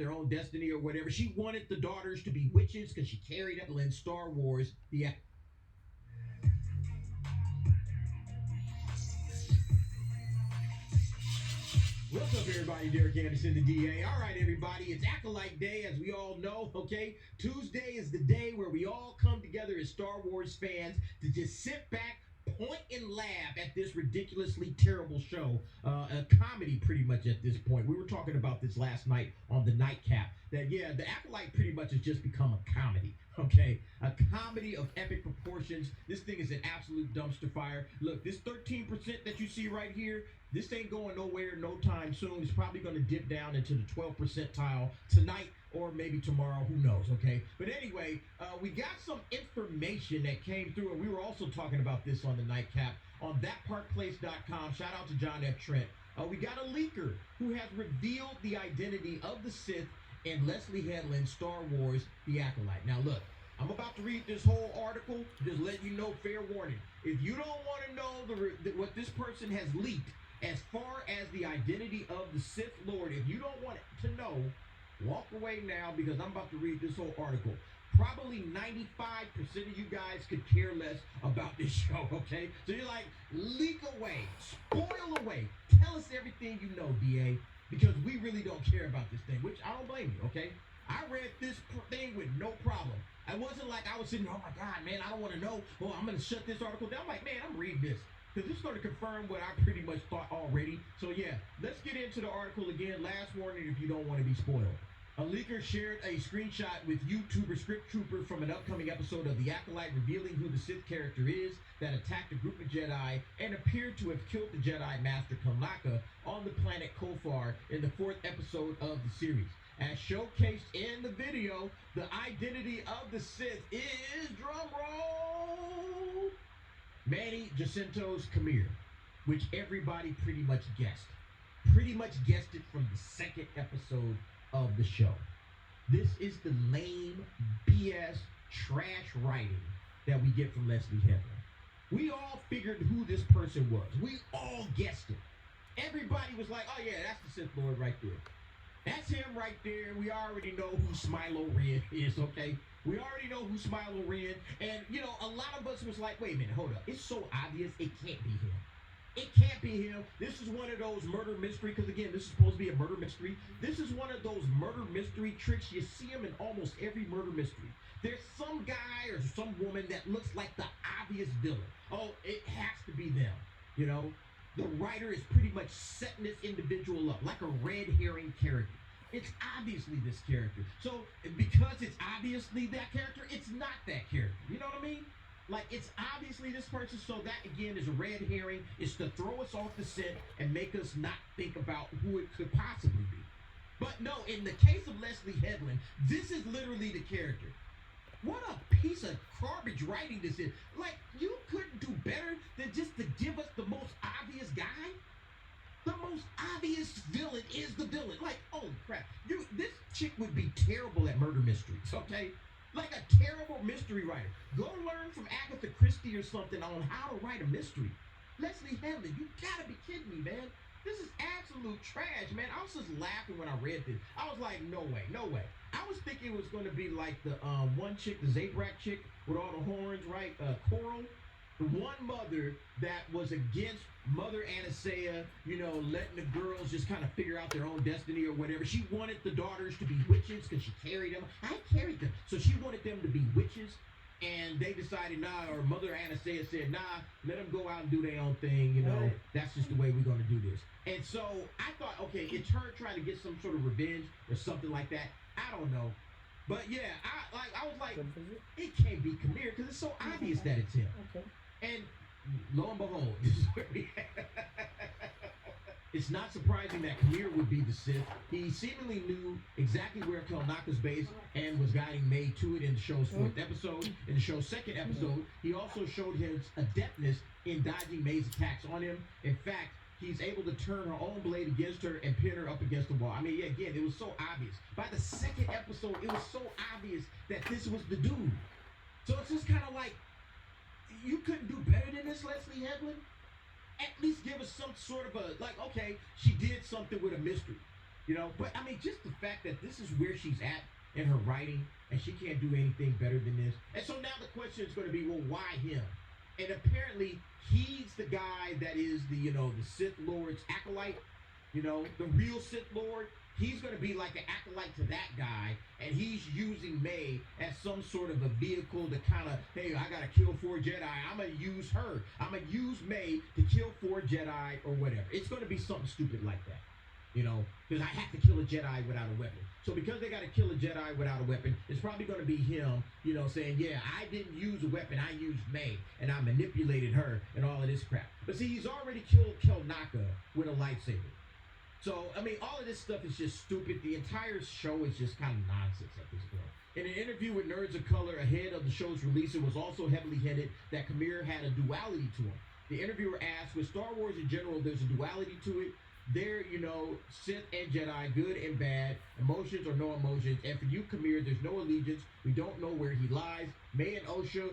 their own destiny or whatever. She wanted the daughters to be witches because she carried up in Star Wars. The What's up, everybody? Derek Anderson, the DA. All right, everybody, it's Acolyte Day, as we all know, okay? Tuesday is the day where we all come together as Star Wars fans to just sit back, point and laugh at this ridiculously terrible show. A comedy, pretty much, at this point. We were talking about this last night on the Nightcap, that, yeah, the Acolyte pretty much has just become a comedy, okay? A comedy of epic proportions. This thing is an absolute dumpster fire. Look, this 13% that you see right here, this ain't going nowhere no time soon. It's probably going to dip down into the 12 percentile tonight or maybe tomorrow. Who knows, okay? But anyway, we got some information that came through, and we were also talking about this on the Nightcap on thatparkplace.com. Shout out to John F. Trent. We got a leaker who has revealed the identity of the Sith in Leslie Headland's Star Wars The Acolyte. Now, look, I'm about to read this whole article. Just let you know, fair warning. If you don't want to know what this person has leaked, as far as the identity of the Sith Lord, if you don't want to know, walk away now, because I'm about to read this whole article. Probably 95% of you guys could care less about this show, okay? So you're like, leak away, spoil away, tell us everything you know, DA, because we really don't care about this thing, which I don't blame you, okay? I read this thing with no problem. I wasn't like I was sitting, oh my God, man, I don't want to know. Oh, I'm going to shut this article down. I'm like, man, I'm reading this, because it's going to confirm what I pretty much thought already. So yeah, let's get into the article again. Last warning if you don't want to be spoiled. A leaker shared a screenshot with YouTuber Script Trooper from an upcoming episode of The Acolyte, revealing who the Sith character is that attacked a group of Jedi and appeared to have killed the Jedi Master Kalnaka on the planet Kofar in the 4th episode of the series. As showcased in the video, the identity of the Sith is, drumroll, Manny Jacinto's Khmer, which everybody pretty much guessed. Pretty much guessed it from the 2nd episode of the show. This is the lame BS trash writing that we get from Leslie Headland. We all figured who this person was. We all guessed it. Everybody was like, oh yeah, that's the Sith Lord right there. That's him right there. We already know who Smilo Ren is, okay? We already know who Smilo Ren, and you know, a lot of us was like, wait a minute, hold up. It's so obvious it can't be him. It can't be him. This is one of those murder mystery, because again, this is supposed to be a murder mystery. This is one of those murder mystery tricks. You see them in almost every murder mystery. There's some guy or some woman that looks like the obvious villain. Oh, it has to be them, you know? The writer is pretty much setting this individual up like a red herring character. It's obviously this character. So because it's obviously that character, it's not that character. You know what I mean? Like, it's obviously this person, so that, again, is a red herring. It's to throw us off the scent and make us not think about who it could possibly be. But no, in the case of Leslie Headland, this is literally the character. What a piece of garbage writing this is. Like, you couldn't do better than just to give us the most obvious guy? The most obvious villain is the villain. Like, oh crap. This chick would be terrible at murder mysteries, okay? Like a terrible mystery writer. Go learn from Agatha Christie or something on how to write a mystery. Leslie Headland, you gotta be kidding me, man. This is absolute trash, man. I was just laughing when I read this. I was like, no way, no way. I was thinking it was going to be like the one chick, the Zabrak chick with all the horns, right? Coral. The one mother that was against Mother Anastasia, you know, letting the girls just kind of figure out their own destiny or whatever. She wanted the daughters to be witches because she carried them. I carried them. So she wanted them to be witches. And they decided, nah, or Mother Anastasia said, nah, let them go out and do their own thing, you know. Right. That's just the way we're going to do this. And so I thought, okay, it's her trying to get some sort of revenge or something like that. I don't know. But yeah, I was like, it can't be Khmer because it's so obvious that it's him. Okay. And lo and behold, this is where we It's not surprising that Khmer would be the Sith. He seemingly knew exactly where Kalnaka's based and was guiding May to it in the show's 4th episode. In the show's 2nd episode, he also showed his adeptness in dodging May's attacks on him. In fact, he's able to turn her own blade against her and pin her up against the wall. I mean, yeah, again, it was so obvious. By the 2nd episode, it was so obvious that this was the dude. So it's just kind of like, you couldn't do better than this, Leslie Headland? At least give us some sort of a, like, okay, she did something with a mystery. But I mean, just the fact that this is where she's at in her writing, and she can't do anything better than this. And so now the question is going to be, well, why him? And apparently, he's the guy that is the Sith Lord's acolyte. The real Sith Lord. He's going to be like an acolyte to that guy, and he's using May as some sort of a vehicle to kind of, hey, I got to kill 4 Jedi. I'm going to use her. I'm going to use May to kill 4 Jedi or whatever. It's going to be something stupid like that. Because I have to kill a Jedi without a weapon. So because they got to kill a Jedi without a weapon, it's probably going to be him, saying, yeah, I didn't use a weapon. I used May, and I manipulated her and all of this crap. But see, he's already killed Kelnaka with a lightsaber. So, I mean, all of this stuff is just stupid. The entire show is just kind of nonsense at this point. In an interview with Nerds of Color ahead of the show's release, it was also heavily hinted that Kamir had a duality to him. The interviewer asked, with Star Wars in general, there's a duality to it. They're, Sith and Jedi, good and bad, emotions or no emotions. And for you, Kamir, there's no allegiance. We don't know where he lies. May and Osha,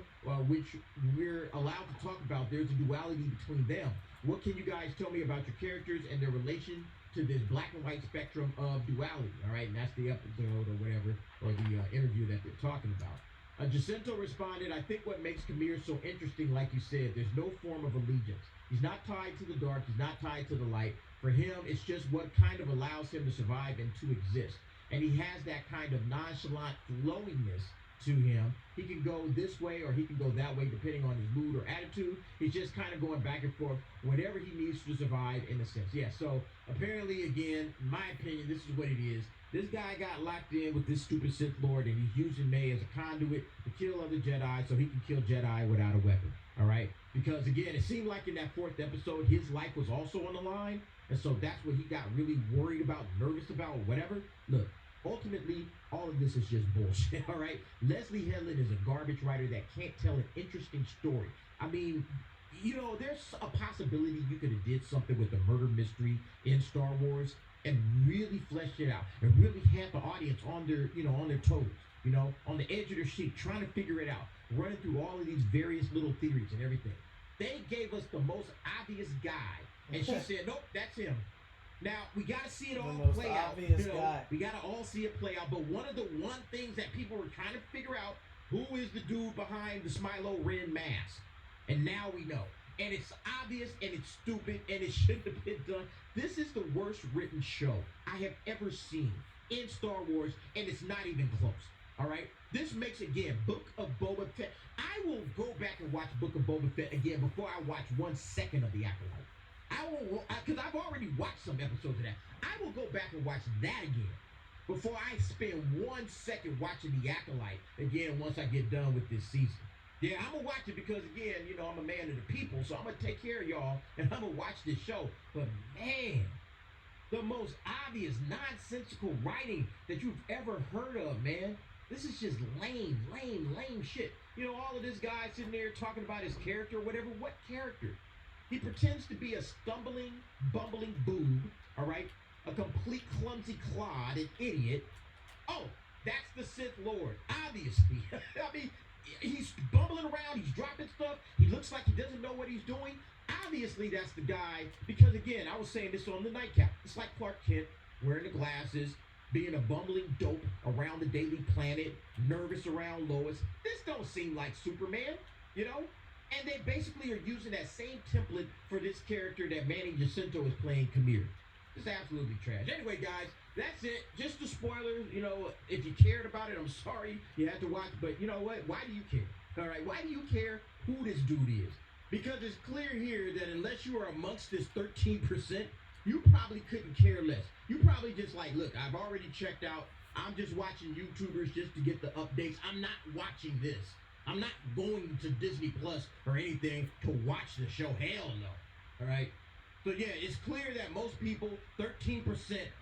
which we're allowed to talk about, there's a duality between them. What can you guys tell me about your characters and their relation to this black and white spectrum of duality? All right, and that's the episode or whatever, or the interview that they're talking about. Jacinto responded, I think what makes Kamir so interesting, like you said, there's no form of allegiance. He's not tied to the dark. He's not tied to the light. For him, it's just what kind of allows him to survive and to exist. And he has that kind of nonchalant flowiness to him. He can go this way or he can go that way depending on his mood or attitude. He's just kind of going back and forth, whatever he needs to survive in a sense. Yeah, so apparently, again, in my opinion, this is what it is. This guy got locked in with this stupid Sith Lord, and he's using May as a conduit to kill other Jedi so he can kill Jedi without a weapon. All right? Because, again, it seemed like in that 4th episode, his life was also on the line. And so that's what he got really worried about, nervous about, whatever. Look, ultimately, all of this is just bullshit, all right? Leslie Headland is a garbage writer that can't tell an interesting story. I mean, there's a possibility you could have did something with the murder mystery in Star Wars and really fleshed it out and really had the audience on their, on their toes, on the edge of their seat, trying to figure it out, running through all of these various little theories and everything. They gave us the most obvious guy, and she said, nope, that's him. Now, we got to see it all play out. We got to all see it play out. But one things that people were trying to figure out, who is the dude behind the Smilo Ren mask? And now we know. And it's obvious, and it's stupid, and it shouldn't have been done. This is the worst written show I have ever seen in Star Wars, and it's not even close. All right? This makes, again, Book of Boba Fett. I will go back and watch Book of Boba Fett again before I watch 1 second of The Acolyte. Because I've already watched some episodes of that. I will go back and watch that again before I spend 1 second watching The Acolyte again once I get done with this season. Yeah, I'm going to watch it because, again, I'm a man of the people, so I'm going to take care of y'all, and I'm going to watch this show. But, man, the most obvious, nonsensical writing that you've ever heard of, man. This is just lame shit. All of this guy sitting there talking about his character or whatever. What character? He pretends to be a stumbling, bumbling boob, all right? A complete clumsy clod, an idiot. Oh, that's the Sith Lord, obviously. I mean, he's bumbling around, he's dropping stuff, he looks like he doesn't know what he's doing. Obviously, that's the guy, because again, I was saying this on the nightcap. It's like Clark Kent wearing the glasses, being a bumbling dope around the Daily Planet, nervous around Lois. This don't seem like Superman, And they basically are using that same template for this character that Manny Jacinto is playing, Kamir. It's absolutely trash. Anyway, guys, that's it. Just a spoiler. If you cared about it, I'm sorry you had to watch. But you know what? Why do you care? All right, why do you care who this dude is? Because it's clear here that unless you are amongst this 13%, you probably couldn't care less. You probably just like, look, I've already checked out. I'm just watching YouTubers just to get the updates. I'm not watching this. I'm not going to Disney Plus or anything to watch the show. Hell no. All right? So, yeah, it's clear that most people, 13%,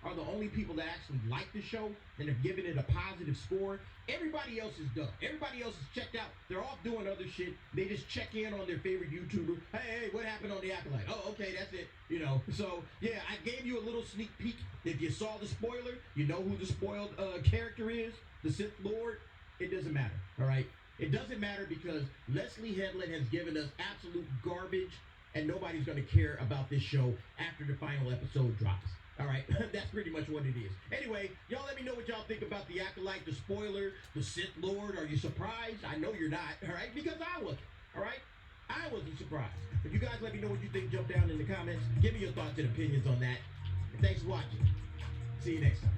are the only people that actually like the show and have given it a positive score. Everybody else is done. Everybody else is checked out. They're off doing other shit. They just check in on their favorite YouTuber. Hey, what happened on The Acolyte? Oh, okay, that's it. So, yeah, I gave you a little sneak peek. If you saw the spoiler, you know who the spoiled character is, the Sith Lord. It doesn't matter, all right? It doesn't matter because Leslie Headland has given us absolute garbage, and nobody's going to care about this show after the final episode drops. All right, that's pretty much what it is. Anyway, y'all let me know what y'all think about the Acolyte, the spoiler, the Sith Lord. Are you surprised? I know you're not, all right? Because I wasn't, all right? I wasn't surprised. But you guys let me know what you think. Jump down in the comments. Give me your thoughts and opinions on that. And thanks for watching. See you next time.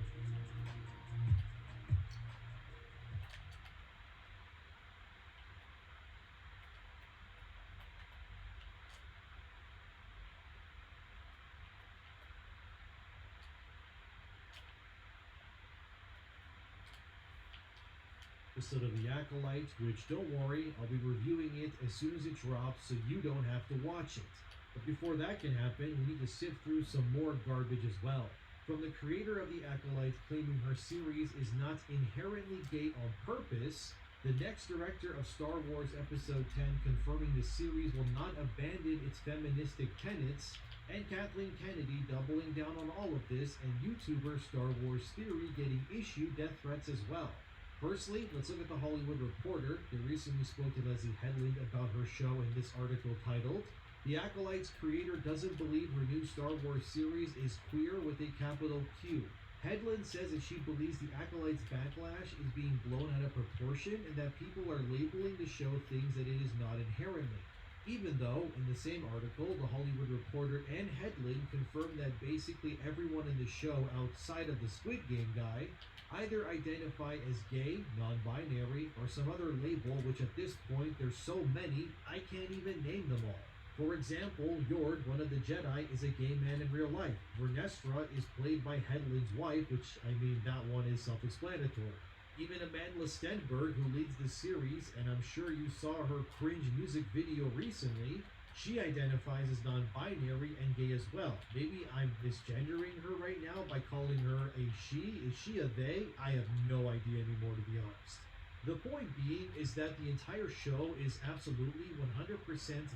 Episode of The Acolyte, which don't worry, I'll be reviewing it as soon as it drops so you don't have to watch it. But before that can happen, we need to sift through some more garbage as well. From the creator of The Acolyte claiming her series is not inherently gay on purpose, the next director of Star Wars Episode 10 confirming the series will not abandon its feministic tenets, and Kathleen Kennedy doubling down on all of this, and YouTuber Star Wars Theory getting issued death threats as well. Firstly, let's look at The Hollywood Reporter. They recently spoke to Leslie Headland about her show in this article titled, "The Acolyte's creator doesn't believe her new Star Wars series is queer with a capital Q." Headland says that she believes The Acolyte's backlash is being blown out of proportion and that people are labeling the show things that it is not inherently. Even though, in the same article, The Hollywood Reporter and Headland confirmed that basically everyone in the show outside of the Squid Game guy either identify as gay, non-binary, or some other label, which at this point there's so many, I can't even name them all. For example, Yord, one of the Jedi, is a gay man in real life. Vernestra is played by Headland's wife, which, I mean, that one is self-explanatory. Even Amanda Stenberg, who leads the series, and I'm sure you saw her cringe music video recently, she identifies as non-binary and gay as well. Maybe I'm misgendering her right now by calling her a she. Is she a they? I have no idea anymore, to be honest. The point being is that the entire show is absolutely 100%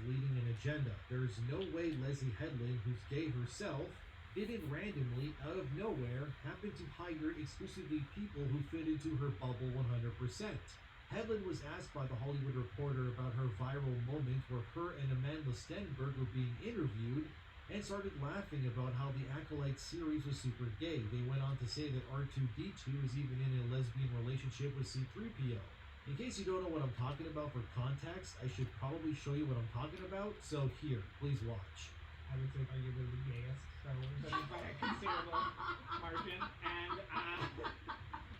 leading an agenda. There is no way Leslie Headland, who's gay herself, didn't randomly, out of nowhere, happen to hire exclusively people who fit into her bubble 100%. Headland was asked by The Hollywood Reporter about her viral moment where her and Amanda Stenberg were being interviewed and started laughing about how the Acolyte series was super gay. They went on to say that R2-D2 is even in a lesbian relationship with C-3PO. In case you don't know what I'm talking about for context, I should probably show you what I'm talking about, so here, please watch. I would say arguably the gayest Star Wars by a considerable margin. And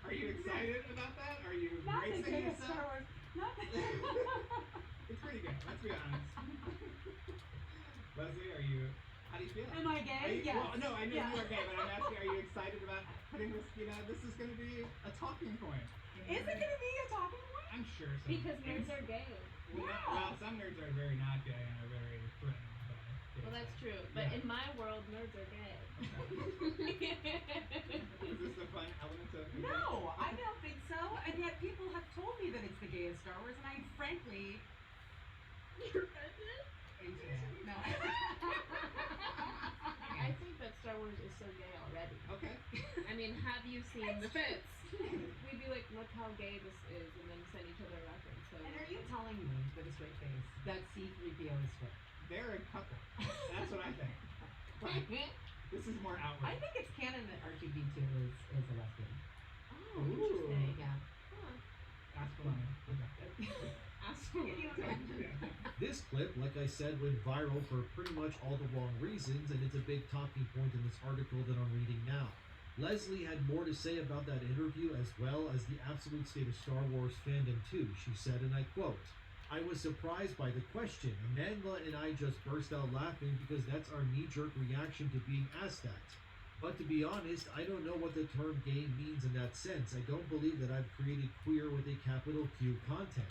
are you excited about that? Are you Not the bracing gayest Star yourself? Wars. Not the It's pretty good. Let's be honest. Leslie, are you? How do you feel? Am I Are gay? you, Yes. Well, no, I know Yeah. you are gay, but I'm asking, are you excited about putting this? You know, this is going to be a talking point. Is it going to be a talking point? I'm sure so. Because nerds are gay. Well, some nerds are very not gay and are very threatened by gay Well, that's stuff. true. But Yeah. in my world, nerds are gay. Is this the fun element of the game? No, I don't think so. And yet people have told me that it's the gayest Star Wars, and I frankly. You're offended? No. I think that Star Wars is so gay already. Okay. I mean, have you seen the fits? We'd be like, look how gay this is, and then send each other a reference. So, And are you telling me with a straight face that C-3PO is straight? They're a couple. That's what I think. This is more I outright. think it's canon that R2-D2 is a lesbian. Oh, interesting. Yeah. Huh. Ask Filoni. Absolutely. This clip, like I said, went viral for pretty much all the wrong reasons, and it's a big talking point in this article that I'm reading now. Leslie had more to say about that interview as well as the absolute state of Star Wars fandom too. She said, and I quote, "I was surprised by the question. Amanda and I just burst out laughing because that's our knee-jerk reaction to being asked that. But to be honest, I don't know what the term gay means in that sense. I don't believe that I've created queer with a capital Q content.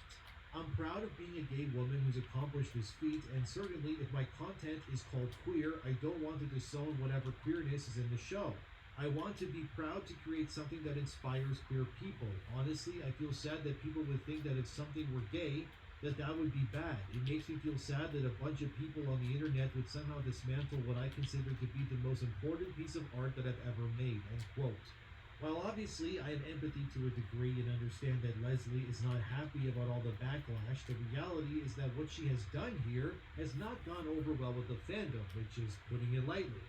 I'm proud of being a gay woman who's accomplished this feat, and certainly if my content is called queer, I don't want to disown whatever queerness is in the show. I want to be proud to create something that inspires queer people. Honestly, I feel sad that people would think that if something were gay, that would be bad. It makes me feel sad that a bunch of people on the internet would somehow dismantle what I consider to be the most important piece of art that I've ever made," end quote. While obviously I have empathy to a degree and understand that Leslie is not happy about all the backlash, the reality is that what she has done here has not gone over well with the fandom, which is putting it lightly.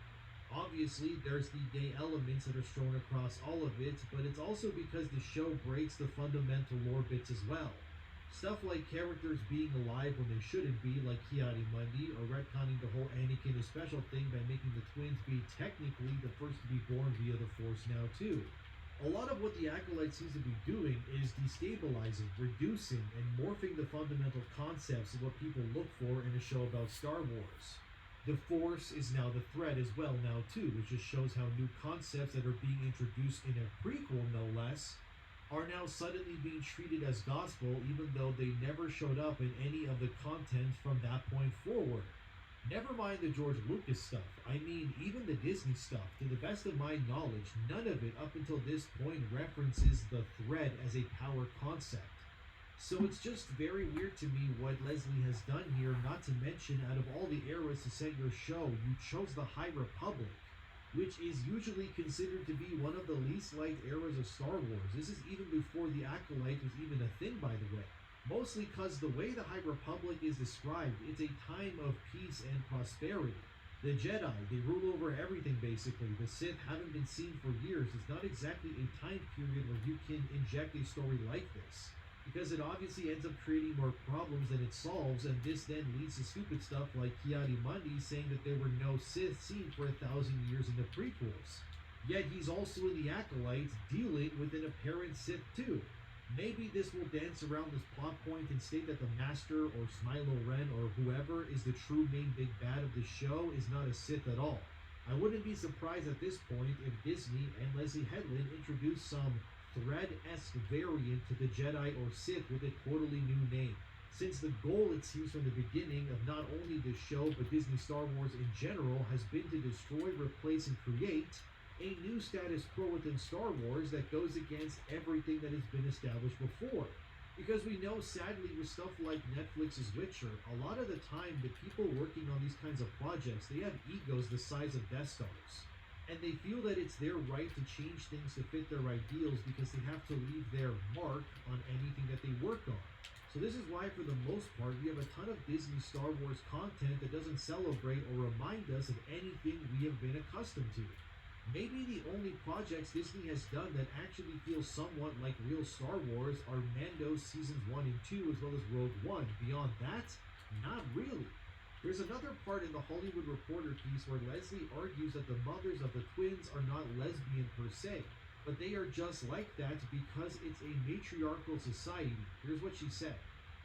Obviously, there's the gay elements that are strewn across all of it, but it's also because the show breaks the fundamental lore bits as well. Stuff like characters being alive when they shouldn't be, like Ki-Adi-Mundi, or retconning the whole Anakin is special thing by making the twins be technically the first to be born via the Force now too. A lot of what the Acolyte seems to be doing is destabilizing, reducing, and morphing the fundamental concepts of what people look for in a show about Star Wars. The Force is now the threat as well now too, which just shows how new concepts that are being introduced in a prequel no less are now suddenly being treated as gospel even though they never showed up in any of the content from that point forward. Never mind the George Lucas stuff, I mean even the Disney stuff, to the best of my knowledge, none of it up until this point references the thread as a power concept. So it's just very weird to me what Leslie has done here, not to mention out of all the eras to set your show, you chose the High Republic, which is usually considered to be one of the least liked eras of Star Wars. This is even before the Acolyte was even a thing, by the way. Mostly because the way the High Republic is described, it's a time of peace and prosperity. The Jedi, they rule over everything basically. The Sith haven't been seen for years. It's not exactly a time period where you can inject a story like this, because it obviously ends up creating more problems than it solves, and this then leads to stupid stuff like Ki-Adi-Mundi saying that there were no Sith seen for 1,000 years in the prequels. Yet he's also in the Acolytes dealing with an apparent Sith too. Maybe this will dance around this plot point and state that the Master or Skylo Ren or whoever is the true main big bad of the show is not a Sith at all. I wouldn't be surprised at this point if Disney and Leslie Headland introduced some thread-esque variant to the Jedi or Sith with a totally new name, since the goal, it seems from the beginning, of not only the show but Disney Star Wars in general has been to destroy, replace, and create a new status quo within Star Wars that goes against everything that has been established before. Because we know, sadly, with stuff like Netflix's Witcher, a lot of the time the people working on these kinds of projects, they have egos the size of Death Stars. And they feel that it's their right to change things to fit their ideals because they have to leave their mark on anything that they work on. So this is why, for the most part, we have a ton of Disney Star Wars content that doesn't celebrate or remind us of anything we have been accustomed to. Maybe the only projects Disney has done that actually feel somewhat like real Star Wars are Mando Seasons 1 and 2 as well as Rogue One. Beyond that, not really. There's another part in the Hollywood Reporter piece where Leslie argues that the mothers of the twins are not lesbian per se, but they are just like that because it's a matriarchal society. Here's what she said.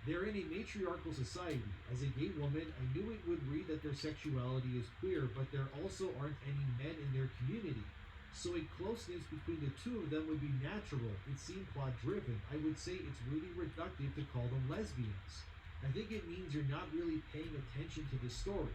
They're in a matriarchal society. As a gay woman, I knew it would read that their sexuality is queer, but there also aren't any men in their community. So a closeness between the two of them would be natural. It seemed plot-driven. I would say it's really reductive to call them lesbians. I think it means you're not really paying attention to the story.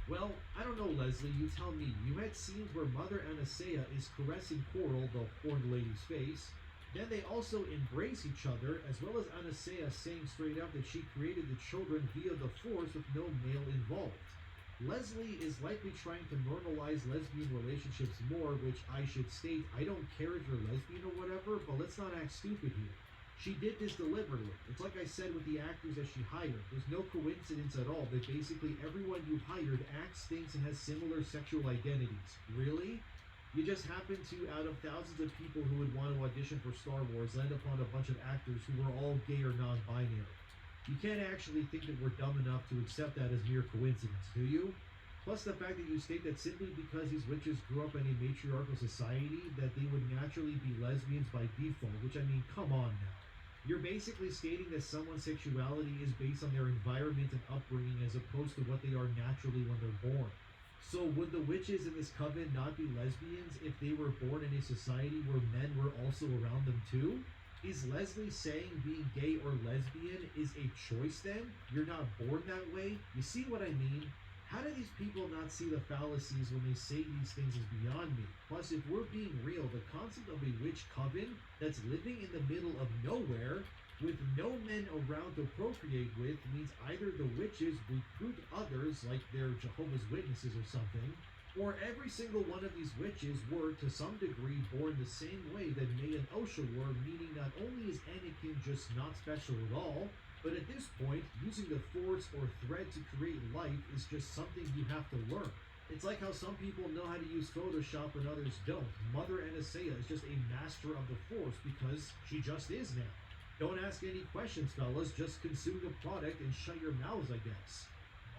Well, I don't know, Leslie, you tell me. You had scenes where Mother Anastasia is caressing Coral, the horned lady's face. Then they also embrace each other, as well as Anastasia saying straight up that she created the children via the Force with no male involved. Leslie is likely trying to normalize lesbian relationships more, which I should state, I don't care if you're lesbian or whatever, but let's not act stupid here. She did this deliberately. It's like I said with the actors that she hired. There's no coincidence at all that basically everyone you hired acts, thinks, and has similar sexual identities. Really? You just happen to, out of thousands of people who would want to audition for Star Wars, land upon a bunch of actors who were all gay or non-binary. You can't actually think that we're dumb enough to accept that as mere coincidence, do you? Plus the fact that you state that simply because these witches grew up in a matriarchal society, that they would naturally be lesbians by default, which I mean, come on now. You're basically stating that someone's sexuality is based on their environment and upbringing as opposed to what they are naturally when they're born. So would the witches in this coven not be lesbians if they were born in a society where men were also around them too? Is Leslie saying being gay or lesbian is a choice then? You're not born that way? You see what I mean? How do these people not see the fallacies when they say these things is beyond me? Plus, if we're being real, the concept of a witch coven that's living in the middle of nowhere with no men around to procreate with means either the witches recruit others like they're Jehovah's Witnesses or something, or every single one of these witches were to some degree born the same way that May and Osha were, meaning not only is Anakin just not special at all, but at this point, using the Force or thread to create life is just something you have to learn. It's like how some people know how to use Photoshop and others don't. Mother Anastasia is just a master of the Force because she just is now. Don't ask any questions, fellas. Just consume the product and shut your mouths, I guess.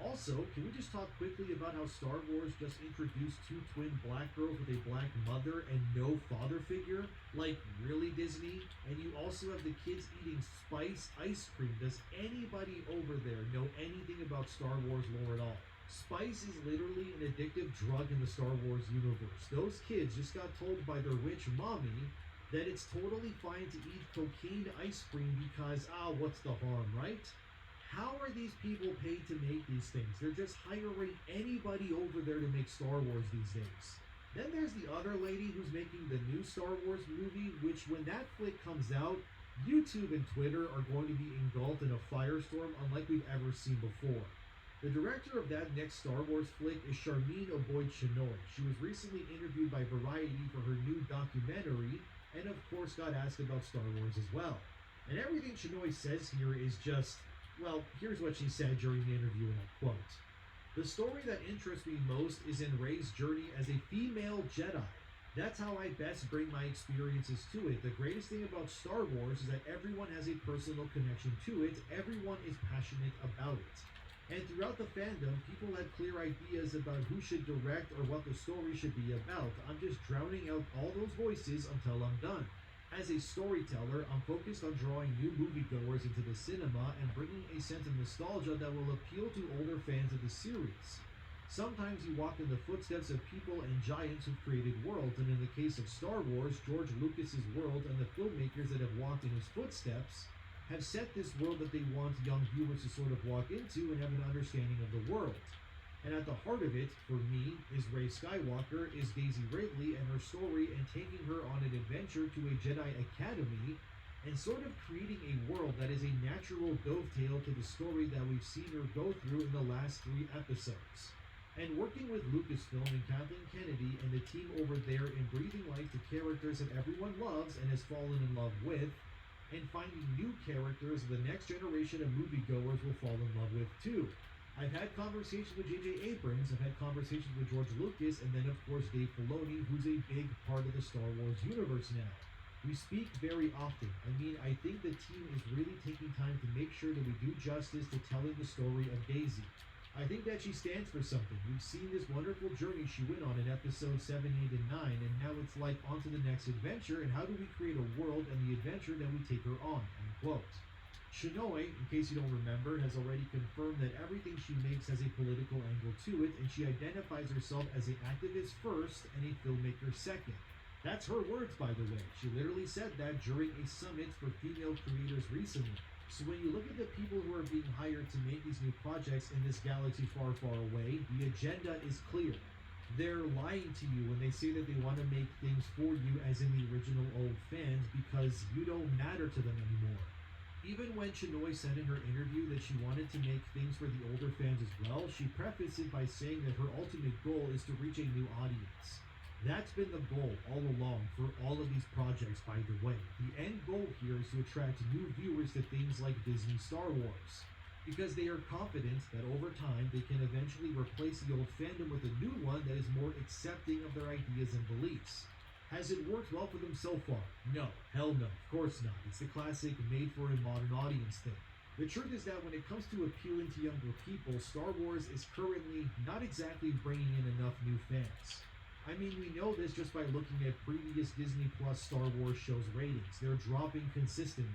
Also, can we just talk quickly about how Star Wars just introduced two twin black girls with a black mother and no father figure? Like, really, Disney? And you also have the kids eating spiced ice cream. Does anybody over there know anything about Star Wars lore at all? Spice is literally an addictive drug in the Star Wars universe. Those kids just got told by their rich mommy that it's totally fine to eat cocaine ice cream because, what's the harm, right? How are these people paid to make these things? They're just hiring anybody over there to make Star Wars these days. Then there's the other lady who's making the new Star Wars movie, which when that flick comes out, YouTube and Twitter are going to be engulfed in a firestorm unlike we've ever seen before. The director of that next Star Wars flick is Charmin Oboid-Chinoy. She was recently interviewed by Variety for her new documentary, and of course got asked about Star Wars as well. And everything Chinoy says here is just, well, here's what she said during the interview, and I quote, "The story that interests me most is in Rey's journey as a female Jedi. That's how I best bring my experiences to it. The greatest thing about Star Wars is that everyone has a personal connection to it. Everyone is passionate about it. And throughout the fandom, people had clear ideas about who should direct or what the story should be about. I'm just drowning out all those voices until I'm done. As a storyteller, I'm focused on drawing new moviegoers into the cinema and bringing a sense of nostalgia that will appeal to older fans of the series. Sometimes you walk in the footsteps of people and giants who've created worlds, and in the case of Star Wars, George Lucas's world and the filmmakers that have walked in his footsteps have set this world that they want young viewers to sort of walk into and have an understanding of the world. And at the heart of it, for me, is Rey Skywalker, is Daisy Ridley and her story, and taking her on an adventure to a Jedi Academy and sort of creating a world that is a natural dovetail to the story that we've seen her go through in the last 3 episodes. And working with Lucasfilm and Kathleen Kennedy and the team over there in breathing life to characters that everyone loves and has fallen in love with, and finding new characters the next generation of moviegoers will fall in love with too. I've had conversations with J.J. Abrams, I've had conversations with George Lucas, and then of course Dave Filoni, who's a big part of the Star Wars universe now. We speak very often. I mean, I think the team is really taking time to make sure that we do justice to telling the story of Daisy. I think that she stands for something. We've seen this wonderful journey she went on in episode 7, 8, and 9, and now it's like on to the next adventure, and how do we create a world and the adventure that we take her on, end quote. Chinoy, in case you don't remember, has already confirmed that everything she makes has a political angle to it, and she identifies herself as an activist first and a filmmaker second. That's her words, by the way. She literally said that during a summit for female creators recently. So when you look at the people who are being hired to make these new projects in this galaxy far, far away, the agenda is clear. They're lying to you when they say that they want to make things for you as in the original old fans because you don't matter to them anymore. Even when Chinoy said in her interview that she wanted to make things for the older fans as well, she prefaced it by saying that her ultimate goal is to reach a new audience. That's been the goal all along for all of these projects, by the way. The end goal here is to attract new viewers to things like Disney Star Wars, because they are confident that over time they can eventually replace the old fandom with a new one that is more accepting of their ideas and beliefs. Has it worked well for them so far? No, hell no, of course not. It's the classic made for a modern audience thing. The truth is that when it comes to appealing to younger people, Star Wars is currently not exactly bringing in enough new fans. I mean, we know this just by looking at previous Disney Plus Star Wars shows ratings. They're dropping consistently.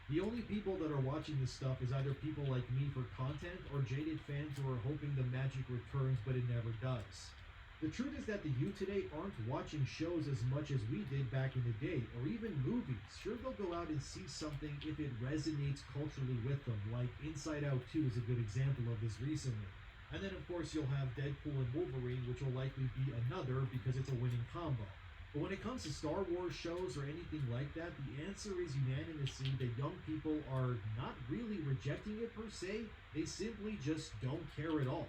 The only people that are watching this stuff is either people like me for content or jaded fans who are hoping the magic returns, but it never does. The truth is that the youth today aren't watching shows as much as we did back in the day, or even movies. Sure, they'll go out and see something if it resonates culturally with them, like Inside Out 2 is a good example of this recently. And then, of course, you'll have Deadpool and Wolverine, which will likely be another because it's a winning combo. But when it comes to Star Wars shows or anything like that, the answer is unanimously that young people are not really rejecting it per se. They simply just don't care at all.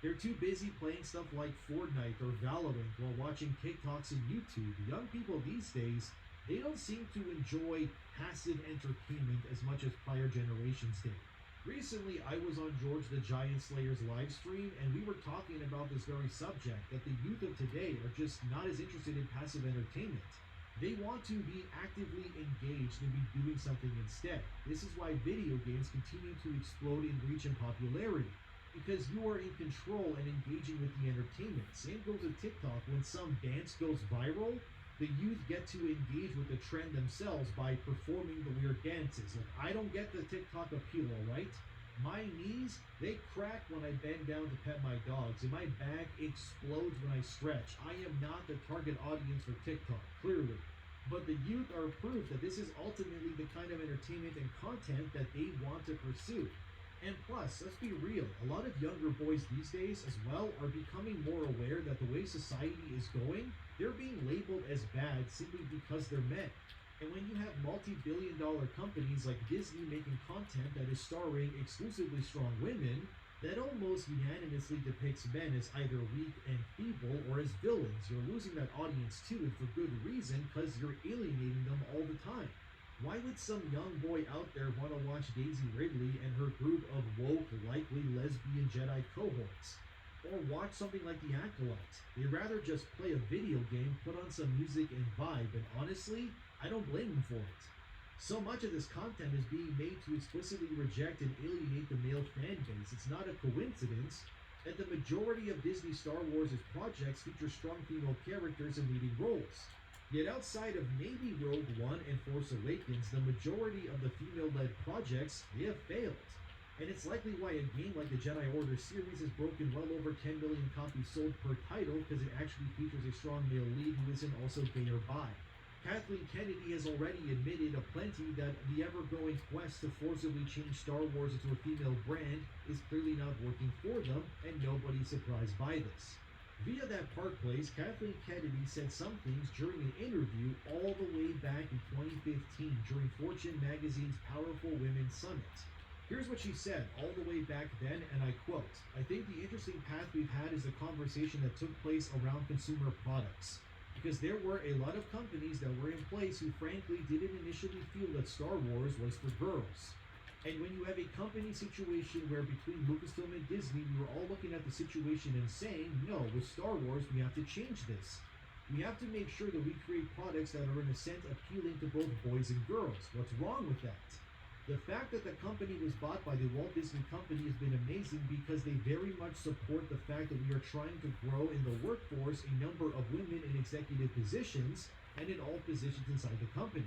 They're too busy playing stuff like Fortnite or Valorant while watching TikToks and YouTube. Young people these days, they don't seem to enjoy passive entertainment as much as prior generations did. Recently, I was on George the Giant Slayer's live stream, and we were talking about this very subject, that the youth of today are just not as interested in passive entertainment. They want to be actively engaged and be doing something instead. This is why video games continue to explode in reach and popularity, because you are in control and engaging with the entertainment. Same goes with TikTok. When some dance goes viral, the youth get to engage with the trend themselves by performing the weird dances. Like, I don't get the TikTok appeal, alright? My knees, they crack when I bend down to pet my dogs, and my back explodes when I stretch. I am not the target audience for TikTok, clearly. But the youth are proof that this is ultimately the kind of entertainment and content that they want to pursue. And plus, let's be real, a lot of younger boys these days as well are becoming more aware that the way society is going, they're being labeled as bad simply because they're men. And when you have multi-billion-dollar companies like Disney making content that is starring exclusively strong women, that almost unanimously depicts men as either weak and feeble or as villains, you're losing that audience too, and for good reason, because you're alienating them all the time. Why would some young boy out there want to watch Daisy Ridley and her group of woke, likely lesbian Jedi cohorts? Or watch something like The Acolyte? They'd rather just play a video game, put on some music and vibe, and honestly, I don't blame them for it. So much of this content is being made to explicitly reject and alienate the male fan base. It's not a coincidence that the majority of Disney Star Wars' projects feature strong female characters in leading roles. Yet outside of maybe Rogue One and Force Awakens, the majority of the female-led projects, they have failed. And it's likely why a game like the Jedi Order series has broken well over 10 million copies sold per title, because it actually features a strong male lead who isn't also gay or bi. Kathleen Kennedy has already admitted aplenty that the ever-growing quest to forcibly change Star Wars into a female brand is clearly not working for them, and nobody's surprised by this. Via that Park Place, Kathleen Kennedy said some things during an interview all the way back in 2015 during Fortune magazine's Powerful Women Summit. Here's what she said all the way back then, and I quote, "I think the interesting path we've had is the conversation that took place around consumer products. Because there were a lot of companies that were in place who frankly didn't initially feel that Star Wars was for girls. And when you have a company situation where between Lucasfilm and Disney, we were all looking at the situation and saying, no, with Star Wars, we have to change this. We have to make sure that we create products that are in a sense appealing to both boys and girls. What's wrong with that? The fact that the company was bought by the Walt Disney Company has been amazing because they very much support the fact that we are trying to grow in the workforce a number of women in executive positions and in all positions inside the company.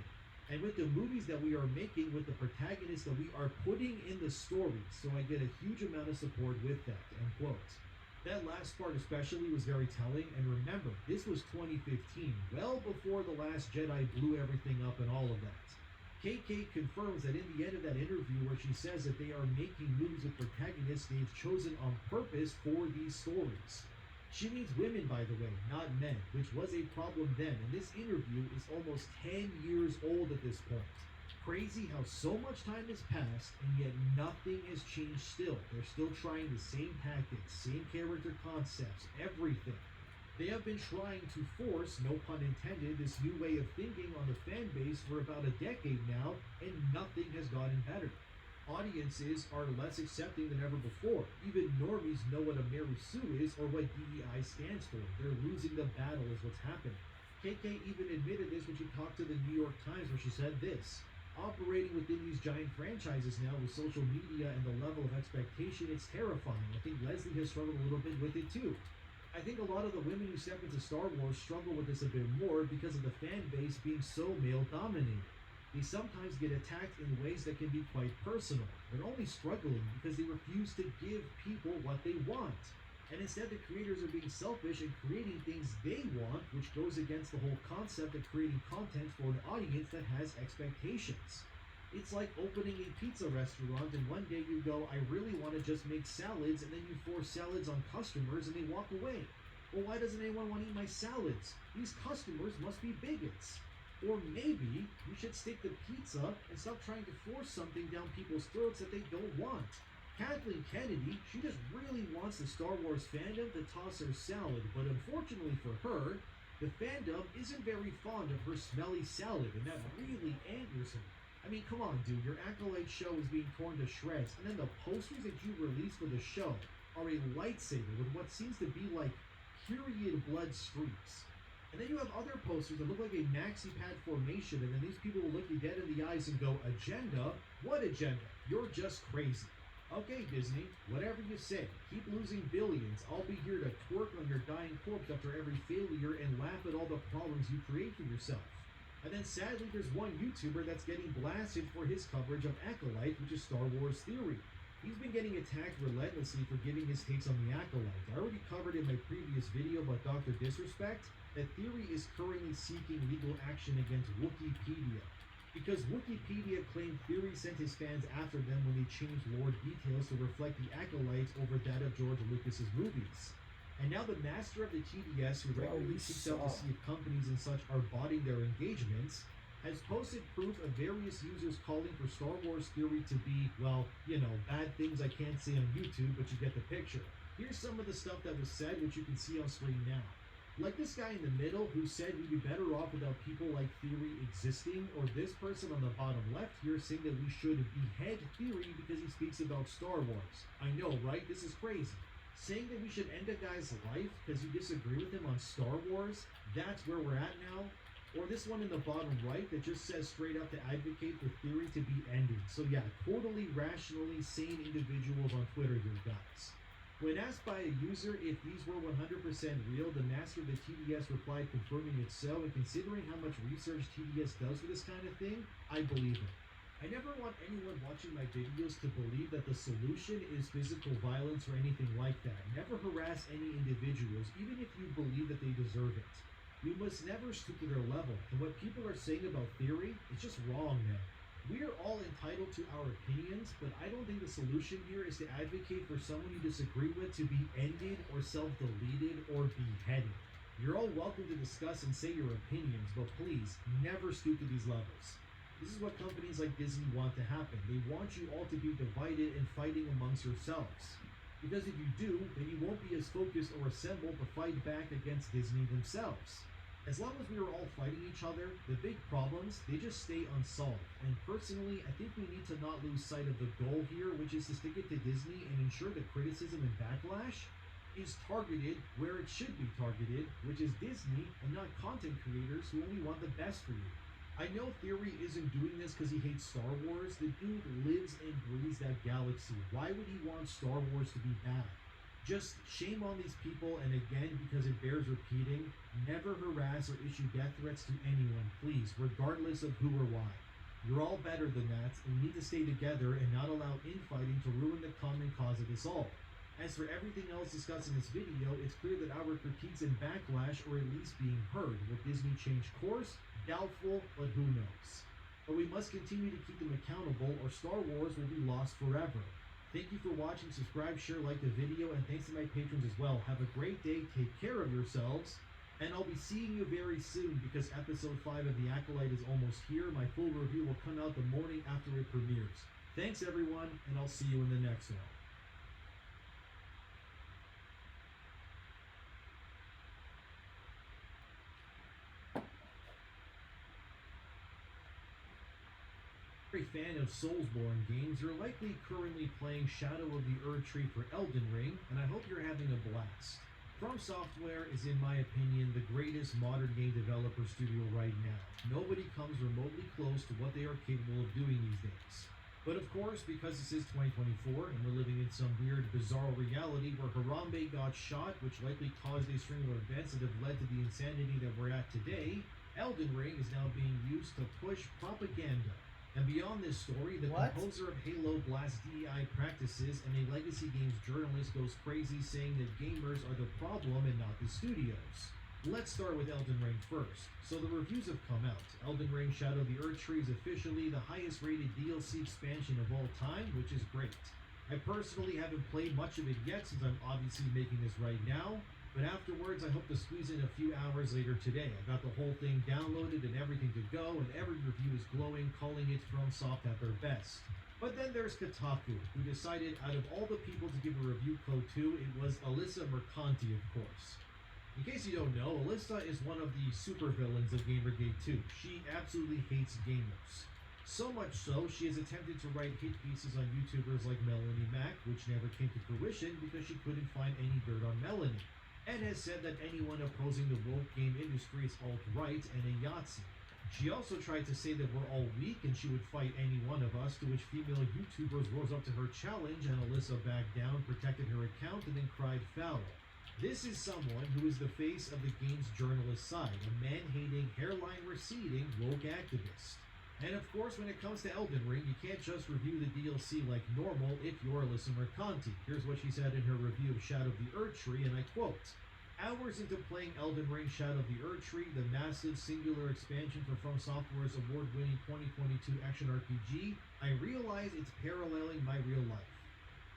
And with the movies that we are making, with the protagonists that we are putting in the stories, so I get a huge amount of support with that," end quote. That last part especially was very telling, and remember, this was 2015, well before The Last Jedi blew everything up and all of that. KK confirms that in the end of that interview where she says that they are making movies with protagonists they've chosen on purpose for these stories. She means women, by the way, not men, which was a problem then, and this interview is almost 10 years old at this point. Crazy how so much time has passed, and yet nothing has changed still. They're still trying the same tactics, same character concepts, everything. They have been trying to force, no pun intended, this new way of thinking on the fan base for about a decade now, and nothing has gotten better. Audiences are less accepting than ever before. Even normies know what a Mary Sue is or what DEI stands for. They're losing the battle is what's happening. KK even admitted this when she talked to the New York Times, where she said this: "Operating within these giant franchises now with social media and the level of expectation, it's terrifying. I think Leslie has struggled a little bit with it too. I think a lot of the women who step into Star Wars struggle with this a bit more because of the fan base being so male-dominated. They sometimes get attacked in ways that can be quite personal. They're only struggling because they refuse to give people what they want. And instead the creators are being selfish and creating things they want, which goes against the whole concept of creating content for an audience that has expectations. It's like opening a pizza restaurant and one day you go, I really want to just make salads, and then you force salads on customers and they walk away. Well, why doesn't anyone want to eat my salads? These customers must be bigots. Or maybe you should stick to pizza and stop trying to force something down people's throats that they don't want. Kathleen Kennedy, she just really wants the Star Wars fandom to toss her salad, but unfortunately for her, the fandom isn't very fond of her smelly salad, and that really angers her. I mean, come on, dude. Your Acolyte show is being torn to shreds, and then the posters that you released for the show are a lightsaber with what seems to be like period blood streaks. And then you have other posters that look like a maxi pad formation, and then these people will look you dead in the eyes and go, agenda? What agenda? You're just crazy. Okay, Disney, whatever you say. Keep losing billions. I'll be here to twerk on your dying corpse after every failure and laugh at all the problems you create for yourself. And then sadly, there's one YouTuber that's getting blasted for his coverage of Acolyte, which is Star Wars Theory. He's been getting attacked relentlessly for giving his takes on the Acolyte. I already covered in my previous video about Dr. Disrespect that Theory is currently seeking legal action against Wikipedia, because Wikipedia claimed Theory sent his fans after them when they changed lore details to reflect the Acolytes over that of George Lucas's movies. And now the master of the TDS, who regularly seeks out to see if companies and such are botting their engagements, has posted proof of various users calling for Star Wars Theory to be, well, you know, bad things I can't say on YouTube, but you get the picture. Here's some of the stuff that was said, which you can see on screen now. Like this guy in the middle who said we'd be better off without people like Theory existing, or this person on the bottom left here saying that we should behead Theory because he speaks about Star Wars. I know, right? This is crazy. Saying that we should end a guy's life because you disagree with him on Star Wars, that's where we're at now. Or this one in the bottom right that just says straight up to advocate for Theory to be ended. So yeah, totally rationally sane individuals on Twitter here, guys. When asked by a user if these were 100% real, the master of the TDS replied confirming it's so, and considering how much research TDS does for this kind of thing, I believe it. I never want anyone watching my videos to believe that the solution is physical violence or anything like that. Never harass any individuals, even if you believe that they deserve it. You must never stoop to their level, and what people are saying about Theory is just wrong, man. We are all entitled to our opinions, but I don't think the solution here is to advocate for someone you disagree with to be ended or self-deleted or beheaded. You're all welcome to discuss and say your opinions, but please, never stoop to these levels. This is what companies like Disney want to happen. They want you all to be divided and fighting amongst yourselves. Because if you do, then you won't be as focused or assembled to fight back against Disney themselves. As long as we are all fighting each other, the big problems, they just stay unsolved. And personally, I think we need to not lose sight of the goal here, which is to stick it to Disney and ensure that criticism and backlash is targeted where it should be targeted, which is Disney and not content creators who only want the best for you. I know Theory isn't doing this because he hates Star Wars. The dude lives and breathes that galaxy. Why would he want Star Wars to be bad? Just shame on these people, and again, because it bears repeating, never harass or issue death threats to anyone, please, regardless of who or why. You're all better than that, and we need to stay together and not allow infighting to ruin the common cause of us all. As for everything else discussed in this video, it's clear that our critiques and backlash are at least being heard. Will Disney change course? Doubtful, but who knows. But we must continue to keep them accountable, or Star Wars will be lost forever. Thank you for watching, subscribe, share, like the video, and thanks to my patrons as well. Have a great day, take care of yourselves, and I'll be seeing you very soon because episode 5 of The Acolyte is almost here. My full review will come out the morning after it premieres. Thanks everyone, and I'll see you in the next one. Fan of Soulsborne games, you're likely currently playing Shadow of the Erdtree for Elden Ring, and I hope you're having a blast. From Software is, in my opinion, the greatest modern game developer studio right now. Nobody comes remotely close to what they are capable of doing these days. But of course, because this is 2024, and we're living in some weird, bizarre reality where Harambe got shot, which likely caused a string of events that have led to the insanity that we're at today, Elden Ring is now being used to push propaganda. And beyond this story, the composer of Halo blasts DEI practices, and a Legacy Games journalist goes crazy saying that gamers are the problem and not the studios. Let's start with Elden Ring first. So the reviews have come out. Elden Ring Shadow of the Erdtree is officially the highest rated DLC expansion of all time, which is great. I personally haven't played much of it yet since I'm obviously making this right now, but afterwards I hope to squeeze in a few hours later today. I got the whole thing downloaded and everything to go, and every review is glowing, calling it FromSoft at their best. But then there's Kotaku, who decided out of all the people to give a review code to, it was Alyssa Mercanti, of course. In case you don't know, Alyssa is one of the supervillains of Gamergate 2. She absolutely hates gamers. So much so, she has attempted to write hit pieces on YouTubers like Melanie Mac, which never came to fruition because she couldn't find any dirt on Melanie, and has said that anyone opposing the woke game industry is alt-right and a Yahtzee. She also tried to say that we're all weak and she would fight any one of us, to which female YouTubers rose up to her challenge and Alyssa backed down, protected her account, and then cried foul. This is someone who is the face of the game's journalist side, a man-hating, hairline-receding, woke activist. And of course, when it comes to Elden Ring, you can't just review the DLC like normal if you're Alyssa Mercanti. Here's what she said in her review of Shadow of the Erdtree, and I quote, "Hours into playing Elden Ring Shadow of the Erdtree, the massive singular expansion for From Software's award-winning 2022 action RPG, I realize it's paralleling my real life.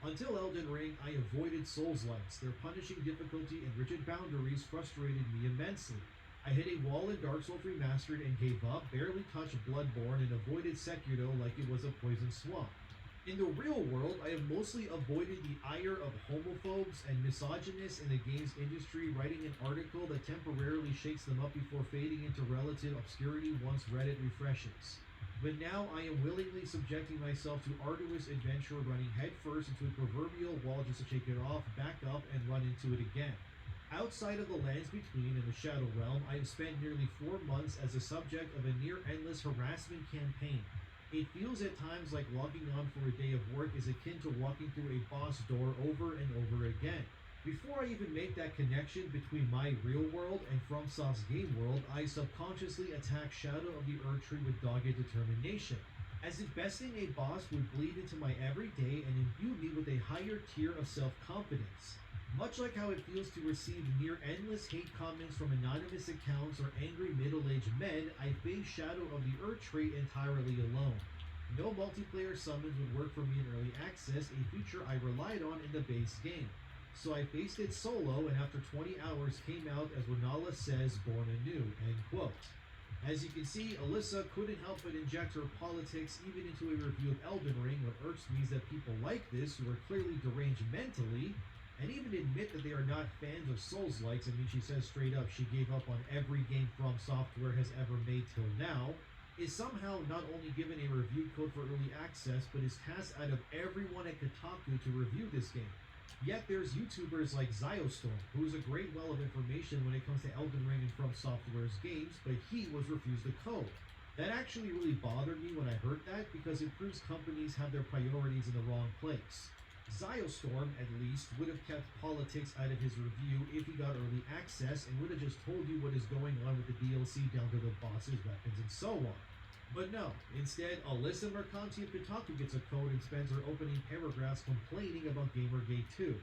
Until Elden Ring, I avoided Souls-likes. Their punishing difficulty and rigid boundaries frustrated me immensely. I hit a wall in Dark Souls Remastered and gave up, barely touched Bloodborne, and avoided Sekiro like it was a poison swamp. In the real world, I have mostly avoided the ire of homophobes and misogynists in the games industry, writing an article that temporarily shakes them up before fading into relative obscurity once Reddit refreshes. But now I am willingly subjecting myself to arduous adventure, running headfirst into a proverbial wall just to shake it off, back up, and run into it again. Outside of the Lands Between and the Shadow Realm, I have spent nearly 4 months as the subject of a near-endless harassment campaign. It feels at times like logging on for a day of work is akin to walking through a boss door over and over again. Before I even make that connection between my real world and FromSoft's game world, I subconsciously attack Shadow of the Erdtree with dogged determination, as if besting a boss would bleed into my everyday and imbue me with a higher tier of self-confidence. Much like how it feels to receive near-endless hate comments from anonymous accounts or angry middle-aged men, I face Shadow of the Erdtree entirely alone. No multiplayer summons would work for me in early access, a feature I relied on in the base game. So I faced it solo, and after 20 hours came out, as Renala says, born anew, end quote. As you can see, Alyssa couldn't help but inject her politics even into a review of Elden Ring. What irks me is that people like this, who are clearly deranged mentally, and even admit that they are not fans of Souls-likes. I mean, she says straight up she gave up on every game From Software has ever made till now, is somehow not only given a review code for early access, but is cast out of everyone at Kotaku to review this game. Yet there's YouTubers like Ziostorm, who is a great well of information when it comes to Elden Ring and From Software's games, but he was refused a code. That actually really bothered me when I heard that, because it proves companies have their priorities in the wrong place. Ziostorm, at least, would have kept politics out of his review if he got early access and would have just told you what is going on with the DLC down to the boss's weapons and so on. But no, instead, Alyssa Mercanti of Kotaku gets a code and spends her opening paragraphs complaining about Gamergate 2.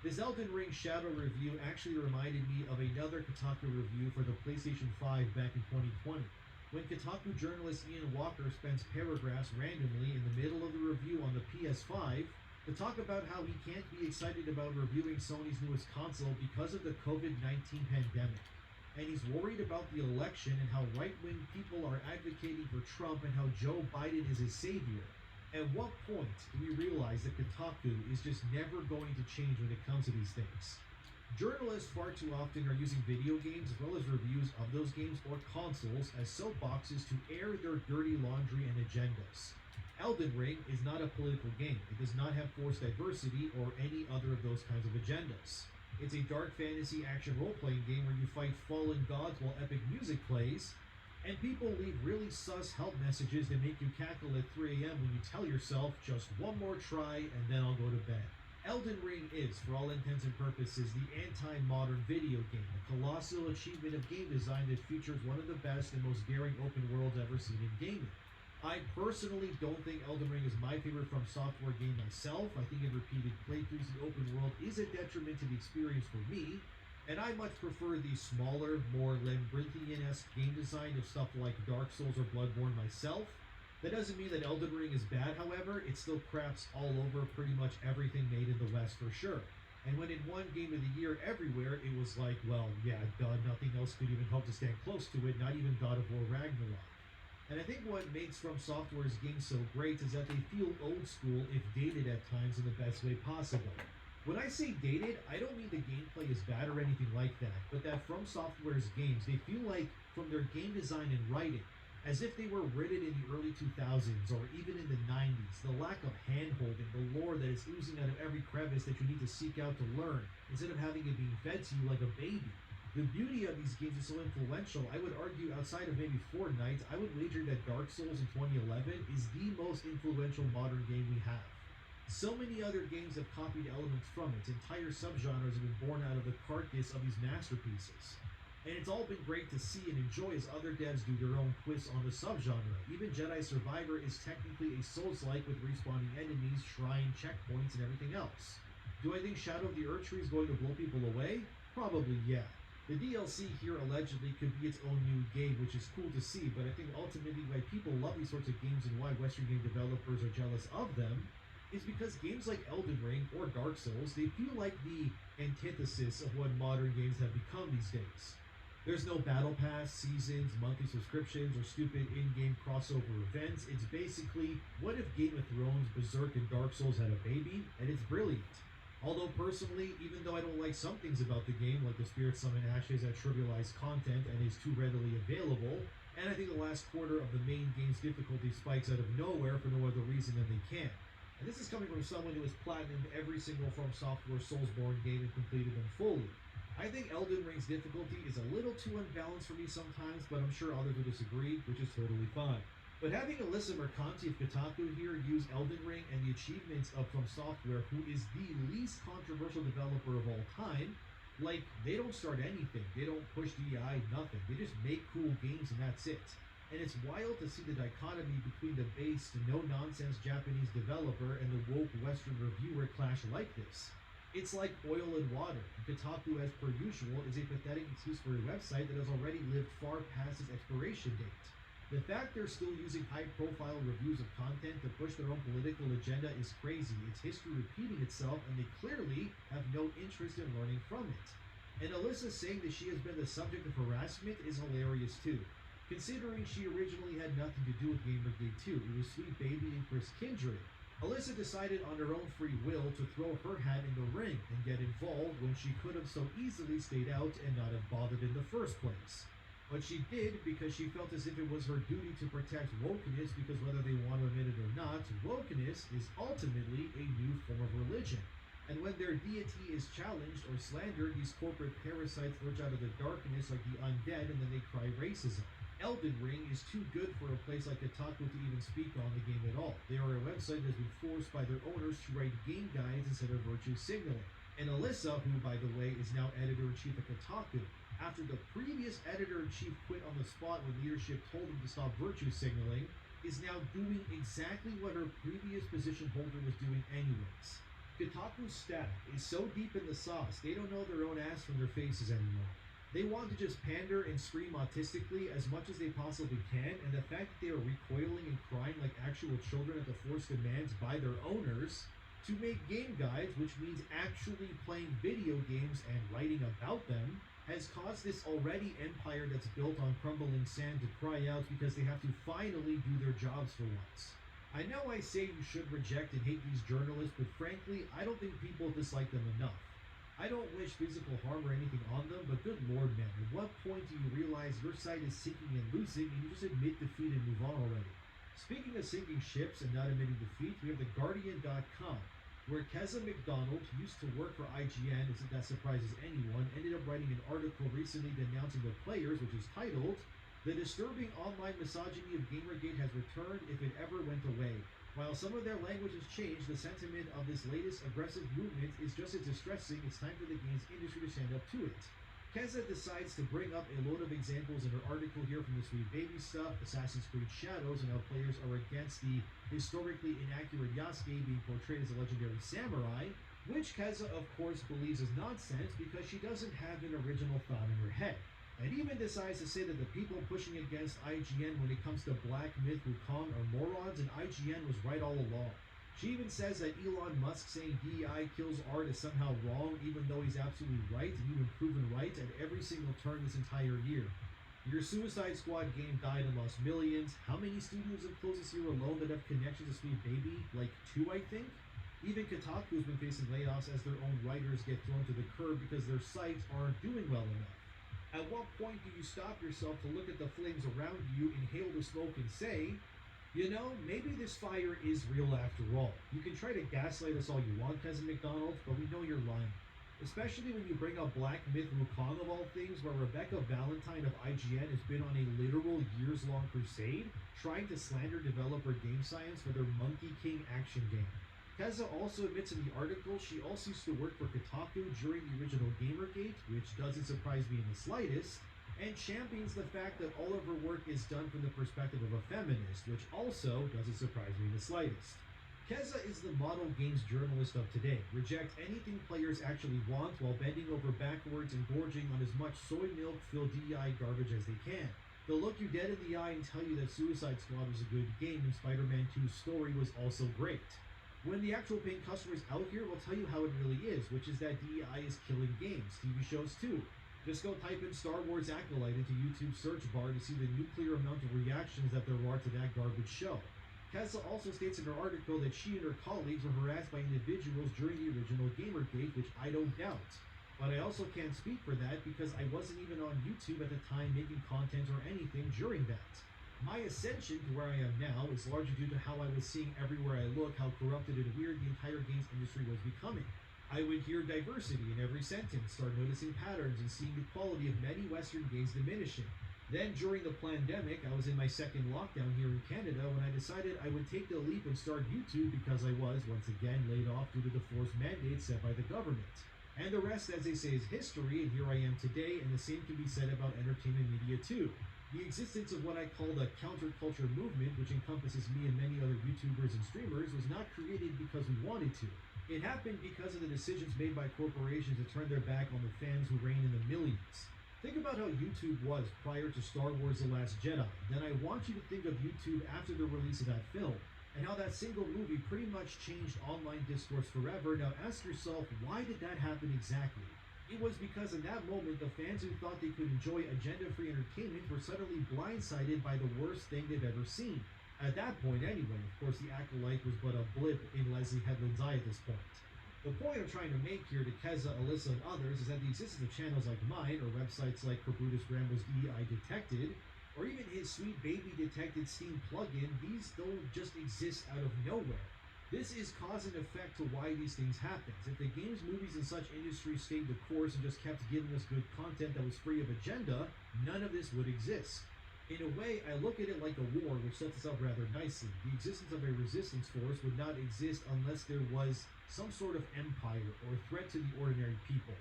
This Elden Ring Shadow review actually reminded me of another Kotaku review for the PlayStation 5 back in 2020, when Kotaku journalist Ian Walker spends paragraphs randomly in the middle of the review on the PS5 to talk about how he can't be excited about reviewing Sony's newest console because of the COVID-19 pandemic. And he's worried about the election and how right-wing people are advocating for Trump and how Joe Biden is his savior. At what point do we realize that Kotaku is just never going to change when it comes to these things? Journalists far too often are using video games as well as reviews of those games or consoles as soapboxes to air their dirty laundry and agendas. Elden Ring is not a political game. It does not have forced diversity or any other of those kinds of agendas. It's a dark fantasy action role-playing game where you fight fallen gods while epic music plays, and people leave really sus help messages that make you cackle at 3 a.m. when you tell yourself, just one more try and then I'll go to bed. Elden Ring is, for all intents and purposes, the anti-modern video game, a colossal achievement of game design that features one of the best and most daring open worlds ever seen in gaming. I personally don't think Elden Ring is my favorite From Software game myself. I think in repeated playthroughs the open world is a detriment to the experience for me, and I much prefer the smaller, more labyrinthian-esque game design of stuff like Dark Souls or Bloodborne myself. That doesn't mean that Elden Ring is bad, however. It still craps all over pretty much everything made in the West for sure. And when it won Game of the Year everywhere, it was like, well, yeah, duh, nothing else could even hope to stand close to it, not even God of War Ragnarok. And I think what makes From Software's games so great is that they feel old school, if dated at times, in the best way possible. When I say dated, I don't mean the gameplay is bad or anything like that, but that From Software's games, they feel like, from their game design and writing, As if they were written in the early 2000s or even in the 90s, the lack of handholding, the lore that is oozing out of every crevice that you need to seek out to learn, instead of having it being fed to you like a baby. The beauty of these games is so influential, I would argue outside of maybe Fortnite, I would wager that Dark Souls in 2011 is the most influential modern game we have. So many other games have copied elements from it, entire subgenres have been born out of the carcass of these masterpieces. And it's all been great to see and enjoy as other devs do their own twists on the subgenre. Even Jedi Survivor is technically a Souls-like with respawning enemies, shrine, checkpoints, and everything else. Do I think Shadow of the Erdtree is going to blow people away? Probably yeah. The DLC here allegedly could be its own new game, which is cool to see, but I think ultimately why people love these sorts of games and why Western game developers are jealous of them is because games like Elden Ring or Dark Souls, they feel like the antithesis of what modern games have become these days. There's no battle pass, seasons, monthly subscriptions, or stupid in-game crossover events. It's basically, what if Game of Thrones, Berserk, and Dark Souls had a baby? And it's brilliant. Although personally, even though I don't like some things about the game, like the Spirit Summon Ashes that trivialized content and is too readily available, and I think the last quarter of the main game's difficulty spikes out of nowhere for no other reason than they can. And this is coming from someone who has platinumed every single From Software Soulsborne game and completed them fully. I think Elden Ring's difficulty is a little too unbalanced for me sometimes, but I'm sure others will disagree, which is totally fine. But having Alyssa Mercanti of Kotaku here use Elden Ring and the achievements of From Software, who is the least controversial developer of all time, like, they don't start anything, they don't push DEI, nothing. They just make cool games and that's it. And it's wild to see the dichotomy between the based, no-nonsense Japanese developer and the woke Western reviewer clash like this. It's like oil and water. Kotaku, as per usual, is a pathetic excuse for a website that has already lived far past its expiration date. The fact they're still using high-profile reviews of content to push their own political agenda is crazy. It's history repeating itself, and they clearly have no interest in learning from it. And Alyssa saying that she has been the subject of harassment is hilarious too, considering she originally had nothing to do with Gamergate 2. It was Sweet Baby and Chris Kindred. Alyssa decided on her own free will to throw her hat in the ring and get involved when she could have so easily stayed out and not have bothered in the first place. But she did because she felt as if it was her duty to protect wokeness, because whether they want to admit it or not, wokeness is ultimately a new form of religion. And when their deity is challenged or slandered, these corporate parasites lurch out of the darkness like the undead and then they cry racism. Elden Ring is too good for a place like Kotaku to even speak on the game at all. They are a website that has been forced by their owners to write game guides instead of virtue signaling. And Alyssa, who by the way is now editor-in-chief at Kotaku, after the previous editor-in-chief quit on the spot when leadership told him to stop virtue signaling, is now doing exactly what her previous position holder was doing anyways. Kotaku's staff is so deep in the sauce, they don't know their own ass from their faces anymore. They want to just pander and scream autistically as much as they possibly can, and the fact that they are recoiling and crying like actual children at the forced demands by their owners to make game guides, which means actually playing video games and writing about them, has caused this already empire that's built on crumbling sand to cry out because they have to finally do their jobs for once. I know I say you should reject and hate these journalists, but frankly, I don't think people dislike them enough. I don't wish physical harm or anything on them, but good lord, man, at what point do you realize your side is sinking and losing and you just admit defeat and move on already? Speaking of sinking ships and not admitting defeat, we have TheGuardian.com, where Keza McDonald, who used to work for IGN, as if that surprises anyone, ended up writing an article recently denouncing the players, which is titled, "The disturbing online misogyny of Gamergate has returned if it ever went away. While some of their language has changed, the sentiment of this latest aggressive movement is just as distressing. It's time for the games industry to stand up to it." Keza decides to bring up a load of examples in her article here from the Sweet Baby stuff, Assassin's Creed Shadows, and how players are against the historically inaccurate Yasuke being portrayed as a legendary samurai, which Keza of course believes is nonsense because she doesn't have an original thought in her head. And even decides to say that the people pushing against IGN when it comes to Black Myth Wukong are morons and IGN was right all along. She even says that Elon Musk saying DEI kills art is somehow wrong, even though he's absolutely right and even proven right at every single turn this entire year. Your Suicide Squad game died and lost millions. How many studios have closed this year alone that have connections to Sweet Baby? Like 2, I think? Even Kotaku has been facing layoffs as their own writers get thrown to the curb because their sites aren't doing well enough. At what point do you stop yourself to look at the flames around you, inhale the smoke, and say, you know, maybe this fire is real after all? You can try to gaslight us all you want, Keza McDonald, but we know you're lying. Especially when you bring up Black Myth Wukong of all things, where Rebecca Valentine of IGN has been on a literal years-long crusade trying to slander developer Game Science for their Monkey King action game. Keza also admits in the article she also used to work for Kotaku during the original Gamergate, which doesn't surprise me in the slightest, and champions the fact that all of her work is done from the perspective of a feminist, which also doesn't surprise me in the slightest. Keza is the model games journalist of today. Reject anything players actually want while bending over backwards and gorging on as much soy milk-filled DEI garbage as they can. They'll look you dead in the eye and tell you that Suicide Squad was a good game and Spider-Man 2's story was also great. When the actual paying customers out here will tell you how it really is, which is that DEI is killing games, TV shows too. Just go type in Star Wars Acolyte into YouTube's search bar to see the nuclear amount of reactions that there are to that garbage show. Keza also states in her article that she and her colleagues were harassed by individuals during the original Gamergate, which I don't doubt. But I also can't speak for that because I wasn't even on YouTube at the time making content or anything during that. My ascension to where I am now is largely due to how I was seeing everywhere I look how corrupted and weird the entire games industry was becoming. I would hear diversity in every sentence, start noticing patterns, and seeing the quality of many Western games diminishing. Then, during the pandemic, I was in my second lockdown here in Canada when I decided I would take the leap and start YouTube because I was, once again, laid off due to the forced mandates set by the government. And the rest, as they say, is history, and here I am today, and the same can be said about entertainment media too. The existence of what I call the counterculture movement, which encompasses me and many other YouTubers and streamers, was not created because we wanted to. It happened because of the decisions made by corporations to turn their back on the fans who reign in the millions. Think about how YouTube was prior to Star Wars The Last Jedi. Then I want you to think of YouTube after the release of that film, and how that single movie pretty much changed online discourse forever. Now ask yourself, why did that happen exactly? It was because in that moment, the fans who thought they could enjoy agenda-free entertainment were suddenly blindsided by the worst thing they've ever seen. At that point anyway, of course the Acolyte was but a blip in Leslie Headland's eye at this point. The point I'm trying to make here to Keza, Alyssa, and others is that the existence of channels like mine, or websites like Kerbutus Rambo's DEI Detected, or even his Sweet Baby Detected Steam plugin, these don't just exist out of nowhere. This is cause and effect to why these things happen. If the games, movies, and such industries stayed the course and just kept giving us good content that was free of agenda, none of this would exist. In a way, I look at it like a war, which sets us up rather nicely. The existence of a resistance force would not exist unless there was some sort of empire or threat to the ordinary people.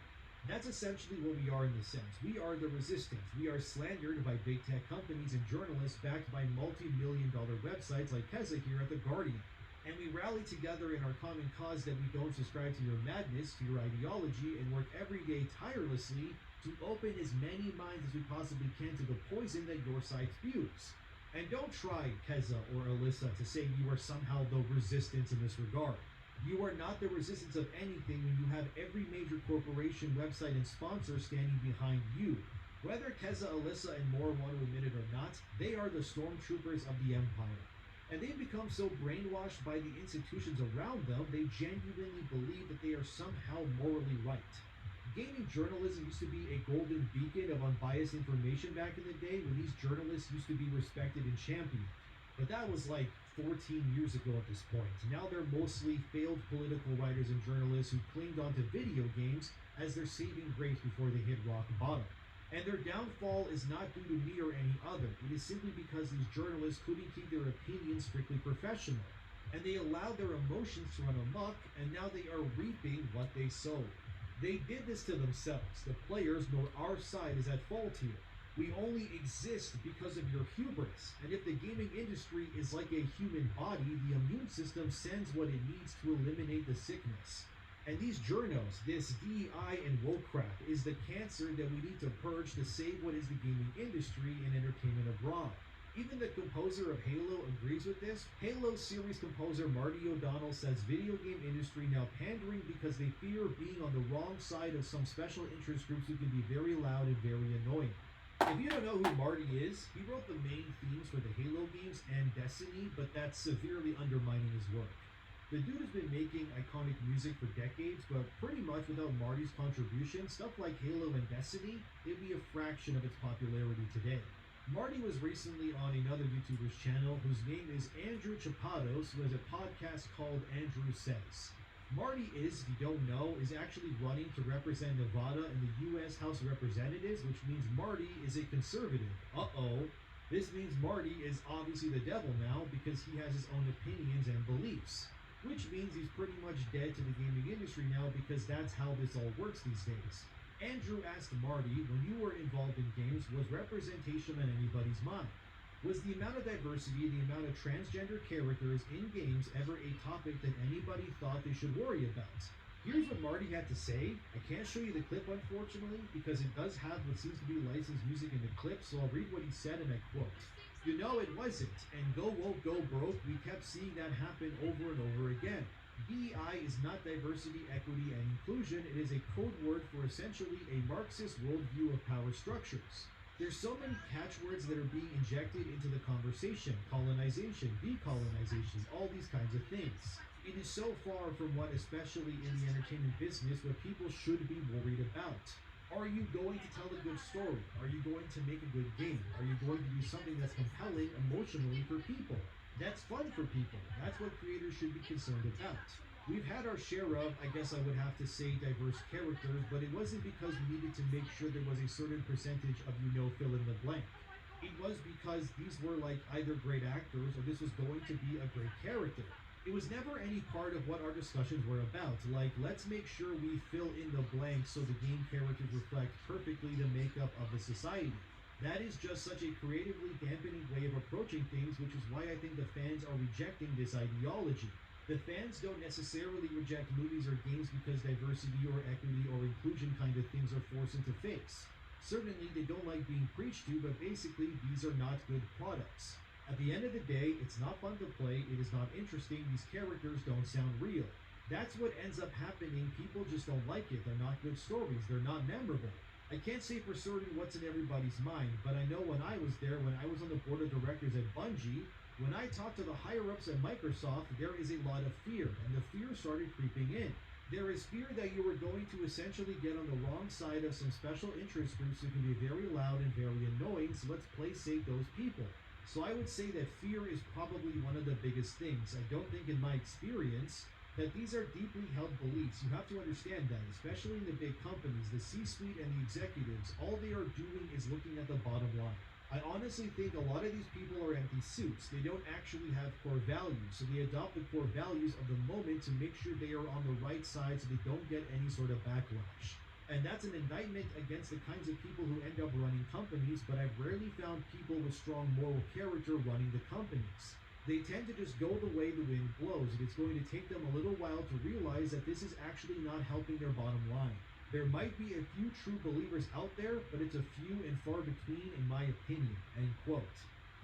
That's essentially what we are in this sense. We are the resistance. We are slandered by big tech companies and journalists backed by multi-million-dollar websites like Keza here at The Guardian. And we rally together in our common cause that we don't subscribe to your madness, to your ideology, and work every day tirelessly to open as many minds as we possibly can to the poison that your side spews. And don't try, Keza or Alyssa, to say you are somehow the resistance in this regard. You are not the resistance of anything when you have every major corporation, website, and sponsor standing behind you. Whether Keza, Alyssa, and more want to admit it or not, they are the stormtroopers of the Empire. And they've become so brainwashed by the institutions around them, they genuinely believe that they are somehow morally right. Gaming journalism used to be a golden beacon of unbiased information back in the day when these journalists used to be respected and championed. But that was like 14 years ago at this point. Now they're mostly failed political writers and journalists who clinged onto video games as their saving grace before they hit rock bottom. And their downfall is not due to me or any other. It is simply because these journalists couldn't keep their opinions strictly professional. And they allowed their emotions to run amok, and now they are reaping what they sowed. They did this to themselves. The players, nor our side, is at fault here. We only exist because of your hubris. And if the gaming industry is like a human body, the immune system sends what it needs to eliminate the sickness. And these journos, this DEI and woke crap, is the cancer that we need to purge to save what is the gaming industry and entertainment abroad. Even the composer of Halo agrees with this. Halo series composer Marty O'Donnell says video game industry now pandering because they fear being on the wrong side of some special interest groups who can be very loud and very annoying. If you don't know who Marty is, he wrote the main themes for the Halo games and Destiny, but that's severely undermining his work. The dude has been making iconic music for decades, but pretty much without Marty's contribution, stuff like Halo and Destiny, it'd be a fraction of its popularity today. Marty was recently on another YouTuber's channel whose name is Andrew Chapados, who has a podcast called Andrew Says. Marty is, if you don't know, is actually running to represent Nevada in the US House of Representatives, which means Marty is a conservative. Uh-oh. This means Marty is obviously the devil now because he has his own opinions and beliefs. Which means he's pretty much dead to the gaming industry now because that's how this all works these days. Andrew asked Marty, when you were involved in games, was representation on anybody's mind? Was the amount of diversity, the amount of transgender characters in games ever a topic that anybody thought they should worry about? Here's what Marty had to say. I can't show you the clip, unfortunately, because it does have what seems to be licensed music in the clip, so I'll read what he said and I quote. You know it wasn't, and go woke, go broke, we kept seeing that happen over and over again. DEI is not diversity, equity, and inclusion. It is a code word for essentially a Marxist worldview of power structures. There's so many catchwords that are being injected into the conversation. Colonization, decolonization, all these kinds of things. It is so far from what, especially in the entertainment business, what people should be worried about. Are you going to tell a good story? Are you going to make a good game? Are you going to do something that's compelling emotionally for people? That's fun for people. That's what creators should be concerned about. We've had our share of, I guess I would have to say, diverse characters, but it wasn't because we needed to make sure there was a certain percentage of fill in the blank. It was because these were like either great actors or this was going to be a great character. It was never any part of what our discussions were about, like let's make sure we fill in the blanks so the game characters reflect perfectly the makeup of the society. That is just such a creatively dampening way of approaching things, which is why I think the fans are rejecting this ideology. The fans don't necessarily reject movies or games because diversity or equity or inclusion kind of things are forced into face. Certainly they don't like being preached to, but basically these are not good products. At the end of the day, it's not fun to play, it is not interesting, these characters don't sound real. That's what ends up happening, people just don't like it, they're not good stories, they're not memorable. I can't say for certain what's in everybody's mind, but I know when I was there, when I was on the board of directors at Bungie, when I talked to the higher-ups at Microsoft, there is a lot of fear, and the fear started creeping in. There is fear that you are going to essentially get on the wrong side of some special interest groups who can be very loud and very annoying, so let's play safe those people. So I would say that fear is probably one of the biggest things. I don't think in my experience that these are deeply held beliefs. You have to understand that, especially in the big companies, the C-suite and the executives, all they are doing is looking at the bottom line. I honestly think a lot of these people are empty suits. They don't actually have core values, so they adopt the core values of the moment to make sure they are on the right side so they don't get any sort of backlash. And that's an indictment against the kinds of people who end up running companies, but I've rarely found people with strong moral character running the companies. They tend to just go the way the wind blows, and it's going to take them a little while to realize that this is actually not helping their bottom line. There might be a few true believers out there, but it's a few and far between in my opinion, end quote.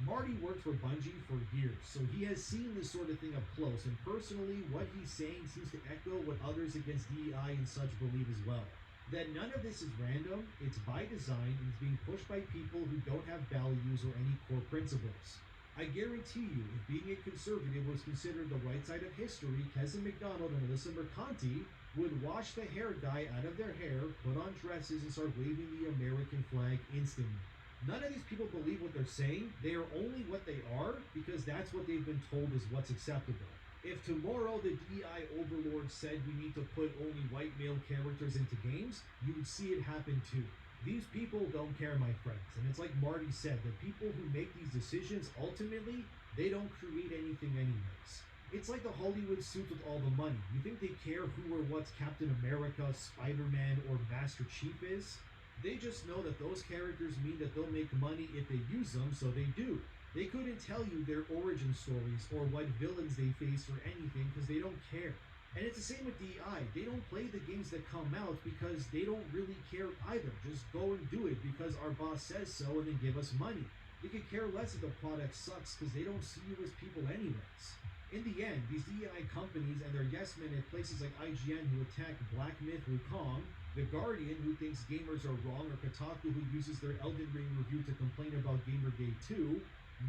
Marty worked for Bungie for years, so he has seen this sort of thing up close, and personally, what he's saying seems to echo what others against DEI and such believe as well. That none of this is random, it's by design, and it's being pushed by people who don't have values or any core principles. I guarantee you, if being a conservative was considered the right side of history, Keza McDonald and Melissa Mercanti would wash the hair dye out of their hair, put on dresses, and start waving the American flag instantly. None of these people believe what they're saying. They are only what they are because that's what they've been told is what's acceptable. If tomorrow the DEI overlord said we need to put only white male characters into games, you would see it happen too. These people don't care, my friends, and it's like Marty said, the people who make these decisions, ultimately, they don't create anything anyways. It's like the Hollywood suits with all the money. You think they care who or what Captain America, Spider-Man, or Master Chief is? They just know that those characters mean that they'll make money if they use them, so they do. They couldn't tell you their origin stories or what villains they face or anything because they don't care. And it's the same with DEI. They don't play the games that come out because they don't really care either. Just go and do it because our boss says so and then give us money. They could care less if the product sucks because they don't see you as people anyways. In the end, these DEI companies and their yes men at places like IGN who attack Black Myth Wukong, The Guardian who thinks gamers are wrong, or Kotaku who uses their Elden Ring review to complain about Gamergate 2,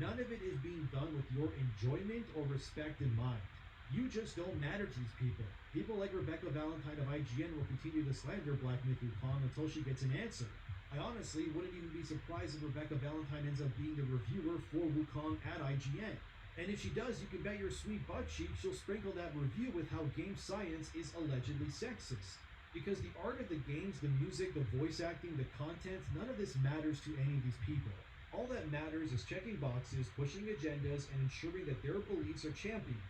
none of it is being done with your enjoyment or respect in mind. You just don't matter to these people. People like Rebecca Valentine of IGN will continue to slander Black Myth Wukong until she gets an answer. I honestly wouldn't even be surprised if Rebecca Valentine ends up being the reviewer for Wukong at IGN. And if she does, you can bet your sweet butt cheek she'll sprinkle that review with how game science is allegedly sexist. Because the art of the games, the music, the voice acting, the content, none of this matters to any of these people. All that matters is checking boxes, pushing agendas, and ensuring that their beliefs are championed.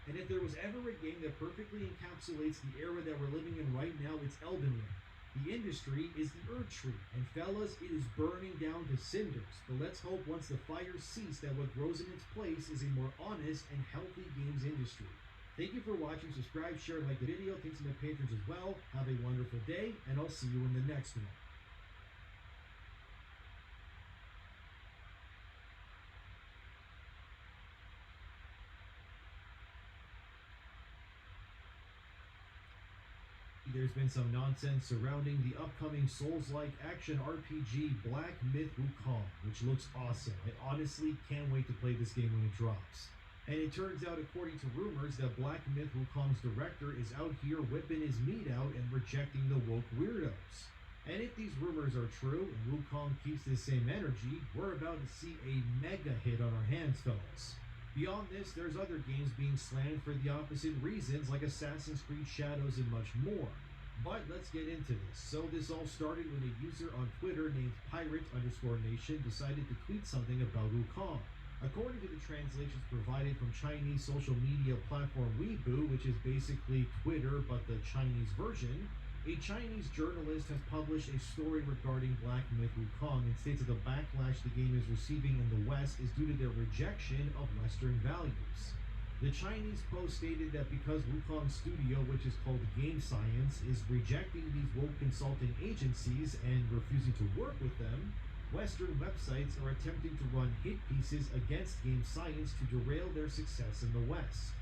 And if there was ever a game that perfectly encapsulates the era that we're living in right now, it's Elden Ring. The industry is the Erd Tree, and fellas, it is burning down to cinders. But let's hope once the fires cease that what grows in its place is a more honest and healthy games industry. Thank you for watching, subscribe, share, and like the video. Thanks to my patrons as well. Have a wonderful day, and I'll see you in the next one. There's been some nonsense surrounding the upcoming Souls-like action RPG Black Myth Wukong, which looks awesome. I honestly can't wait to play this game when it drops. And it turns out, according to rumors, that Black Myth Wukong's director is out here whipping his meat out and rejecting the woke weirdos. And if these rumors are true, and Wukong keeps this same energy, we're about to see a mega hit on our hands, fellas. Beyond this, there's other games being slammed for the opposite reasons, like Assassin's Creed Shadows and much more. But let's get into this. So this all started when a user on Twitter named Pirate_Nation decided to tweet something about Wukong. According to the translations provided from Chinese social media platform Weibo, which is basically Twitter but the Chinese version, a Chinese journalist has published a story regarding Black Myth Wukong and states that the backlash the game is receiving in the West is due to their rejection of Western values. The Chinese post stated that because Wukong Studio, which is called Game Science, is rejecting these woke consulting agencies and refusing to work with them, Western websites are attempting to run hit pieces against Game Science to derail their success in the West.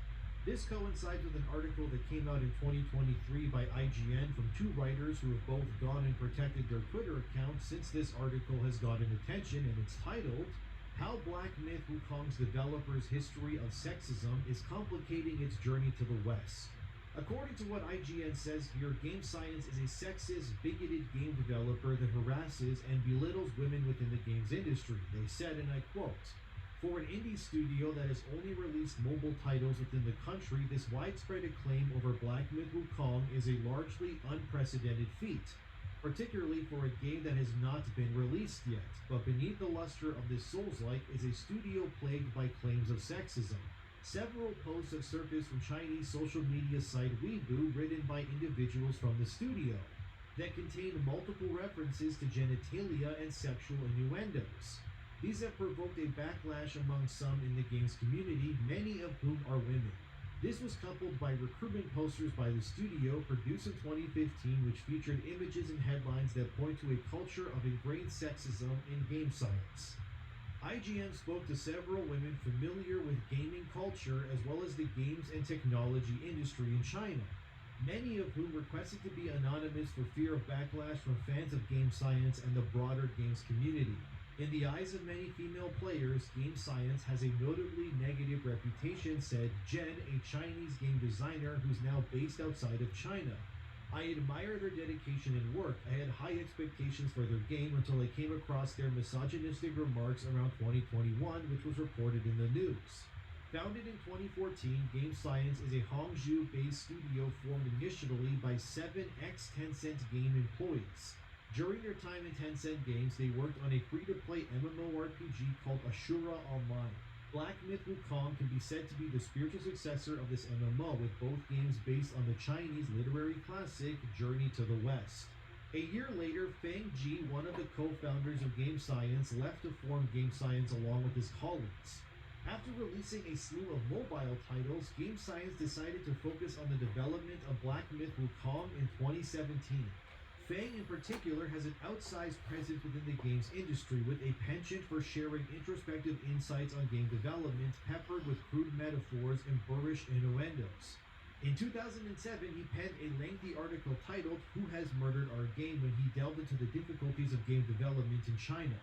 This coincides with an article that came out in 2023 by IGN from two writers who have both gone and protected their Twitter accounts since this article has gotten attention, and it's titled, How Black Myth Wukong's Developer's History of Sexism is Complicating Its Journey to the West. According to what IGN says here, Game Science is a sexist, bigoted game developer that harasses and belittles women within the games industry. They said, and I quote, "For an indie studio that has only released mobile titles within the country, this widespread acclaim over Black Myth Wukong is a largely unprecedented feat, particularly for a game that has not been released yet. But beneath the luster of this Souls-like is a studio plagued by claims of sexism. Several posts have surfaced from Chinese social media site Weibo, written by individuals from the studio, that contain multiple references to genitalia and sexual innuendos. These have provoked a backlash among some in the games community, many of whom are women. This was coupled by recruitment posters by the studio produced in 2015, which featured images and headlines that point to a culture of ingrained sexism in game science. IGN spoke to several women familiar with gaming culture as well as the games and technology industry in China, many of whom requested to be anonymous for fear of backlash from fans of game science and the broader games community. In the eyes of many female players, Game Science has a notably negative reputation, said Jen, a Chinese game designer who's now based outside of China. I admire their dedication and work. I had high expectations for their game until I came across their misogynistic remarks around 2021, which was reported in the news. Founded in 2014, Game Science is a Hangzhou-based studio formed initially by 7 ex-Tencent game employees. During their time in Tencent Games, they worked on a free-to-play MMORPG called Ashura Online. Black Myth Wukong can be said to be the spiritual successor of this MMO, with both games based on the Chinese literary classic Journey to the West. A year later, Feng Ji, one of the co-founders of Game Science, left to form Game Science along with his colleagues. After releasing a slew of mobile titles, Game Science decided to focus on the development of Black Myth Wukong in 2017. Feng in particular has an outsized presence within the games industry, with a penchant for sharing introspective insights on game development peppered with crude metaphors and boorish innuendos. In 2007, he penned a lengthy article titled Who Has Murdered Our Game, when he delved into the difficulties of game development in China.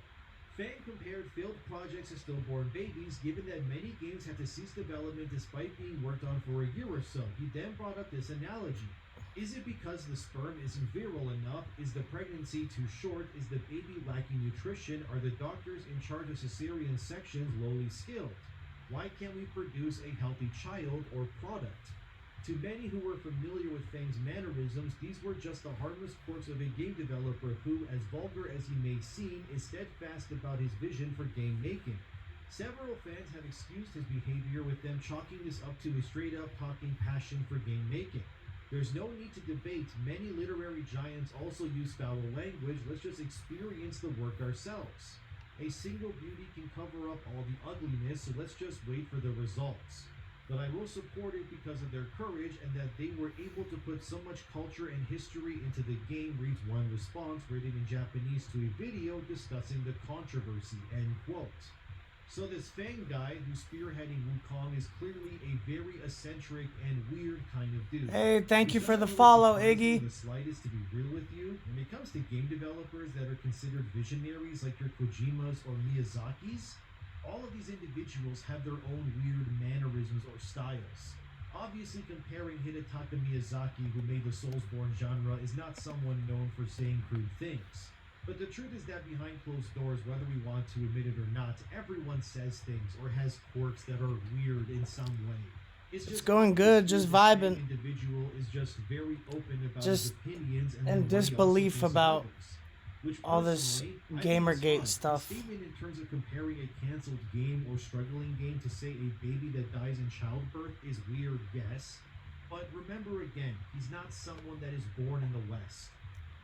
Fang compared failed projects to stillborn babies, given that many games had to cease development despite being worked on for a year or so. He then brought up this analogy. Is it because the sperm isn't virile enough? Is the pregnancy too short? Is the baby lacking nutrition? Are the doctors in charge of cesarean sections lowly skilled? Why can't we produce a healthy child or product? To many who were familiar with Fang's mannerisms, these were just the harmless quirks of a game developer who, as vulgar as he may seem, is steadfast about his vision for game making. Several fans have excused his behavior, with them chalking this up to a straight-up talking passion for game making. There's no need to debate. Many literary giants also use foul language. Let's just experience the work ourselves. A single beauty can cover up all the ugliness, so let's just wait for the results. But I will support it because of their courage and that they were able to put so much culture and history into the game, reads one response written in Japanese to a video discussing the controversy, end quote. So this Fang guy who's spearheading Wukong is clearly a very eccentric and weird kind of dude. Hey, thank you It's for the not really follow, surprising Iggy. the slightest, to be real with you. When it comes to game developers that are considered visionaries like your Kojimas or Miyazakis, all of these individuals have their own weird mannerisms or styles. Obviously, comparing Hidetaka Miyazaki, who made the Soulsborne genre, is not someone known for saying crude things. But the truth is that behind closed doors, whether we want to admit it or not, everyone says things or has quirks that are weird in some way. It's just going this good, just weird vibing. Individual is just very open about Just his opinions in then what he also disbelief thinks of about others. Which all this personally, I think is Gamergate fun. stuff. The statement in terms of comparing a canceled game or struggling game to, say, a baby that dies in childbirth is weird, yes. But remember again, he's not someone that is born in the West.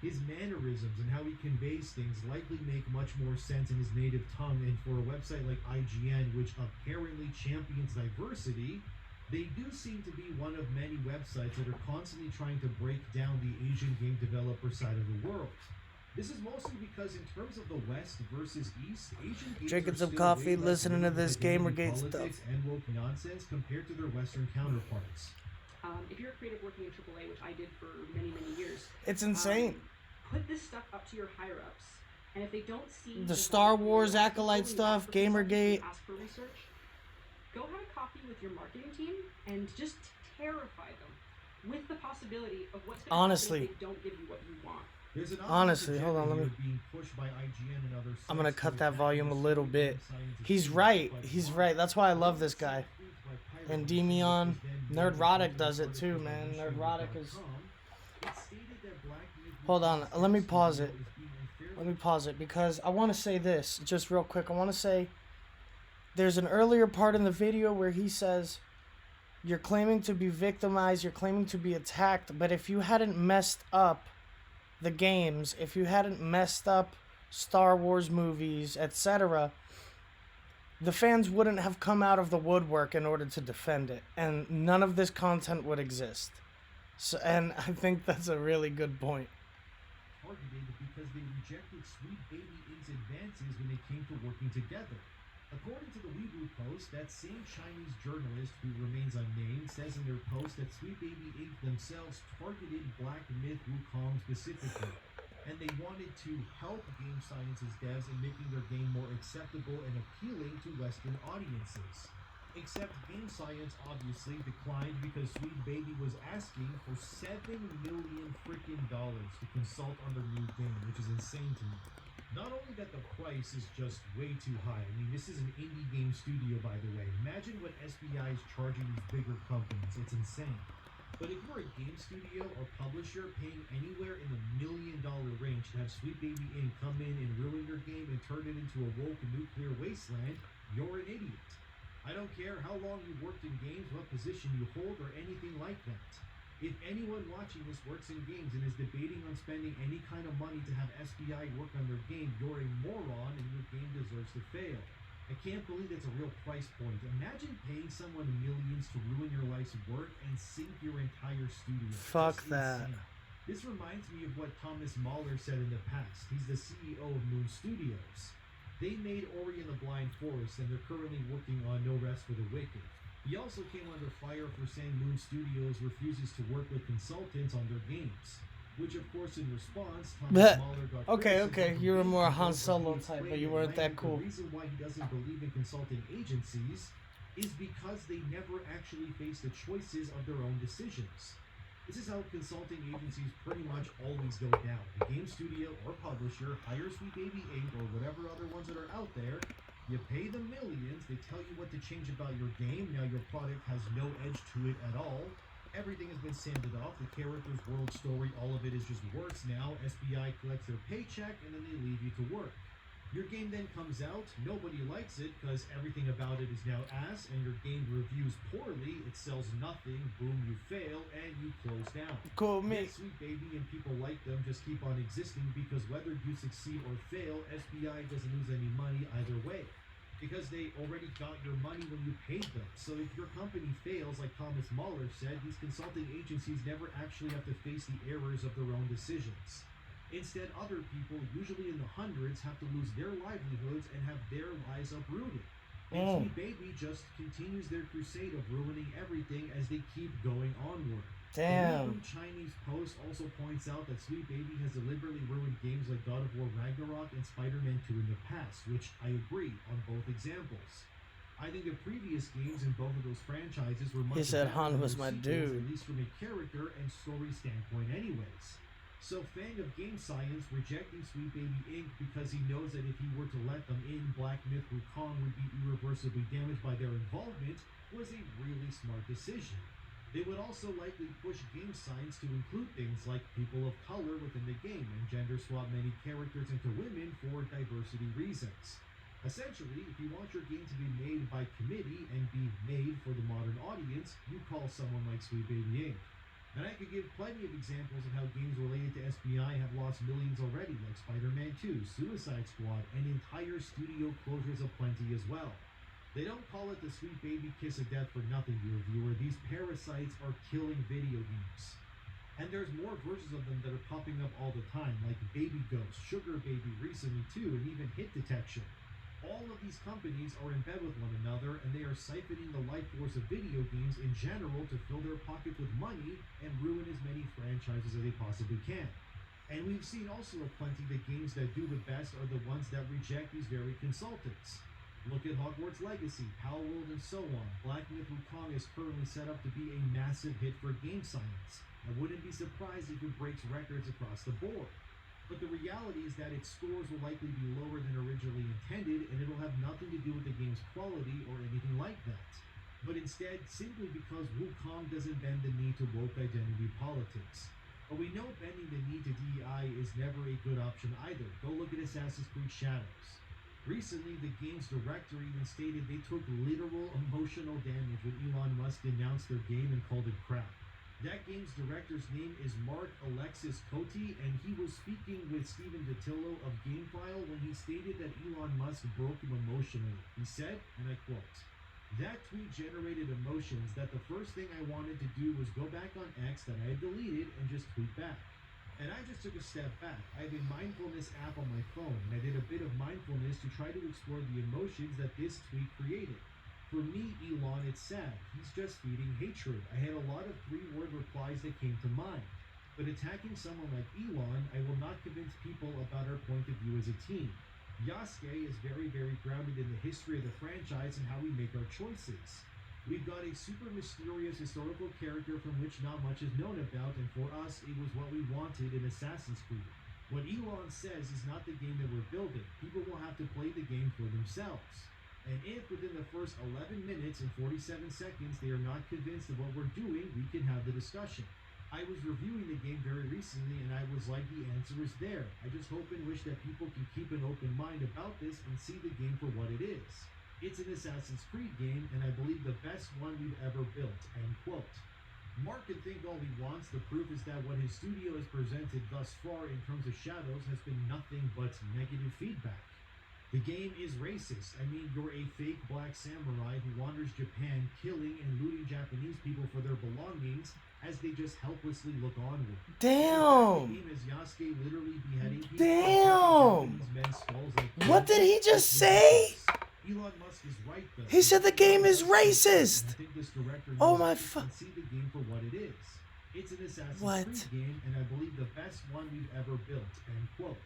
His mannerisms and how he conveys things likely make much more sense in his native tongue, and for a website like IGN, which apparently champions diversity, they do seem to be one of many websites that are constantly trying to break down the Asian game developer side of the world. This is mostly because in terms of the West versus East, Asian games Drinking are some still coffee, way less listening to rooted this in identity Gamergate politics stuff. and woke nonsense compared to their Western counterparts. If you're a creative working in AAA, which I did for many, many years, It's insane. put this stuff up to your higher ups, and if they don't see The Star value, Wars ask Acolyte for stuff, research, Gamergate. ask for research. Go have a coffee with your marketing team and just terrify them with the possibility of what's going to Honestly. happen if they don't give you what you want. There's an Honestly, obvious hold on, agenda let me- here being pushed by IGN and other I'm gonna sites cut to that attack volume a the little science bit. and He's science right. but He's why? right. That's why I love this guy. And Demion, Nerdrotic Nerdrotic does it too, man. Nerdrotic is. Hold on, let me pause it. Let me pause it because I want to say this just real quick. I want to say there's an earlier part in the video where he says you're claiming to be victimized, you're claiming to be attacked, but if you hadn't messed up the games, if you hadn't messed up Star Wars movies, etc., the fans wouldn't have come out of the woodwork in order to defend it, and none of this content would exist. So, and I think that's a really good point. Targeted because they rejected Sweet Baby Inc.'s advances when it came to working together. According to the Weibo Post, that same Chinese journalist, who remains unnamed, says in their post that Sweet Baby Inc. themselves targeted Black Myth Wukong specifically, and they wanted to help Game Science's devs in making their game more acceptable and appealing to Western audiences. Except Game Science obviously declined because Sweet Baby was asking for $7 million freaking dollars to consult on their new game, which is insane to me. Not only that the price is just way too high. I mean, this is an indie game studio, by the way. Imagine what SBI is charging these bigger companies. It's insane. But if you're a game studio or publisher paying anywhere in the $1 million range to have Sweet Baby Inc. come in and ruin your game and turn it into a woke nuclear wasteland, you're an idiot. I don't care how long you've worked in games, what position you hold, or anything like that. If anyone watching this works in games and is debating on spending any kind of money to have SBI work on their game, you're a moron and your game deserves to fail. I can't believe that's a real price point. Imagine paying someone millions to ruin your life's work and sink your entire studio. Fuck Just that. insane. This reminds me of what Thomas Mahler said in the past. He's the CEO of Moon Studios. They made Ori and the Blind Forest, and they're currently working on No Rest for the Wicked. He also came under fire for saying Moon Studios refuses to work with consultants on their games. Which, of course, in response, Bleh. Thomas Mahler got Okay, criticism you were from more many Han people, Solo but he type, but explained you it, weren't and I that think cool. The reason why he doesn't believe in consulting agencies is because they never actually face the choices of their own decisions. This is how consulting agencies pretty much always go down. The game studio or publisher hires Sweet Baby Inc. or whatever other ones that are out there. You pay them millions, they tell you what to change about your game. Now your product has no edge to it at all. Everything has been sanded off. The character's world story, all of it is just works now. SBI collects their paycheck and then they leave you to work. Your game then comes out, nobody likes it because everything about it is now ass, and your game reviews poorly, it sells nothing, boom, you fail, and you close down. Cool, me. Yes, Sweet Baby and people like them just keep on existing because whether you succeed or fail, SBI doesn't lose any money either way. Because they already got your money when you paid them. So if your company fails, like Thomas Mahler said, these consulting agencies never actually have to face the errors of their own decisions. Instead, other people, usually in the hundreds, have to lose their livelihoods and have their lives uprooted. And Sweet Baby just continues their crusade of ruining everything as they keep going onward. Damn. The Chinese Post also points out that Sweet Baby has deliberately ruined games like God of War Ragnarok and Spider-Man 2 in the past, which I agree on both examples. I think the previous games in both of those franchises were much He said better Han than was their my sequels, dude. at least from a character and story standpoint anyways. So Fang of Game Science rejecting Sweet Baby Inc. because he knows that if he were to let them in, Black Myth Wukong would be irreversibly damaged by their involvement was a really smart decision. They would also likely push game science to include things like people of color within the game and gender swap many characters into women for diversity reasons. Essentially, if you want your game to be made by committee and be made for the modern audience, you call someone like Sweet Baby Inc. And I could give plenty of examples of how games related to SBI have lost millions already, like Spider-Man 2, Suicide Squad, and entire studio closures aplenty as well. They don't call it the Sweet Baby Kiss of Death for nothing, dear viewer. These parasites are killing video games. And there's more versions of them that are popping up all the time, like Baby Ghost, Sugar Baby recently too, and even Hit Detection. All of these companies are in bed with one another, and they are siphoning the life force of video games in general to fill their pockets with money and ruin as many franchises as they possibly can. And we've seen also aplenty that games that do the best are the ones that reject these very consultants. Look at Hogwarts Legacy, Palworld, and so on. Black Myth Wukong is currently set up to be a massive hit for game science. I wouldn't be surprised if it breaks records across the board. But the reality is that its scores will likely be lower than originally intended, and it'll have nothing to do with the game's quality or anything like that. But instead, simply because Wukong doesn't bend the knee to woke identity politics. But we know bending the knee to DEI is never a good option either. Go look at Assassin's Creed Shadows. Recently, the game's director even stated they took literal emotional damage when Elon Musk denounced their game and called it crap. That game's director's name is Mark Alexis Coty, and he was speaking with Stephen Datillo of GameFile when he stated that Elon Musk broke him emotionally. He said, and I quote, "That tweet generated emotions that the first thing I wanted to do was go back on X that I had deleted and just tweet back. And I just took a step back. I have a mindfulness app on my phone, and I did a bit of mindfulness to try to explore the emotions that this tweet created. For me, Elon, it's sad. He's just feeding hatred. I had a lot of 3-word replies that came to mind. But attacking someone like Elon, I will not convince people about our point of view as a team. Yasuke is very, very grounded in the history of the franchise and how we make our choices. We've got a super mysterious historical character from which not much is known about, and for us, it was what we wanted in Assassin's Creed. What Elon says is not the game that we're building. People will have to play the game for themselves. And if within the first 11 minutes and 47 seconds they are not convinced of what we're doing, we can have the discussion. I was reviewing the game very recently and I was like, the answer is there. I just hope and wish that people can keep an open mind about this and see the game for what it is. It's an Assassin's Creed game, and I believe the best one we've ever built." End quote. Mark can think all he wants. The proof is that what his studio has presented thus far in terms of Shadows has been nothing but negative feedback. The game is racist. I mean, you're a fake black samurai who wanders Japan killing and looting Japanese people for their belongings as they just helplessly look onward. Damn. The game is Yasuke literally beheading people. Damn. Japanese men's skulls like What did he just say? Elon Musk is right though. He said the game is racist. I think this director Oh knows my this fu- and see the game for what it is. It's an Assassin's What? Creed game, and I believe the best one we've ever built, end quote.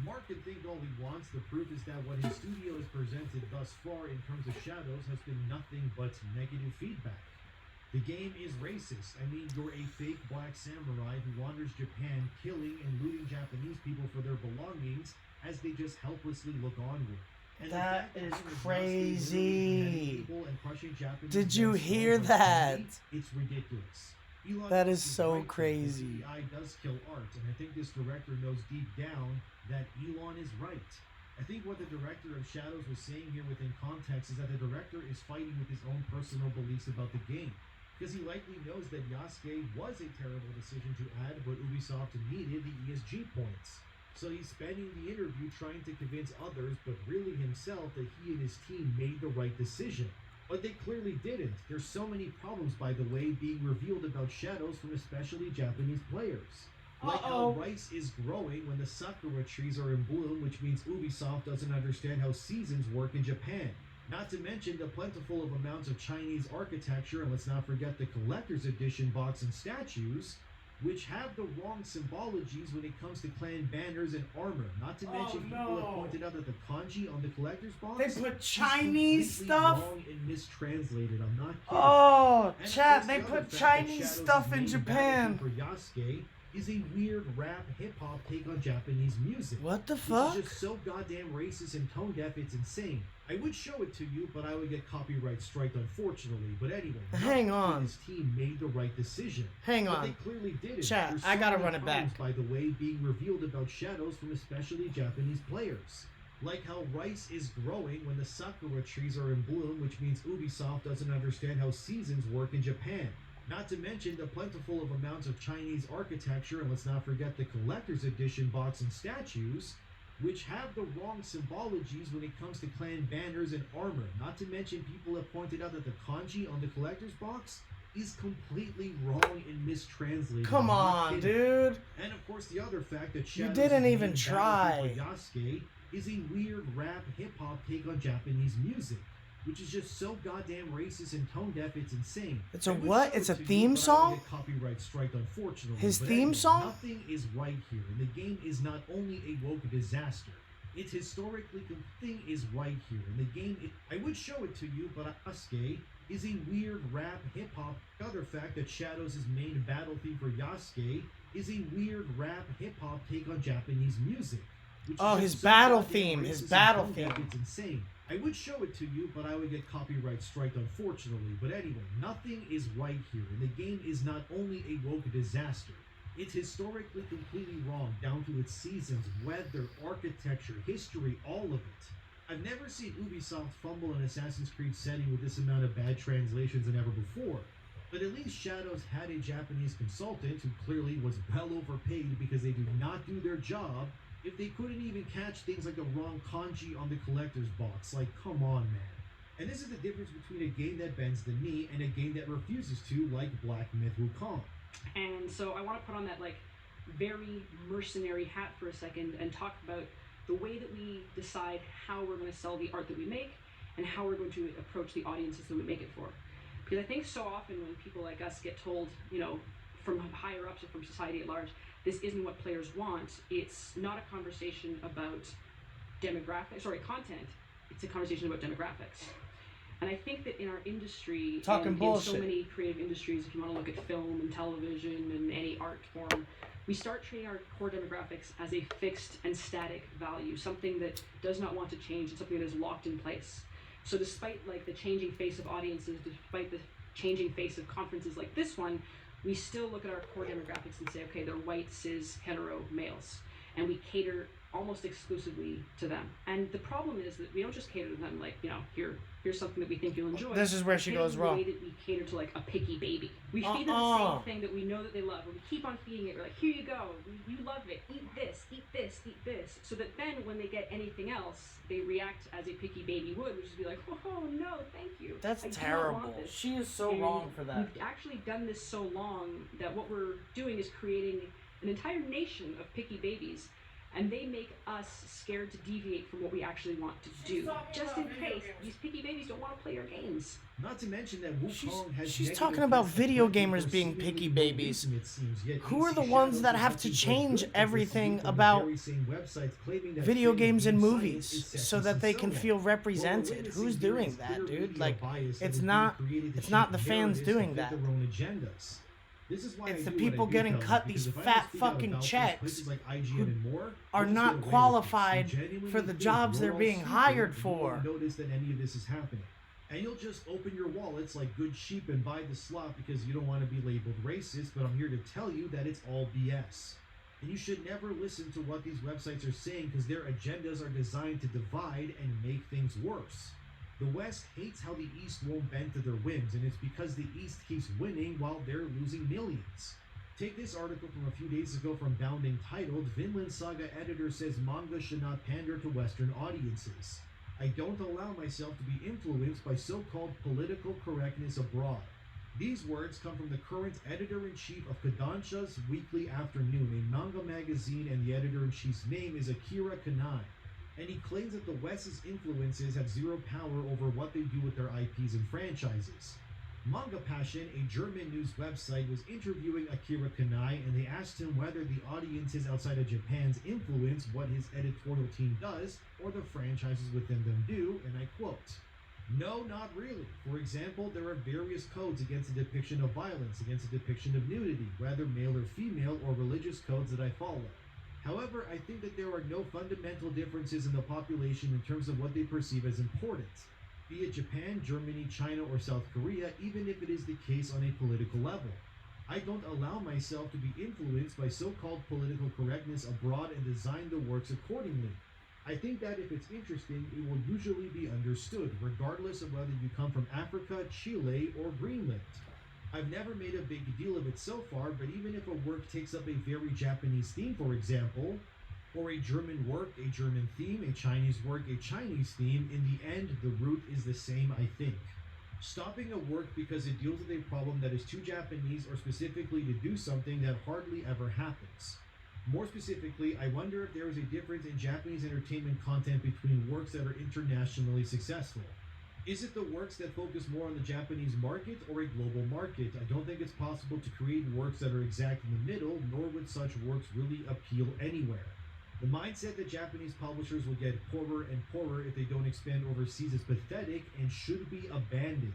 Mark can think all he wants, the proof is that what his studio has presented thus far in terms of Shadows has been nothing but negative feedback. The game is racist. I mean, you're a fake black samurai who wanders Japan killing and looting Japanese people for their belongings as they just helplessly look onward. And the That fact is him and Yasuke crazy. literally beheading people and crushing Japanese Did you men's hear skulls like that? candy, It's ridiculous. Elon That Musk is so right, though. crazy. The CGI does kill art, and I think this director knows deep down that Elon is right. I think what the director of Shadows was saying here within context is that the director is fighting with his own personal beliefs about the game. Because he likely knows that Yasuke was a terrible decision to add, but Ubisoft needed the ESG points. So he's spending the interview trying to convince others, but really himself, that he and his team made the right decision. But they clearly didn't. There's so many problems, by the way, being revealed about Shadows from especially Japanese players. Like how rice is growing when the sakura trees are in bloom, which means Ubisoft doesn't understand how seasons work in Japan. Not to mention the plentiful of amounts of Chinese architecture, and let's not forget the collector's edition box and statues, which have the wrong symbologies when it comes to clan banners and armor. Not to mention people have pointed out that the kanji on the collector's box They put is Chinese completely stuff? wrong and mistranslated. I'm not kidding. Oh, And of chat, course, they the other put fact that Chinese Shadows' stuff in main Japan. battlefield for Yasuke is a weird rap hip-hop take on Japanese music. What the Which fuck? is just so goddamn racist and tone deaf, it's insane. I would show it to you, but I would get copyright striked, unfortunately. But anyway, Hang Yasuke on. and his team made the right decision. Hang But on. they clearly didn't. Chat, There's I so gotta many run it back. problems, by the way, being revealed about Shadows from especially Japanese players. Like how rice is growing when the sakura trees are in bloom, which means Ubisoft doesn't understand how seasons work in Japan. Not to mention the plentiful of amounts of Chinese architecture, and let's not forget the collector's edition box and statues, which have the wrong symbologies when it comes to clan banners and armor. Not to mention people have pointed out that the kanji on the collector's box is completely wrong and mistranslated. Come I'm not on, kidding. dude. And of course, the other fact that You Shadows' didn't main even try. battlefield for Yasuke is a weird rap hip-hop take on Japanese music, which is just so goddamn racist and tone deaf, it's insane. It's a I would what? show It's it a to you, theme but I would song? get copyright strike, unfortunately. His But theme anyway, song? Nothing is right here, and the game is not only a woke disaster. It's historically thing is right here, and the game. I would show it to you, but Yasuke is a weird rap hip hop. The other fact that Shadows' main battle theme for Yasuke is a weird rap hip hop take on Japanese music. Which is Oh, just his so battle goddamn theme, his racist and battle tone deaf, theme. It's insane. I would show it to you, but I would get copyright striked, unfortunately. But anyway, nothing is right here, and the game is not only a woke disaster. It's historically completely wrong, down to its seasons, weather, architecture, history, all of it. I've never seen Ubisoft fumble an Assassin's Creed setting with this amount of bad translations than ever before. But at least Shadows had a Japanese consultant who clearly was well overpaid because they do not do their job if they couldn't even catch things like the wrong kanji on the collector's box. Like, come on, man. And this is the difference between a game that bends the knee and a game that refuses to, like Black Myth Wukong. And so I want to put on that like very mercenary hat for a second and talk about the way that we decide how we're going to sell the art that we make and how we're going to approach the audiences that we make it for. Because I think so often when people like us get told, you know, from higher ups or from society at large, this isn't what players want, it's not a conversation about content, it's a conversation about demographics. And I think that in our industry, Talking and bullshit. in so many creative industries, if you want to look at film and television and any art form, we start treating our core demographics as a fixed and static value, something that does not want to change and something that is locked in place. So despite like the changing face of audiences, despite the changing face of conferences like this one, we still look at our core demographics and say, okay, they're white, cis, hetero males. And we cater almost exclusively to them. And the problem is that we don't just cater to them like, you know, here's something that we think you'll enjoy. This is where We she cater goes the wrong. way that we cater to like a picky baby. We feed them the Uh-uh. same thing that we know that they love, and we keep on feeding it. We're like, here you go, you love it, eat this, eat this, eat this. So that then when they get anything else, they react as a picky baby would, which is be like, oh no, thank you. That's I do not terrible. want this. She is so And wrong for that. We've actually done this so long that what we're doing is creating an entire nation of picky babies. And they make us scared to deviate from what we actually want to do, just in case these picky babies don't want to play our games. Not to mention that Wukong has she's negative talking about press video that people gamers being seemingly picky no babies. reason, it seems, yet Who are the AC ones Shadows that is have to actually change good everything publicity from the about very same websites claiming that video fitting games and game movies science is so sexist that they and can so on? feel What we're represented? witnessing Who's here doing is that, clear dude? media Like, bias that it's is being not created to it's not shape the fans narratives to doing fit that. their own agendas. This is why It's I the do what I people do, getting fellas, cut because these if I fat don't speak out fucking about this, checks places like IGN who and more, are they'll just not get away with this. qualified You genuinely for the think jobs you're they're all being stupid hired and you for. won't notice that any of this is happening. And you'll just open your wallets like good sheep and buy the slop because you don't want to be labeled racist, but I'm here to tell you that it's all BS. And you should never listen to what these websites are saying because their agendas are designed to divide and make things worse. The West hates how the East won't bend to their whims, and it's because the East keeps winning while they're losing millions. Take this article from a few days ago from Bounding titled, Vinland Saga editor says manga should not pander to Western audiences. I don't allow myself to be influenced by so-called political correctness abroad. These words come from the current editor-in-chief of Kodansha's Weekly Afternoon, a manga magazine, and the editor-in-chief's name is Akira Kanai. And he claims that the West's influences have zero power over what they do with their IPs and franchises. Manga Passion, a German news website, was interviewing Akira Kanai, and they asked him whether the audiences outside of Japan's influence what his editorial team does, or the franchises within them do, and I quote, "No, not really. For example, there are various codes against the depiction of violence, against the depiction of nudity, whether male or female, or religious codes that I follow. However, I think that there are no fundamental differences in the population in terms of what they perceive as important, be it Japan, Germany, China, or South Korea, even if it is the case on a political level. I don't allow myself to be influenced by so-called political correctness abroad and design the works accordingly. I think that if it's interesting, it will usually be understood, regardless of whether you come from Africa, Chile, or Greenland. I've never made a big deal of it so far, but even if a work takes up a very Japanese theme, for example, or a German work, a German theme, a Chinese work, a Chinese theme, in the end, the root is the same, I think. Stopping a work because it deals with a problem that is too Japanese or specifically to do something that hardly ever happens. More specifically, I wonder if there is a difference in Japanese entertainment content between works that are internationally successful. Is it the works that focus more on the Japanese market or a global market? I don't think it's possible to create works that are exact in the middle, nor would such works really appeal anywhere. The mindset that Japanese publishers will get poorer and poorer if they don't expand overseas is pathetic and should be abandoned.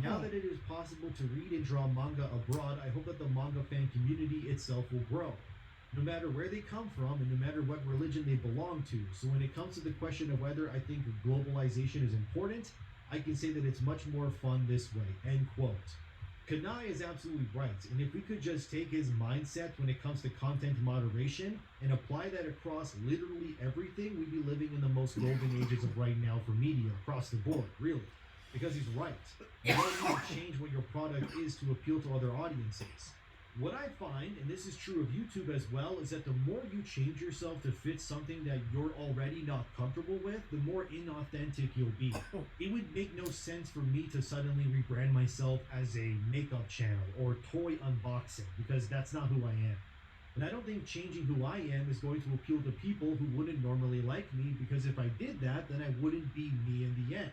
Now that it is possible to read and draw manga abroad, I hope that the manga fan community itself will grow, no matter where they come from and no matter what religion they belong to. So when it comes to the question of whether I think globalization is important, I can say that it's much more fun this way." End quote. Kanai is absolutely right, and if we could just take his mindset when it comes to content moderation and apply that across literally everything, we'd be living in the most golden ages of right now for media across the board, really. Because he's right. You don't need to change what your product is to appeal to other audiences. What I find, and this is true of YouTube as well, is that the more you change yourself to fit something that you're already not comfortable with, the more inauthentic you'll be. It would make no sense for me to suddenly rebrand myself as a makeup channel or toy unboxing, because that's not who I am. And I don't think changing who I am is going to appeal to people who wouldn't normally like me, because if I did that, then I wouldn't be me in the end.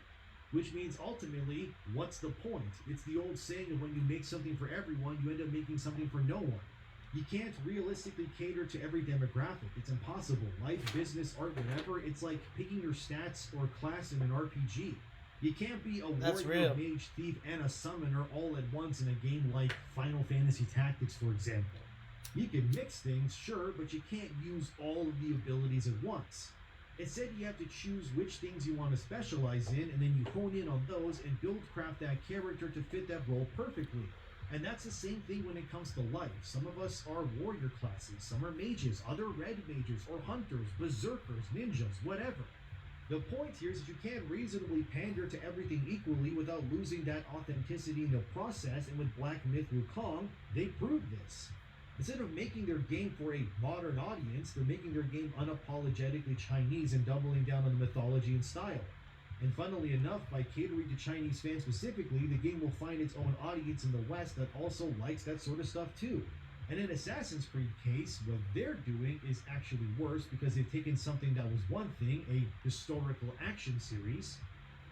Which means ultimately, what's the point? It's the old saying of when you make something for everyone, you end up making something for no one. You can't realistically cater to every demographic. It's impossible. Life, business, art, whatever, it's like picking your stats or class in an RPG. You can't be a That's warrior, real. mage, thief, and a summoner all at once in a game like Final Fantasy Tactics, for example. You can mix things, sure, but you can't use all of the abilities at once. Instead, you have to choose which things you want to specialize in, and then you hone in on those and craft that character to fit that role perfectly. And that's the same thing when it comes to life. Some of us are warrior classes, some are mages, other red mages, or hunters, berserkers, ninjas, whatever. The point here is that you can't reasonably pander to everything equally without losing that authenticity in the process, and with Black Myth Wukong, they proved this. Instead of making their game for a modern audience, they're making their game unapologetically Chinese and doubling down on the mythology and style. And funnily enough, by catering to Chinese fans specifically, the game will find its own audience in the West that also likes that sort of stuff too. And in Assassin's Creed case, what they're doing is actually worse because they've taken something that was one thing, a historical action series,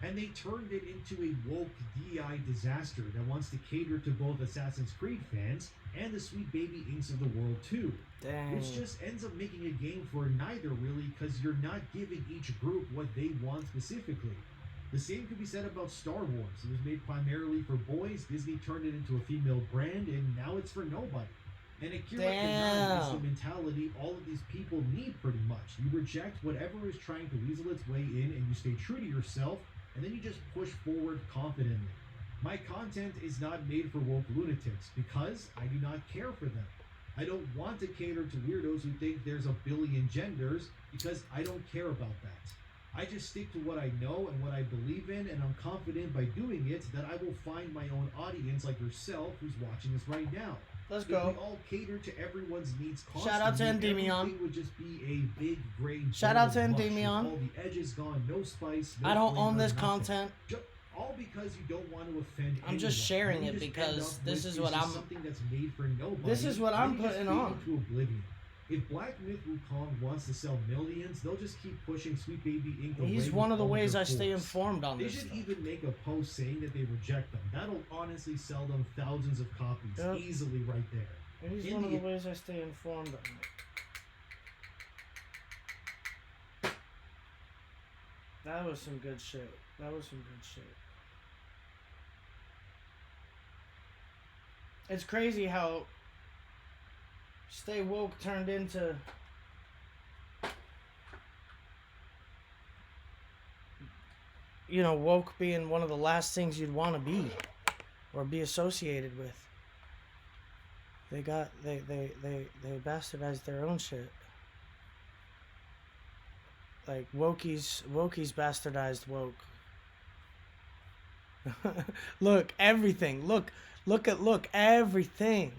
and they turned it into a woke DI disaster that wants to cater to both Assassin's Creed fans and the Sweet Baby Inks of the world too. Dang. Which just ends up making a game for neither really because you're not giving each group what they want specifically. The same could be said about Star Wars. It was made primarily for boys, Disney turned it into a female brand, and now it's for nobody. And Akira Kazan is the mentality all of these people need pretty much. You reject whatever is trying to weasel its way in and you stay true to yourself, and then you just push forward confidently. My content is not made for woke lunatics because I do not care for them. I don't want to cater to weirdos who think there's a billion genders because I don't care about that. I just stick to what I know and what I believe in, and I'm confident by doing it that I will find my own audience like yourself who's watching this right now. Let's If go. we all cater to everyone's needs constantly, Shout out to Endymion. everything would just be a big gray Shout out to ball of mush with Endymion. all the edges gone, no spice, no I don't flavor, own this nothing. content. All because you don't want to offend I'm just anyone. sharing What you it just because end up this with is what just I'm- something that's made for nobody. This is what and I'm you just putting fade on. into oblivion. If Black Myth Wukong wants to sell millions, they'll just keep pushing Sweet Baby Inc. away He's with one of the all ways their I stay force. informed on They this should stuff. even make a post saying that they reject them. That'll honestly sell them thousands of copies Yep. easily right there. He's in one of the the- ways I stay informed on it. That was some good shit. That was some good shit. It's crazy how Stay Woke turned into woke being one of the last things you'd want to be or be associated with. They bastardized their own shit. Like Wokies bastardized woke. Look, everything. Look, everything.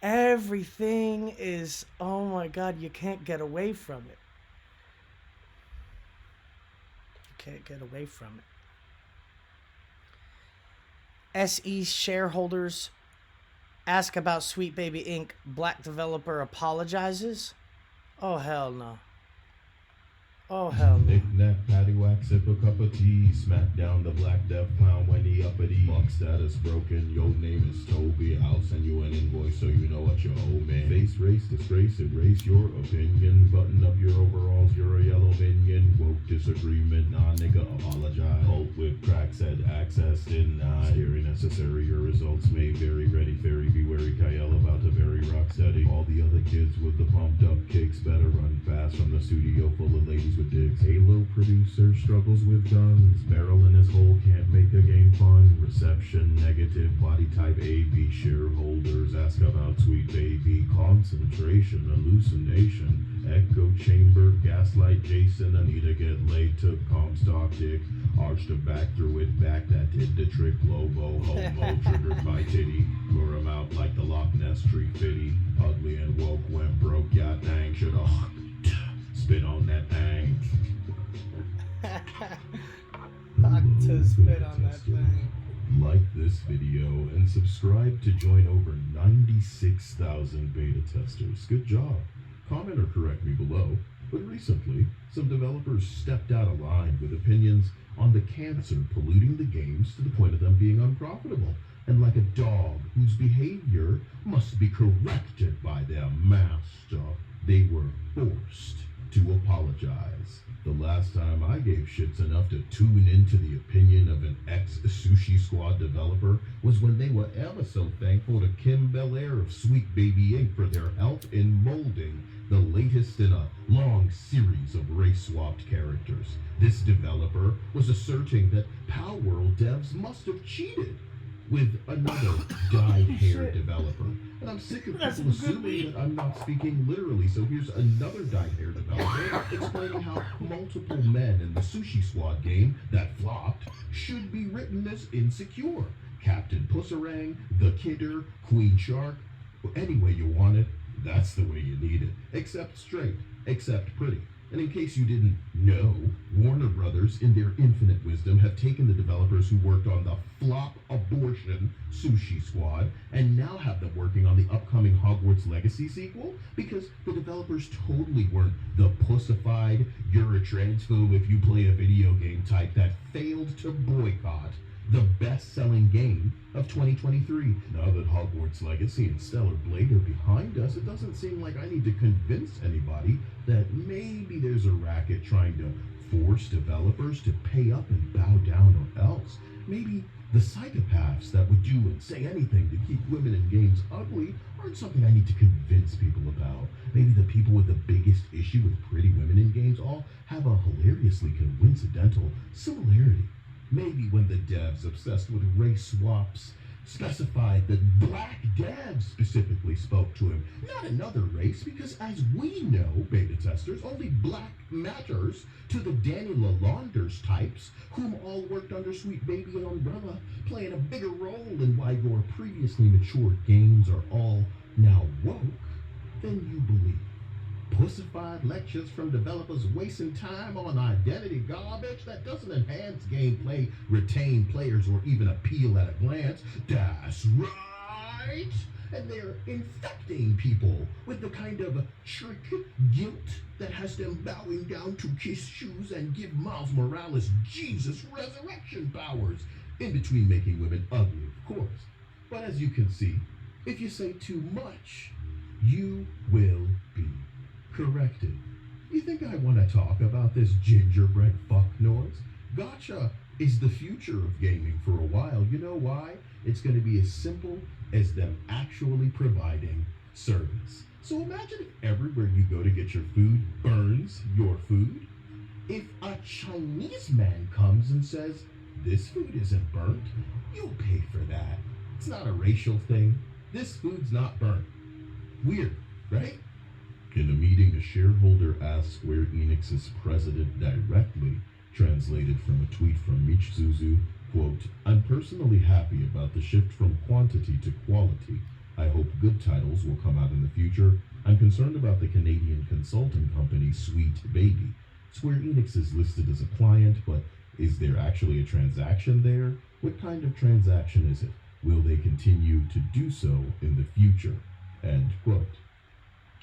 Everything is, oh my God, you can't get away from it. You can't get away from it. SE shareholders ask about Sweet Baby Inc. Black developer apologizes? Oh, hell no. Oh, hell no. Knick-knack, paddywhack, sip a cup of tea. Smack down the black death clown when he uppity. Buck status broken, your name is Toby. I'll send you an invoice so you know what you owe, man. Face, race, disgrace, erase your opinion. Button up your overalls, you're a yellow minion. Woke disagreement, nah nigga, apologize. Hope with crack said access denied. Scary necessary, your results may vary. Ready, fairy, be wary, Kyle about to bury rock steady. All the other kids with the pumped up kicks better run fast from the studio full of ladies with dicks. Halo producer struggles with guns. Barrel in his hole can't make a game fun. Reception negative, body type AB. Shareholders ask about Sweet Baby. Concentration, hallucination. Echo chamber, gaslight Jason. Anita get laid, took Comstock dick. Arched her back, threw it back, that did the trick. Lobo, homo, triggered by titty. Lure him out like the Loch Ness tree fitty. Ugly and woke, went broke, yeah dang, should spit on that thing. Fuck to spit on that thing. Like this video and subscribe to join over 96,000 beta testers. Good job. Comment or correct me below. But recently, some developers stepped out of line with opinions on the cancer polluting the games to the point of them being unprofitable. And like a dog whose behavior must be corrected by their master, they were forced to apologize. The last time I gave shits enough to tune into the opinion of an ex-Sushi Squad developer was when they were ever so thankful to Kim Belair of Sweet Baby Inc. for their help in molding the latest in a long series of race-swapped characters. This developer was asserting that Palworld devs must have cheated with another dyed-haired developer. And I'm sick of That's people a good assuming read. that I'm not speaking literally, so here's another dyed-haired developer explaining how multiple men in the Sushi Squad game that flopped should be written as insecure. Captain Pussarang, the Kidder, Queen Shark, any way you want it, that's the way you need it. Except straight, except pretty. And in case you didn't know, Warner Brothers, in their infinite wisdom, have taken the developers who worked on the flop abortion Sushi Squad and now have them working on the upcoming Hogwarts Legacy sequel because the developers totally weren't the pussified, you're a transphobe if you play a video game type that failed to boycott the best-selling game of 2023. Now that Hogwarts Legacy and Stellar Blade are behind us, it doesn't seem like I need to convince anybody that maybe there's a racket trying to force developers to pay up and bow down, or else maybe the psychopaths that would do and say anything to keep women in games ugly aren't something I need to convince people about. Maybe the people with the biggest issue with pretty women in games all have a hilariously coincidental similarity. Maybe when the devs obsessed with race swaps specified that black devs specifically spoke to him, not another race, because as we know, beta testers, only black matters to the Danny Lalanders types, whom all worked under Sweet Baby and Umbrella, playing a bigger role in why your previously matured games are all now woke than you believe. Pussified lectures from developers wasting time on identity garbage that doesn't enhance gameplay, retain players, or even appeal at a glance. That's right! And they're infecting people with the kind of trick guilt that has them bowing down to kiss shoes and give Miles Morales Jesus resurrection powers, in between making women ugly, of course. But as you can see, if you say too much, you will be corrected. You think I want to talk about this gingerbread fuck noise? Gacha is the future of gaming for a while. You know why? It's going to be as simple as them actually providing service. So imagine if everywhere you go to get your food burns your food. If a Chinese man comes and says, this food isn't burnt, you'll pay for that. It's not a racial thing. This food's not burnt. Weird, right? In a meeting, a shareholder asked Square Enix's president directly, translated from a tweet from Michizuzu, quote, I'm personally happy about the shift from quantity to quality. I hope good titles will come out in the future. I'm concerned about the Canadian consulting company Sweet Baby. Square Enix is listed as a client, but is there actually a transaction there? What kind of transaction is it? Will they continue to do so in the future? End quote.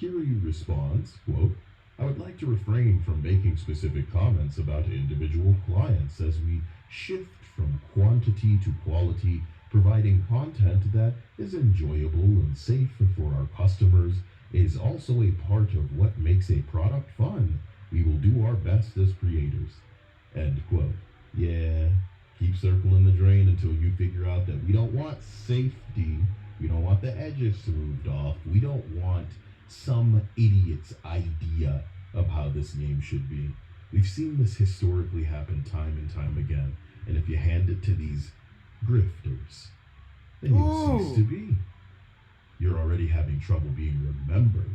Kiryu responds, quote, I would like to refrain from making specific comments about individual clients as we shift from quantity to quality, providing content that is enjoyable and safe for our customers is also a part of what makes a product fun. We will do our best as creators. End quote. Yeah, keep circling the drain until you figure out that we don't want safety, we don't want the edges smoothed off, we don't want some idiot's idea of how this game should be. We've seen this historically happen time and time again, and if you hand it to these grifters, then you cease to be. You're already having trouble being remembered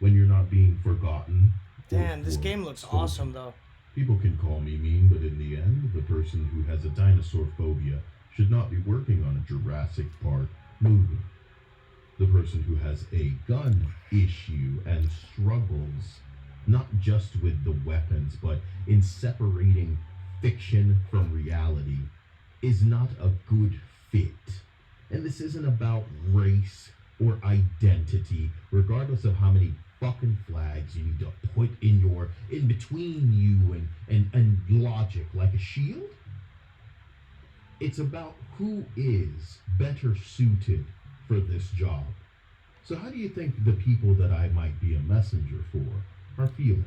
when you're not being forgotten. Damn, this game looks awesome though. People can call me mean, but in the end, the person who has a dinosaur phobia should not be working on a Jurassic Park movie. The person who has a gun issue and struggles not just with the weapons, but in separating fiction from reality is not a good fit. And this isn't about race or identity, regardless of how many fucking flags you need to put in between you and logic like a shield. It's about who is better suited for this job. So how do you think the people that I might be a messenger for are feeling?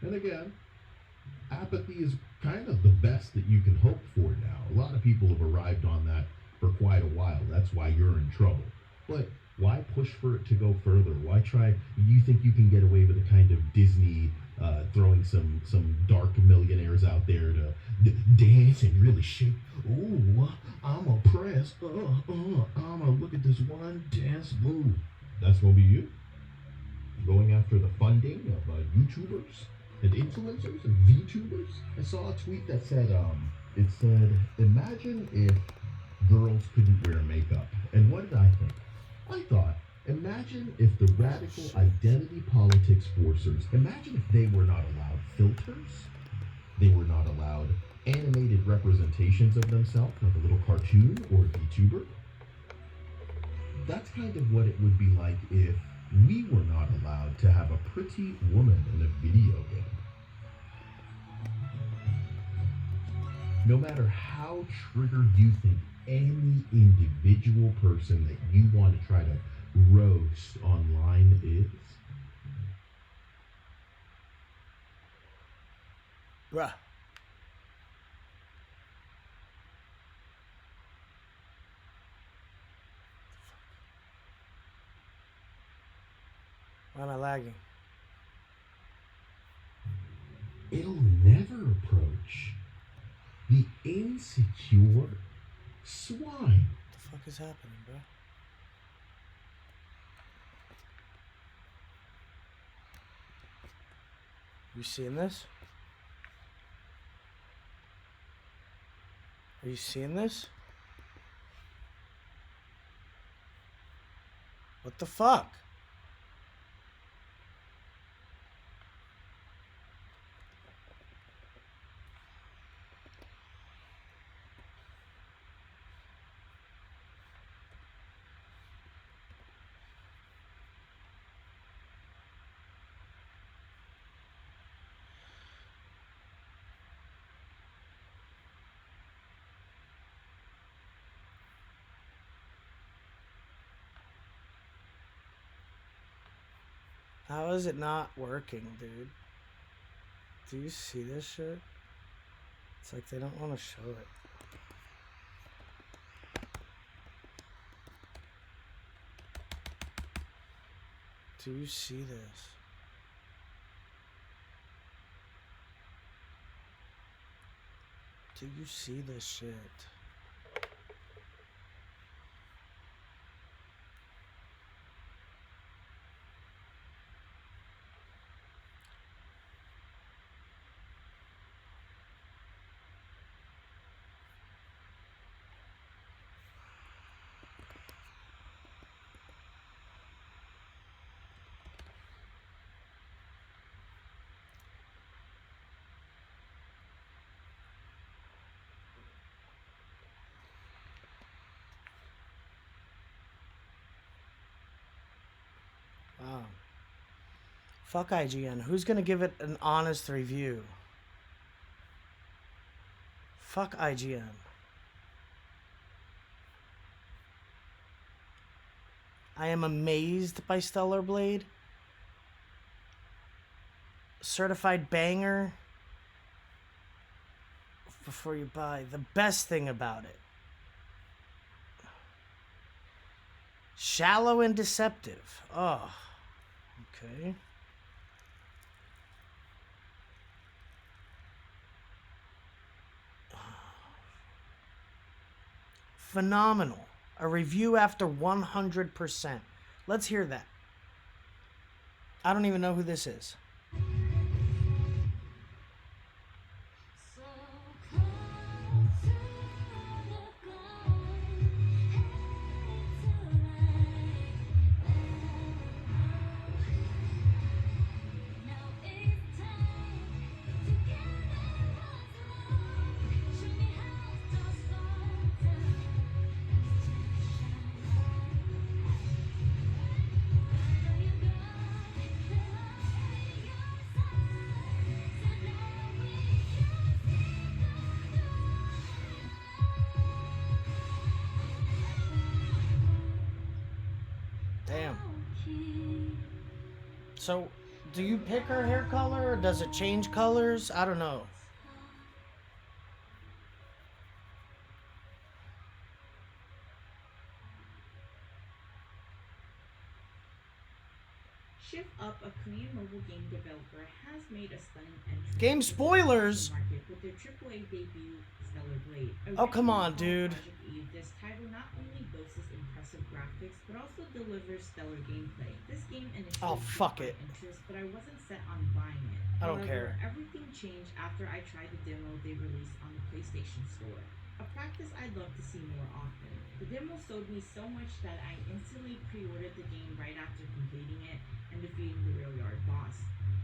And again, apathy is kind of the best that you can hope for now. A lot of people have arrived on that for quite a while. That's why you're in trouble. But why push for it to go further? Why try? You think you can get away with a kind of Disney throwing some dark millionaires out there to dance and really shake? Oh, I'm oppressed. I'ma look at this one dance move. That's gonna be you? Going after the funding of YouTubers and influencers and VTubers? I saw a tweet that said, imagine if girls couldn't wear makeup. And what did I think? I thought, Imagine if the radical identity politics forcers, imagine if they were not allowed filters, they were not allowed animated representations of themselves like a little cartoon or a VTuber. That's kind of what it would be like if we were not allowed to have a pretty woman in a video game. No matter how triggered you think any individual person that you want to try to roast online is, Bruh. Why am I lagging? it'll never approach the insecure swine. What the fuck is happening, bro? You seeing this? Are you seeing this? What the fuck? How is it not working, dude? Do you see this shit? It's like they don't want to show it. Do you see this? Do you see this shit? Wow. Fuck IGN. Who's gonna give it an honest review? Fuck IGN. I am amazed by Stellar Blade. Certified banger. Before you buy. The best thing about it. Shallow and deceptive. Oh. Okay. Phenomenal. A review after 100%. Let's hear that. I don't even know who this is. Damn. So, do you pick her hair color or does it change colors? I don't know. Shift Up, a Korean mobile game developer, has made a stunning entry Game into the spoilers! market with their AAA debut, Stellar Blade. Oh, come on, Originally called dude. Project Eve, this title not only boasts impressive graphics, but also delivers stellar gameplay. This game initially Oh, fuck piqued it. my interest, but I wasn't set on buying it. I don't However, care. everything changed after I tried the demo they released on the PlayStation Store. a practice I'd love to see more often. The demo sold me so much that I instantly pre-ordered the game right after completing it and defeating the Rail Yard boss.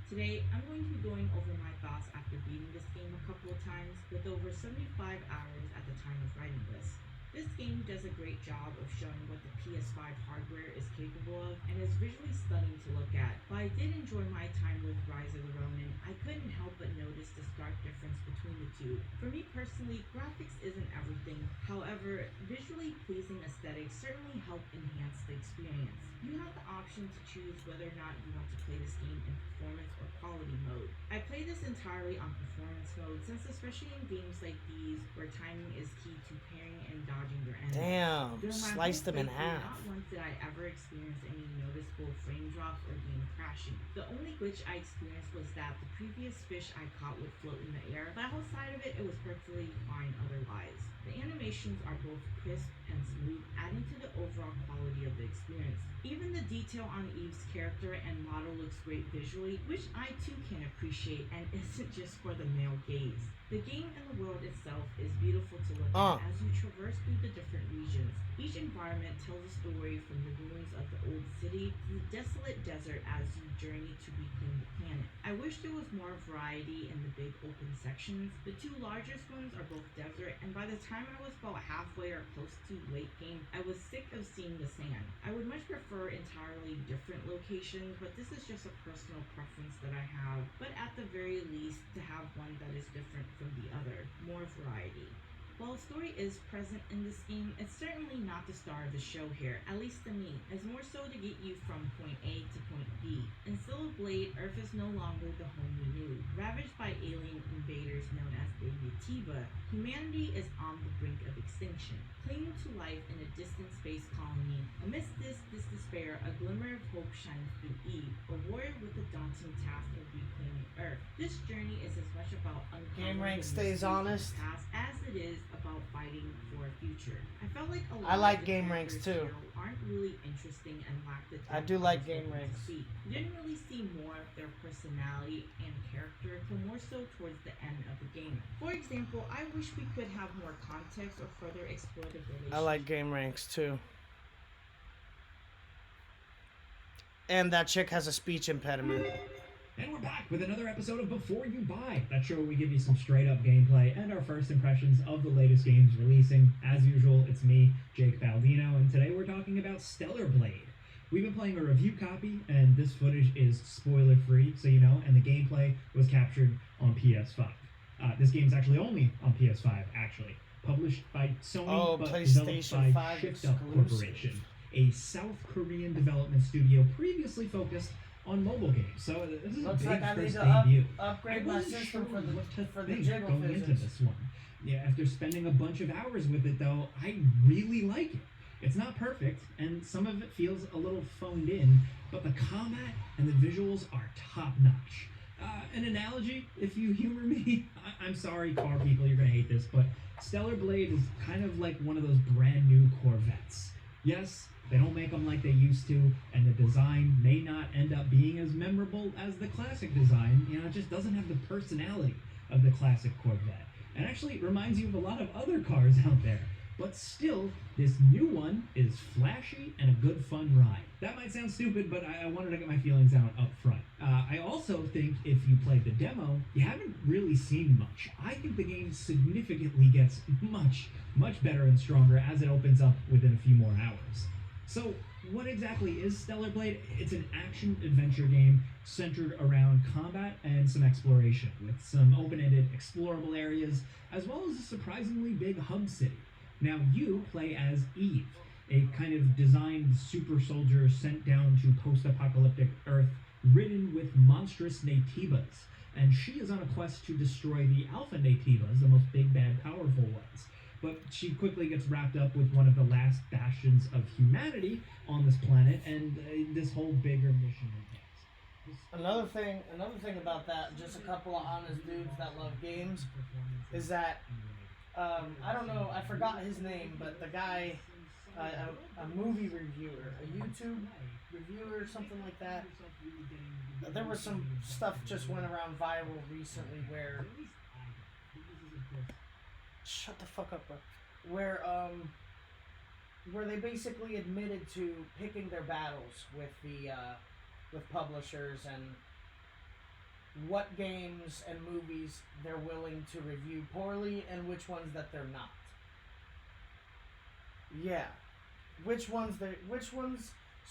Today, I'm going to be going over my thoughts after beating this game a couple of times, with over 75 hours at the time of writing this. This game does a great job of showing what the PS5 hardware is capable of, and is visually stunning to look at. While I did enjoy my time with Rise of the Ronin, I couldn't help but notice the stark difference between the two. For me personally, graphics isn't everything. However, visually pleasing aesthetics certainly help enhance the experience. You have the option to choose whether or not you want to play this game in performance or quality mode. I play this entirely on performance mode, since especially in games like these, where timing is key to parrying and dodging your enemies. Damn, During my sliced whole them in playthrough, half. Not once did I ever experience any noticeable frame drops or game crashing. The only glitch I experienced was that the previous fish I caught would float in the air, but outside of it, it was perfectly fine otherwise. The animations are both crisp and smooth, adding to the overall quality of the experience. Even the detail on Eve's character and model looks great visually, which I too can appreciate and isn't just for the male gaze. The game and the world itself is beautiful to look at as you traverse through the different regions. Each environment tells a story, from the ruins of the old city to the desolate desert as you journey to reclaim the planet. I wish there was more variety in the big open sections. The two largest ones are both desert, and by the time I was about halfway or close to late game, I was sick of seeing the sand. I would much prefer entirely different locations, but this is just a personal preference that I have, but at the very least, to have one that is different from the other. More variety. While story is present in this game, it's certainly not the star of the show here, at least to me. It's more so to get you from point A to point B. In Stellar Blade, Earth is no longer the home we knew. Ravaged by alien invaders known as the Yativa, humanity is on the brink of extinction. Clinging to life in a distant space colony, amidst this despair, a glimmer of hope shines through Eve, a warrior with the daunting task of reclaiming Earth. This journey is as much about Game uncovering rank the stays mysteries of the honest. past as it is about fighting for a future. I felt like a lot I like of the game ranks characters too. here aren't really interesting and lack the I depth do I like was game hoping to ranks. see. You didn't really see more of their personality and character till more so towards the end of the game. For example, I wish we could have more context or further explore the relationship. I like game ranks too. And that chick has a speech impediment. And we're back with another episode of Before You Buy. That show where we give you some straight up gameplay and our first impressions of the latest games releasing. As usual, it's me, Jake Baldino, and today we're talking about Stellar Blade. We've been playing a review copy, and this footage is spoiler free, so you know, and the gameplay was captured on PS5. This game's actually only on PS5, actually. Published by Sony, but developed PlayStation by 5 Shift Up exclusive. Corporation, a South Korean development studio previously focused on mobile games. So this is Looks a big like I need first to debut. upgrade I my wasn't system sure for the what to for the think jiggle going into physics. this one. Yeah, after spending a bunch of hours with it though, I really like it. It's not perfect, and some of it feels a little phoned in, but the combat and the visuals are top notch. An analogy, if you humor me, I'm sorry, car people, you're gonna hate this, but Stellar Blade is kind of like one of those brand new Corvettes. Yes, they don't make them like they used to, and the design may not end up being as memorable as the classic design. You know, it just doesn't have the personality of the classic Corvette. And actually, it reminds you of a lot of other cars out there. But still, this new one is flashy and a good fun ride. That might sound stupid, but I wanted to get my feelings out up front. I also think if you played the demo, you haven't really seen much. I think the game significantly gets much better and stronger as it opens up within a few more hours. So, what exactly is Stellar Blade? It's an action-adventure game centered around combat and some exploration, with some open-ended, explorable areas, as well as a surprisingly big hub city. Now, you play as Eve, a kind of designed super soldier sent down to post-apocalyptic Earth, ridden with monstrous Naytibas, and she is on a quest to destroy the Alpha Naytibas, the most big, bad, powerful ones. But she quickly gets wrapped up with one of the last bastions of humanity on this planet, and this whole bigger mission entails. Another thing about that, just a couple of honest dudes that love games, is that I don't know, I forgot his name, but the guy, a movie reviewer, a YouTube reviewer, or something like that. There was some stuff just went around viral recently where shut the fuck up, bro. Where they basically admitted to picking their battles with the with publishers and what games and movies they're willing to review poorly and which ones that they're not. Yeah. Which ones.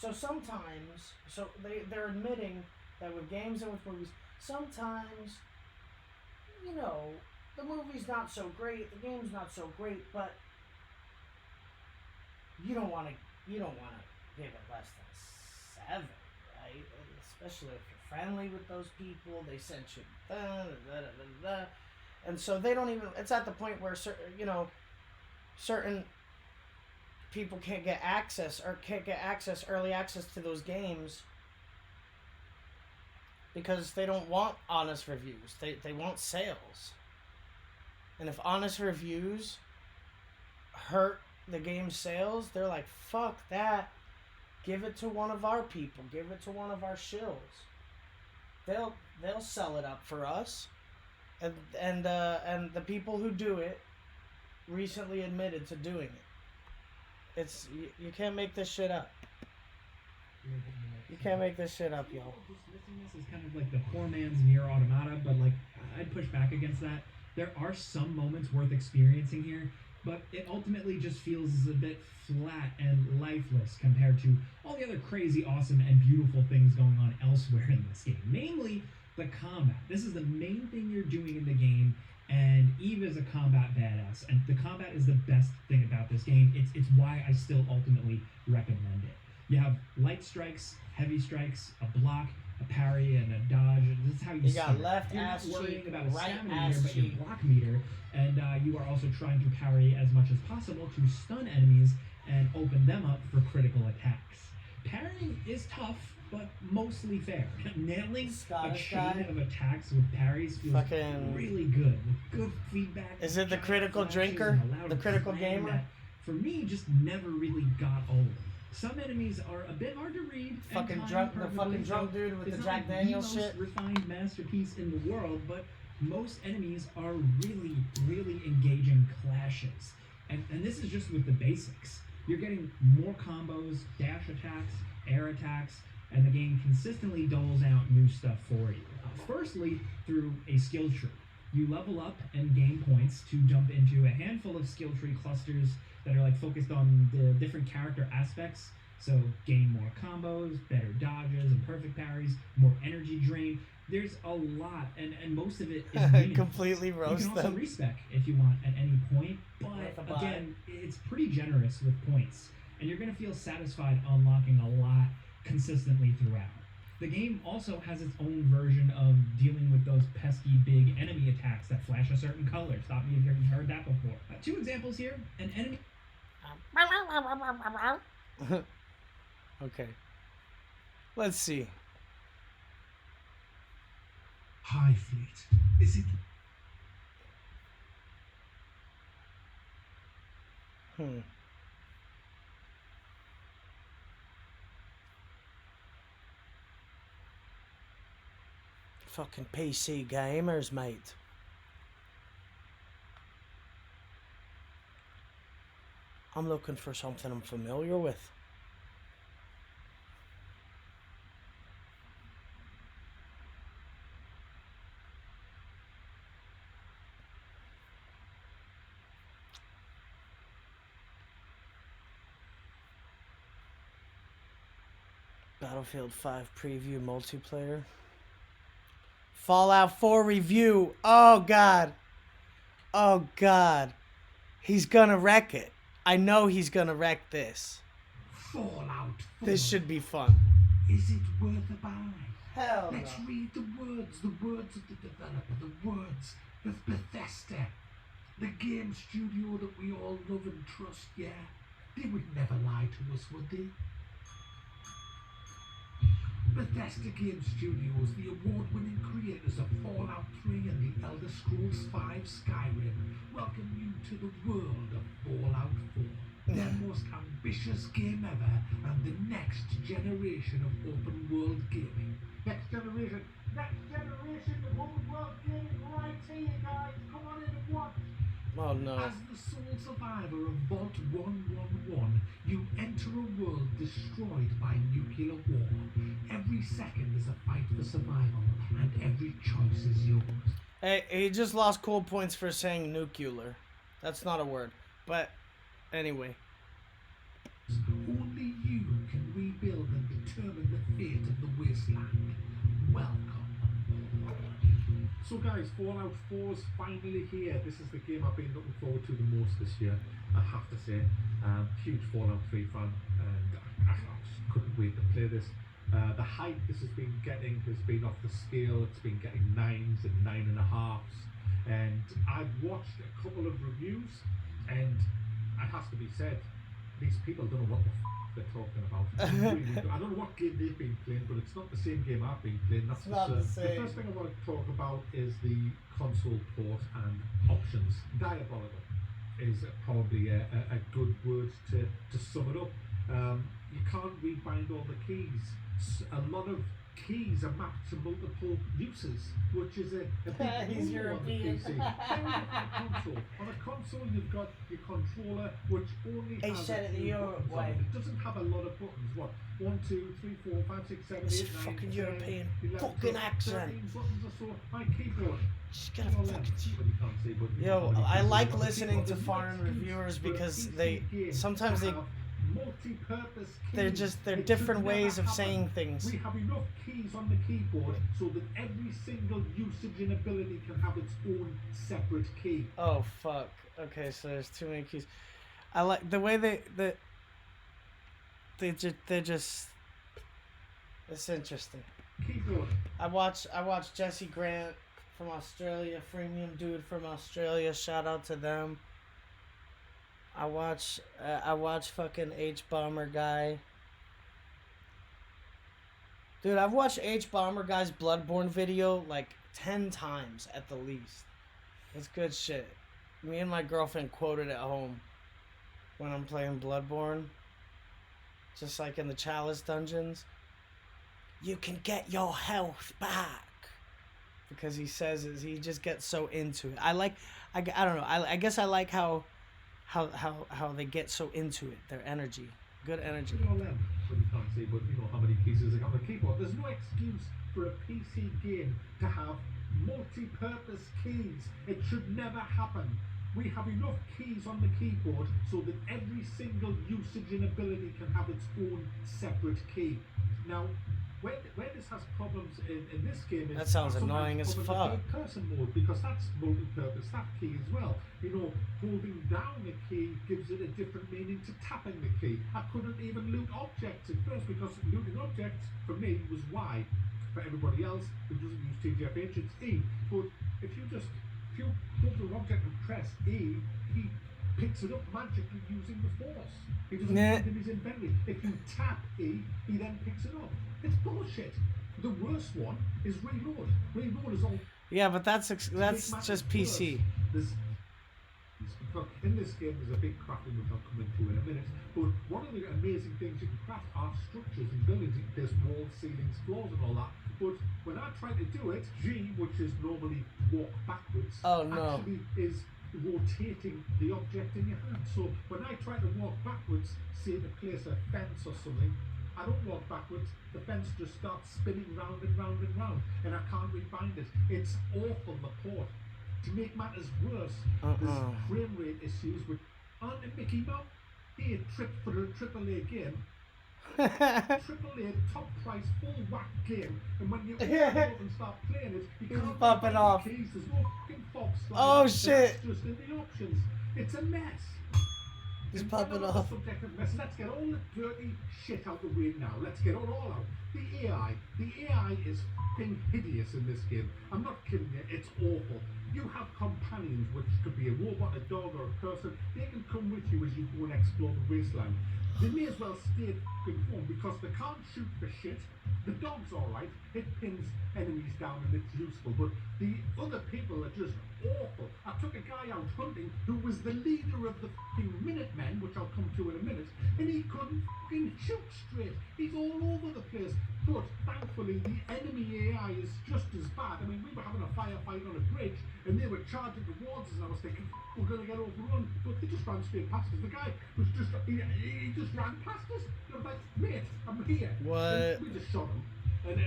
So sometimes, they're admitting that with games and with movies, sometimes, you know, the movie's not so great, the game's not so great, but you don't want to give it less than 7, right? Especially if you're friendly with those people, they sent you and so they don't even. It's at the point where certain people can't get early access to those games because they don't want honest reviews. They want sales. And if honest reviews hurt the game's sales, they're like, fuck that. Give it to one of our people. Give it to one of our shills. They'll sell it up for us. And the people who do it recently admitted to doing it. It's you can't make this shit up. You can't make this shit up, yo. Dismissing this is kind of like the poor man's Nier Automata, but like I'd push back against that. There are some moments worth experiencing here, but it ultimately just feels a bit flat and lifeless compared to all the other crazy, awesome, and beautiful things going on elsewhere in this game. Namely, the combat. This is the main thing you're doing in the game, and Eve is a combat badass, and the combat is the best thing about this game. It's why I still ultimately recommend it. You have light strikes, heavy strikes, a block, a parry, and a dodge. This is how you got start. left You're ass not worrying cheek, about a right stamina ass meter, but cheek. your block meter, and you are also trying to parry as much as possible to stun enemies and open them up for critical attacks. Parrying is tough, but mostly fair. Nailing a Scottish chain guy. of attacks with parries feels Fucking- really good. With good feedback. Is it the giant critical flashes, drinker? and a loud The critical clang gamer? that, for me, just never really got old. Some enemies are a bit hard to read. and Fucking timed drunk, the perfectly, fucking drunk so dude with it's the not Jack like Daniels the most shit. refined masterpiece in the world, but most enemies are really, really engaging clashes. And this is just with the basics. You're getting more combos, dash attacks, air attacks, and the game consistently doles out new stuff for you. Firstly, through a skill tree. You level up and gain points to jump into a handful of skill tree clusters that are like focused on the different character aspects. So gain more combos, better dodges and perfect parries, more energy drain. There's a lot, and most of it is meaningful. Completely You roast can also them. respec if you want at any point, Worth a but buy. again, it's pretty generous with points, and you're going to feel satisfied unlocking a lot consistently throughout. The game also has its own version of dealing with those pesky big enemy attacks that flash a certain color. Stop me if you've heard that before. 2 examples here. An enemy... Okay. Let's see. High Fleet. Is it? Fucking PC gamers, mate. I'm looking for something I'm familiar with. Battlefield 5 preview multiplayer. Fallout 4 review. Oh god. Oh god. He's gonna wreck it. I know he's gonna wreck this. Fallout 4. This should be fun. Is it worth a buy? Hell no. Let's read the words of the developer, the words of Bethesda. The game studio that we all love and trust, yeah? They would never lie to us, would they? Bethesda Game Studios, the award-winning creators of Fallout 3 and the Elder Scrolls V Skyrim, welcome you to the world of Fallout 4, their most ambitious game ever and the next generation of open-world gaming. Next generation of open-world gaming right here, guys. Come on in and watch. Oh no. As the sole survivor of Vault 111, you enter a world destroyed by nuclear war. Every second is a fight for survival, and every choice is yours. Hey, he just lost cool points for saying nuclear. That's not a word. But anyway. Only you can rebuild and determine the fate of the wasteland. Welcome. So guys, Fallout 4 is finally here. This is the game I've been looking forward to the most this year, I have to say. Huge Fallout 3 fan, and I just couldn't wait to play this. The hype this has been getting has been off the scale. It's been getting 9s and 9.5s, and I've watched a couple of reviews, and it has to be said, these people don't know what the they're talking about. I don't know what game they've been playing, but it's not the same game I've been playing. That's It's not the same. The first thing I want to talk about is the console port and options. Diabolical is probably a good word to sum it up. You can't rebind all the keys. A lot of keys are mapped to multiple uses, which is a big He's rule on the European. PC. Same with the console. On a console, you've got your controller, which only He has said a it the few Europe buttons on way. it. It doesn't have a lot of buttons. What? 1, 2, 3, 4, 5, 6, 7, 8, 9, It's 10, fucking European 11, fucking 12, accent. 13 buttons or so. My keyboard. Just get a Well, fucking... well, you can't see, but you know Yo, how many I keys like are on the listening keyboard. to There's no foreign excuse reviewers for a because PC they game sometimes to they have multi-purpose they're keys. they're It different should never ways of happen. saying things. We have enough keys on the keyboard so that every single usage and ability can have its own separate key. Oh fuck. Okay, so there's too many keys. I like the way they're just it's interesting. Keyboard. I watch Jesse Grant from Australia, freemium dude from Australia. Shout out to them. I watch fucking H Bomber guy. Dude, I've watched H Bomber guy's Bloodborne video like 10 times at the least. It's good shit. Me and my girlfriend quote it at home when I'm playing Bloodborne. Just like in the Chalice dungeons. You can get your health back. Because he says it, he just gets so into it. I don't know. I guess I like how they get so into it. Their energy. Good energy. Well, you can't see, but you know how many keys is on the keyboard. There's no excuse for a PC game to have multi-purpose keys. It should never happen. We have enough keys on the keyboard so that every single usage and ability can have its own separate key. Now, where this has problems in this game is That sounds sometimes annoying as over the fuck. third person mode, because that's multi-purpose, that key as well. You know, holding down the key gives it a different meaning to tapping the key. I couldn't even loot objects at first because looting objects for me was Y. For everybody else who doesn't use TGFH, it's E. But if you hold the object and press E, he picks it up magically using the force. He doesn't Nah. put it in his inventory. If you tap E, he then picks it up. It's bullshit. The worst one is reload. Reload is all. Yeah, but that's just PC. In this game, there's a big crafting which I'll come into in a minute. But one of the amazing things you can craft are structures and buildings. There's walls, ceilings, floors, and all that. But when I try to do it, G, which is normally walk backwards, Oh, no. actually is rotating the object in your hand. So when I try to walk backwards, say to place a fence or something, I don't walk backwards. The fence just starts spinning round and round and round, and I can't rebind it. It's awful, the port. To make matters worse, there's frame rate issues with on the Mickey Mouse. Here, for a AAA game. AAA top price full whack game, and when you open it up and start playing it, you can't popping rebind off. the keys. There's no fucking fob slide. Oh, It's shit. just in the options. It's a mess. He's And popping on the off. subject of mess, let's get all the dirty shit out the way now. Let's get it all out. The AI is fucking hideous in this game. I'm not kidding you, it's awful. You have companions, which could be a robot, a dog, or a person. They can come with you as you go and explore the wasteland. They may as well stay at fucking home because they can't shoot for shit. The dog's alright, it pins enemies down and it's useful, but the other people are just awful. I took a guy out hunting who was the leader of the fucking Minutemen, which I'll come to in a minute, and he couldn't fucking shoot straight. He's all over the place. But thankfully truthfully, the enemy AI is just as bad. I mean, we were having a firefight on a bridge, and they were charging towards us, and I was thinking, we're going to get overrun, but they just ran straight past us. The guy was just, he just ran past us. I was like, mate, I'm here. What? And we just shot him. And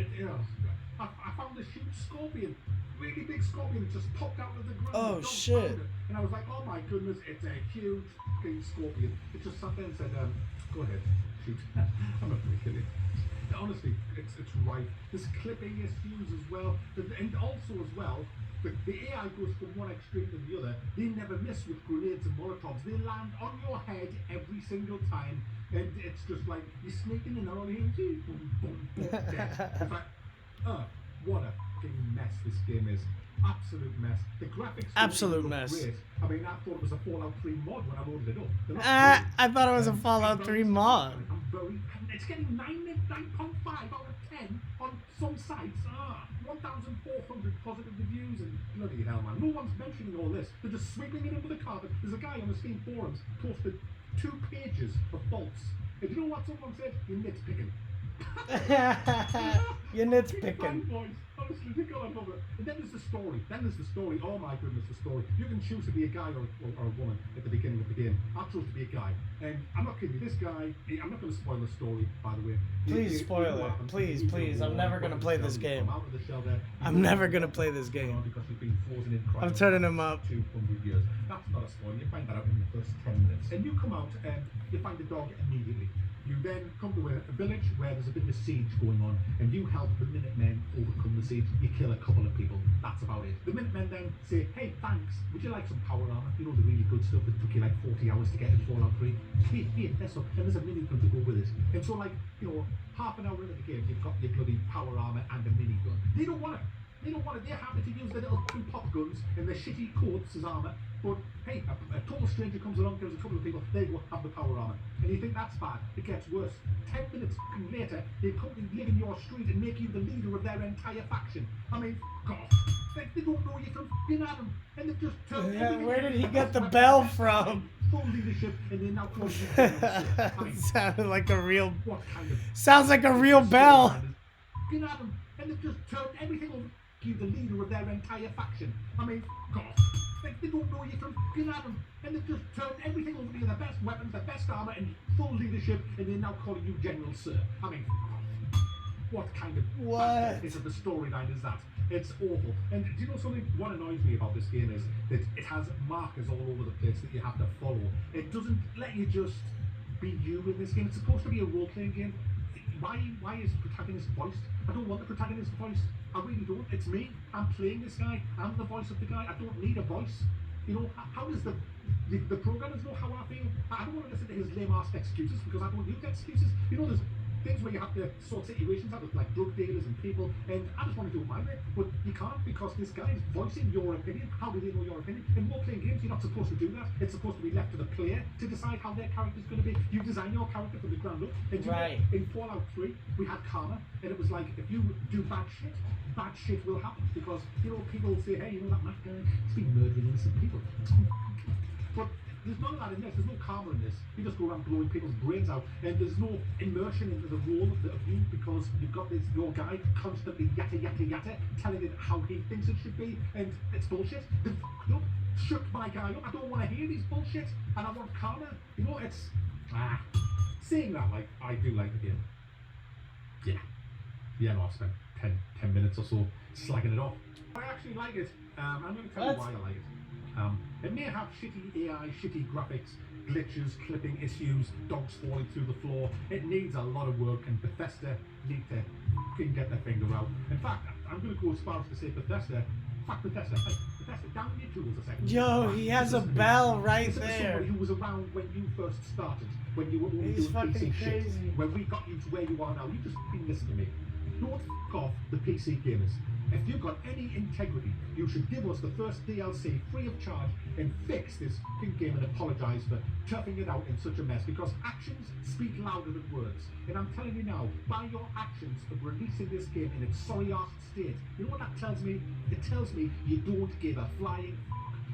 I found this huge scorpion, really big scorpion that just popped out of the ground. Oh, The dog shit. found it. And I was like, oh my goodness, it's a huge fucking scorpion. It just sat there and said, go ahead, shoot. I'm not going to kill you. Honestly, it's right. There's clipping issues as well. And also as well, the AI goes from one extreme to the other. They never miss with grenades and molotovs. They land on your head every single time. And it's just like, you're sneaking in on here, boom, boom, boom, dead. It's like, what a fucking mess this game is. Absolute mess. The graphics Absolute look mess. great. I mean, I thought it was a Fallout 3 mod when I loaded it up. They're not Ah, great. I thought it was a Fallout 3 mod. It's getting 9.5 out of 10 on some sites. 1,400 positive reviews, and bloody hell, man. No one's mentioning all this. They're just sweeping it under the carpet. There's a guy on the Steam forums posted 2 pages of faults. And you know what someone said? You're nitpicking. You're nitpicking. Fine boys. Honestly, they got above it. And then there's the story. Oh my goodness, the story. You can choose to be a guy or a woman at the beginning of the game. I chose to be a guy. And I'm not kidding you, this guy, I'm not going to spoil the story, by the way. Please spoil it. Please. I'm never going to play this game. I'm never going to play this game. Because you've been frozen in I'm turning him up. 200 years. That's not a spoiler. You find that out in the first 10 minutes. And you come out and you find the dog immediately. You then come to a village where there's a bit of a siege going on, and you help the Minutemen overcome the siege. You kill a couple of people. That's about it. The Minutemen then say, hey, thanks. Would you like some power armor? You know, the really good stuff that took you like 40 hours to get in Fallout 3? Here, that's up. And there's a minigun to go with it. And so, like, you know, half an hour into the game, you've got your bloody power armor and a minigun. They don't want it. They're happy to use their little pop guns and their shitty coats as armor. But hey, a total stranger comes along, kills a couple of people, they go have the power armor. And you think that's bad. It gets worse. 10 minutes later, they come and live in your street and make you the leader of their entire faction. I mean, God, they don't know you from f***ing Adam. And they've just turned everything. Where did he get the bell from? Full leadership, and they're now calling you general. Sounded like a real. What kind of. Sounds like a real bell. F***ing Adam. And they've just turned everything over. You the leader of their entire faction. I mean, God, they don't know you from f***ing Adam, and they've just turned everything over to you, the best weapons, the best armor, and full leadership, and they're now calling you General Sir. I mean, what kind of bit of the storyline is that? It's awful. And do you know something? What annoys me about this game is that it has markers all over the place that you have to follow. It doesn't let you just be you in this game. It's supposed to be a role-playing game. Why is the protagonist voiced? I don't want the protagonist voiced. I really don't. It's me. I'm playing this guy. I'm the voice of the guy. I don't need a voice. You know, how does the programmers know how I feel? I don't want to listen to his lame-ass excuses because I don't use excuses. You know, there's things where you have to sort situations out with like drug dealers and people, and I just want to do it my way, but you can't because this guy is voicing your opinion. How do they know your opinion? In role-playing games, you're not supposed to do that. It's supposed to be left to the player to decide how their character's going to be. You design your character from the ground up. And Right. In Fallout 3, we had karma, and it was like, if you do bad shit will happen because, you know, people say, hey, you know that Matt guy, he's been murdering innocent people. But there's none of that in this. There's no karma in this. You just go around blowing people's brains out, and there's no immersion into the role of you because you've got your guy constantly yatta telling it how he thinks it should be, and it's bullshit. They fucked up, shook my guy up. I don't want to hear these bullshit, and I want karma. You know, it's saying that, like, I do like the game. Yeah, no, I've spent 10 minutes or so slagging it off. I actually like it. I'm going to tell you why I like it. It may have shitty AI, shitty graphics, glitches, clipping issues, dogs falling through the floor. It needs a lot of work, and Bethesda need to fucking get their finger out. In fact, I'm going to go as far as to say Bethesda, down your tools a second. Yo, he has a bell right This is there. somebody who was around when you first started, when you were only He's doing fucking PC shit, crazy. when we got you to where you are now. You just fucking listen to me. Don't f*** off the PC gamers. If you've got any integrity, you should give us the first DLC free of charge and fix this fucking game and apologise for turfing it out in such a mess, because actions speak louder than words. And I'm telling you now, by your actions of releasing this game in its sorry-ass state, you know what that tells me? It tells me you don't give a flying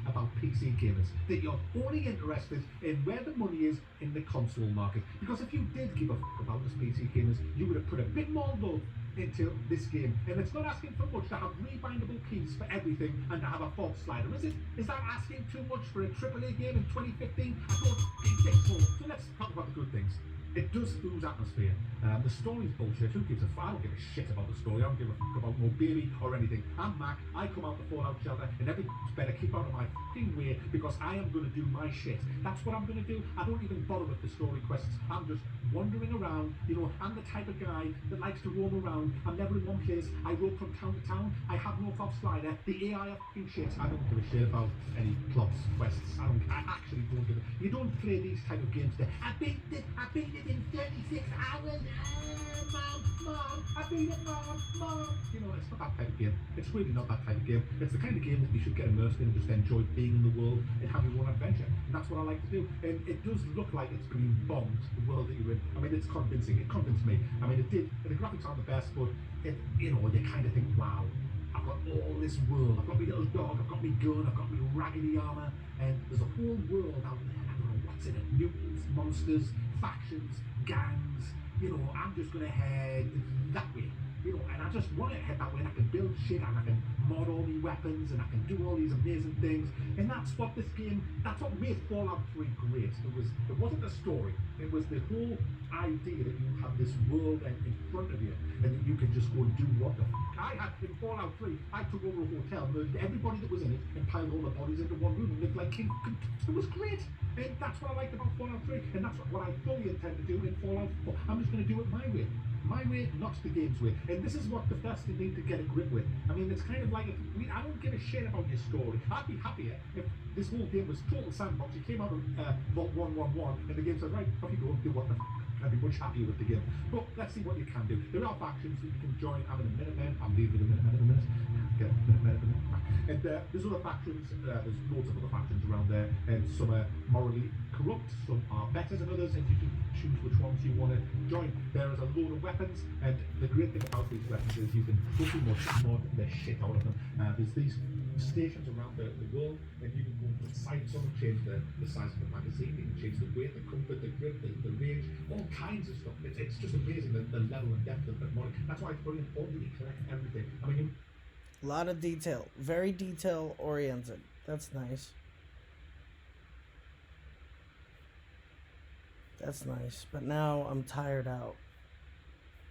about PC gamers, that you're only interested in where the money is in the console market. Because if you did give a fuck about us PC gamers, you would have put a bit more love into this game, and it's not asking for much to have rebindable keys for everything and to have a fault slider, is it? Is that asking too much for a AAA game in 2015? I don't think so. So let's talk about the good things. It does ooze atmosphere. The story's bullshit. Who gives a fuck? I don't give a shit about the story. I don't give a fuck about no baby or anything. I'm Mac. I come out the Fallout shelter, and everyone's better keep out of my fucking way because I am going to do my shit. That's what I'm going to do. I don't even bother with the story quests. I'm just wandering around. You know, I'm the type of guy that likes to roam around. I'm never in one place. I roam from town to town. I have no fob slider. The AI are fucking shit. I don't give a shit about any plots, quests. I actually don't give a... You don't play these type of games to... I beat it in 36 hours. Mom, I beat it, Mom. You know, it's not that type of game. It's really not that type of game. It's the kind of game that you should get immersed in and just enjoy being in the world and have your own adventure. And that's what I like to do. And it does look like it's being bombed, the world that you're in. I mean, it's convincing. It convinced me. I mean, it did. And the graphics aren't the best, but it, you know, you kind of think, wow, I've got all this world. I've got my little dog. I've got my gun. I've got my raggedy armor. And there's a whole world out there. I don't know what's in it. Mutants, monsters, factions, gangs. You know, I'm just going to head that way. You know, and I just want to head that way, and I can build shit, and I can mod all these weapons, and I can do all these amazing things. And that's what this game, that's what made Fallout 3 great. It wasn't the story. It was the whole idea that you have this world in front of you, and that you can just go and do what the fuck. I had, in Fallout 3, I took over a hotel, murdered everybody that was in it, and piled all the bodies into one room and lived like king. It was great. And that's what I liked about Fallout 3, and that's what I fully intend to do in Fallout 4. I'm just going to do it my way. My way, not the game's way. And this is what Bethesda need to get a grip with. I mean, it's kind of like, I don't give a shit about your story. I'd be happier if this whole game was total sandbox. You came out of Vault 111, and the game said, right, off you go, do what the fuck. I'd be much happier with the game. But let's see what you can do. There are factions that you can join. I'm in a Minutemen. I'm leaving the Minutemen in a minute. Get a Minutemen. And there's other factions. There's loads of other factions around there. And some are morally corrupt. Some are better than others. And you can choose which ones you want to join. There is a load of weapons. And the great thing about these weapons is you can pretty much mod the shit out of them. There's these stations around the world, and you can go and put sights on them, change the size of the magazine, you can change the weight, the comfort, the grip, the range, all kinds of stuff. It's just amazing the level and depth of the mod. That's why it's very important that you collect everything. I mean, a lot of detail, very detail oriented. That's nice. That's nice. But now I'm tired out.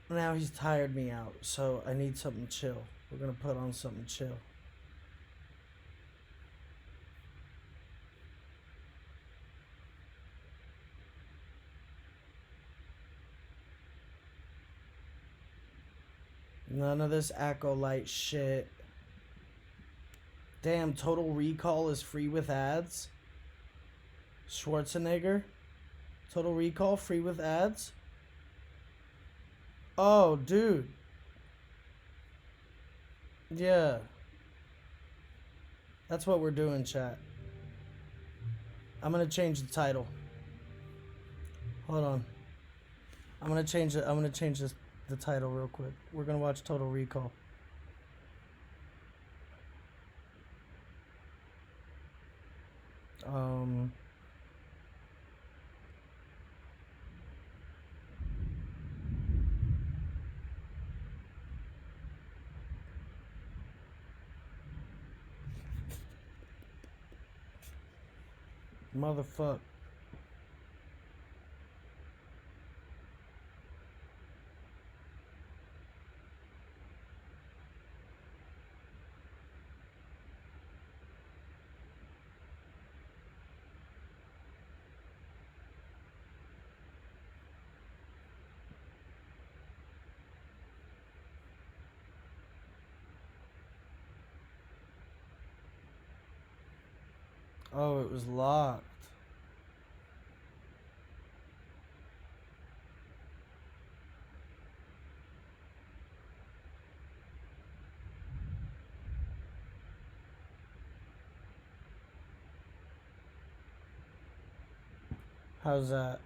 Now he's tired me out, so I need something chill. We're gonna put on something chill. None of this Acolyte shit. Damn, Total Recall is free with ads? Schwarzenegger? Total Recall free with ads? Oh, dude. Yeah. That's what we're doing, chat. I'm gonna change the title. Hold on. I'm gonna change it. I'm gonna change this. The title real quick. We're gonna watch Total Recall. Motherfuck. Oh, it was locked. How's that?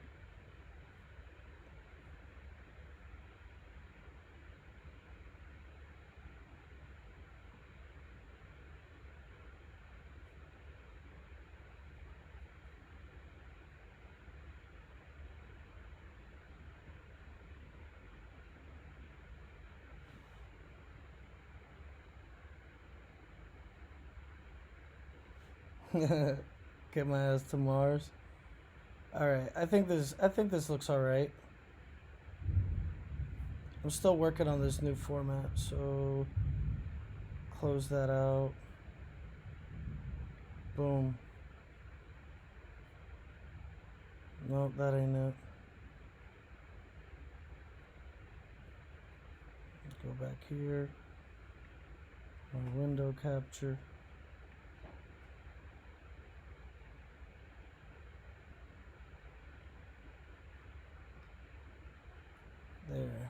Get my ass to Mars. All right, I think this looks all right. I'm still working on this new format, so close that out. Boom. Nope, that ain't it. Go back here. My window capture. There.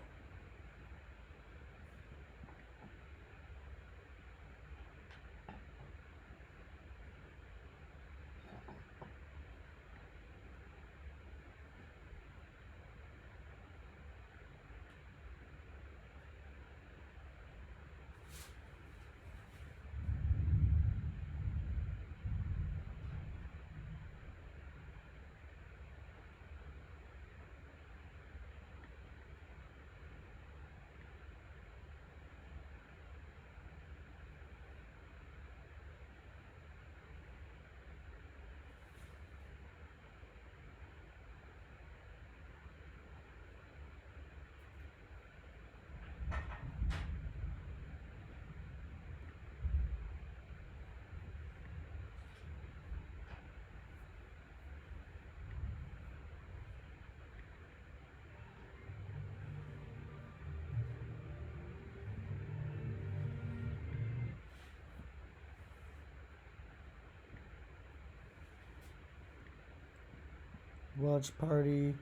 Watch party.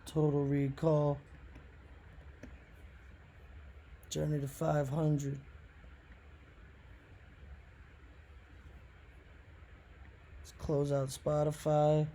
Total Recall. Journey to 500. Let's close out Spotify.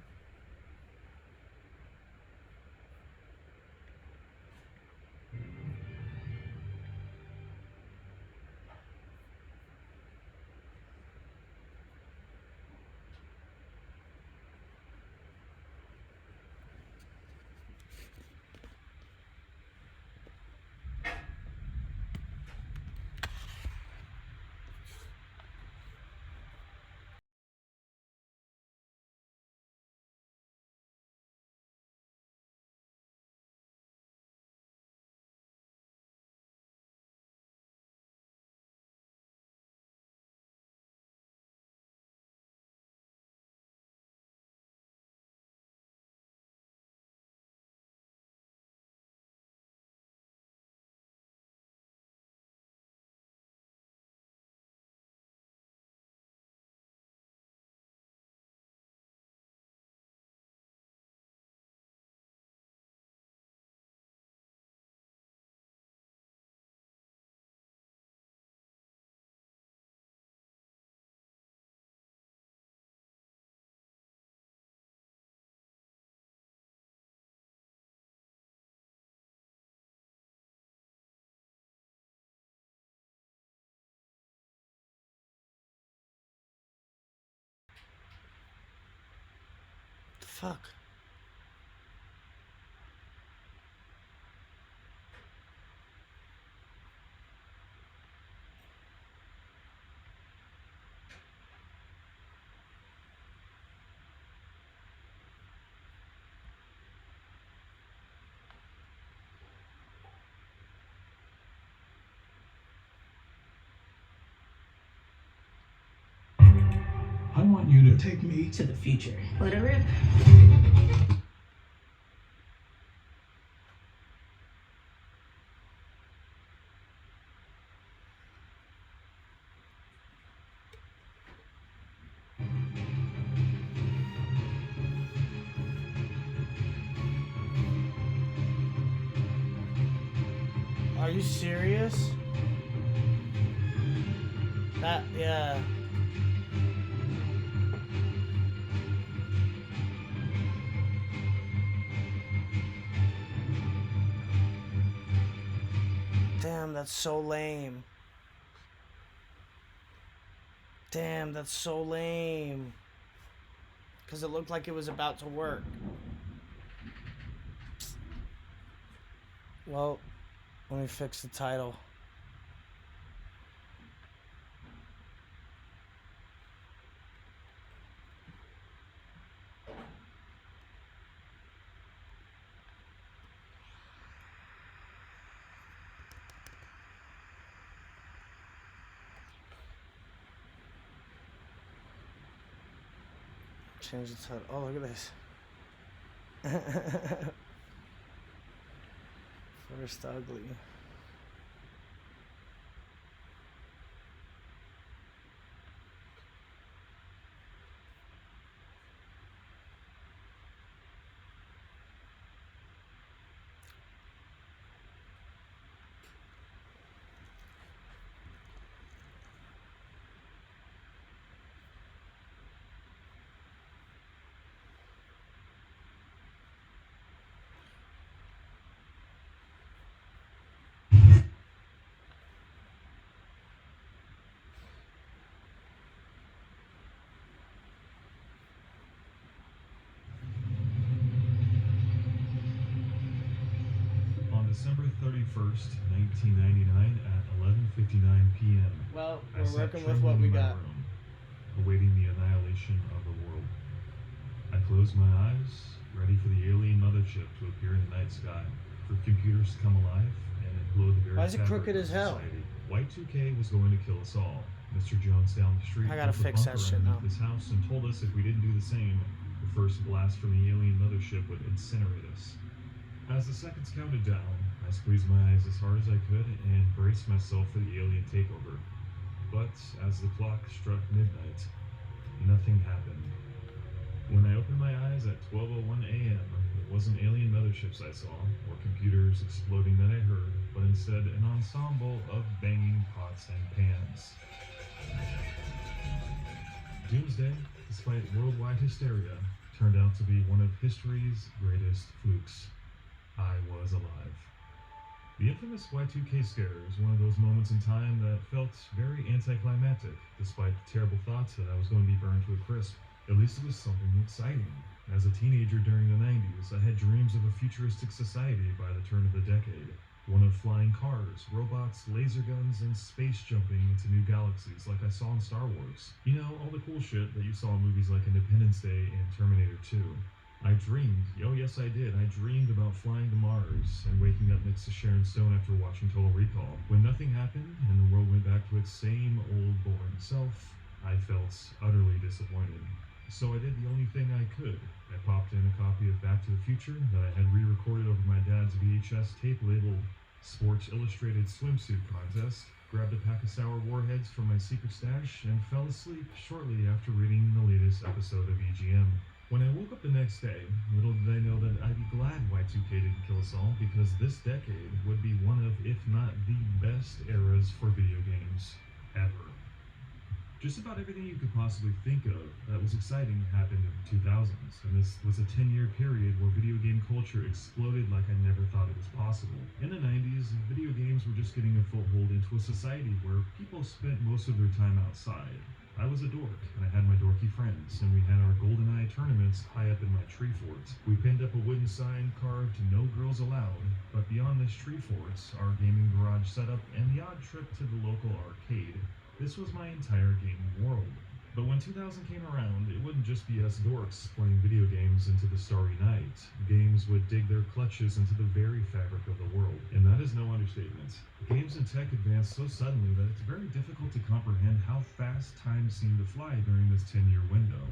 Fuck. I want you to take me to the future. Let her rip. Are you serious? That, yeah. Damn, that's so lame. Damn, that's so lame. Because it looked like it was about to work. Well, let me fix the title. Change the title. Oh, look at this. First ugly. On December 31st, 1999 at 11:59 p.m. Well, I we're sat working with what trembling we in my got. room, awaiting the annihilation of the world. I closed my eyes, ready for the alien mothership to appear in the night sky, for computers to come alive and implode the very Why is it fabric crooked of as hell? society. Y2K was going to kill us all. Mr. Jones down the street I gotta built a fix that bunker shit now. underneath his house and told us if we didn't do the same, the first blast from the alien mothership would incinerate us. As the seconds counted down, I squeezed my eyes as hard as I could and braced myself for the alien takeover. But as the clock struck midnight, nothing happened. When I opened my eyes at 12:01 a.m., it wasn't alien motherships I saw, or computers exploding that I heard, but instead an ensemble of banging pots and pans. Doomsday, despite worldwide hysteria, turned out to be one of history's greatest flukes. I was alive. The infamous Y2K scare is one of those moments in time that felt very anticlimactic, despite the terrible thoughts that I was going to be burned to a crisp. At least it was something exciting. As a teenager during the 90s, I had dreams of a futuristic society by the turn of the decade. One of flying cars, robots, laser guns, and space jumping into new galaxies like I saw in Star Wars. You know, all the cool shit that you saw in movies like Independence Day and Terminator 2. I dreamed, oh yes I did, I dreamed about flying to Mars and waking up next to Sharon Stone after watching Total Recall. When nothing happened and the world went back to its same old boring self, I felt utterly disappointed. So I did the only thing I could. I popped in a copy of Back to the Future that I had re-recorded over my dad's VHS tape labeled Sports Illustrated Swimsuit Contest, grabbed a pack of sour warheads from my secret stash, and fell asleep shortly after reading the latest episode of EGM. When I woke up the next day, little did I know that I'd be glad Y2K didn't kill us all, because this decade would be one of, if not the best eras for video games ever. Just about everything you could possibly think of that was exciting happened in the 2000s, and this was a 10-year period where video game culture exploded like I never thought it was possible. In the 90s, video games were just getting a foothold into a society where people spent most of their time outside. I was a dork, and I had my dorky friends, and we had our GoldenEye tournaments high up in my tree fort. We pinned up a wooden sign carved "No Girls Allowed," but beyond this tree fort, our gaming garage setup, and the odd trip to the local arcade, this was my entire gaming world. But when 2000 came around, it wouldn't just be us dorks playing video games into the starry night. Games would dig their clutches into the very fabric of the world, and that is no understatement. Games and tech advanced so suddenly that it's very difficult to comprehend how fast time seemed to fly during this 10-year window.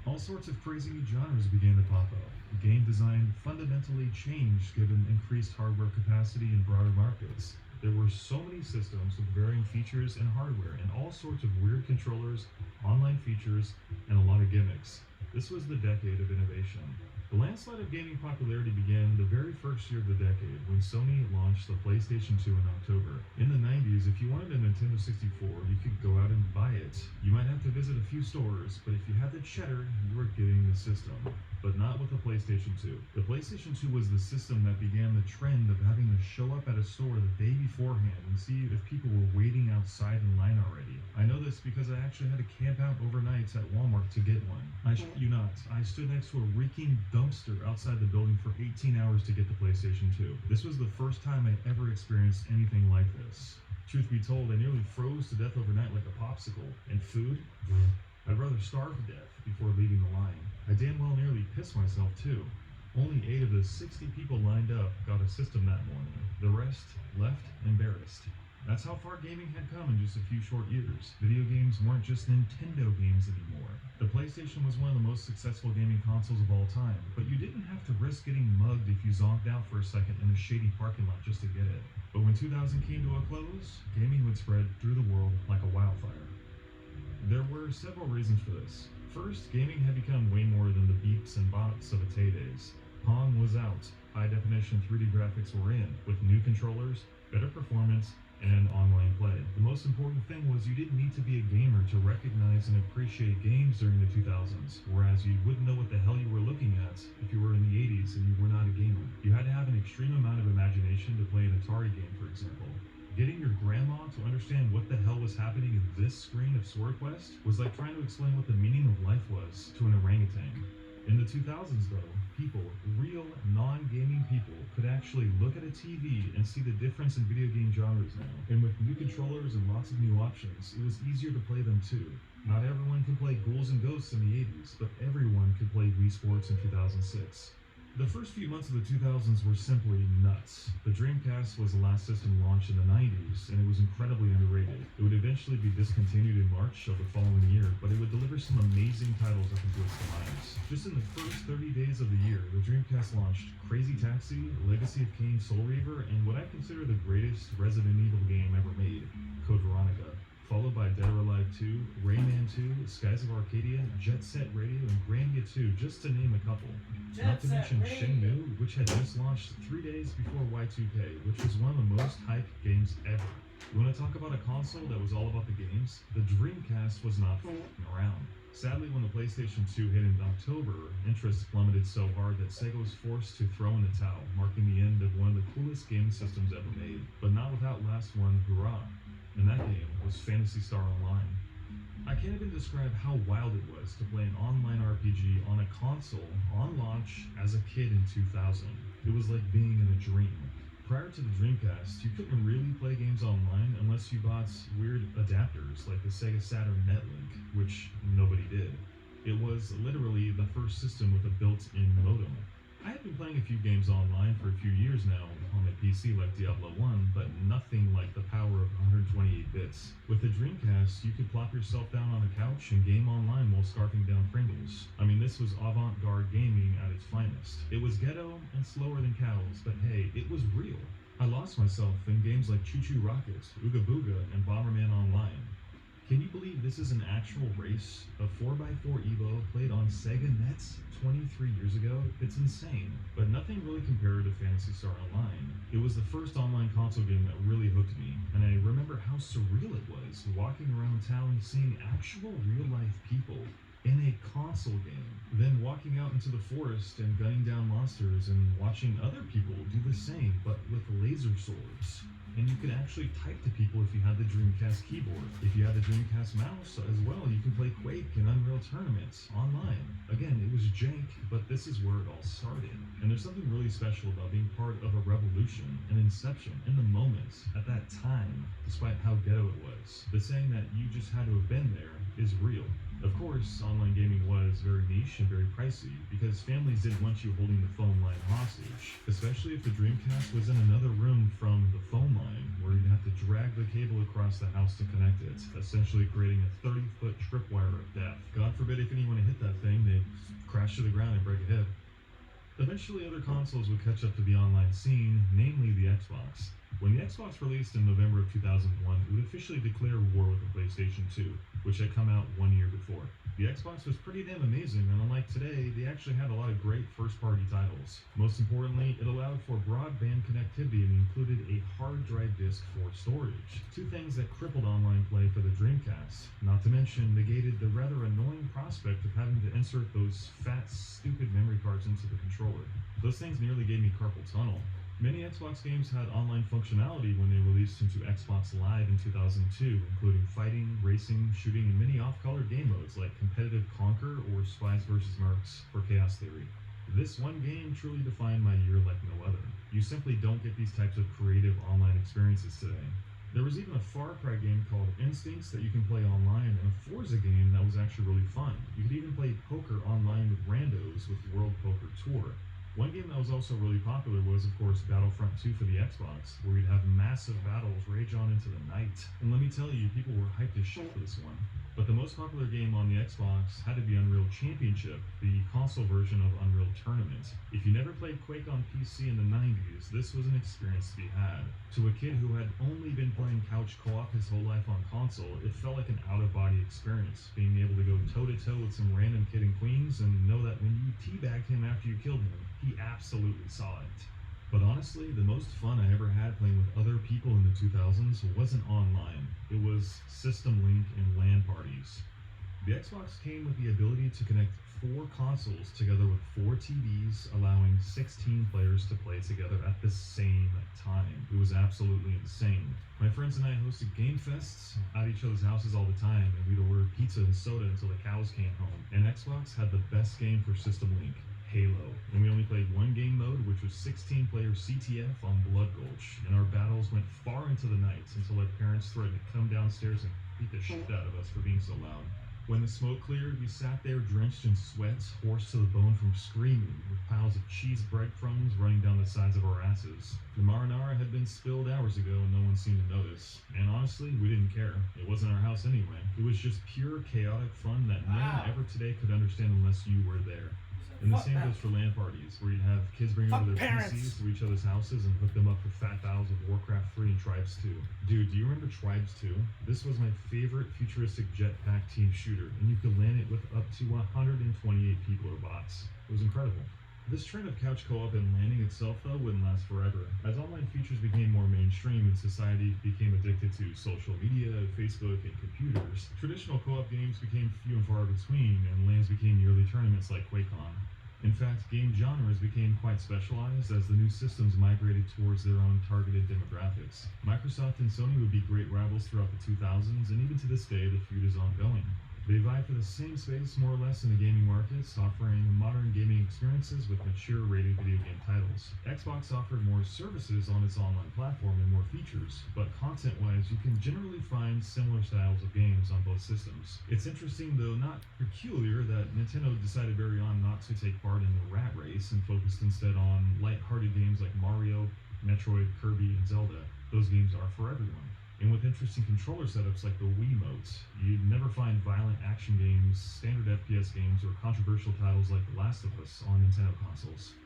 All sorts of crazy new genres began to pop up. Game design fundamentally changed given increased hardware capacity in broader markets. There were so many systems with varying features and hardware, and all sorts of weird controllers, online features, and a lot of gimmicks. This was the decade of innovation. The landslide of gaming popularity began the very first year of the decade, when Sony launched the PlayStation 2 in October. In the 90s, if you wanted a Nintendo 64, you could go out and buy it. You might have to visit a few stores, but if you had the cheddar, you were getting the system. But not with the PlayStation 2. The PlayStation 2 was the system that began the trend of having to show up at a store the day beforehand and see if people were waiting outside in line already. I know this because I actually had to camp out overnight at Walmart to get one. I shit you not, I stood next to a reeking dumpster outside the building for 18 hours to get the PlayStation 2. This was the first time I ever experienced anything like this. Truth be told, I nearly froze to death overnight like a popsicle. And food? I'd rather starve to death before leaving the line. I damn well nearly pissed myself too. Only 8 of the 60 people lined up got a system that morning. The rest left embarrassed. That's how far gaming had come in just a few short years. Video games weren't just Nintendo games anymore. The PlayStation was one of the most successful gaming consoles of all time, but you didn't have to risk getting mugged if you zonked out for a second in a shady parking lot just to get it. But when 2000 came to a close, gaming would spread through the world like a wildfire. There were several reasons for this. First, gaming had become way more than the beeps and bops of its heydays. Pong was out, high-definition 3D graphics were in, with new controllers, better performance, and online play. The most important thing was you didn't need to be a gamer to recognize and appreciate games during the 2000s, whereas you wouldn't know what the hell you were looking at if you were in the 80s and you were not a gamer. You had to have an extreme amount of imagination to play an Atari game, for example. Getting your grandma to understand what the hell was happening in this screen of SwordQuest was like trying to explain what the meaning of life was to an orangutan. In the 2000s, though, people, real non-gaming people, could actually look at a TV and see the difference in video game genres now. And with new controllers and lots of new options, it was easier to play them too. Not everyone could play Ghouls and Ghosts in the 80s, but everyone could play Wii Sports in 2006. The first few months of the 2000s were simply nuts. The Dreamcast was the last system launched in the 90s, and it was incredibly underrated. It would eventually be discontinued in March of the following year, but it would deliver some amazing titles up into its demise. Just in the first 30 days of the year, the Dreamcast launched Crazy Taxi, Legacy of Kain Soul Reaver, and what I consider the greatest Resident Evil game ever made, Code Veronica, followed by Dead or Alive 2, Rayman 2, Skies of Arcadia, Jet Set Radio, and Grandia 2, just to name a couple. Not to mention Shenmue, which had just launched 3 days before Y2K, which was one of the most hyped games ever. You want to talk about a console that was all about the games? The Dreamcast was not f***ing around. Sadly, when the PlayStation 2 hit in October, interest plummeted so hard that Sega was forced to throw in the towel, marking the end of one of the coolest gaming systems ever made. But not without last one, hurrah. And that game was Phantasy Star Online. I can't even describe how wild it was to play an online RPG on a console on launch as a kid in 2000. It was like being in a dream. Prior to the Dreamcast, you couldn't really play games online unless you bought weird adapters like the Sega Saturn Netlink, which nobody did. It was literally the first system with a built-in modem. I have been playing a few games online for a few years now on my PC like Diablo 1, but nothing like the power of 128 bits. With the Dreamcast, you could plop yourself down on a couch and game online while scarfing down Pringles. I mean, this was avant-garde gaming at its finest. It was ghetto and slower than cows, but hey, it was real. I lost myself in games like Choo Choo Rocket, Ooga Booga, and Bomberman Online. Can you believe this is an actual race? A 4x4 Evo played on Sega Nets 23 years ago? It's insane. But nothing really compared to Phantasy Star Online. It was the first online console game that really hooked me, and I remember how surreal it was walking around town seeing actual real-life people in a console game, then walking out into the forest and gunning down monsters and watching other people do the same, but with laser swords. And you could actually type to people if you had the Dreamcast keyboard. If you had the Dreamcast mouse as well, you can play Quake and Unreal Tournaments online. Again, it was jank, but this is where it all started. And there's something really special about being part of a revolution, an inception, in the moment, at that time, despite how ghetto it was. The saying that you just had to have been there is real. Of course, online gaming was very niche and very pricey, because families didn't want you holding the phone line hostage, especially if the Dreamcast was in another room from the phone line, where you'd have to drag the cable across the house to connect it, essentially creating a 30-foot tripwire of death. God forbid if anyone hit that thing, they'd crash to the ground and break a hip. Eventually, other consoles would catch up to the online scene, namely the Xbox. When the Xbox released in November of 2001, it would officially declare war with the PlayStation 2, which had come out 1 year before. The Xbox was pretty damn amazing, and unlike today, they actually had a lot of great first-party titles. Most importantly, it allowed for broadband connectivity and included a hard drive disk for storage, two things that crippled online play for the Dreamcast, not to mention negated the rather annoying prospect of having to insert those fat, stupid memory cards into the controller. Those things nearly gave me carpal tunnel. Many Xbox games had online functionality when they released into Xbox Live in 2002, including fighting, racing, shooting, and many off-color game modes like Competitive Conquer or Spies vs. Mercs for Chaos Theory. This one game truly defined my year like no other. You simply don't get these types of creative online experiences today. There was even a Far Cry game called Instincts that you can play online, and a Forza game that was actually really fun. You could even play poker online with randos with World Poker Tour. One game that was also really popular was, of course, Battlefront 2 for the Xbox, where you'd have massive battles rage on into the night. And let me tell you, people were hyped as shit for this one. But the most popular game on the Xbox had to be Unreal Championship, the console version of Unreal Tournament. If you never played Quake on PC in the 90s, this was an experience to be had. To a kid who had only been playing couch co-op his whole life on console, it felt like an out-of-body experience, being able to go toe-to-toe with some random kid in Queens and know that when you teabagged him after you killed him, he absolutely saw it. But honestly, the most fun I ever had playing with other people in the 2000s wasn't online. It was System Link and LAN parties. The Xbox came with the ability to connect 4 consoles together with 4 TVs, allowing 16 players to play together at the same time. It was absolutely insane. My friends and I hosted game fests at each other's houses all the time, and we'd order pizza and soda until the cows came home. And Xbox had the best game for System Link, Halo, and we only played one game mode, which was 16-player CTF on Blood Gulch, and our battles went far into the night until our parents threatened to come downstairs and beat the shit out of us for being so loud. When the smoke cleared, we sat there drenched in sweat, hoarse to the bone from screaming, with piles of cheese breadcrumbs running down the sides of our asses. The marinara had been spilled hours ago and no one seemed to notice, and honestly, we didn't care. It wasn't our house anyway. It was just pure chaotic fun that no one ever today could understand unless you were there. And the same goes for LAN parties, where you'd have kids bring over their PCs to each other's houses and hook them up for fat battles of Warcraft 3 and Tribes 2. Dude, do you remember Tribes 2? This was my favorite futuristic jetpack team shooter, and you could LAN it with up to 128 people or bots. It was incredible. This trend of couch co-op and landing itself, though, wouldn't last forever. As online features became more mainstream and society became addicted to social media, Facebook, and computers, traditional co-op games became few and far between, and LANs became yearly tournaments like QuakeCon. In fact, game genres became quite specialized as the new systems migrated towards their own targeted demographics. Microsoft and Sony would be great rivals throughout the 2000s, and even to this day, the feud is ongoing. They vie for the same space, more or less, in the gaming markets, offering modern gaming experiences with mature rated video game titles. Xbox offered more services on its online platform and more features, but content-wise, you can generally find similar styles of games on both systems. It's interesting, though not peculiar, that Nintendo decided very on not to take part in the rat race and focused instead on light-hearted games like Mario, Metroid, Kirby, and Zelda. Those games are for everyone. And with interesting controller setups like the Wiimote, you'd never find violent action games, standard FPS games, or controversial titles like The Last of Us on Nintendo consoles.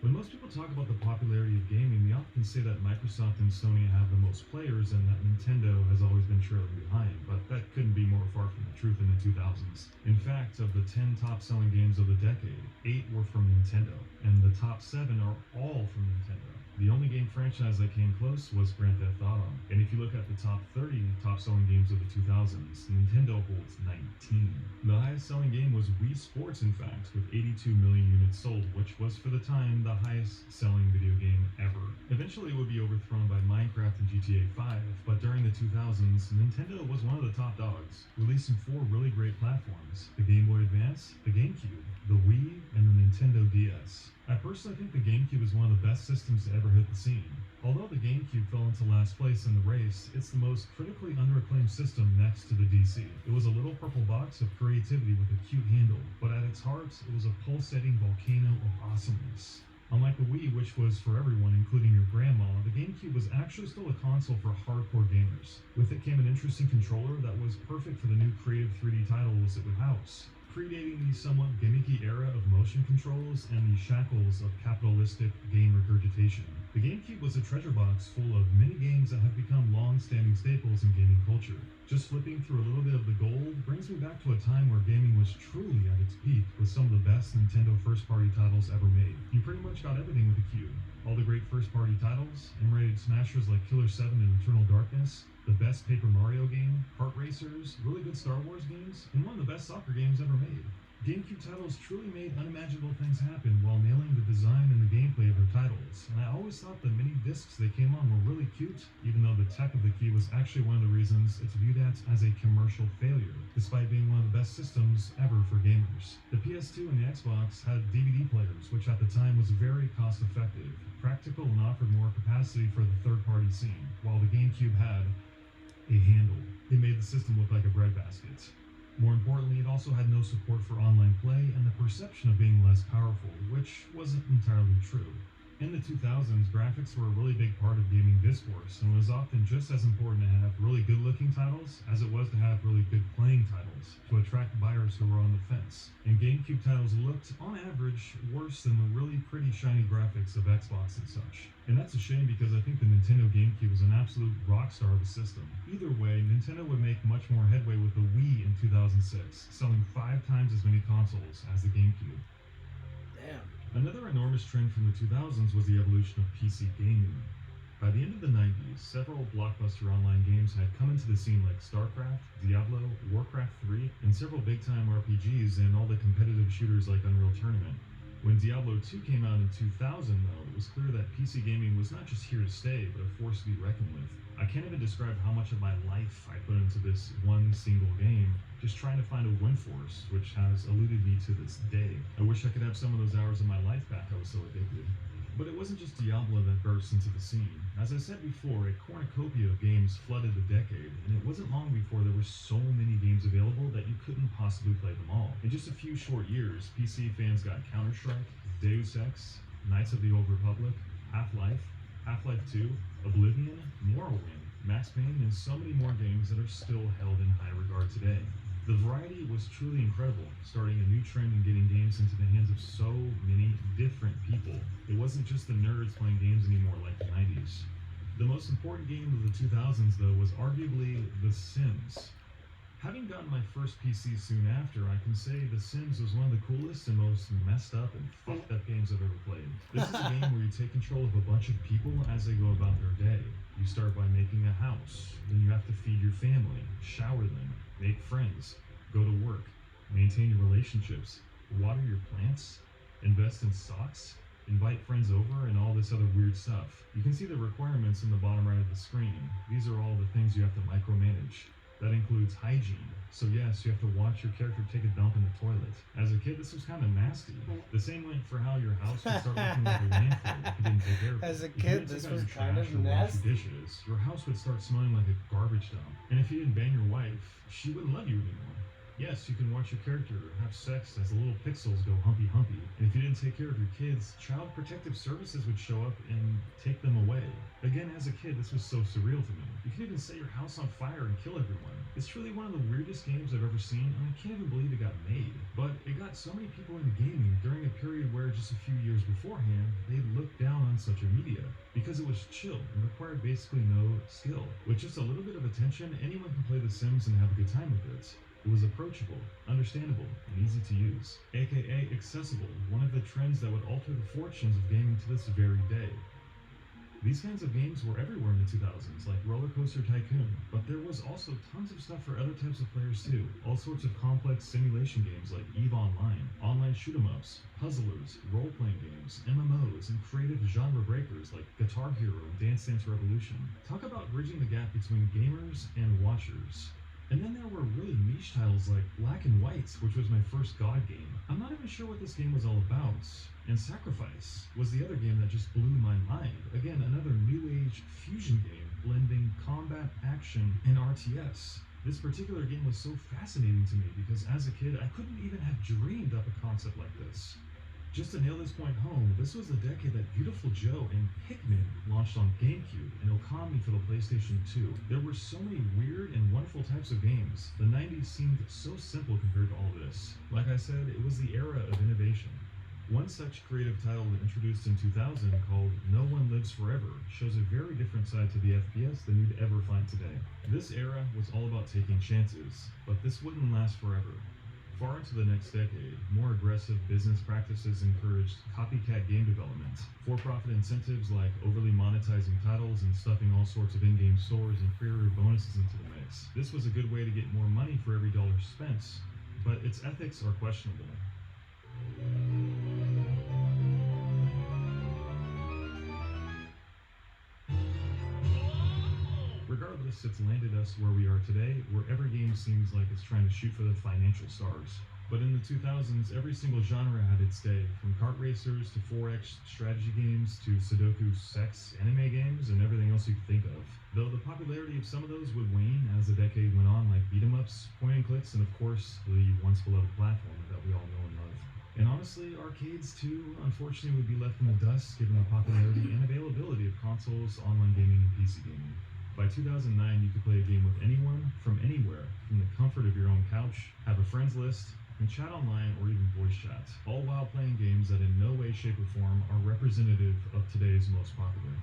When most people talk about the popularity of gaming, they often say that Microsoft and Sony have the most players and that Nintendo has always been trailing behind, but that couldn't be more far from the truth in the 2000s. In fact, of the 10 top-selling games of the decade, 8 were from Nintendo, and the top 7 are all from Nintendo. The only game franchise that came close was Grand Theft Auto. And if you look at the top 30 top-selling games of the 2000s, Nintendo holds 19. The highest-selling game was Wii Sports, in fact, with 82 million units sold, which was, for the time, the highest-selling video game ever. Eventually, it would be overthrown by Minecraft and GTA 5, but during the 2000s, Nintendo was one of the top dogs, releasing 4 really great platforms: the Game Boy Advance, the GameCube, the Wii, and the Nintendo DS. I personally think the GameCube is one of the best systems to ever hit the scene. Although the GameCube fell into last place in the race, it's the most critically underacclaimed system next to the DC. It was a little purple box of creativity with a cute handle, but at its heart, it was a pulsating volcano of awesomeness. Unlike the Wii, which was for everyone, including your grandma, the GameCube was actually still a console for hardcore gamers. With it came an interesting controller that was perfect for the new creative 3D titles it would house, predating the somewhat gimmicky era of motion controls and the shackles of capitalistic game regurgitation. The GameCube was a treasure box full of many games that have become long-standing staples in gaming culture. Just flipping through a little bit of the gold brings me back to a time where gaming was truly at its peak, with some of the best Nintendo first-party titles ever made. You pretty much got everything with the Cube. All the great first-party titles, M-rated smashers like Killer 7 and Eternal Darkness, the best Paper Mario game, kart racers, really good Star Wars games, and one of the best soccer games ever made. GameCube titles truly made unimaginable things happen while nailing the design and the gameplay of their titles, and I always thought the mini discs they came on were really cute, even though the tech of the Cube was actually one of the reasons it's viewed as a commercial failure, despite being one of the best systems ever for gamers. The PS2 and the Xbox had DVD players, which at the time was very cost-effective, practical, and offered more capacity for the third-party scene, while the GameCube had a handle. It made the system look like a breadbasket. More importantly, it also had no support for online play and the perception of being less powerful, which wasn't entirely true. In the 2000s, graphics were a really big part of gaming discourse, and it was often just as important to have really good-looking titles as it was to have really good playing titles to attract buyers who were on the fence. And GameCube titles looked, on average, worse than the really pretty shiny graphics of Xbox and such. And that's a shame because I think the Nintendo GameCube was an absolute rock star of the system. Either way, Nintendo would make much more headway with the Wii in 2006, selling 5 times as many consoles as the GameCube. Damn. Another enormous trend from the 2000s was the evolution of PC gaming. By the end of the 90s, several blockbuster online games had come into the scene like StarCraft, Diablo, Warcraft 3, and several big-time RPGs and all the competitive shooters like Unreal Tournament. When Diablo 2 came out in 2000, though, it was clear that PC gaming was not just here to stay, but a force to be reckoned with. I can't even describe how much of my life I put into this one single game, just trying to find a win force, which has eluded me to this day. I wish I could have some of those hours of my life back. I was so addicted. But it wasn't just Diablo that burst into the scene. As I said before, a cornucopia of games flooded the decade, and it wasn't long before there were so many games available that you couldn't possibly play them all. In just a few short years, PC fans got Counter-Strike, Deus Ex, Knights of the Old Republic, Half-Life, Half-Life 2, Oblivion, Morrowind, Max Payne, and so many more games that are still held in high regard today. The variety was truly incredible, starting a new trend in getting games into the hands of so many different people. It wasn't just the nerds playing games anymore like the 90s. The most important game of the 2000s, though, was arguably The Sims. Having gotten my first PC soon after, I can say The Sims was one of the coolest and most messed up and fucked up games I've ever played. This is a game where you take control of a bunch of people as they go about their day. You start by making a house, then you have to feed your family, shower them, make friends, go to work, maintain your relationships, water your plants, invest in stocks, invite friends over, and all this other weird stuff. You can see the requirements in the bottom right of the screen. These are all the things you have to micromanage. That includes hygiene. So yes, you have to watch your character take a dump in the toilet. As a kid, this was kind of nasty. The same went for how your house would start looking like a landfill if you didn't take care of it. As a If you kid, didn't this take out was your kind of trash or wash nasty. your dishes, your house would start smelling like a garbage dump. And if you didn't bang your wife, she wouldn't love you anymore. Yes, you can watch your character have sex as the little pixels go humpy. And if you didn't take care of your kids, Child Protective Services would show up and take them away. Again, as a kid, this was so surreal to me. You can even set your house on fire and kill everyone. It's truly one of the weirdest games I've ever seen, and I can't even believe it got made. But it got so many people into gaming during a period where just a few years beforehand, they looked down on such a media. Because it was chill and required basically no skill. With just a little bit of attention, anyone can play The Sims and have a good time with it. It was approachable, understandable, and easy to use, aka accessible, one of the trends that would alter the fortunes of gaming to this very day. These kinds of games were everywhere in the 2000s, like Roller Coaster Tycoon, but there was also tons of stuff for other types of players too. All sorts of complex simulation games like EVE Online, online shoot-'em-ups, puzzlers, role-playing games, MMOs, and creative genre breakers like Guitar Hero and Dance Dance Revolution. Talk about bridging the gap between gamers and watchers. And then there were really niche titles like Black and White, which was my first God game. I'm not even sure what this game was all about. And Sacrifice was the other game that just blew my mind. Again, another new age fusion game blending combat, action, and RTS. This particular game was so fascinating to me because as a kid, I couldn't even have dreamed up a concept like this. Just to nail this point home, this was the decade that Beautiful Joe and Pikmin launched on GameCube and Okami for the PlayStation 2. There were so many weird and wonderful types of games. The 90s seemed so simple compared to all this. Like I said, it was the era of innovation. One such creative title introduced in 2000 called No One Lives Forever shows a very different side to the FPS than you'd ever find today. This era was all about taking chances, but this wouldn't last forever. Far into the next decade, more aggressive business practices encouraged copycat game development. For-profit incentives like overly monetizing titles and stuffing all sorts of in-game stores and creator bonuses into the mix. This was a good way to get more money for every dollar spent, but its ethics are questionable. Regardless, it's landed us where we are today, where every game seems like it's trying to shoot for the financial stars. But in the 2000s, every single genre had its day, from kart racers to 4X strategy games to Sudoku sex anime games and everything else you could think of. Though the popularity of some of those would wane as the decade went on, like beat-em-ups, point-and-clicks, and of course, the once-beloved platform that we all know and love. And honestly, arcades too, unfortunately, would be left in the dust given the popularity and availability of consoles, online gaming, and PC gaming. By 2009, you could play a game with anyone, from anywhere, from the comfort of your own couch, have a friends list, and chat online or even voice chat, all while playing games that in no way, shape, or form are representative of today's most popular.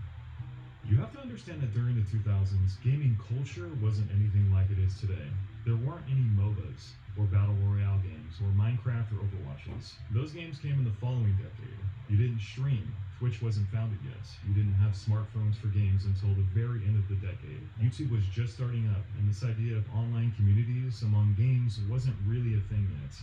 You have to understand that during the 2000s, gaming culture wasn't anything like it is today. There weren't any MOBAs, or Battle Royale games, or Minecraft or Overwatches. Those games came in the following decade. You didn't stream. Twitch wasn't founded yet. You didn't have smartphones for games until the very end of the decade. YouTube was just starting up, and this idea of online communities among games wasn't really a thing yet.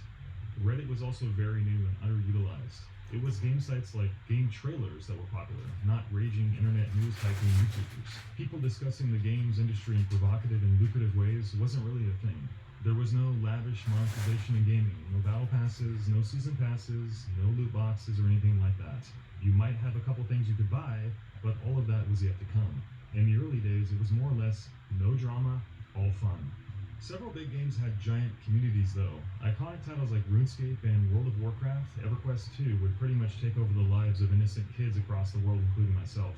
Reddit was also very new and underutilized. It was game sites like Game Trailers that were popular, not raging internet news tycoon YouTubers. People discussing the games industry in provocative and lucrative ways wasn't really a thing. There was no lavish monetization in gaming, no battle passes, no season passes, no loot boxes or anything like that. You might have a couple things you could buy, but all of that was yet to come. In the early days, it was more or less no drama, all fun. Several big games had giant communities though. Iconic titles like RuneScape and World of Warcraft, EverQuest 2 would pretty much take over the lives of innocent kids across the world, including myself.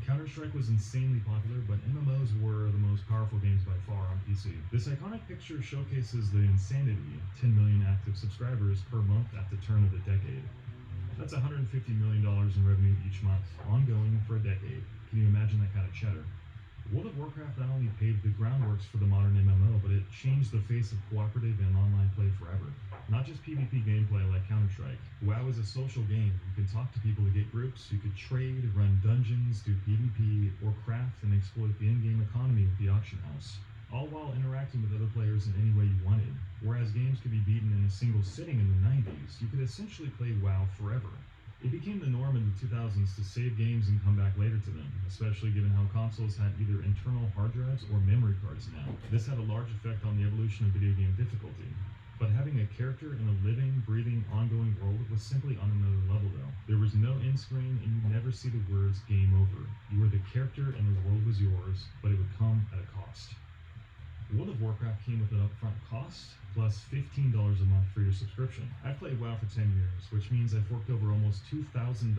Counter-Strike was insanely popular, but MMOs were the most powerful games by far on PC. This iconic picture showcases the insanity, 10 million active subscribers per month at the turn of the decade. That's $150 million in revenue each month, ongoing for a decade. Can you imagine that kind of cheddar? World of Warcraft not only paved the groundworks for the modern MMO, but it changed the face of cooperative and online play forever. Not just PvP gameplay like Counter-Strike. WoW is a social game. You can talk to people to get groups, you could trade, run dungeons, do PvP, or craft and exploit the in-game economy with the auction house, all while interacting with other players in any way you wanted. Whereas games could be beaten in a single sitting in the 90s, you could essentially play WoW forever. It became the norm in the 2000s to save games and come back later to them, especially given how consoles had either internal hard drives or memory cards now. This had a large effect on the evolution of video game difficulty. But having a character in a living, breathing, ongoing world was simply on another level though. There was no end screen and you never see the words game over. You were the character and the world was yours, but it would come at a cost. World of Warcraft came with an upfront cost, plus $15 a month for your subscription. I played WoW for 10 years, which means I forked over almost $2,000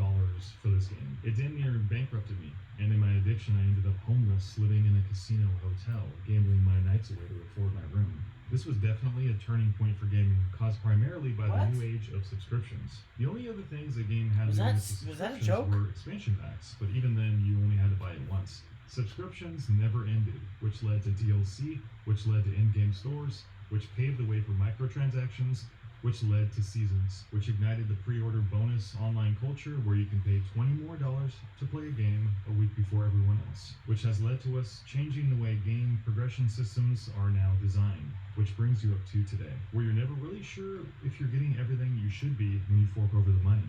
for this game. It damn near bankrupted me, and in my addiction I ended up homeless, living in a casino hotel, gambling my nights away to afford my room. This was definitely a turning point for gaming, caused primarily by the new age of subscriptions. The only other things the game had Was in that- its was that a subscriptions joke? were expansion packs, but even then you only had to buy it once. Subscriptions never ended, which led to DLC, which led to in-game stores, which paved the way for microtransactions, which led to seasons, which ignited the pre-order bonus online culture where you can pay $20 more to play a game a week before everyone else, which has led to us changing the way game progression systems are now designed, which brings you up to today, where you're never really sure if you're getting everything you should be when you fork over the money.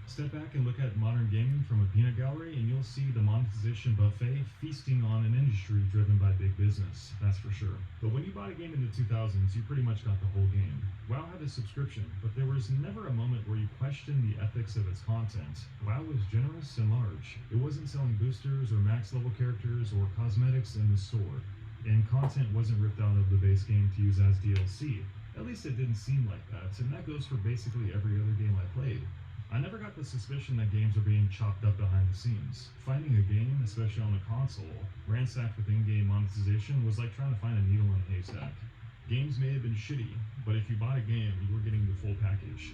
Step back and look at modern gaming from a peanut gallery and you'll see the monetization buffet feasting on an industry driven by big business, that's for sure. But when you bought a game in the 2000s, you pretty much got the whole game. WoW had a subscription, but there was never a moment where you questioned the ethics of its content. WoW was generous and large. It wasn't selling boosters or max level characters or cosmetics in the store. And content wasn't ripped out of the base game to use as DLC. At least it didn't seem like that, and that goes for basically every other game I played. I never got the suspicion that games were being chopped up behind the scenes. Finding a game, especially on a console, ransacked with in-game monetization was like trying to find a needle in a haystack. Games may have been shitty, but if you bought a game, you were getting the full package.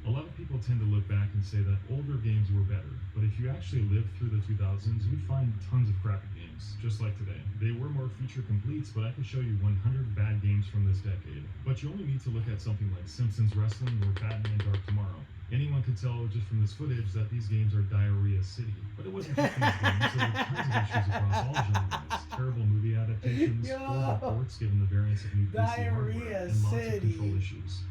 A lot of people tend to look back and say that older games were better, but if you actually lived through the 2000s, you'd find tons of crappy games, just like today. They were more feature completes, but I could show you 100 bad games from this decade. But you only need to look at something like Simpsons Wrestling or Batman Dark Tomorrow. Anyone could tell just from this footage that these games are Diarrhea City. But it wasn't just these games, there were tons of issues across all genres. Terrible movie adaptations, horrible ports given the variance of new PC hardware, Diarrhea and lots of City. control issues.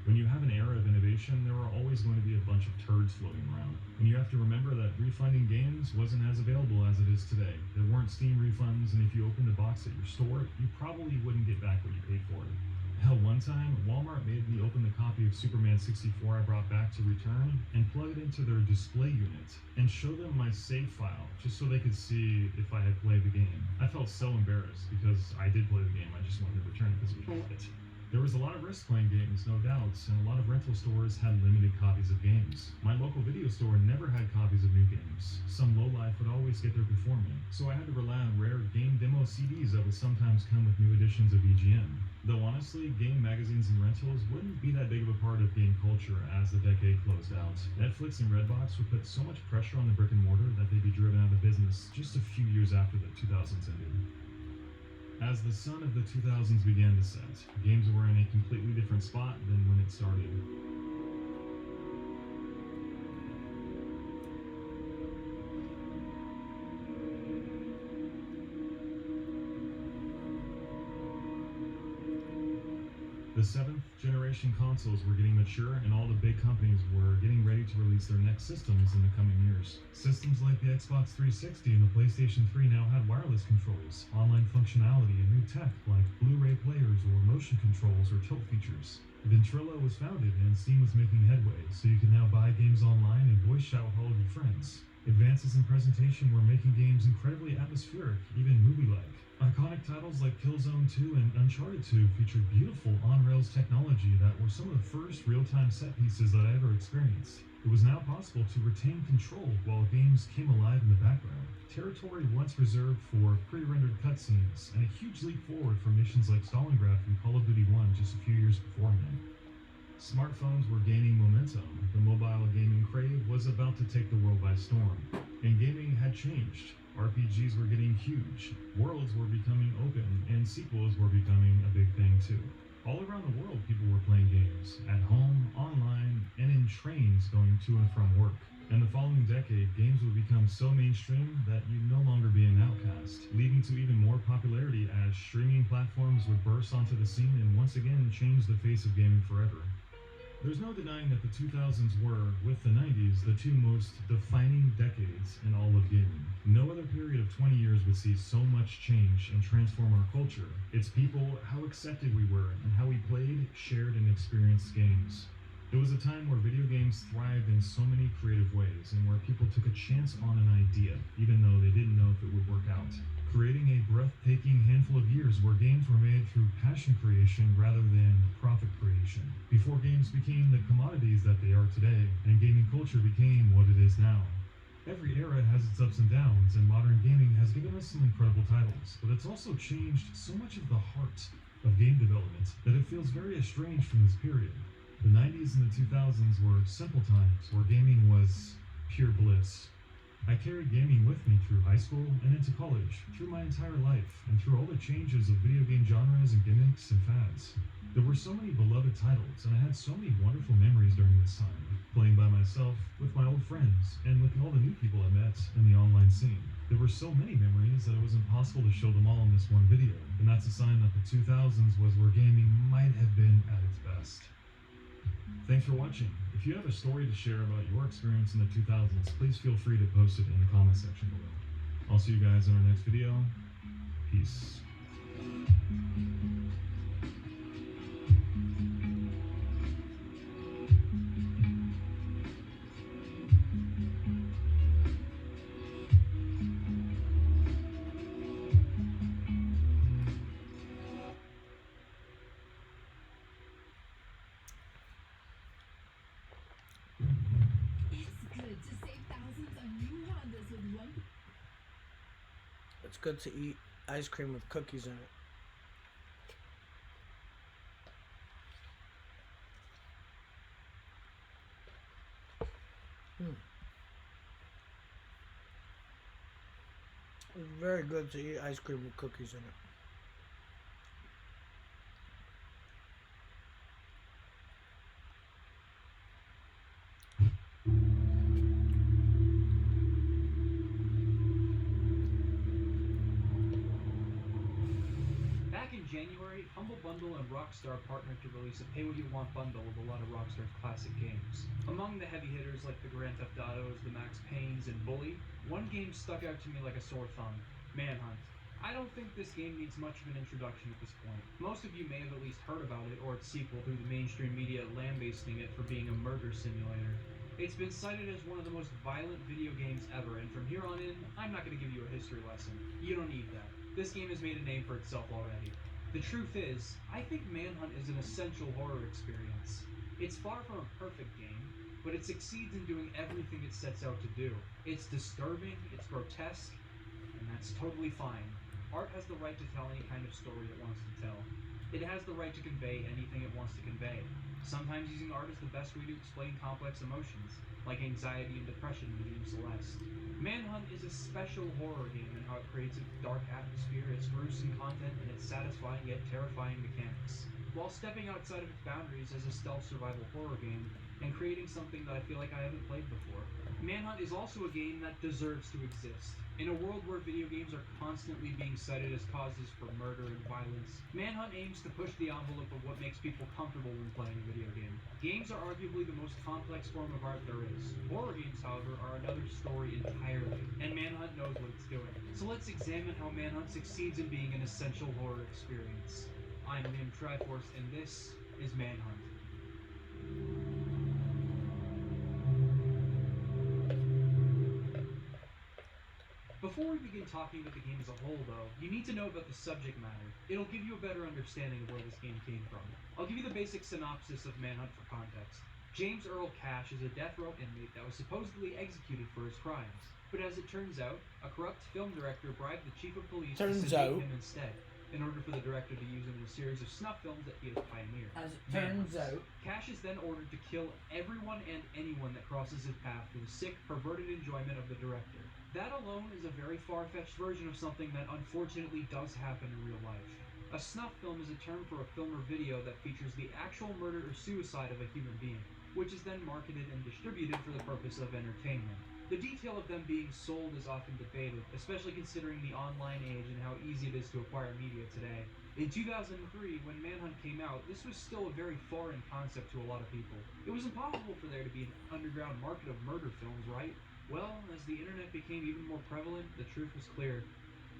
When you have an era of innovation, there are always going to be a bunch of turds floating around. And you have to remember that refunding games wasn't as available as it is today. There weren't Steam refunds, and if you opened a box at your store, you probably wouldn't get back what you paid for it. Hell, one time, Walmart made me open the copy of Superman 64 I brought back to return and plug it into their display unit and show them my save file just so they could see if I had played the game. I felt so embarrassed because I did play the game, I just wanted to return it because it was shit. There was a lot of risk playing games, no doubt, and a lot of rental stores had limited copies of games. My local video store never had copies of new games. Some lowlife would always get there before me, so I had to rely on rare game demo CDs that would sometimes come with new editions of EGM. Though honestly, game magazines and rentals wouldn't be that big of a part of game culture as the decade closed out. Netflix and Redbox would put so much pressure on the brick and mortar that they'd be driven out of business just a few years after the 2000s ended. As the sun of the 2000s began to set, games were in a completely different spot than when it started. The 7th generation consoles were getting mature, and all the big companies were getting ready to release their next systems in the coming years. Systems like the Xbox 360 and the PlayStation 3 now had wireless controls, online functionality, and new tech like Blu-ray players or motion controls or tilt features. Ventrilo was founded, and Steam was making headway, so you can now buy games online and voice chat with all of your friends. Advances in presentation were making games incredibly atmospheric, even movie-like. Iconic titles like Killzone 2 and Uncharted 2 featured beautiful on-rails technology that were some of the first real-time set pieces that I ever experienced. It was now possible to retain control while games came alive in the background. Territory once reserved for pre-rendered cutscenes, and a huge leap forward for missions like Stalingrad from Call of Duty 1 just a few years beforehand. Smartphones were gaining momentum. The mobile gaming crave was about to take the world by storm, and gaming had changed. RPGs were getting huge, worlds were becoming open, and sequels were becoming a big thing too. All around the world, people were playing games, at home, online, and in trains going to and from work. In the following decade, games would become so mainstream that you'd no longer be an outcast, leading to even more popularity as streaming platforms would burst onto the scene and once again change the face of gaming forever. There's no denying that the 2000s were, with the 90s, the two most defining decades in all of gaming. No other period of 20 years would see so much change and transform our culture, its people, how accepted we were, and how we played, shared, and experienced games. It was a time where video games thrived in so many creative ways, and where people took a chance on an idea, even though they didn't know if it would work out. Creating a breathtaking handful of years where games were made through passion creation rather than profit creation. Before games became the commodities that they are today, and gaming culture became what it is now. Every era has its ups and downs, and modern gaming has given us some incredible titles, but it's also changed so much of the heart of game development that it feels very estranged from this period. The 90s and the 2000s were simple times where gaming was pure bliss. I carried gaming with me through high school and into college, through my entire life, and through all the changes of video game genres and gimmicks and fads. There were so many beloved titles, and I had so many wonderful memories during this time, playing by myself, with my old friends, and with all the new people I met in the online scene. There were so many memories that it was impossible to show them all in this one video, and that's a sign that the 2000s was where gaming might have been at its best. Thanks for watching. If you have a story to share about your experience in the 2000s, please feel free to post it in the comment section below. I'll see you guys in our next video. Peace. It's good to eat ice cream with cookies in it. It's very good to eat ice cream with cookies in it. Back in January, Humble Bundle and Rockstar partnered to release a pay-what-you-want bundle with a lot of Rockstar's classic games. Among the heavy hitters like the Grand Theft Autos, the Max Paynes, and Bully, one game stuck out to me like a sore thumb: Manhunt. I don't think this game needs much of an introduction at this point. Most of you may have at least heard about it or its sequel through the mainstream media lambasting it for being a murder simulator. It's been cited as one of the most violent video games ever, and from here on in, I'm not going to give you a history lesson. You don't need that. This game has made a name for itself already. The truth is, I think Manhunt is an essential horror experience. It's far from a perfect game, but it succeeds in doing everything it sets out to do. It's disturbing, it's grotesque, and that's totally fine. Art has the right to tell any kind of story it wants to tell. It has the right to convey anything it wants to convey. Sometimes using art is the best way to explain complex emotions, like anxiety and depression in the game Celeste. Manhunt is a special horror game in how it creates its dark atmosphere, its gruesome content, and its satisfying yet terrifying mechanics, while stepping outside of its boundaries as a stealth survival horror game and creating something that I feel like I haven't played before. Manhunt is also a game that deserves to exist. In a world where video games are constantly being cited as causes for murder and violence, Manhunt aims to push the envelope of what makes people comfortable when playing a video game. Games are arguably the most complex form of art there is. Horror games, however, are another story entirely, and Manhunt knows what it's doing. So let's examine how Manhunt succeeds in being an essential horror experience. I'm Nim Triforce, and this is Manhunt. Before we begin talking about the game as a whole, though, you need to know about the subject matter. It'll give you a better understanding of where this game came from. I'll give you the basic synopsis of Manhunt for context. James Earl Cash is a death row inmate that was supposedly executed for his crimes. But as it turns out, a corrupt film director bribed the chief of police to sedate him instead, in order for the director to use him in a series of snuff films that he has pioneered. As it turns out, Cash is then ordered to kill everyone and anyone that crosses his path for the sick, perverted enjoyment of the director. That alone is a very far-fetched version of something that unfortunately does happen in real life. A snuff film is a term for a film or video that features the actual murder or suicide of a human being, which is then marketed and distributed for the purpose of entertainment. The detail of them being sold is often debated, especially considering the online age and how easy it is to acquire media today. In 2003, when Manhunt came out, this was still a very foreign concept to a lot of people. It was impossible for there to be an underground market of murder films, right? Well, as the internet became even more prevalent, the truth was clear.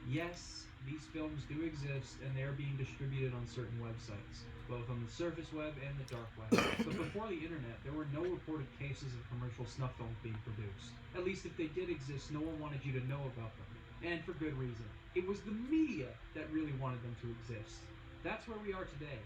Yes, these films do exist, and they are being distributed on certain websites, both on the surface web and the dark web. But before the internet, there were no reported cases of commercial snuff films being produced. At least if they did exist, no one wanted you to know about them. And for good reason. It was the media that really wanted them to exist. That's where we are today.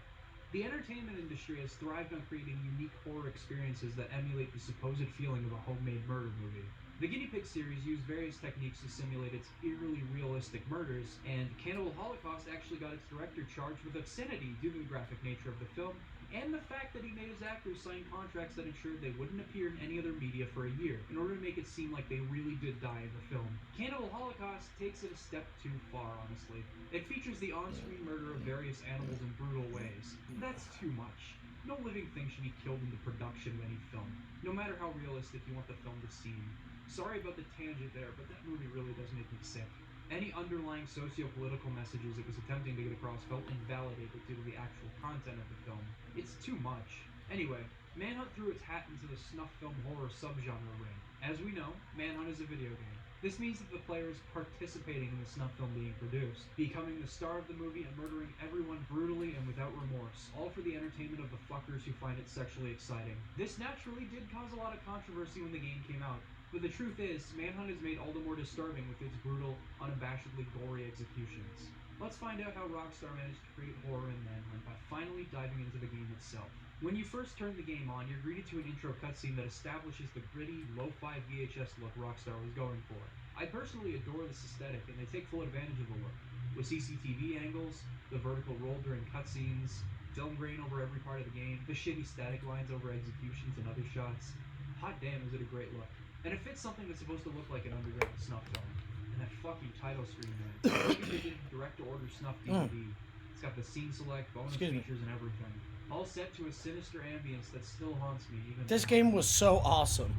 The entertainment industry has thrived on creating unique horror experiences that emulate the supposed feeling of a homemade murder movie. The Guinea Pig series used various techniques to simulate its eerily realistic murders, and Cannibal Holocaust actually got its director charged with obscenity due to the graphic nature of the film, and the fact that he made his actors sign contracts that ensured they wouldn't appear in any other media for a year, in order to make it seem like they really did die in the film. Cannibal Holocaust takes it a step too far, honestly. It features the on-screen murder of various animals in brutal ways. That's too much. No living thing should be killed in the production of any film, no matter how realistic you want the film to seem. Sorry about the tangent there, but that movie really does make me sick. Any underlying socio-political messages it was attempting to get across felt invalidated due to the actual content of the film. It's too much. Anyway, Manhunt threw its hat into the snuff film horror subgenre ring. As we know, Manhunt is a video game. This means that the player is participating in the snuff film being produced, becoming the star of the movie and murdering everyone brutally and without remorse, all for the entertainment of the fuckers who find it sexually exciting. This naturally did cause a lot of controversy when the game came out, but the truth is, Manhunt is made all the more disturbing with its brutal, unabashedly gory executions. Let's find out how Rockstar managed to create horror in Manhunt by finally diving into the game itself. When you first turn the game on, you're greeted to an intro cutscene that establishes the gritty, lo-fi VHS look Rockstar was going for. I personally adore this aesthetic, and they take full advantage of the look, with CCTV angles, the vertical roll during cutscenes, film grain over every part of the game, the shitty static lines over executions and other shots. Hot damn, is it a great look. And it fits something that's supposed to look like an underground snuff film. And that fucking title screen, man. Direct-to-order snuff DVD. It's got the scene select, bonus features, and everything. All set to a sinister ambience that still haunts me even this now. game was so awesome.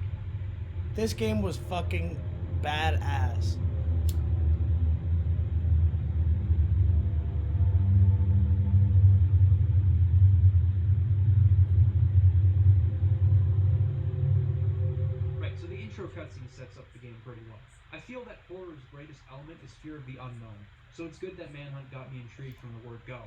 This game was fucking badass. Right, so the intro cutscene sets up the game pretty well. I feel that horror's greatest element is fear of the unknown, so it's good that Manhunt got me intrigued from the word go.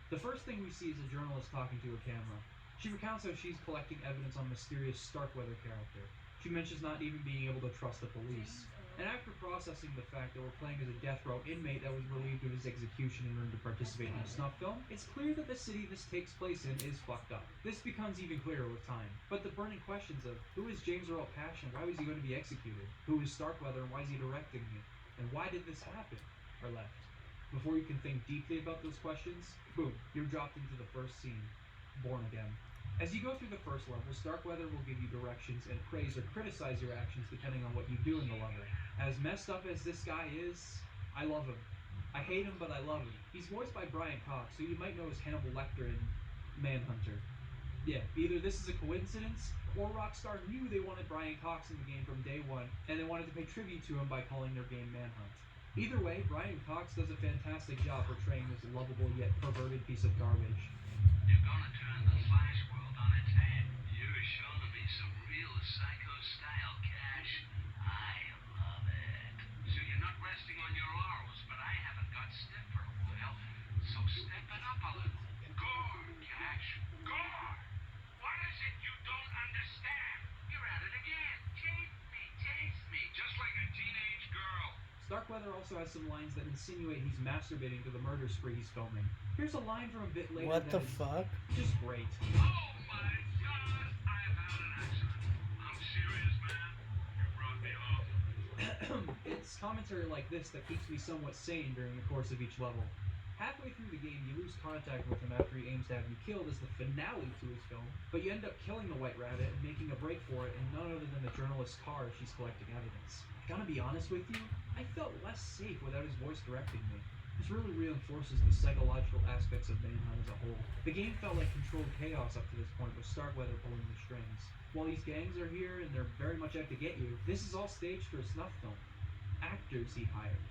The first thing we see is a journalist talking to a camera. She recounts how she's collecting evidence on a mysterious Starkweather character. She mentions not even being able to trust the police. And after processing the fact that we're playing as a death row inmate that was relieved of his execution in order to participate in a snuff film, it's clear that the city this takes place in is fucked up. This becomes even clearer with time. But the burning questions of who is James Earl Cash and why was he going to be executed? Who is Starkweather and why is he directing me? And why did this happen? Are left. Before you can think deeply about those questions, boom, you're dropped into the first scene. Born Again. As you go through the first level, Starkweather will give you directions and praise or criticize your actions depending on what you do in the level. As messed up as this guy is, I love him. I hate him, but I love him. He's voiced by Brian Cox, who you might know as Hannibal Lecter in Manhunter. Yeah, either this is a coincidence, or Rockstar knew they wanted Brian Cox in the game from day one, and they wanted to pay tribute to him by calling their game Manhunt. Either way, Brian Cox does a fantastic job portraying this lovable yet perverted piece of garbage. You're gonna turn the Flash world on its head. You're showing me some real psycho-style cash. I love it. So you're not resting on your laurels, but I haven't got stiff for a while, so step it up a little. Gore, Cash, gore! What is it you don't understand? You're at it again. Taste me, just like a teenage girl. Starkweather also has some lines that insinuate he's masturbating to the murder spree he's filming. Here's a line from a bit later. What the fuck? Just great. Oh my God! I've had an accident. I'm serious, man. You brought me home. It's commentary like this that keeps me somewhat sane during the course of each level. Halfway through the game, you lose contact with him after he aims to have you killed as the finale to his film, but you end up killing the White Rabbit and making a break for it in none other than the journalist's car as she's collecting evidence. I gotta be honest with you, I felt less safe without his voice directing me. This really reinforces the psychological aspects of Manhunt as a whole. The game felt like controlled chaos up to this point, with Starkweather pulling the strings. While these gangs are here and they're very much out to get you, this is all staged for a snuff film. Actors he hired.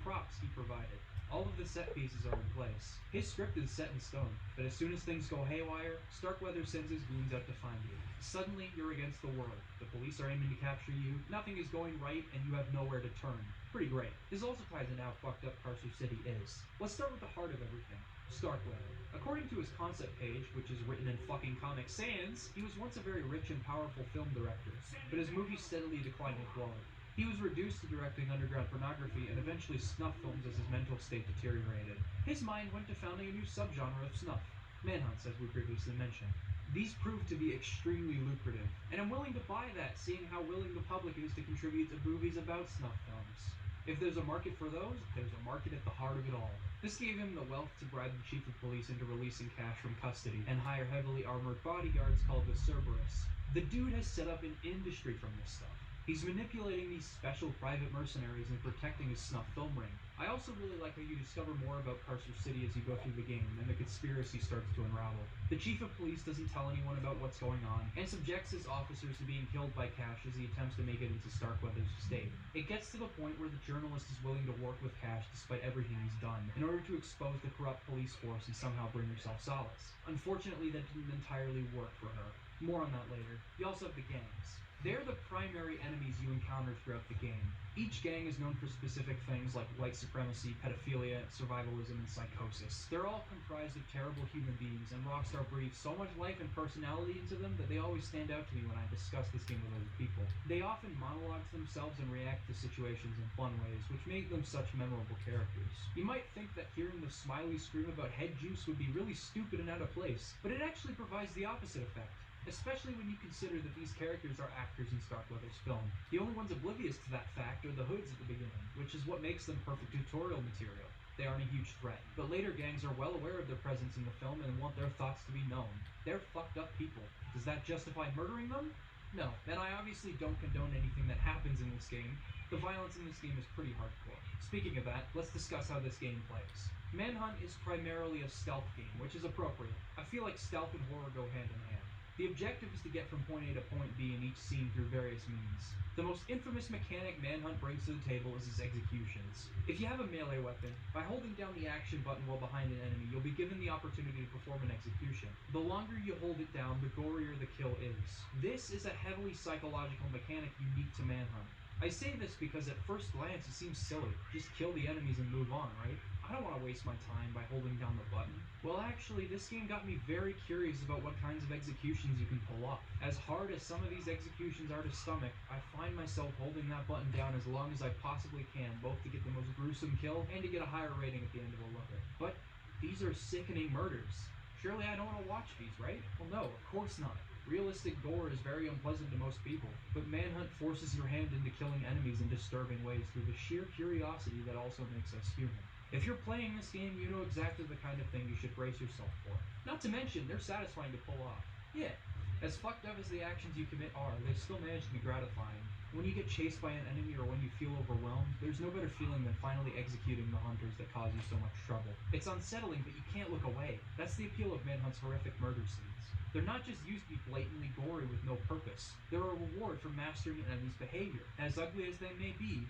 Props he provided. All of the set pieces are in place. His script is set in stone, but as soon as things go haywire, Starkweather sends his goons out to find you. Suddenly, you're against the world. The police are aiming to capture you, nothing is going right, and you have nowhere to turn. Pretty great. This also ties into how fucked up Carcer City is. Let's start with the heart of everything. Starkweather. According to his concept page, which is written in fucking Comic Sans, he was once a very rich and powerful film director, but his movies steadily declined in quality. He was reduced to directing underground pornography and eventually snuff films as his mental state deteriorated. His mind went to founding a new subgenre of snuff, manhunts, as we previously mentioned. These proved to be extremely lucrative, and I'm willing to buy that, seeing how willing the public is to contribute to movies about snuff films. If there's a market for those, there's a market at the heart of it all. This gave him the wealth to bribe the chief of police into releasing Cash from custody and hire heavily armored bodyguards called the Cerberus. The dude has set up an industry from this stuff. He's manipulating these special private mercenaries and protecting his snuff film ring. I also really like how you discover more about Carcer City as you go through the game, and the conspiracy starts to unravel. The chief of police doesn't tell anyone about what's going on, and subjects his officers to being killed by Cash as he attempts to make it into Starkweather's estate. It gets to the point where the journalist is willing to work with Cash despite everything he's done, in order to expose the corrupt police force and somehow bring herself solace. Unfortunately, that didn't entirely work for her. More on that later. You also have the gangs. They're the primary enemies you encounter throughout the game. Each gang is known for specific things like white supremacy, pedophilia, survivalism, and psychosis. They're all comprised of terrible human beings, and Rockstar breathes so much life and personality into them that they always stand out to me when I discuss this game with other people. They often monologue to themselves and react to situations in fun ways, which make them such memorable characters. You might think that hearing the Smiley scream about head juice would be really stupid and out of place, but it actually provides the opposite effect. Especially when you consider that these characters are actors in Starkweather's film. The only ones oblivious to that fact are the hoods at the beginning, which is what makes them perfect tutorial material. They aren't a huge threat, but later gangs are well aware of their presence in the film and want their thoughts to be known. They're fucked up people. Does that justify murdering them? No, and I obviously don't condone anything that happens in this game. The violence in this game is pretty hardcore. Speaking of that, let's discuss how this game plays. Manhunt is primarily a stealth game, which is appropriate. I feel like stealth and horror go hand in hand. The objective is to get from point A to point B in each scene through various means. The most infamous mechanic Manhunt brings to the table is his executions. If you have a melee weapon, by holding down the action button while behind an enemy, you'll be given the opportunity to perform an execution. The longer you hold it down, the gorier the kill is. This is a heavily psychological mechanic unique to Manhunt. I say this because at first glance it seems silly. Just kill the enemies and move on, right? I don't want to waste my time by holding down the button. Well, actually, this game got me very curious about what kinds of executions you can pull off. As hard as some of these executions are to stomach, I find myself holding that button down as long as I possibly can, both to get the most gruesome kill and to get a higher rating at the end of a level. But these are sickening murders. Surely I don't want to watch these, right? Well, no, of course not. Realistic gore is very unpleasant to most people, but Manhunt forces your hand into killing enemies in disturbing ways through the sheer curiosity that also makes us human. If you're playing this game, you know exactly the kind of thing you should brace yourself for. Not to mention, they're satisfying to pull off. Yeah, as fucked up as the actions you commit are, they still manage to be gratifying. When you get chased by an enemy or when you feel overwhelmed, there's no better feeling than finally executing the hunters that cause you so much trouble. It's unsettling, but you can't look away. That's the appeal of Manhunt's horrific murder scenes. They're not just used to be blatantly gory with no purpose. They're a reward for mastering an enemy's behavior. As ugly as they may be,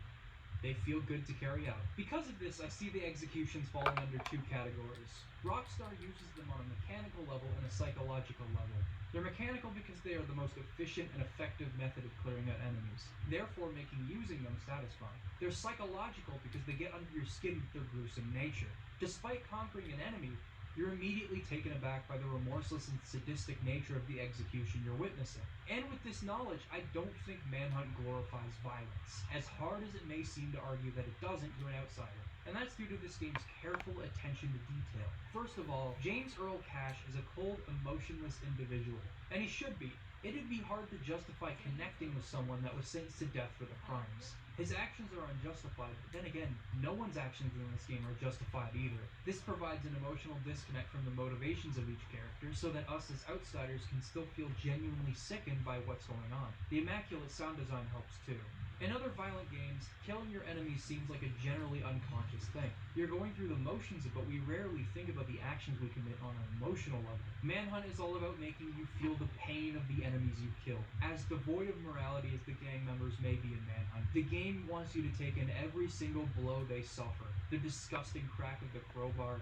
they feel good to carry out. Because of this, I see the executions falling under two categories. Rockstar uses them on a mechanical level and a psychological level. They're mechanical because they are the most efficient and effective method of clearing out enemies, therefore making using them satisfying. They're psychological because they get under your skin with their gruesome nature. Despite conquering an enemy, you're immediately taken aback by the remorseless and sadistic nature of the execution you're witnessing. And with this knowledge, I don't think Manhunt glorifies violence, as hard as it may seem to argue that it doesn't to an outsider. And that's due to this game's careful attention to detail. First of all, James Earl Cash is a cold, emotionless individual, and he should be. It'd be hard to justify connecting with someone that was sentenced to death for the crimes. His actions are unjustified, but then again, no one's actions in this game are justified either. This provides an emotional disconnect from the motivations of each character so that us as outsiders can still feel genuinely sickened by what's going on. The immaculate sound design helps too. In other violent games, killing your enemies seems like a generally unconscious thing. You're going through the motions, but we rarely think about the actions we commit on an emotional level. Manhunt is all about making you feel the pain of the enemies you kill. As devoid of morality as the gang members may be in Manhunt, the game wants you to take in every single blow they suffer. The disgusting crack of the crowbar,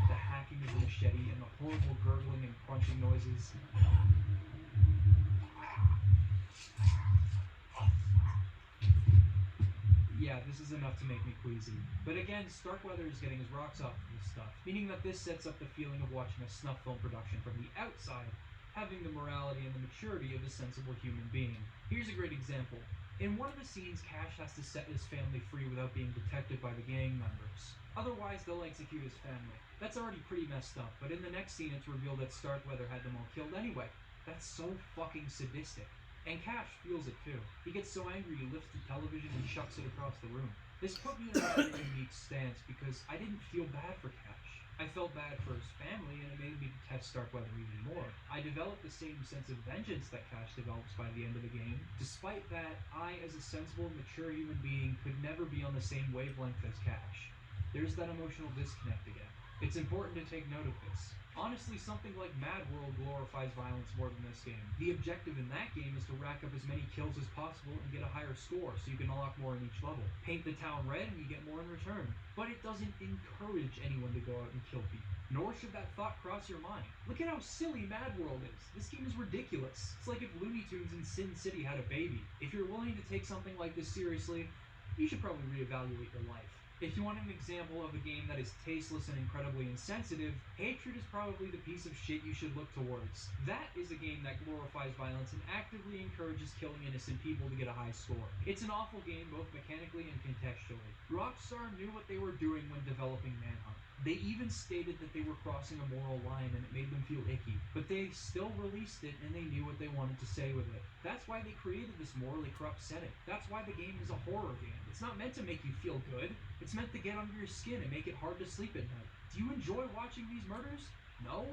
the hacking of the machete, and the horrible gurgling and crunching noises. Yeah, this is enough to make me queasy. But again, Starkweather is getting his rocks off of this stuff, meaning that this sets up the feeling of watching a snuff film production from the outside, having the morality and the maturity of a sensible human being. Here's a great example. In one of the scenes, Cash has to set his family free without being detected by the gang members. Otherwise, they'll execute his family. That's already pretty messed up, but in the next scene, it's revealed that Starkweather had them all killed anyway. That's so fucking sadistic. And Cash feels it too. He gets so angry he lifts the television and chucks it across the room. This put me in a very unique stance because I didn't feel bad for Cash. I felt bad for his family and it made me detest Starkweather even more. I developed the same sense of vengeance that Cash develops by the end of the game. Despite that, I, as a sensible, mature human being, could never be on the same wavelength as Cash. There's that emotional disconnect again. It's important to take note of this. Honestly, something like Mad World glorifies violence more than this game. The objective in that game is to rack up as many kills as possible and get a higher score so you can unlock more in each level. Paint the town red and you get more in return. But it doesn't encourage anyone to go out and kill people. Nor should that thought cross your mind. Look at how silly Mad World is. This game is ridiculous. It's like if Looney Tunes and Sin City had a baby. If you're willing to take something like this seriously, you should probably reevaluate your life. If you want an example of a game that is tasteless and incredibly insensitive, Hatred is probably the piece of shit you should look towards. That is a game that glorifies violence and actively encourages killing innocent people to get a high score. It's an awful game both mechanically and contextually. Rockstar knew what they were doing when developing Manhunt. They even stated that they were crossing a moral line and it made them feel icky, but they still released it and they knew what they wanted to say with it. That's why they created this morally corrupt setting. That's why the game is a horror game. It's not meant to make you feel good. It's meant to get under your skin and make it hard to sleep at night. Do you enjoy watching these murders? No?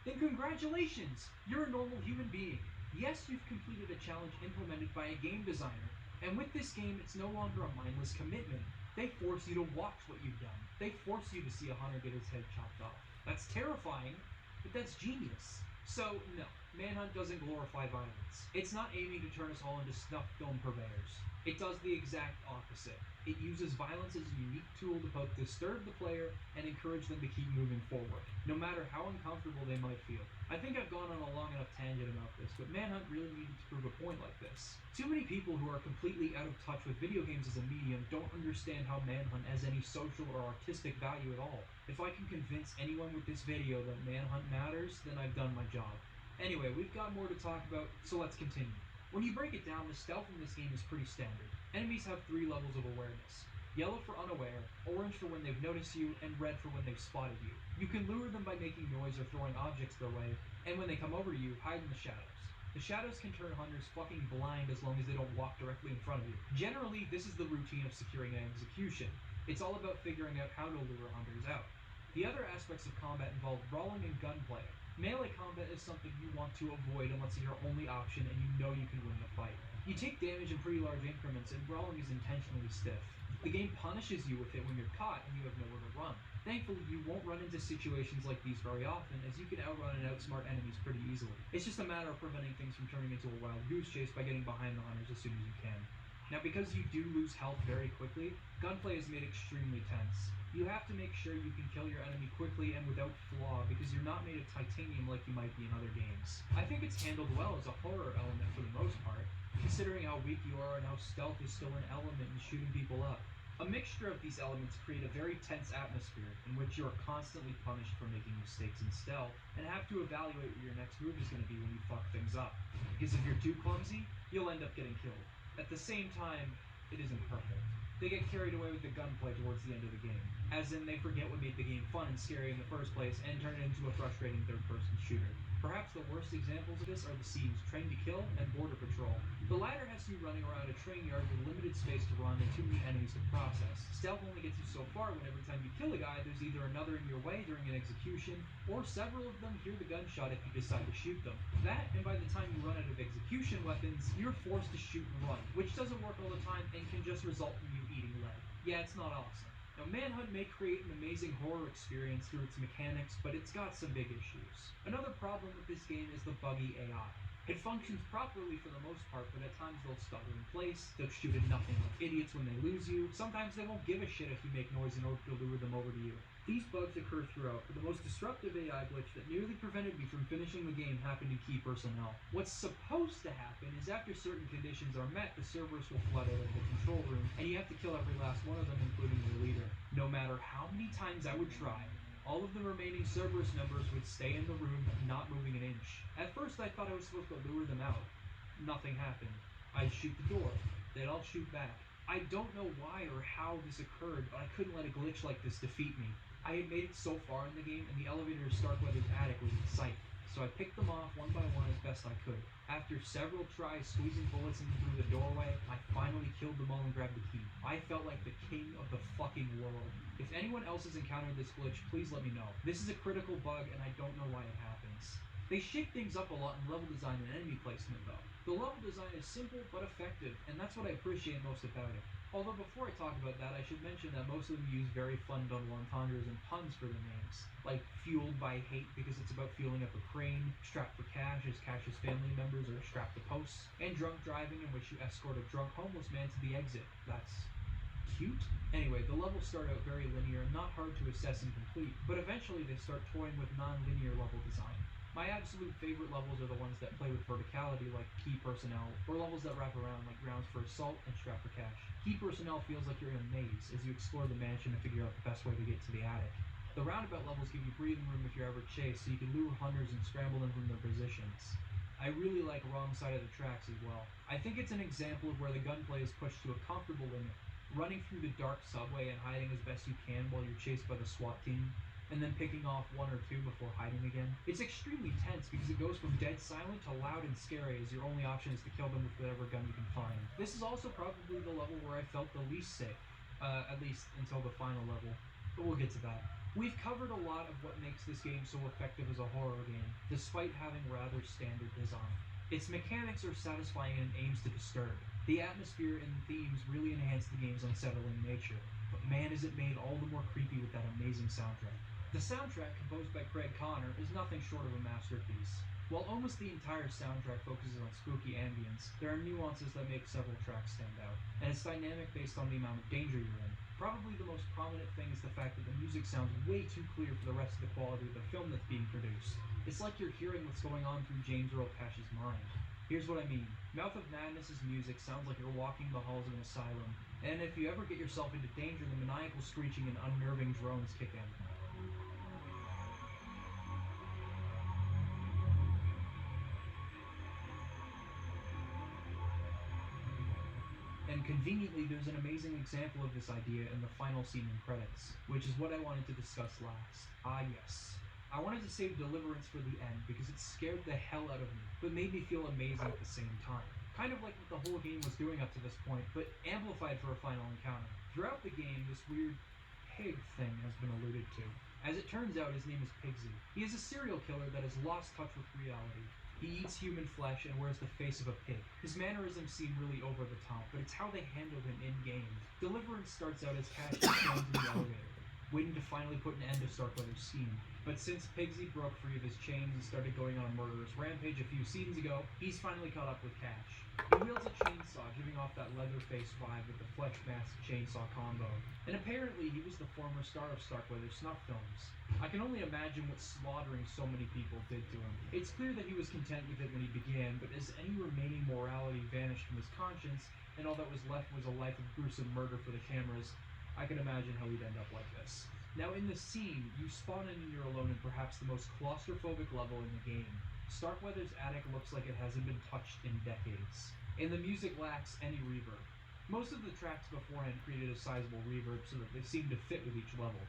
Then congratulations! You're a normal human being. Yes, you've completed a challenge implemented by a game designer, and with this game, it's no longer a mindless commitment. They force you to watch what you've done. They force you to see a hunter get his head chopped off. That's terrifying, but that's genius. So, no, Manhunt doesn't glorify violence. It's not aiming to turn us all into snuff film purveyors. It does the exact opposite. It uses violence as a unique tool to both disturb the player and encourage them to keep moving forward, no matter how uncomfortable they might feel. I think I've gone on a long enough tangent about this, but Manhunt really needed to prove a point like this. Too many people who are completely out of touch with video games as a medium don't understand how Manhunt has any social or artistic value at all. If I can convince anyone with this video that Manhunt matters, then I've done my job. Anyway, we've got more to talk about, so let's continue. When you break it down, the stealth in this game is pretty standard. Enemies have 3 levels of awareness. Yellow for unaware, orange for when they've noticed you, and red for when they've spotted you. You can lure them by making noise or throwing objects their way, and when they come over to you, hide in the shadows. The shadows can turn hunters fucking blind as long as they don't walk directly in front of you. Generally, this is the routine of securing an execution. It's all about figuring out how to lure hunters out. The other aspects of combat involve brawling and gunplay. Melee combat is something you want to avoid unless it's your only option and you know you can win the fight. You take damage in pretty large increments, and brawling is intentionally stiff. The game punishes you with it when you're caught and you have nowhere to run. Thankfully, you won't run into situations like these very often, as you can outrun and outsmart enemies pretty easily. It's just a matter of preventing things from turning into a wild goose chase by getting behind the hunters as soon as you can. Now, because you do lose health very quickly, gunplay is made extremely tense. You have to make sure you can kill your enemy quickly and without flaw, because you're not made of titanium like you might be in other games. I think it's handled well as a horror element for the most part, considering how weak you are and how stealth is still an element in shooting people up. A mixture of these elements create a very tense atmosphere in which you are constantly punished for making mistakes in stealth and have to evaluate what your next move is going to be when you fuck things up. Because if you're too clumsy, you'll end up getting killed. At the same time, it isn't perfect. They get carried away with the gunplay towards the end of the game, as in they forget what made the game fun and scary in the first place and turn it into a frustrating third-person shooter. Perhaps the worst examples of this are the scenes Train to Kill and Border Patrol. The latter has you running around a train yard with limited space to run and too many enemies to process. Stealth only gets you so far when every time you kill a guy, there's either another in your way during an execution, or several of them hear the gunshot if you decide to shoot them. That, and by the time you run out of execution weapons, you're forced to shoot and run, which doesn't work all the time and can just result in you eating lead. Yeah, it's not awesome. Now, Manhunt may create an amazing horror experience through its mechanics, but it's got some big issues. Another problem with this game is the buggy AI. It functions properly for the most part, but at times they'll stutter in place, they'll shoot at nothing like idiots when they lose you, sometimes they won't give a shit if you make noise in order to lure them over to you. These bugs occur throughout, but the most disruptive AI glitch that nearly prevented me from finishing the game happened to Key Personnel. What's supposed to happen is after certain conditions are met, the Cerberus will flood out of the control room, and you have to kill every last one of them, including their leader. No matter how many times I would try, all of the remaining Cerberus members would stay in the room, not moving an inch. At first I thought I was supposed to lure them out. Nothing happened. I'd shoot the door. They'd all shoot back. I don't know why or how this occurred, but I couldn't let a glitch like this defeat me. I had made it so far in the game, and the elevator to Starkweather's attic was in sight, so I picked them off one by one as best I could. After several tries squeezing bullets in through the doorway, I finally killed them all and grabbed the key. I felt like the king of the fucking world. If anyone else has encountered this glitch, please let me know. This is a critical bug, and I don't know why it happens. They shake things up a lot in level design and enemy placement, though. The level design is simple but effective, and that's what I appreciate most about it. Although before I talk about that, I should mention that most of them use very fun double entendres and puns for their names, like Fueled by Hate because it's about fueling up a crane, Strapped for Cash as Cash's family members are strapped to posts, and Drunk Driving in which you escort a drunk homeless man to the exit. That's cute? Anyway, the levels start out very linear and not hard to assess and complete, but eventually they start toying with non-linear level design. My absolute favorite levels are the ones that play with verticality like Key Personnel, or levels that wrap around like Grounds for Assault and Strapped for Cash. Key Personnel feels like you're in a maze as you explore the mansion to figure out the best way to get to the attic. The roundabout levels give you breathing room if you're ever chased, so you can lure hunters and scramble them from their positions. I really like Wrong Side of the Tracks as well. I think it's an example of where the gunplay is pushed to a comfortable limit, running through the dark subway and hiding as best you can while you're chased by the SWAT team, and then picking off one or two before hiding again. It's extremely tense because it goes from dead silent to loud and scary as your only option is to kill them with whatever gun you can find. This is also probably the level where I felt the least safe, at least until the final level, but we'll get to that. We've covered a lot of what makes this game so effective as a horror game, despite having rather standard design. Its mechanics are satisfying and aims to disturb. The atmosphere and themes really enhance the game's unsettling nature, but man is it made all the more creepy with that amazing soundtrack. The soundtrack, composed by Craig Connor, is nothing short of a masterpiece. While almost the entire soundtrack focuses on spooky ambience, there are nuances that make several tracks stand out, and it's dynamic based on the amount of danger you're in. Probably the most prominent thing is the fact that the music sounds way too clear for the rest of the quality of the film that's being produced. It's like you're hearing what's going on through James Earl Cash's mind. Here's what I mean. Mouth of Madness's music sounds like you're walking the halls of an asylum, and if you ever get yourself into danger, the maniacal screeching and unnerving drones kick in. And conveniently, there's an amazing example of this idea in the final scene in credits, which is what I wanted to discuss last. Ah yes. I wanted to save Deliverance for the end because it scared the hell out of me, but made me feel amazing at the same time. Kind of like what the whole game was doing up to this point, but amplified for a final encounter. Throughout the game, this weird pig thing has been alluded to. As it turns out, his name is Pigsy. He is a serial killer that has lost touch with reality. He eats human flesh and wears the face of a pig. His mannerisms seem really over the top, but it's how they handle him in-game. Deliverance starts out as Cash stands in the elevator, waiting to finally put an end to Starkweather's scheme. But since Pigsy broke free of his chains and started going on a murderous rampage a few scenes ago, he's finally caught up with Cash. He wields a chainsaw, giving off that Leatherface vibe with the flesh mask chainsaw combo. And apparently he was the former star of Starkweather's snuff films. I can only imagine what slaughtering so many people did to him. It's clear that he was content with it when he began, but as any remaining morality vanished from his conscience, and all that was left was a life of gruesome murder for the cameras, I can imagine how he'd end up like this. Now in this scene, you spawn in and you're alone in perhaps the most claustrophobic level in the game. Starkweather's attic looks like it hasn't been touched in decades, and the music lacks any reverb. Most of the tracks beforehand created a sizable reverb so that they seemed to fit with each level.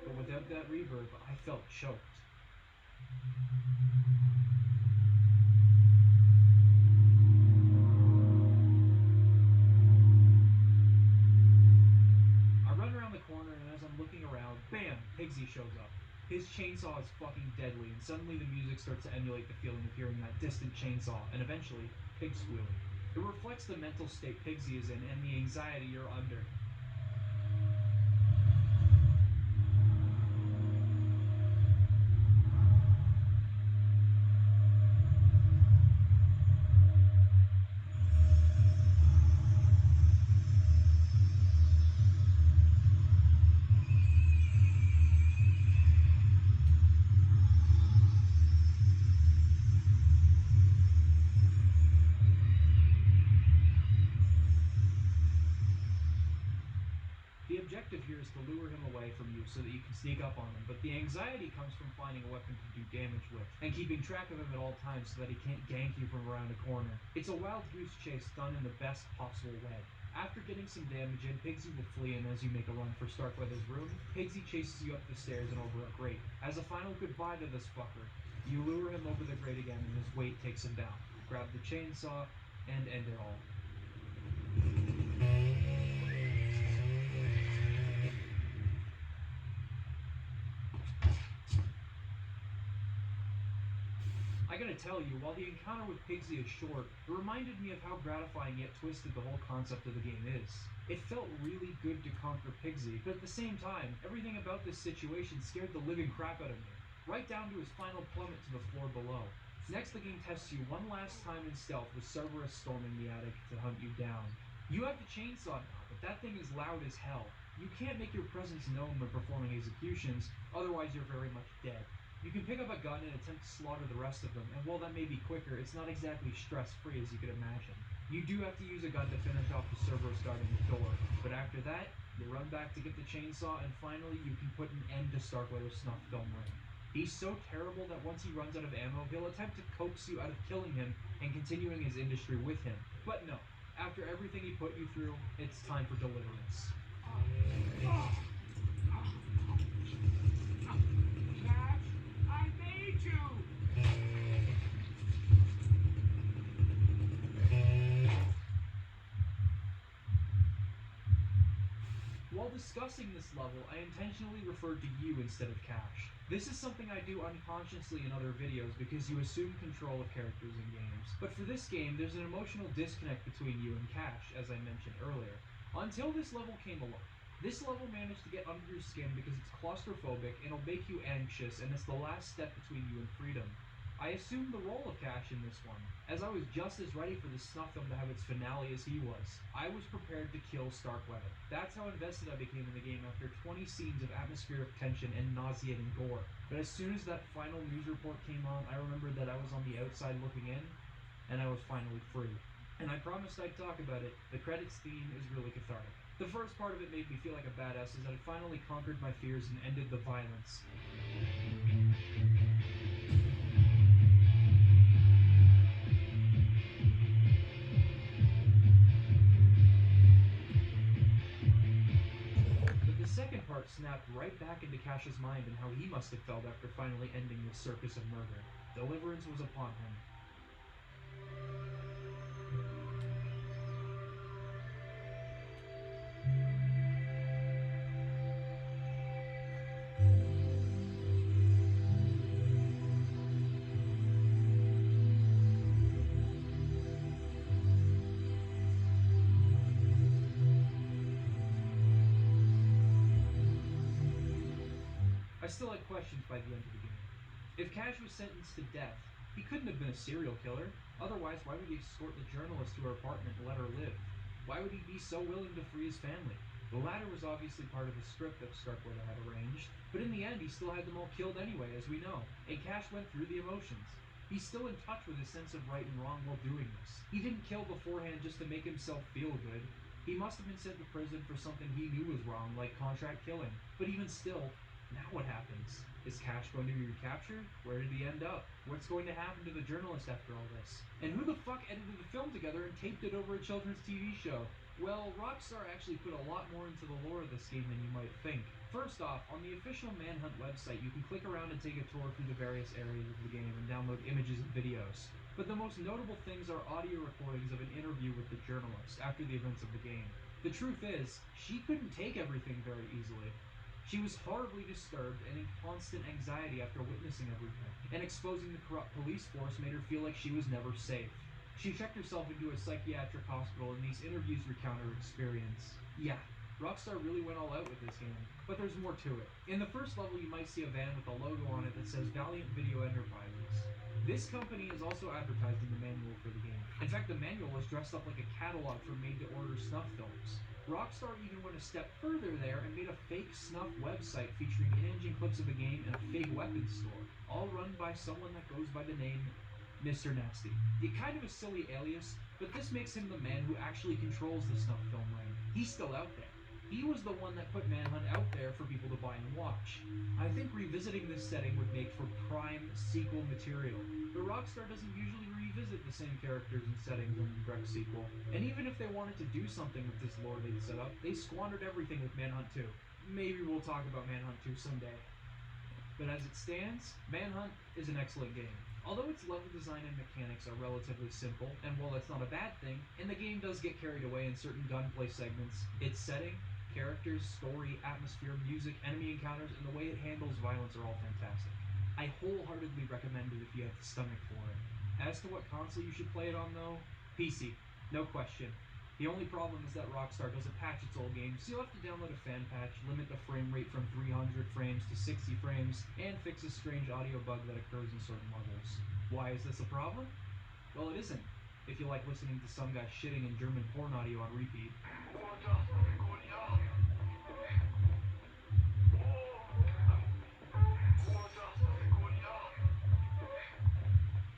But without that reverb, I felt choked. I run around the corner, and as I'm looking around, bam! Pigsy shows up. His chainsaw is fucking deadly, and suddenly the music starts to emulate the feeling of hearing that distant chainsaw, and eventually, pig squealing. It reflects the mental state Pigsy is in and the anxiety you're under. The objective here is to lure him away from you so that you can sneak up on him, but the anxiety comes from finding a weapon to do damage with, and keeping track of him at all times so that he can't gank you from around a corner. It's a wild goose chase done in the best possible way. After getting some damage in, Pigsy will flee, and as you make a run for Starkweather's room, Pigsy chases you up the stairs and over a grate. As a final goodbye to this fucker, you lure him over the grate again and his weight takes him down. Grab the chainsaw and end it all. I gotta tell you, while the encounter with Pigsy is short, it reminded me of how gratifying yet twisted the whole concept of the game is. It felt really good to conquer Pigsy, but at the same time, everything about this situation scared the living crap out of me, right down to his final plummet to the floor below. Next, the game tests you one last time in stealth with Cerberus storming the attic to hunt you down. You have the chainsaw now, but that thing is loud as hell. You can't make your presence known when performing executions, otherwise you're very much dead. You can pick up a gun and attempt to slaughter the rest of them, and while that may be quicker, it's not exactly stress-free as you could imagine. You do have to use a gun to finish off the Cerberus guarding the door, but after that, you run back to get the chainsaw, and finally you can put an end to Starkweather's snuff film ring. He's so terrible that once he runs out of ammo, he'll attempt to coax you out of killing him and continuing his industry with him. But no, after everything he put you through, it's time for deliverance. I made you! While discussing this level, I intentionally referred to you instead of Cash. This is something I do unconsciously in other videos because you assume control of characters in games. But for this game, there's an emotional disconnect between you and Cash, as I mentioned earlier. Until this level came along. This level managed to get under your skin because it's claustrophobic and it'll make you anxious, and it's the last step between you and freedom. I assumed the role of Cash in this one, as I was just as ready for the snuff film to have its finale as he was. I was prepared to kill Starkweather. That's how invested I became in the game after 20 scenes of atmospheric tension and nauseating gore. But as soon as that final news report came on, I remembered that I was on the outside looking in, and I was finally free. And I promised I'd talk about it. The credits theme is really cathartic. The first part of it made me feel like a badass, as I finally conquered my fears and ended the violence. But the second part snapped right back into Cash's mind and how he must have felt after finally ending this circus of murder. Deliverance was upon him. I still had questions by the end of the game. If Cash was sentenced to death, he couldn't have been a serial killer. Otherwise, why would he escort the journalist to her apartment and let her live? Why would he be so willing to free his family? The latter was obviously part of the script that Starkweather had arranged, but in the end he still had them all killed anyway, as we know, and Cash went through the emotions. He's still in touch with his sense of right and wrong while doing this. He didn't kill beforehand just to make himself feel good. He must have been sent to prison for something he knew was wrong, like contract killing. But even still, now what happens? Is Cash going to be recaptured? Where did he end up? What's going to happen to the journalist after all this? And who the fuck edited the film together and taped it over a children's TV show? Well, Rockstar actually put a lot more into the lore of this game than you might think. First off, on the official Manhunt website, you can click around and take a tour through the various areas of the game and download images and videos. But the most notable things are audio recordings of an interview with the journalist after the events of the game. The truth is, she couldn't take everything very easily. She was horribly disturbed and in constant anxiety after witnessing everything, and exposing the corrupt police force made her feel like she was never safe. She checked herself into a psychiatric hospital, and these interviews recount her experience. Yeah, Rockstar really went all out with this game, but there's more to it. In the first level, you might see a van with a logo on it that says Valiant Video Enterprises. This company is also advertised in the manual for the game. In fact, the manual was dressed up like a catalog for made-to-order snuff films. Rockstar even went a step further there and made a fake snuff website featuring in-engine clips of the game and a fake weapons store, all run by someone that goes by the name Mr. Nasty. Kind of a silly alias, but this makes him the man who actually controls the snuff film ring. He's still out there. He was the one that put Manhunt out there for people to buy and watch. I think revisiting this setting would make for prime sequel material, but Rockstar doesn't usually revisit the same characters and settings in the direct sequel. And even if they wanted to do something with this lore they'd set up, they squandered everything with Manhunt 2. Maybe we'll talk about Manhunt 2 someday. But as it stands, Manhunt is an excellent game. Although its level design and mechanics are relatively simple, and while that's not a bad thing, and the game does get carried away in certain gunplay segments, its setting, characters, story, atmosphere, music, enemy encounters, and the way it handles violence are all fantastic. I wholeheartedly recommend it if you have the stomach for it. As to what console you should play it on though, PC, no question. The only problem is that Rockstar doesn't patch its old games, so you'll have to download a fan patch, limit the frame rate from 300 frames to 60 frames, and fix a strange audio bug that occurs in certain levels. Why is this a problem? Well, it isn't, if you like listening to some guy shitting in German porn audio on repeat.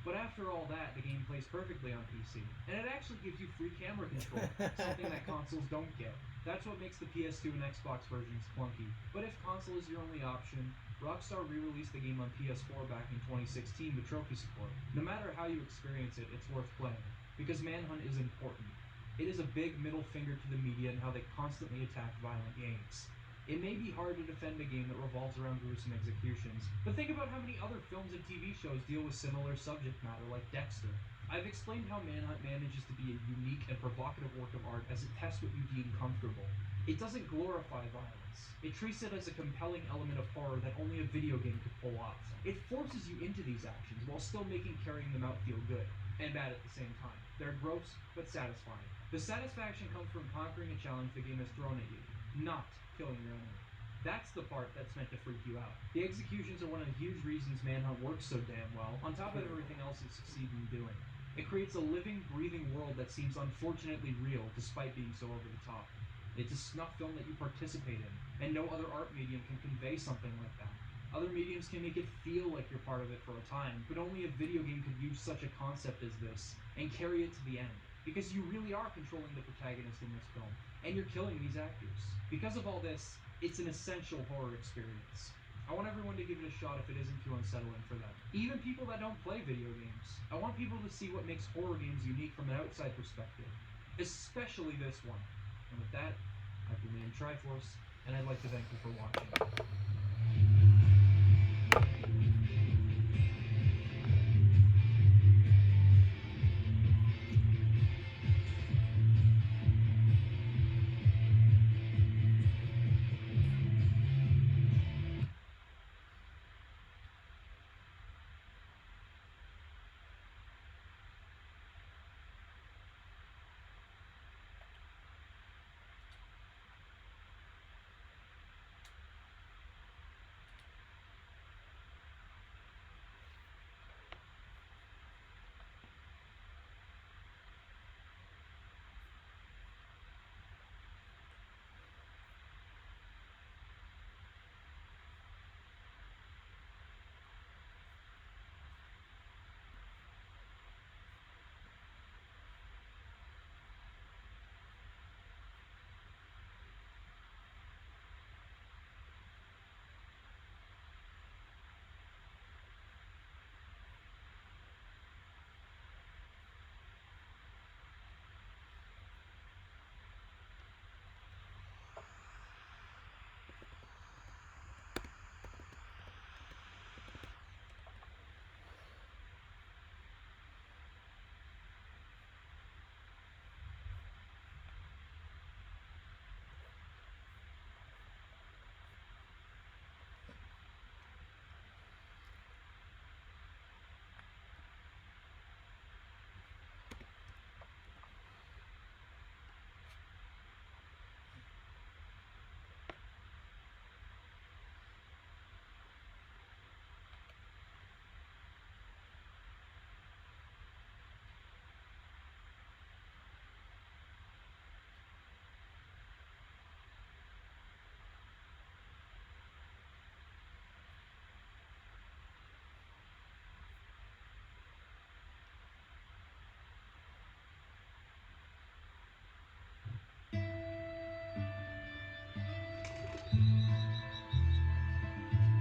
But after all that, the game plays perfectly on PC, and it actually gives you free camera control, something that consoles don't get. That's what makes the PS2 and Xbox versions clunky. But if console is your only option, Rockstar re-released the game on PS4 back in 2016 with trophy support. No matter how you experience it, it's worth playing, because Manhunt is important. It is a big middle finger to the media and how they constantly attack violent games. It may be hard to defend a game that revolves around gruesome executions, but think about how many other films and TV shows deal with similar subject matter like Dexter. I've explained how Manhunt manages to be a unique and provocative work of art as it tests what you deem comfortable. It doesn't glorify violence. It treats it as a compelling element of horror that only a video game could pull off. It forces you into these actions while still making carrying them out feel good, and bad at the same time. They're gross, but satisfying. The satisfaction comes from conquering a challenge the game has thrown at you, not killing your enemy. That's the part that's meant to freak you out. The executions are one of the huge reasons Manhunt works so damn well, on top of everything else it succeeds in doing. It creates a living, breathing world that seems unfortunately real despite being so over the top. It's a snuff film that you participate in, and no other art medium can convey something like that. Other mediums can make it feel like you're part of it for a time, but only a video game could use such a concept as this and carry it to the end. Because you really are controlling the protagonist in this film, and you're killing these actors. Because of all this, it's an essential horror experience. I want everyone to give it a shot if it isn't too unsettling for them. Even people that don't play video games. I want people to see what makes horror games unique from an outside perspective. Especially this one. And with that, I've been named Triforce, and I'd like to thank you for watching.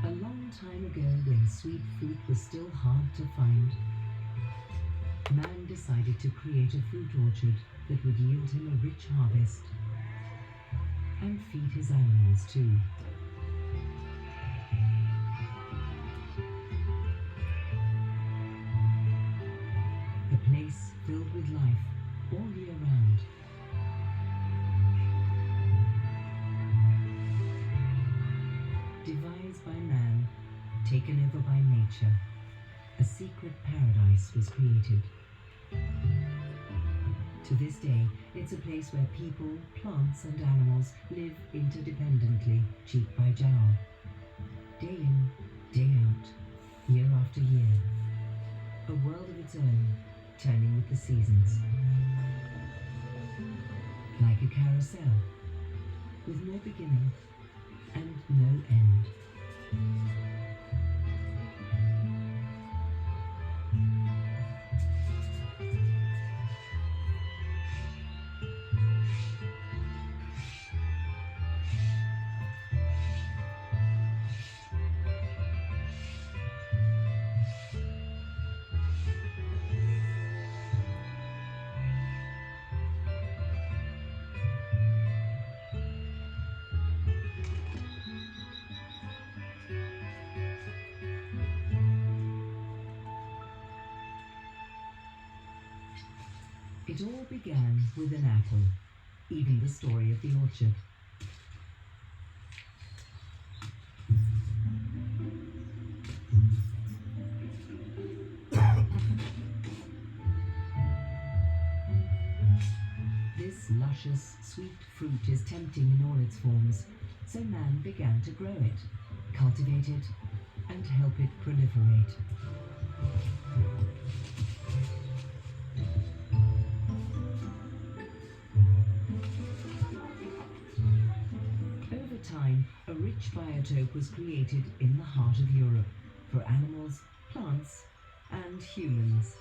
A long time ago, when sweet fruit was still hard to find, man decided to create a fruit orchard that would yield him a rich harvest and feed his animals too. A place filled with life all year round. Devised by man, taken over by nature, a secret paradise was created. To this day, it's a place where people, plants and animals live interdependently, cheek by jowl. Day in, day out, year after year. A world of its own, turning with the seasons. Like a carousel, with no beginning and no end. It all began with an apple, even the story of the orchard. This luscious, sweet fruit is tempting in all its forms, so man began to grow it, cultivate it, and help it proliferate. Over time, a rich biotope was created in the heart of Europe for animals, plants, and humans.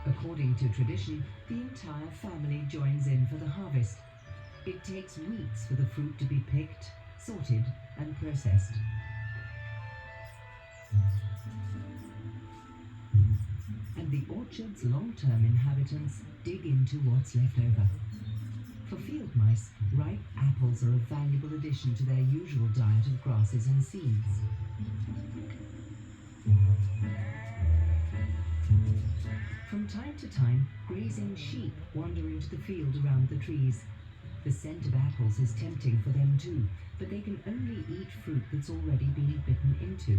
According to tradition, the entire family joins in for the harvest. It takes weeks for the fruit to be picked, sorted, and processed. And the orchard's long-term inhabitants dig into what's left over. For field mice, ripe apples are a valuable addition to their usual diet of grasses and seeds. From time to time, grazing sheep wander into the field around the trees. The scent of apples is tempting for them too, but they can only eat fruit that's already been bitten into.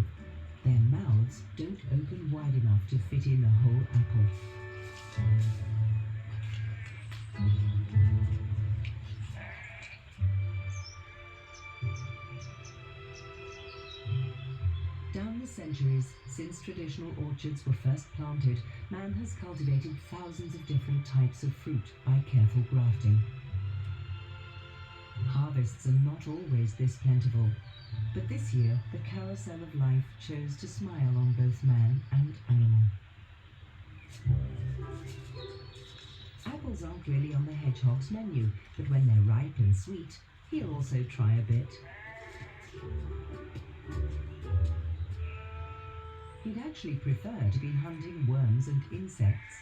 Their mouths don't open wide enough to fit in a whole apple. Down the centuries, since traditional orchards were first planted, man has cultivated thousands of different types of fruit by careful grafting. Harvests are not always this plentiful, but this year the carousel of life chose to smile on both man and animal. Apples aren't really on the hedgehog's menu, but when they're ripe and sweet, he'll also try a bit. He'd actually prefer to be hunting worms and insects.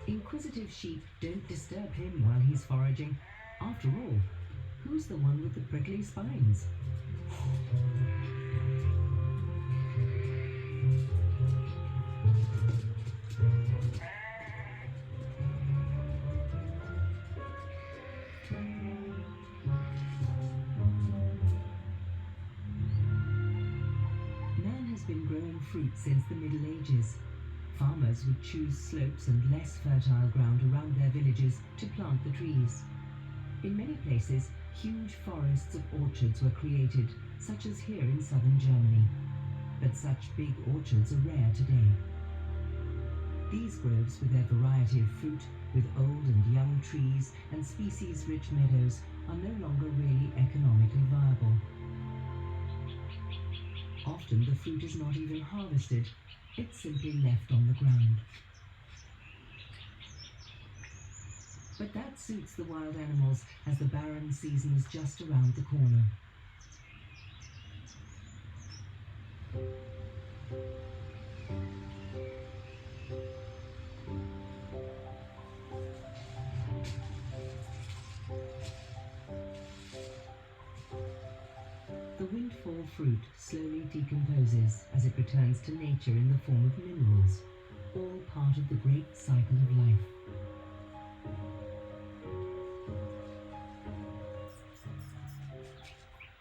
Inquisitive sheep don't disturb him while he's foraging. After all, who's the one with the prickly spines? Man has been growing fruit since the Middle Ages. Farmers would choose slopes and less fertile ground around their villages to plant the trees. In many places, huge forests of orchards were created, such as here in southern Germany. But such big orchards are rare today. These groves, with their variety of fruit, with old and young trees and species-rich meadows, are no longer really economically viable. Often the fruit is not even harvested. It's simply left on the ground. But that suits the wild animals, as the barren season is just around the corner. The windfall fruit slowly decomposes as it returns to nature in the form of minerals, all part of the great cycle of life.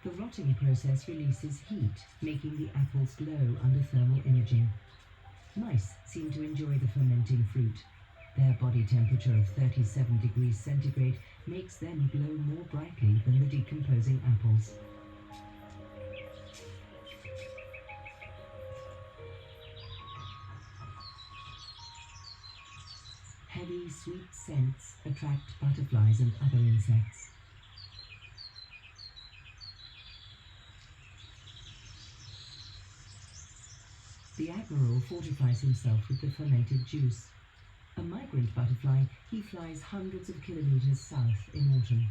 The rotting process releases heat, making the apples glow under thermal imaging. Mice seem to enjoy the fermenting fruit. Their body temperature of 37 degrees centigrade makes them glow more brightly than the decomposing apples. Heavy, sweet scents attract butterflies and other insects. The admiral fortifies himself with the fermented juice. A migrant butterfly, he flies hundreds of kilometers south in autumn.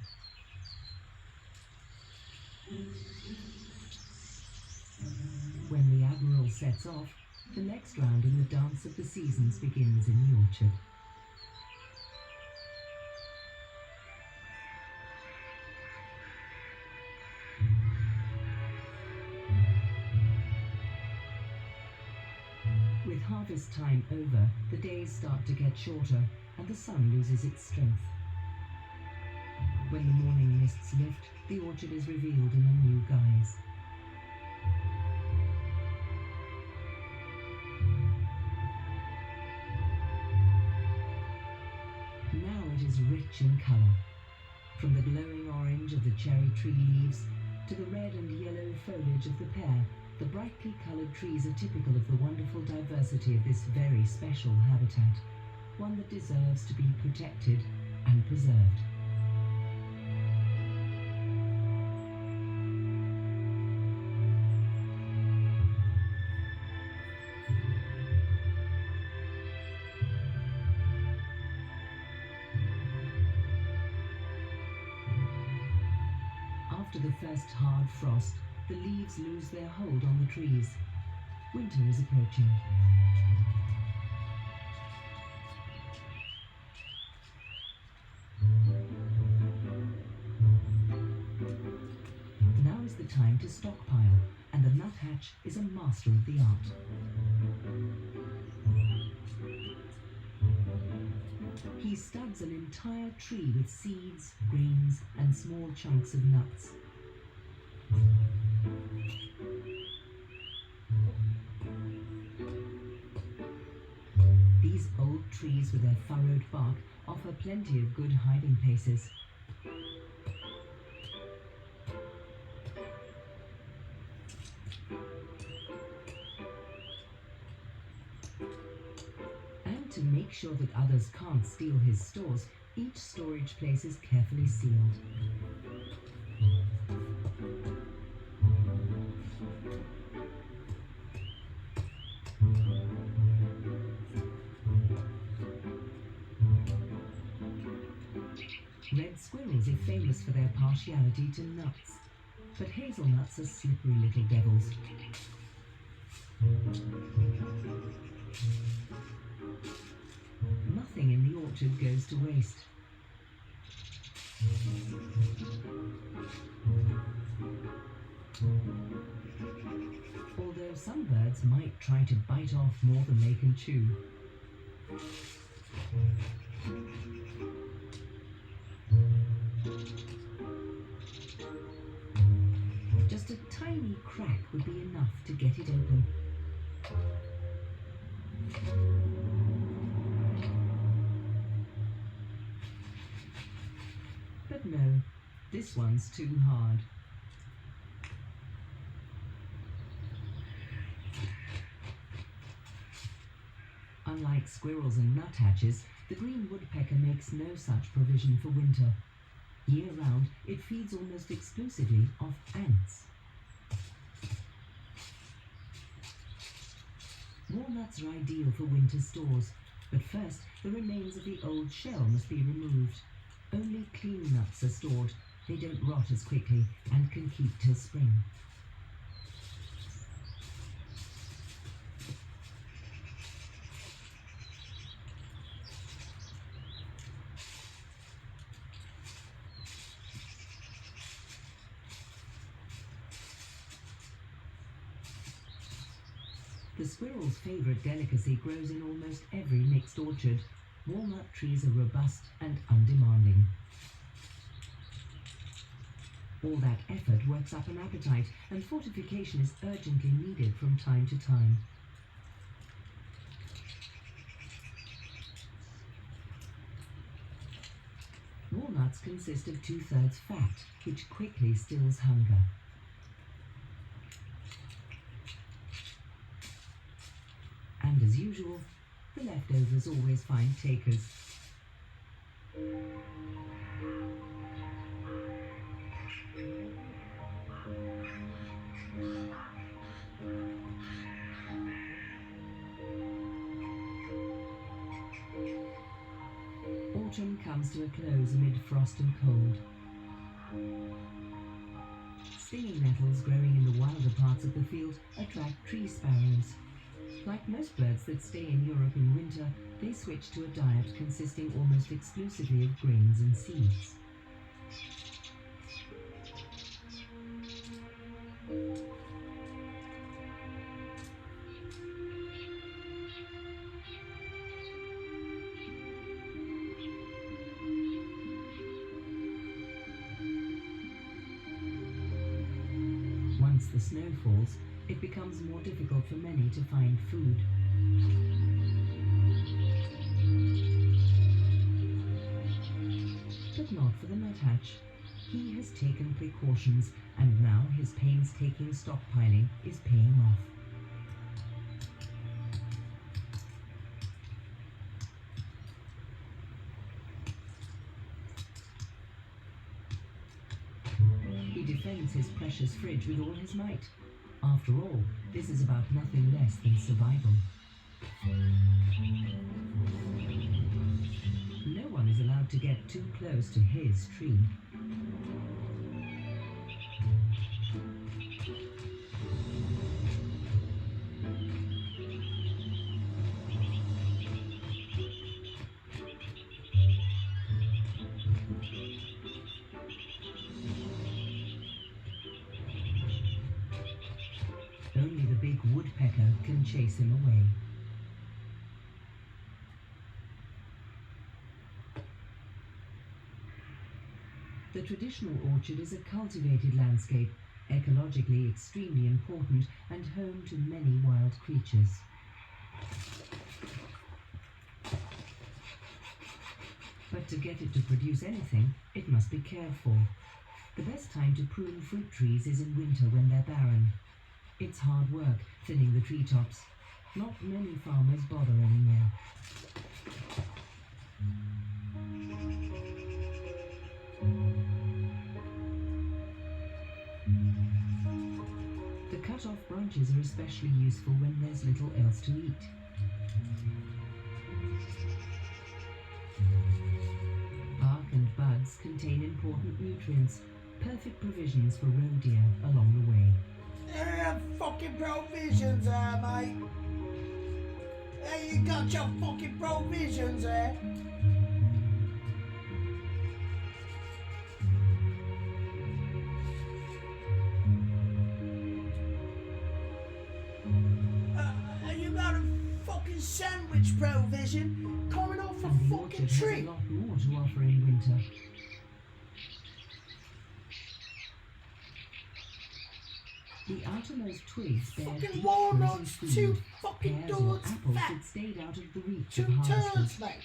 When the admiral sets off, The next round in the Dance of the Seasons begins in the orchard. With harvest time over, the days start to get shorter and the sun loses its strength. When the morning mists lift, the orchard is revealed in a new guise. Now it is rich in colour, from the glowing orange of the cherry tree leaves to the red and yellow foliage of the pear. The brightly coloured trees are typical of the wonderful diversity of this very special habitat, one that deserves to be protected and preserved. After the first hard frost, the leaves lose their hold on the trees. Winter is approaching. Now is the time to stockpile, and the nuthatch is a master of the art. He studs an entire tree with seeds, grains, and small chunks of nuts. These old trees with their furrowed bark offer plenty of good hiding places. And to make sure that others can't steal his stores, each storage place is carefully sealed. Red squirrels are famous for their partiality to nuts, but hazelnuts are slippery little devils. Nothing in the orchard goes to waste. Although some birds might try to bite off more than they can chew. Just a tiny crack would be enough to get it open. But no, this one's too hard. Unlike squirrels and nuthatches, the green woodpecker makes no such provision for winter. Year-round, it feeds almost exclusively off ants. Walnuts are ideal for winter stores, but first the remains of the old shell must be removed. Only clean nuts are stored. They don't rot as quickly and can keep till spring. The squirrel's favourite delicacy grows in almost every mixed orchard. Walnut trees are robust and undemanding. All that effort works up an appetite, and fortification is urgently needed from time to time. Walnuts consist of 2/3 fat, which quickly stills hunger. And as usual, the leftovers always find takers. Autumn comes to a close amid frost and cold. Stinging nettles growing in the wilder parts of the field attract tree sparrows. Like most birds that stay in Europe in winter, they switch to a diet consisting almost exclusively of grains and seeds. Once the snow falls, it becomes more difficult for many to find food. But not for the nuthatch. He has taken precautions, and now his painstaking stockpiling is paying off. He defends his precious fridge with all his might. After all, this is about nothing less than survival. No one is allowed to get too close to his tree. Only the big woodpecker can chase him away. The traditional orchard is a cultivated landscape, ecologically extremely important and home to many wild creatures. But to get it to produce anything, it must be cared for. The best time to prune fruit trees is in winter when they're barren. It's hard work thinning the treetops. Not many farmers bother anymore. The cut-off branches are especially useful when there's little else to eat. Bark and buds contain important nutrients, perfect provisions for roe deer along the way. Fucking provisions there, mate. There you got your fucking provisions there. You got a fucking sandwich provision coming off a And the fucking orchard has tree. a lot more to offer in winter. The outermost twigs bear Fucking deep walnuts, frozen two food, fucking pears or doors apples fat. that stayed out of the reach Two of harvesters. turds, mate.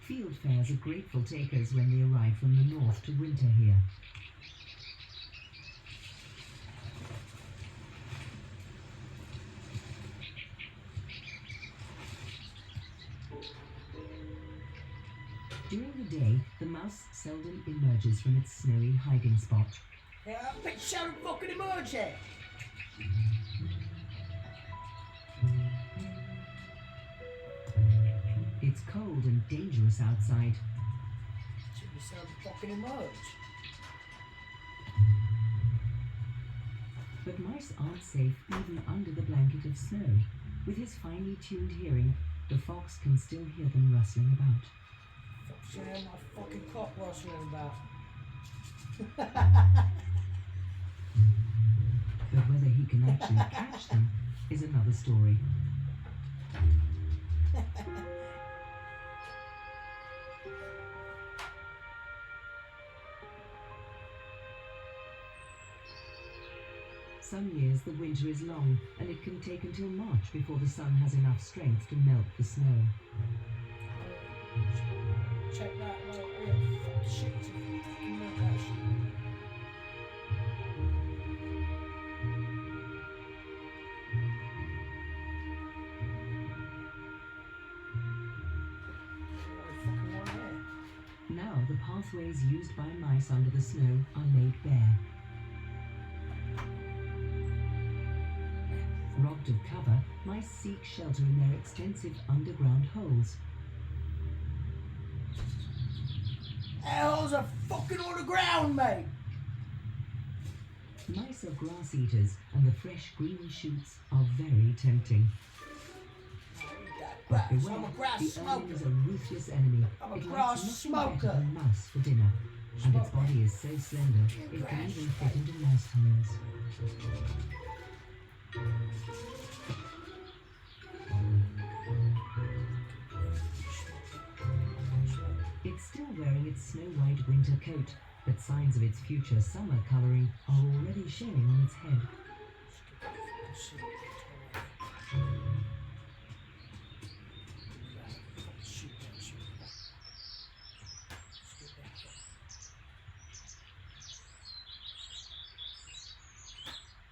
Fieldfares are grateful takers when they arrive from the north to winter here. During the day, the mouse seldom emerges from its snowy hiding spot. Yeah, but shout and fucking emerge here. It's cold and dangerous outside. Should we shout and fucking emerge? But mice aren't safe even under the blanket of snow. With his finely tuned hearing, the fox can still hear them rustling about. Fuck's your head, my fucking cock rustling about. But whether he can actually catch them is another story. Some years the winter is long, and it can take until March before the sun has enough strength to melt the snow. Check that out. Yeah, fuck shit. Fucking melt that shit. Now the pathways used by mice under the snow are laid bare. Robbed of cover, mice seek shelter in their extensive underground holes. Hell's a fucking on the ground, mate. Mice are grass eaters, and the fresh green shoots are very tempting. But beware, I'm a grass the smoker. ermine is a ruthless enemy. I'm a It grass likes nothing better smoker. than mouse for dinner, and its body is so slender it can even fit into mouse holes. It's still wearing its snow-white winter coat, but signs of its future summer colouring are already showing on its head.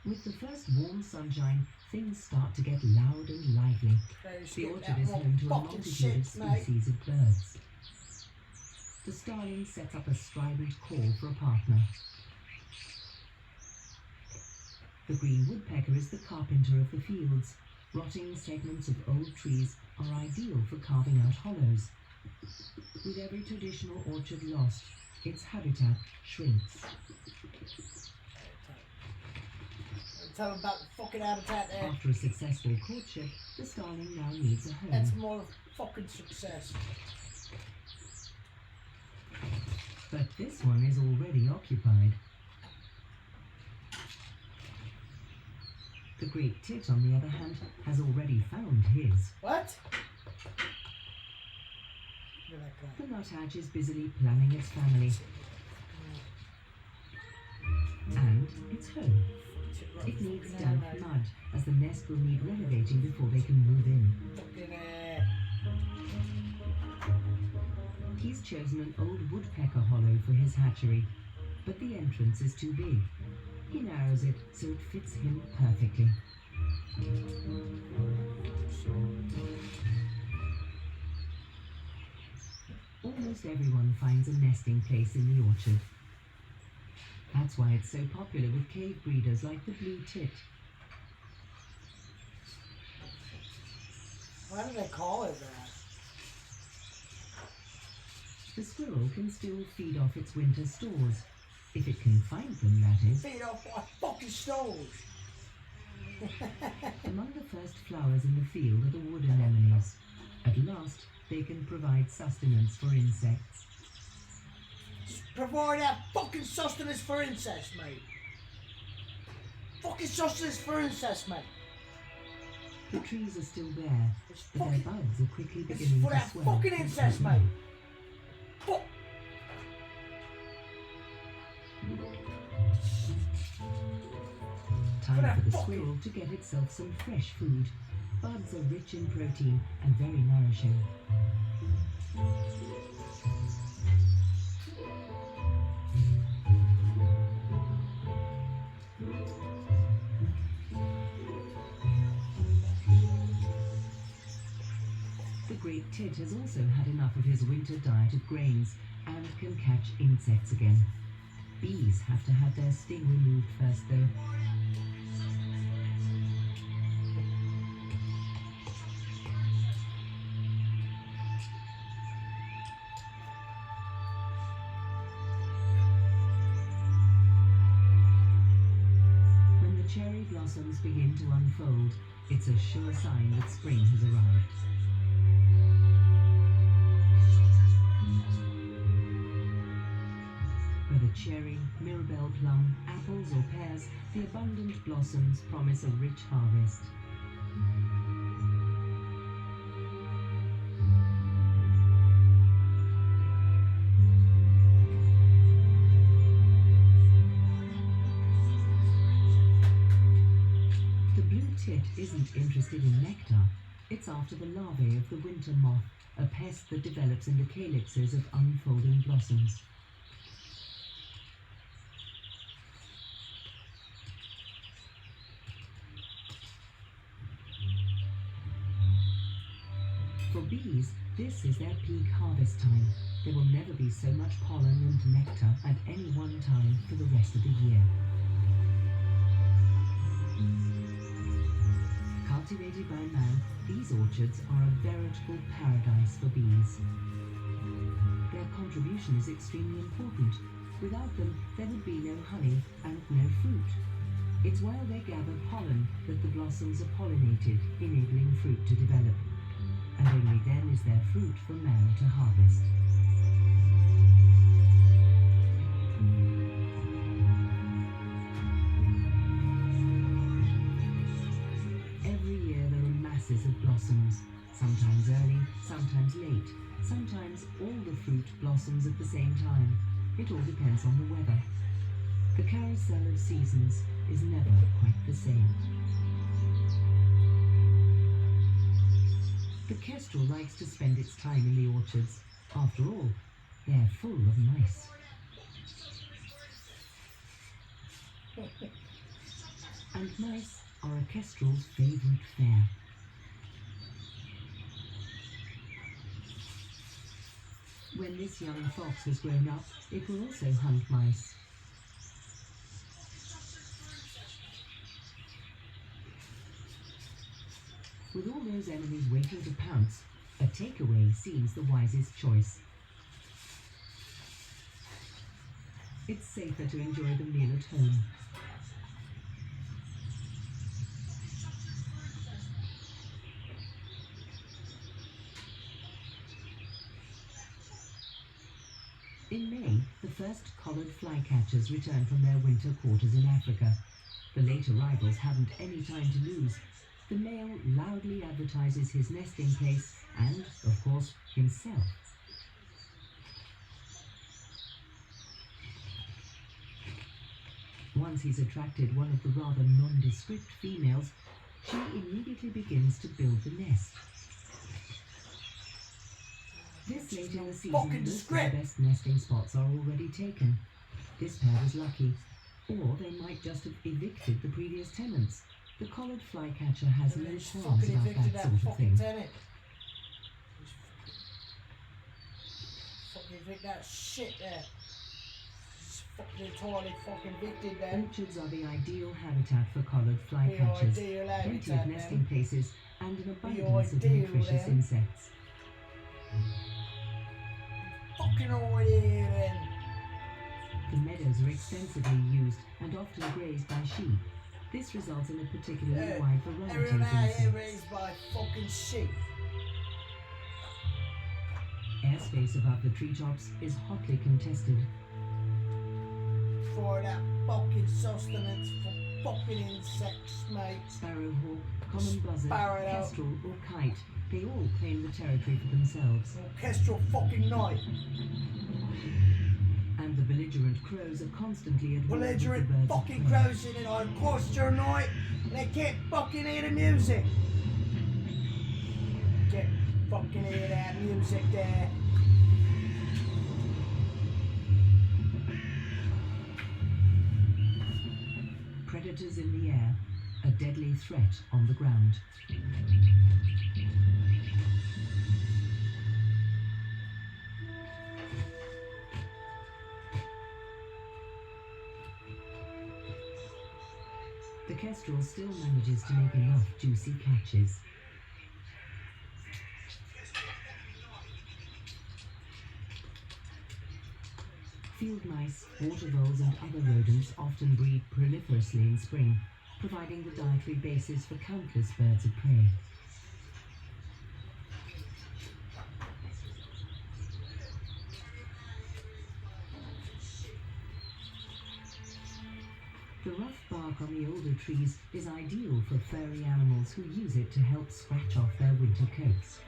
With the first warm sunshine, things start to get loud and lively. The orchard is home to a multitude of species of birds. The starling sets up a strident call for a partner. The green woodpecker is the carpenter of the fields. Rotting segments of old trees are ideal for carving out hollows. With every traditional orchard lost, its habitat shrinks. Tell them about the fucking habitat there. After a successful courtship, the starling now needs a home. That's more fucking success. But this one is already occupied. The great tit, on the other hand, has already found his. What? The nuthatch is busily planning its family. And its home. It needs damp mud, as the nest will need renovating before they can move in. He's chosen an old woodpecker hollow for his hatchery, but the entrance is too big. He narrows it so it fits him perfectly. Almost everyone finds a nesting place in the orchard. That's why it's so popular with cave breeders like the blue tit. Why do they call it that? The squirrel can still feed off its winter stores. If it can find them, that is. Feed off my fucking stores. Among the first flowers in the field are the wood anemones. At last, they can provide sustenance for insects. Provide that fucking sustenance for insects, mate. Fucking sustenance for insects, mate. The trees are still bare, but their buds are quickly This is beginning for to that swell. fucking insects, mate. Fuck. Time for the squirrel to get itself some fresh food. Buds are rich in protein and very nourishing. The great tit has also had enough of his winter diet of grains and can catch insects again. Bees have to have their sting removed first, though. When the cherry blossoms begin to unfold, it's a sure sign that spring has arrived. Whether cherry, mirabelle plum, apples or pears, the abundant blossoms promise a rich harvest. The blue tit isn't interested in nectar. It's after the larvae of the winter moth, a pest that develops in the calyxes of unfolding blossoms. For bees, this is their peak harvest time. There will never be so much pollen and nectar at any one time for the rest of the year. Cultivated by man, these orchards are a veritable paradise for bees. Their contribution is extremely important. Without them, there would be no honey and no fruit. It's while they gather pollen that the blossoms are pollinated, enabling fruit to develop. And only then is there fruit for man to harvest. Every year there are masses of blossoms, sometimes early, sometimes late, sometimes all the fruit blossoms at the same time. It all depends on the weather. The carousel of seasons is never quite the same. The kestrel likes to spend its time in the orchards. After all, they're full of mice. And mice are a kestrel's favourite fare. When this young fox has grown up, it will also hunt mice. With all those enemies waiting to pounce, a takeaway seems the wisest choice. It's safer to enjoy the meal at home. In May, the first collared flycatchers return from their winter quarters in Africa. The late arrivals haven't any time to lose. The male loudly advertises his nesting place and, of course, himself. Once he's attracted one of the rather nondescript females, she immediately begins to build the nest. This late in the season, most of the best nesting spots are already taken. This pair was lucky, or they might just have evicted the previous tenants. The collared flycatcher has no qualms about that sort of thing. Fucking evict that shit there. It's fucking entirely fucking evicted then. Orchards are the ideal habitat for collared flycatchers. Plenty of nesting places and an abundance of nutritious insects. Fucking idea then. The meadows are extensively used and often grazed by sheep. This results in a particularly wide variety Everyone of out here insects. raised by fucking sheep. Airspace above the treetops is hotly contested. For that fucking sustenance for fucking insects, mate. Sparrowhawk, common buzzard, Sparrow. kestrel or kite, they all claim the territory for themselves. Kestrel fucking night. And the belligerent crows are constantly at war with the Belligerent birds of fucking prey. crows sitting on Gloucester night and they can't fucking hear the music. Can't fucking hear that music there. Predators in the air, a deadly threat on the ground. The kestrel still manages to make enough juicy catches. Field mice, water voles and other rodents often breed proliferously in spring, providing the dietary basis for countless birds of prey. The rough bark on the older trees is ideal for furry animals who use it to help scratch off their winter coats.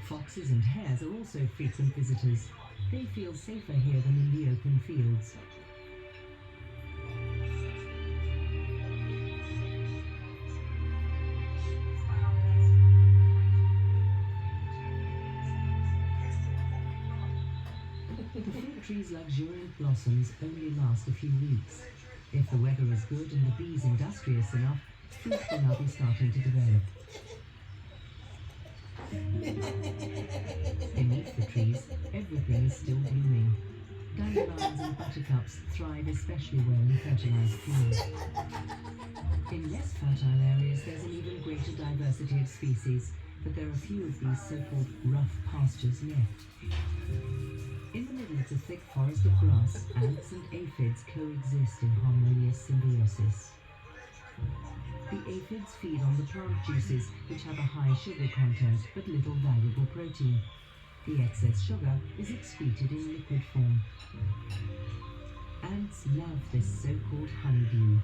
Foxes and hares are also frequent visitors. They feel safer here than in the open fields. The fruit tree's luxuriant blossoms only last a few weeks. If the weather is good and the bees industrious enough, fruit will now be starting to develop. Beneath the trees, everything is still blooming. Dandelions and buttercups thrive especially well in fertilized fields. In less fertile areas, there's an even greater diversity of species. The but there are few of these so-called rough pastures left. In the middle of the thick forest of grass, ants and aphids coexist in harmonious symbiosis. The aphids feed on the plant juices, which have a high sugar content but little valuable protein. The excess sugar is excreted in liquid form. Ants love this so-called honeydew.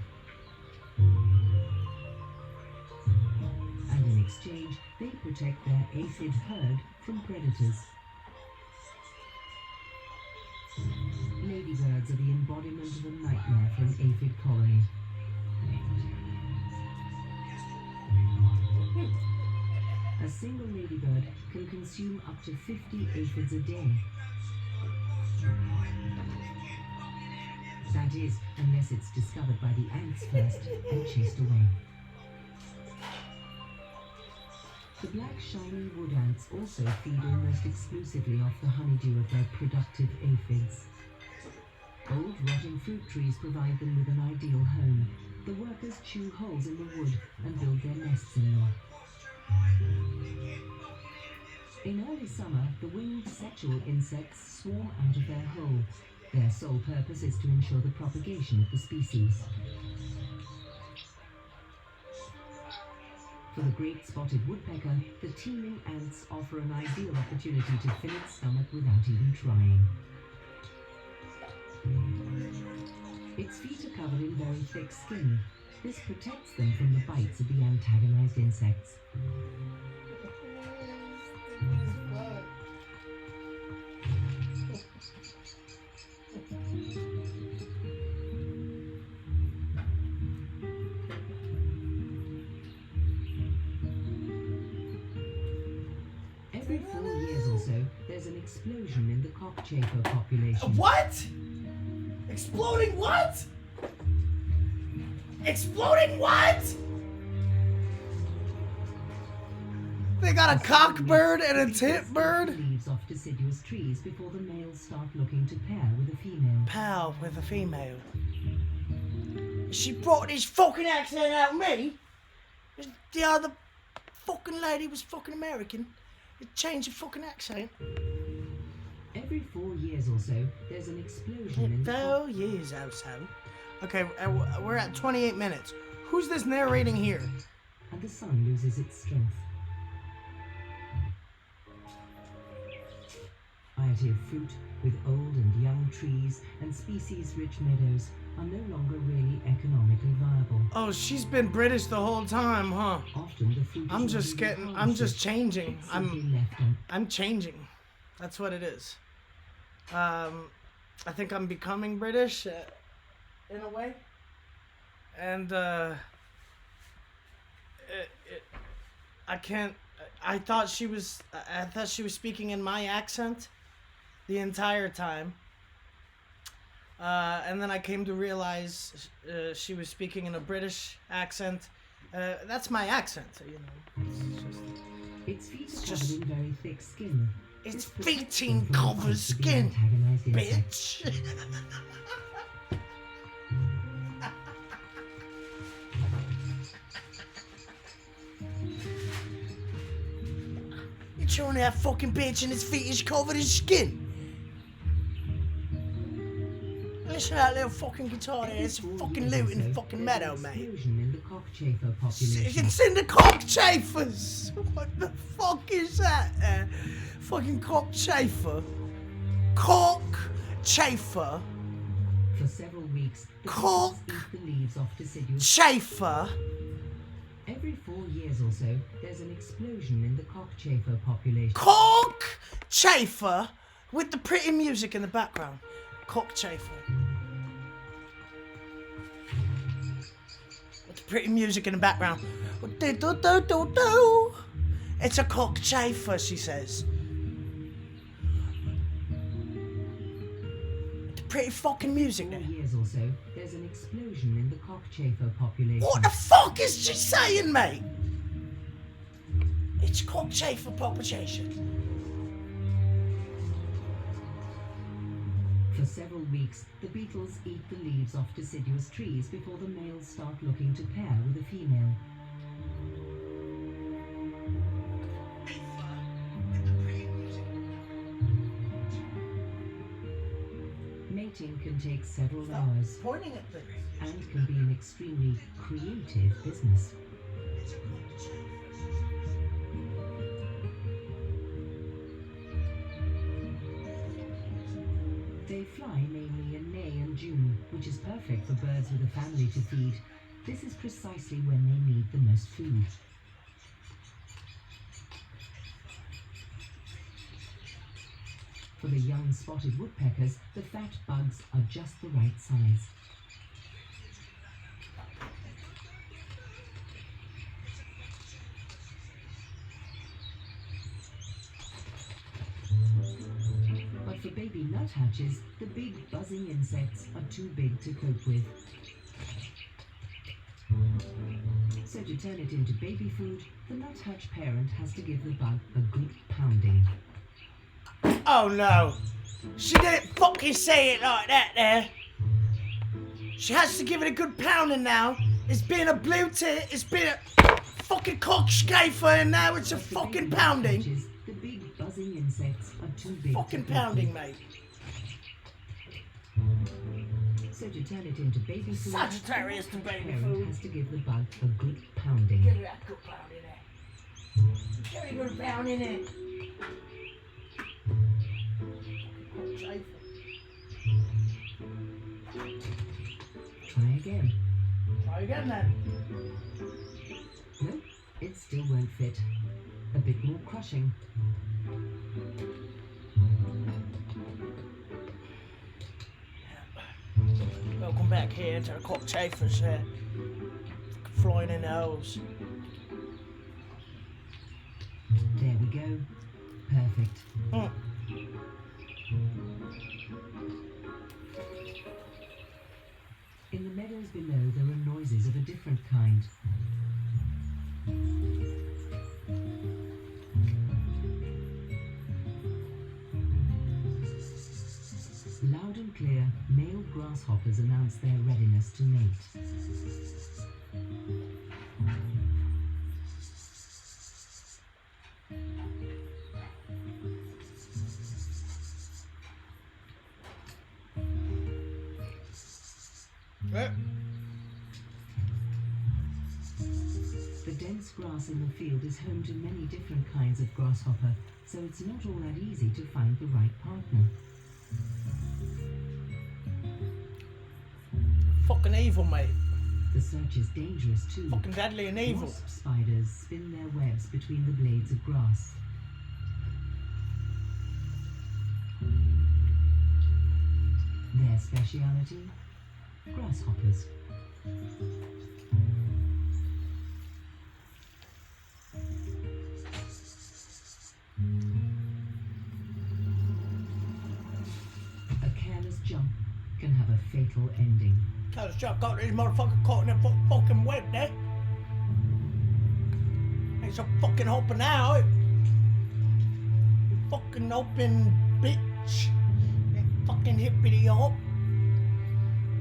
And in exchange, they protect their aphid herd from predators. Ladybirds are the embodiment of a nightmare for an aphid colony. A single ladybird can consume up to 50 aphids a day. That is, unless it's discovered by the ants first and chased away. The black shiny wood ants also feed almost exclusively off the honeydew of their productive aphids. Old rotting fruit trees provide them with an ideal home. The workers chew holes in the wood and build their nests in them. In early summer, the winged sexual insects swarm out of their hole. Their sole purpose is to ensure the propagation of the species. For the great spotted woodpecker, the teeming ants offer an ideal opportunity to fill its stomach without even trying. Its feet are covered in very thick skin. This protects them from the bites of the antagonized insects. Every 4 years or so, there's an explosion in the cockchafer population. What? Exploding what? Exploding what? They got a cockbird and a titbird? Leaves off deciduous trees before the males start looking to pair with a female. Pal with a female. She brought this fucking accent out of me. The other fucking lady was fucking American. It changed the fucking accent. Every 4 years or so, there's an explosion in the 4 years or so. Okay, we're at 28 minutes. Who's this narrating here? And the sun loses its strength. Variety of fruit with old and young trees and species-rich meadows are no longer really economically viable. Oh, she's been British the whole time, huh? Often the fruit I'm is just not even getting, I'm harvested. just changing. It's simply left on. I'm changing. That's what it is. I think I'm becoming British in a way. And I can't. I thought she was speaking in my accent the entire time. And then I came to realize she was speaking in a British accent. That's my accent, you know. Its feet are covered in very thick skin. It's feet in covered skin, bitch. You're showing that fucking bitch and his feet is covered in skin. Listen to that little fucking guitar there. It's a fucking loot in the fucking meadow, mate. In the cockchafer population. It's in the cockchafers. What the fuck is that? Fucking cockchafer. Cockchafer. For several weeks, the Cock. beetles eat the leaves off deciduous. Chafer. Every 4 years or so, there's an explosion in the cockchafer population. Cockchafer with the pretty music in the background. Cockchafer. With the pretty music in the background. Do-do-do-do-do. It's a cockchafer, she says. The pretty fucking music there. 4 years or so, there's an explosion in the cockchafer population. What the fuck is she saying, mate? It's cockchafer population. For several weeks, the beetles eat the leaves off deciduous trees before the males start looking to pair with a female. Mating can take several hours Pointing at things. and can be an extremely creative business. They fly mainly in May and June, which is perfect for birds with a family to feed. This is precisely when they need the most food. For the young spotted woodpeckers, the fat bugs are just the right size. But for baby nuthatches, the big buzzing insects are too big to cope with. So to turn it into baby food, the nuthatch parent has to give the bug a good pounding. Oh no! She didn't fucking say it like that there! She has to give it a good pounding now. It's been a blue tit, it's been a fucking cockchafer, and now it's a fucking pounding. The big buzzing insects are too big Fucking to cope pounding, with. mate. So to turn it into baby food, Sagittarius to the baby parent food. has to give the bug a good pounding. Give it that good pounding there. Give it a good pounding there. Try again. Try again then. Nope, it still won't fit. A bit more crushing. Welcome back here to the cockchafers here. Flying in the holes. There we go. Perfect. In the meadows below, there are noises of a different kind. Loud and clear, male grasshoppers announce their readiness to mate. The dense grass in the field is home to many different kinds of grasshopper, so it's not all that easy to find the right partner. Fucking evil, mate. The search is dangerous too. Fucking deadly and evil. Wasp spiders spin their webs between the blades of grass. Their speciality? Grasshoppers. A careless jump can have a fatal ending. I was just got this motherfucker caught in a fucking web there. It's a fucking hopping out. You fucking open bitch. You fucking hippity hop.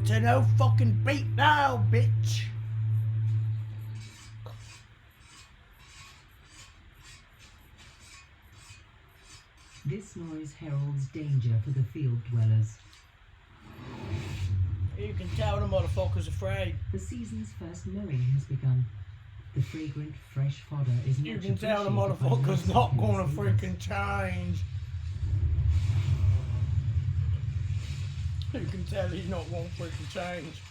To no fucking beat now, bitch. This noise heralds danger for the field dwellers. You can tell the motherfucker's afraid. The season's first mowing has begun. The fragrant, fresh fodder is much You can tell the appreciated by motherfucker's most not in the gonna season. freaking change. You can tell he's not gonna freaking change.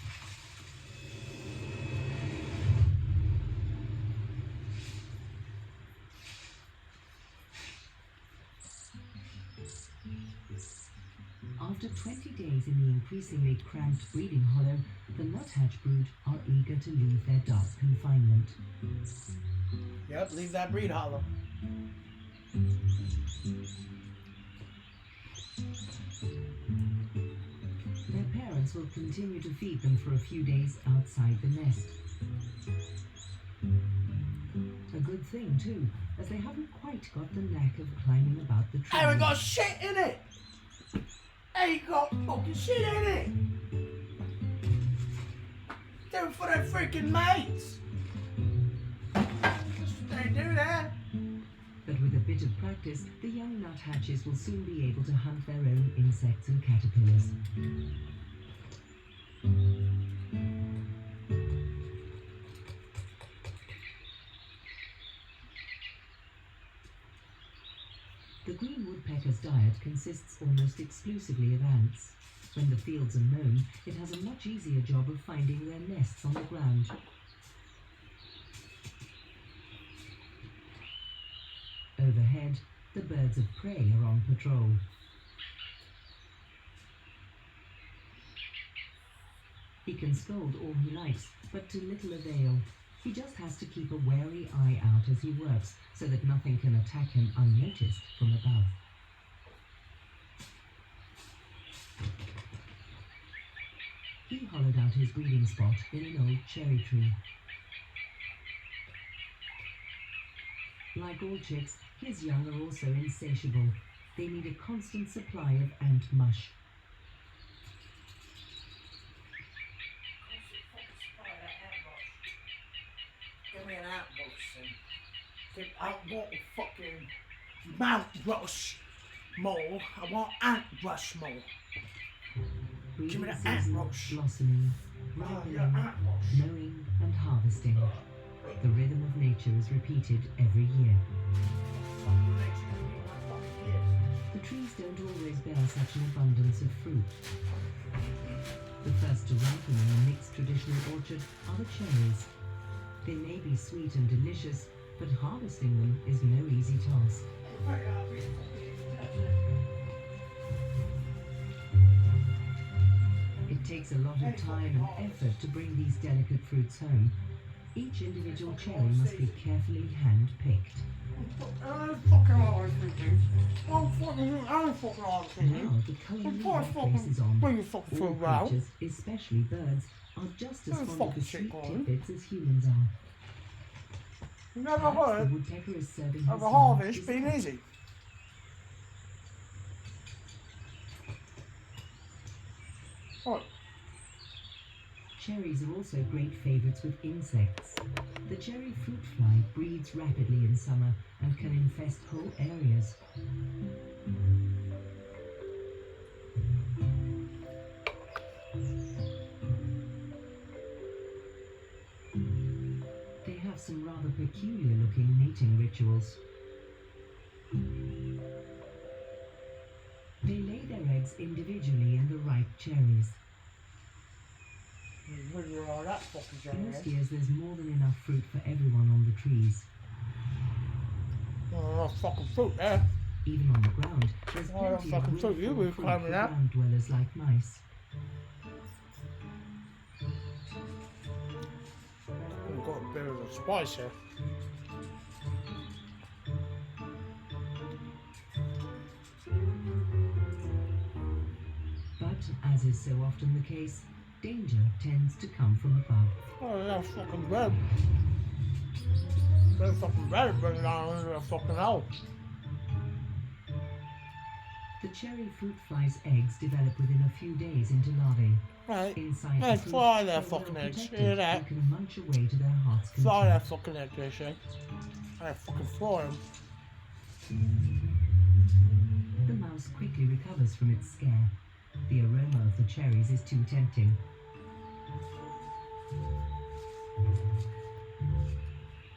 After 20 days in the increasingly cramped breeding hollow, the nuthatch brood are eager to leave their dark confinement. Yep, leave that breed hollow. Their parents will continue to feed them for a few days outside the nest. A good thing, too, as they haven't quite got the knack of climbing about the tree. Ain't got shit in it! Ain't got fucking shit in it! Do it for their freaking mates! They do that! But with a bit of practice, the young nuthatches will soon be able to hunt their own insects and catch caterpillars. The green woodpecker's diet consists almost exclusively of ants. When the fields are mown, it has a much easier job of finding their nests on the ground. Overhead, the birds of prey are on patrol. He can scold all he likes, but to little avail. He just has to keep a wary eye out as he works, so that nothing can attack him unnoticed from above. He hollowed out his breeding spot in an old cherry tree. Like all chicks, his young are also insatiable. They need a constant supply of ant mush. Give me an ant brush then. I want a fucking mount brush more. I want ant brush more. Give me the ant brush. Blossoming, ripening, mowing and harvesting. The rhythm of nature is repeated every year. The trees don't always bear such an abundance of fruit. The first to ripen in a mixed traditional orchard are the cherries. They may be sweet and delicious, but harvesting them is no easy task. It takes a lot of time and effort to bring these delicate fruits home. Each individual cherry must be carefully hand-picked. Now, the colouring red faces on. All creatures, especially birds, are just as fond of the sweet tidbits as humans are. Never heard the woodpecker is serving of his a young harvest his being lunch. easy. Right. Cherries are also great favourites with insects. The cherry fruit fly breeds rapidly in summer and can infest whole areas. They have some rather peculiar looking mating rituals. They lay their eggs individually in the ripe cherries. Most years there's more than enough fruit for everyone on the trees. Oh, that's fucking fruit there. Even on the ground, there's Oh, that's plenty of fucking fruit. You room were for fruit climbing for that. ground dwellers like mice. We've got a bit of a spice here. But, as is so often the case, danger tends to come from above. Oh, that's fucking red. That fucking red burning down under the fucking hole. The cherry fruit fly's eggs develop within a few days into larvae. Right. Inside Hey, the fruit, fly their they're fucking well eggs. protected Hear that? and can munch away to their heart's Fly content. that fucking egg there, Shay. I fucking fly them. The mouse quickly recovers from its scare. The aroma of the cherries is too tempting.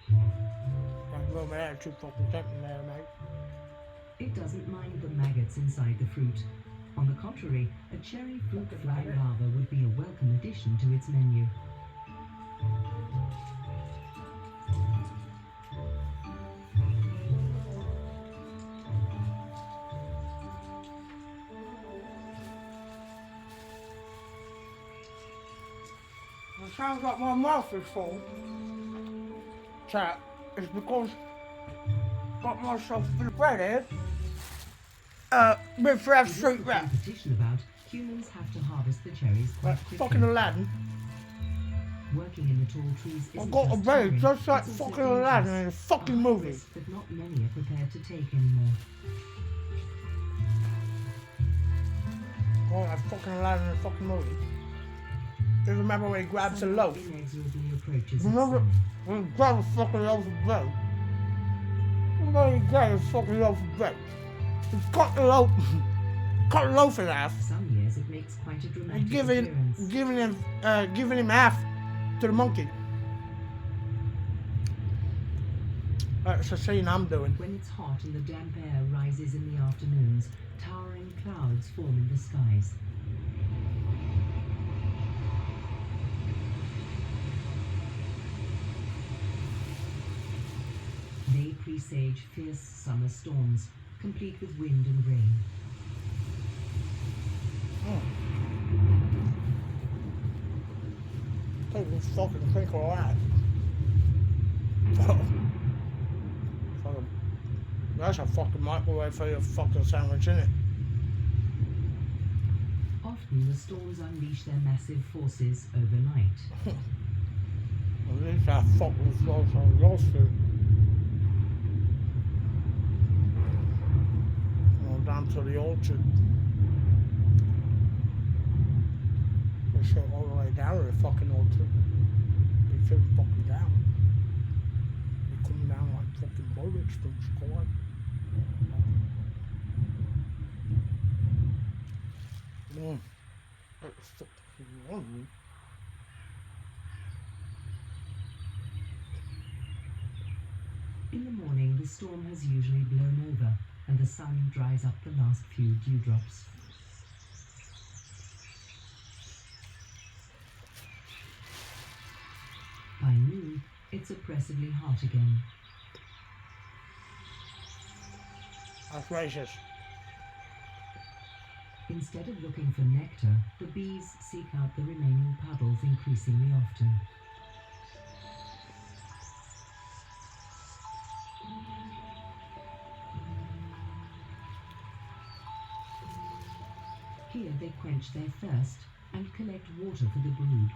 That room there too fucking tempting there, mate. It doesn't mind the maggots inside the fruit. On the contrary, a cherry fruit fly larva would be a welcome addition to its menu. It sounds like my mouth is full. Chat, it's because I got myself a bit of bread here. With fresh street There's wrap. competition about, humans have to harvest the cherries quite Like quickly. fucking Aladdin. Working in the tall trees I've isn't got a just bread tiring, just like it's also fucking Aladdin dangerous. in a fucking A high movie. risk that not many are prepared to take anymore. Oh, that fucking Aladdin in a fucking movie. Do you remember when he grabs a Sunlight loaf? inexorably approaches its Remember summit. when he grabs a fucking loaf of bread? Remember when he grabs a fucking loaf of bread? He cut the loaf in half. Some years makes quite a dramatic And giving him half to the monkey. That's the scene I'm doing. When it's hot and the damp air rises in the afternoons, towering clouds form in the skies. They presage fierce summer storms, complete with wind and rain. Take this fucking think of that. Fucking, that's a fucking microwave for your fucking sandwich, isn't it? Often the storms unleash their massive forces overnight. At least I fucking throw some lost food. Down to the orchard. They shit all the way down to the fucking orchard. They keep fucking down. They come down like fucking bullets from the sky. That's fucking wrong. In the morning, the storm has usually blown over, and the sun dries up the last few dewdrops. By noon, it's oppressively hot again. That's racist. Instead of looking for nectar, the bees seek out the remaining puddles increasingly often. Here they quench their thirst and collect water for the brood.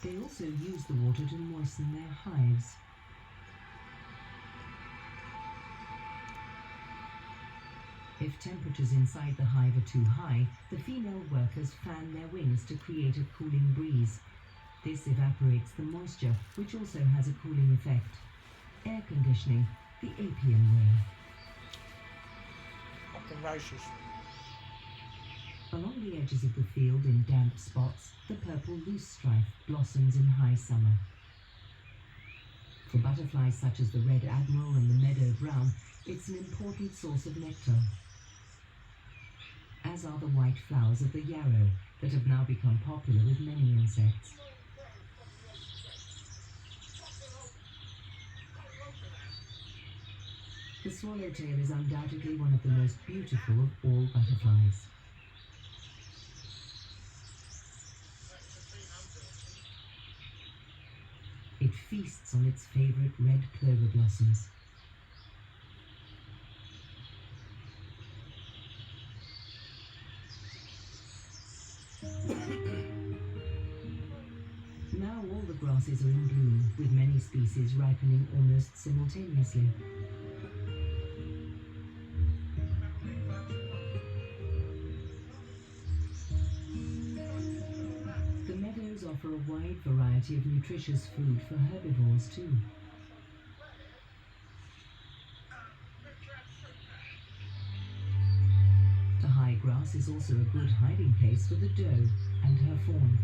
They also use the water to moisten their hives. If temperatures inside the hive are too high, the female workers fan their wings to create a cooling breeze. This evaporates the moisture, which also has a cooling effect. Air conditioning, the Apian way. Fucking racist. Along the edges of the field in damp spots, the purple loosestrife blossoms in high summer. For butterflies such as the red admiral and the meadow brown, it's an important source of nectar. As are the white flowers of the yarrow that have now become popular with many insects. The swallowtail is undoubtedly one of the most beautiful of all butterflies. It feasts on its favorite red clover blossoms. Now all the grasses are in bloom, with many species ripening almost simultaneously. The meadows offer a wide variety of nutritious food for herbivores too. The high grass is also a good hiding place for the doe and her fawn.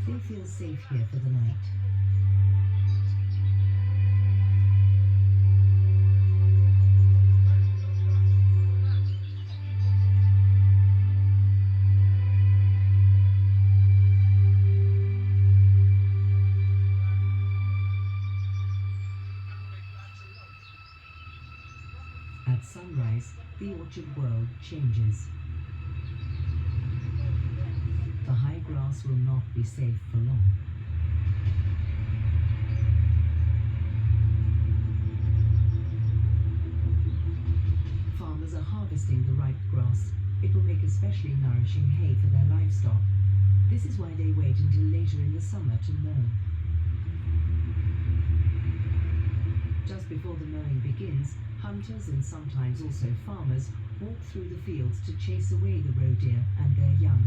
They feel safe here for the night. At sunrise, the orchard world changes. The high grass will not be safe for long. Farmers are harvesting the ripe grass. It will make especially nourishing hay for their livestock. This is why they wait until later in the summer to mow. Just before the mowing begins, hunters and sometimes also farmers walk through the fields to chase away the roe deer and their young.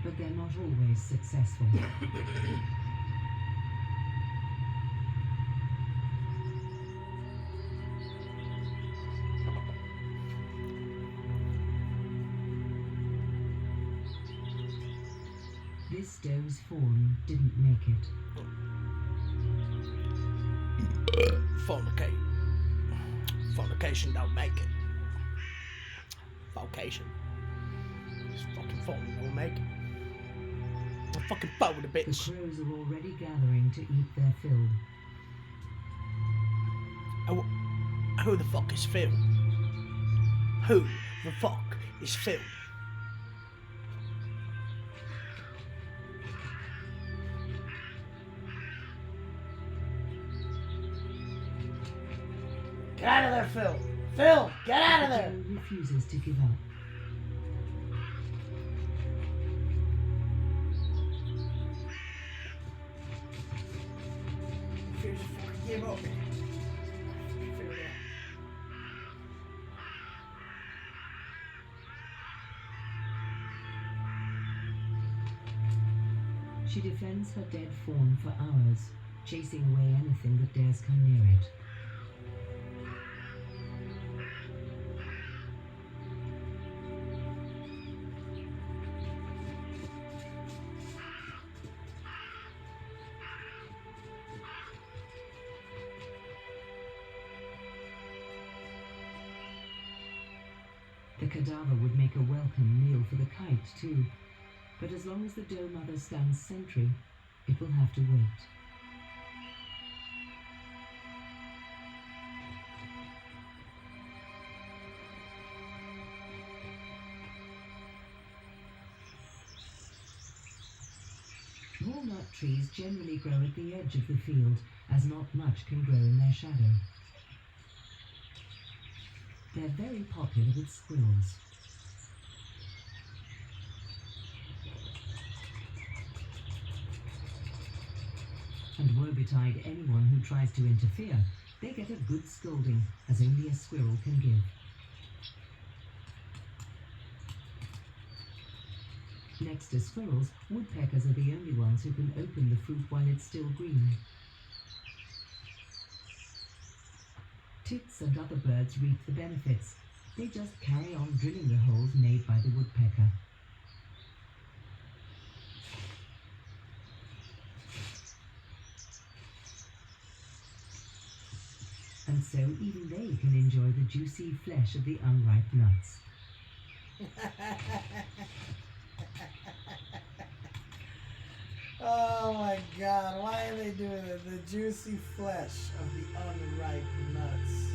but they're not always successful. This doe's fawn didn't make it. Fornicate. Fornication don't make it. Vocation. This fucking phone don't make it. I'm fucking phone the bitch. The crows are already gathering to eat their fill. Who the fuck is Phil? Who the fuck is Phil? Get out of there, Phil! Phil, get out of there! Joe refuses to give up. Refuse to fucking give up. Figure it out. She defends her dead fawn for hours, chasing away anything that dares come near it. The cadaver would make a welcome meal for the kite too, but as long as the doe mother stands sentry, it will have to wait. Walnut trees generally grow at the edge of the field, as not much can grow in their shadow. They're very popular with squirrels. And woe betide anyone who tries to interfere. They get a good scolding, as only a squirrel can give. Next to squirrels, woodpeckers are the only ones who can open the fruit while it's still green. Tits and other birds reap the benefits. They just carry on drilling the holes made by the woodpecker. And so even they can enjoy the juicy flesh of the unripe nuts. Oh my god, why are they doing it? The juicy flesh of the unripe nuts.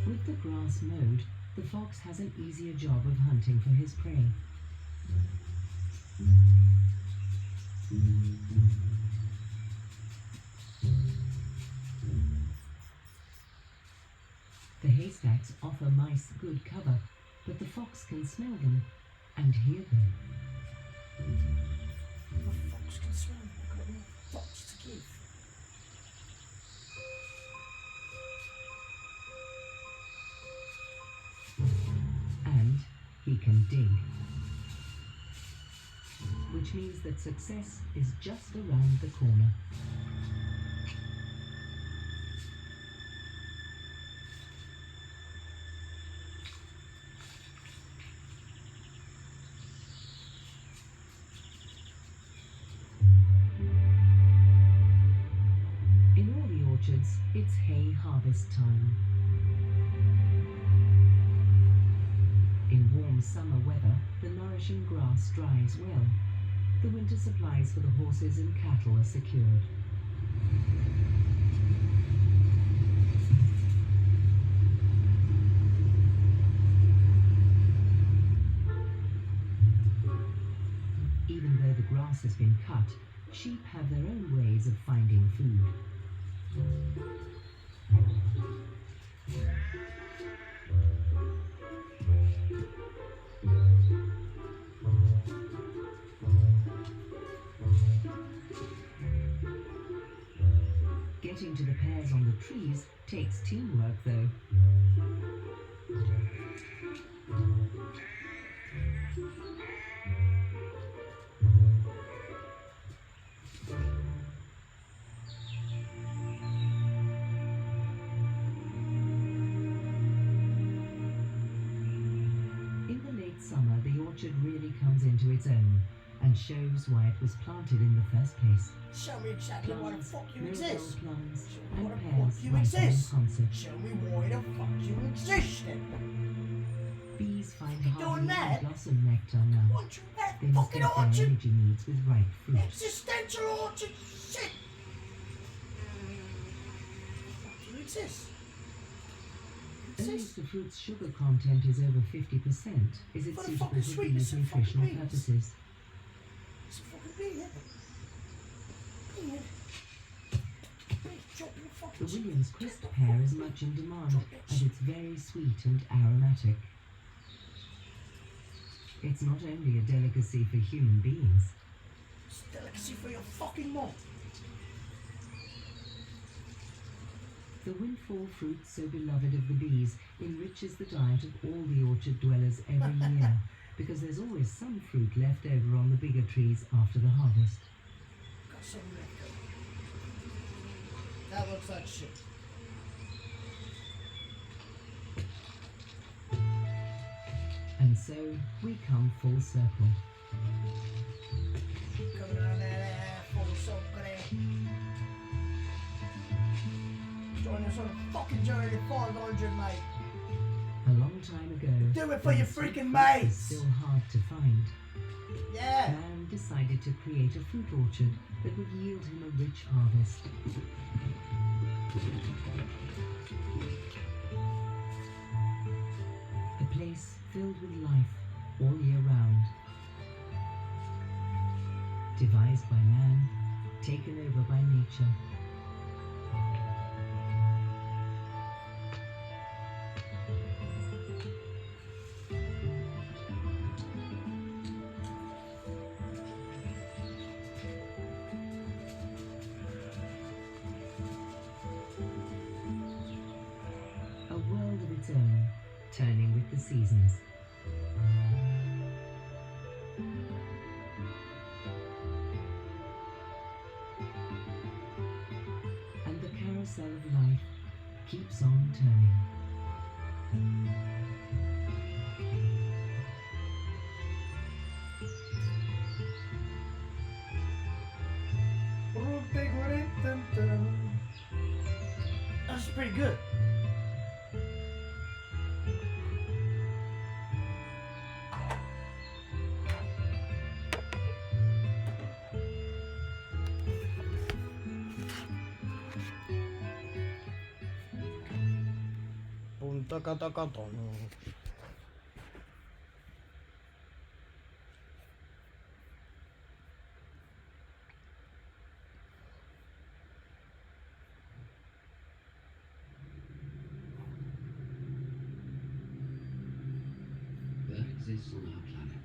With the grass mowed, the fox has an easier job of hunting for his prey. The haystacks offer mice good cover, but the fox can smell them and hear them. The fox can smell them. I've got no fox to give. And he can dig. Which means that success is just around the corner. In all the orchards, it's hay harvest time. In warm summer weather, the nourishing grass dries well. The winter supplies for the horses and cattle are secured. Even though the grass has been cut, sheep have their own ways of finding food. Getting to the pears on the trees takes teamwork though. late summer, the orchard really comes into its own and shows why it was planted in the first place. Show me exactly why the fuck you exist. Plums Show and me why the pears fuck you ripen in exist. concert. Show me why the fuck you exist then. Bees find You honey doing that? and blossom nectar now. Want you that They must fucking get their orchard? energy needs with ripe fruit. Existential orchard shit. Fuck you exist. Only if the fruit's sugar content is over 50%, is it For the suitable fucking for sweetness bees' and fucking nutritional bees. purposes. It's a fucking bee, isn't it? Bee, dropping the fucking The Williams Crisp pear is much in demand as it's very sweet and aromatic. It's not only a delicacy for human beings. It's a delicacy for your fucking mom. The windfall fruit so beloved of the bees enriches the diet of all the orchard dwellers every year because there's always some fruit left over on the bigger trees after the harvest. Got some left over. That looks like shit. And so we come full circle. Coming around there, full circle there. Join us on a fucking journey to 500, mate. A long time ago, Do it for when your sweet freaking fruit was mates. still hard to find. Yeah. Man decided to create a fruit orchard that would yield him a rich harvest. A place filled with life all year round. Devised by man, taken over by nature. A world of its own, turning with the seasons. And the carousel of life keeps on turning. That's pretty good. Punta Catacatón. There exists on our planet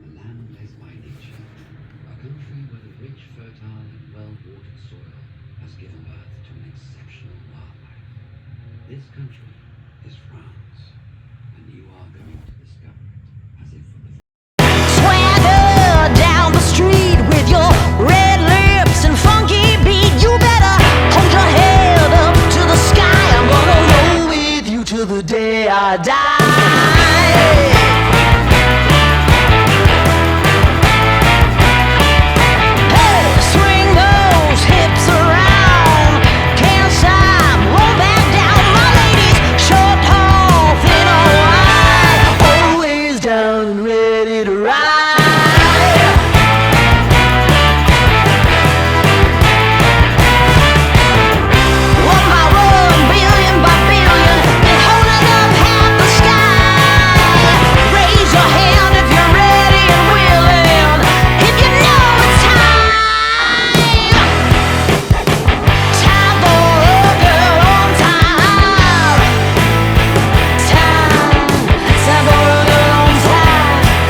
a land blessed by nature, a country where the rich, fertile, and well-watered soil has given birth to an exceptional wildlife. This country is France, and you are going to discover it as if for the Swagger down the street with your red lips and funky beat. You better hold your head up to the sky. I'm gonna roll with you till the day I die. Hey, swing those hips around. Can't stop, roll back down. My ladies, short, tall, thin or wide, always down and ready to ride. One by one, billion by billion, they holding up half the sky. Raise your hand if you're ready and willing, if you know it's time. Time for a girl on time. Time for a girl on time.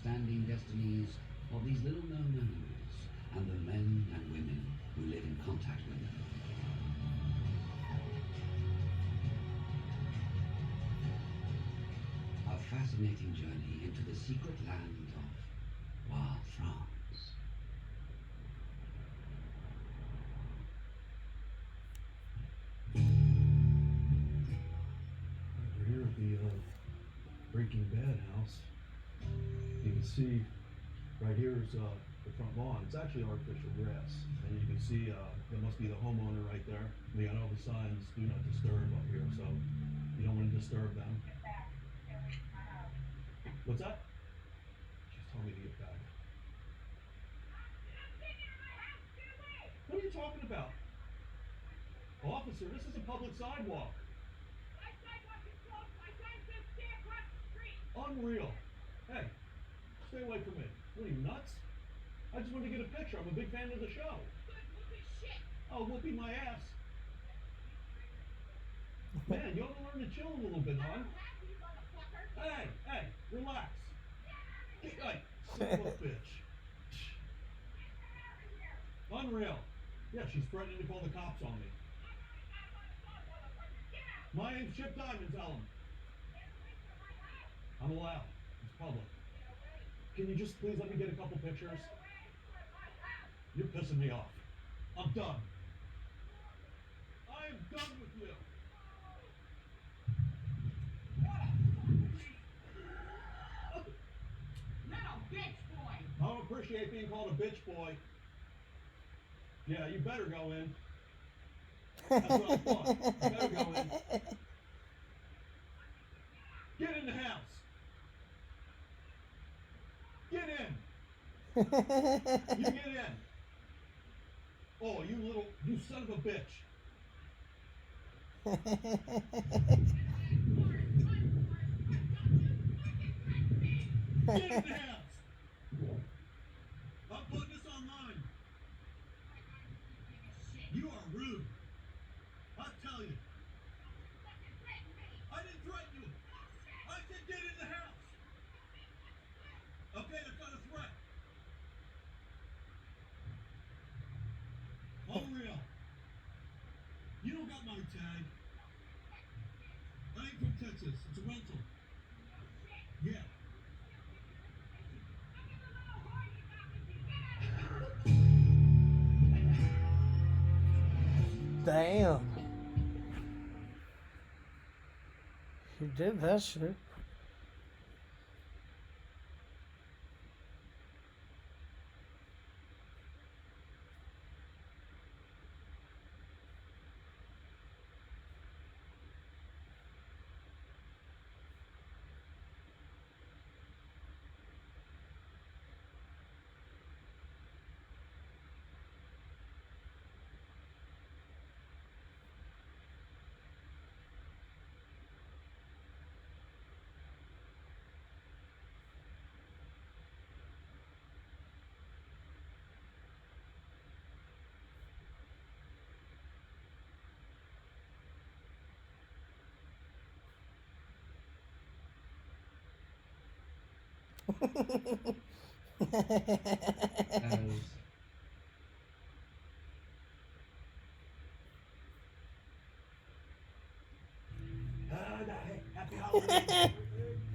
outstanding destinies of these little known animals and the men and women who live in contact with them. A fascinating journey into the secret land of Wild France. We're here at the Breaking Bad house. You can see right here is the front lawn. It's actually artificial grass. And you can see that must be the homeowner right there. They got all the signs, do not disturb up here, so you don't want to disturb them. What's that? She's telling me to get back. What are you talking about? Officer, this is a public sidewalk. Unreal. Hey, stay away from me. What are you, nuts? I just wanted to get a picture. I'm a big fan of the show. Oh, whoopee my ass. Man, you ought to learn to chill a little bit, huh? Hey, relax. Hey, son of a bitch. Unreal. Yeah, she's threatening to call the cops on me. My name's Chip Diamond, tell him. I'm allowed. It's public. Can you just please let me get a couple pictures? You're pissing me off. I'm done. I am done with you. Little bitch boy. I don't appreciate being called a bitch boy. Yeah, you better go in. That's what I thought. You better go in. Get in the house. Get in. You get in. Oh, you son of a bitch. Get in the house. I'm putting this online. You are rude. I'll tell you. I didn't threaten you. I said get in the house. Okay, that's not a threat. Unreal. You don't got my tag. I ain't from Texas. It's a rental. Yeah. Damn. He did that shit. Happy Halloween.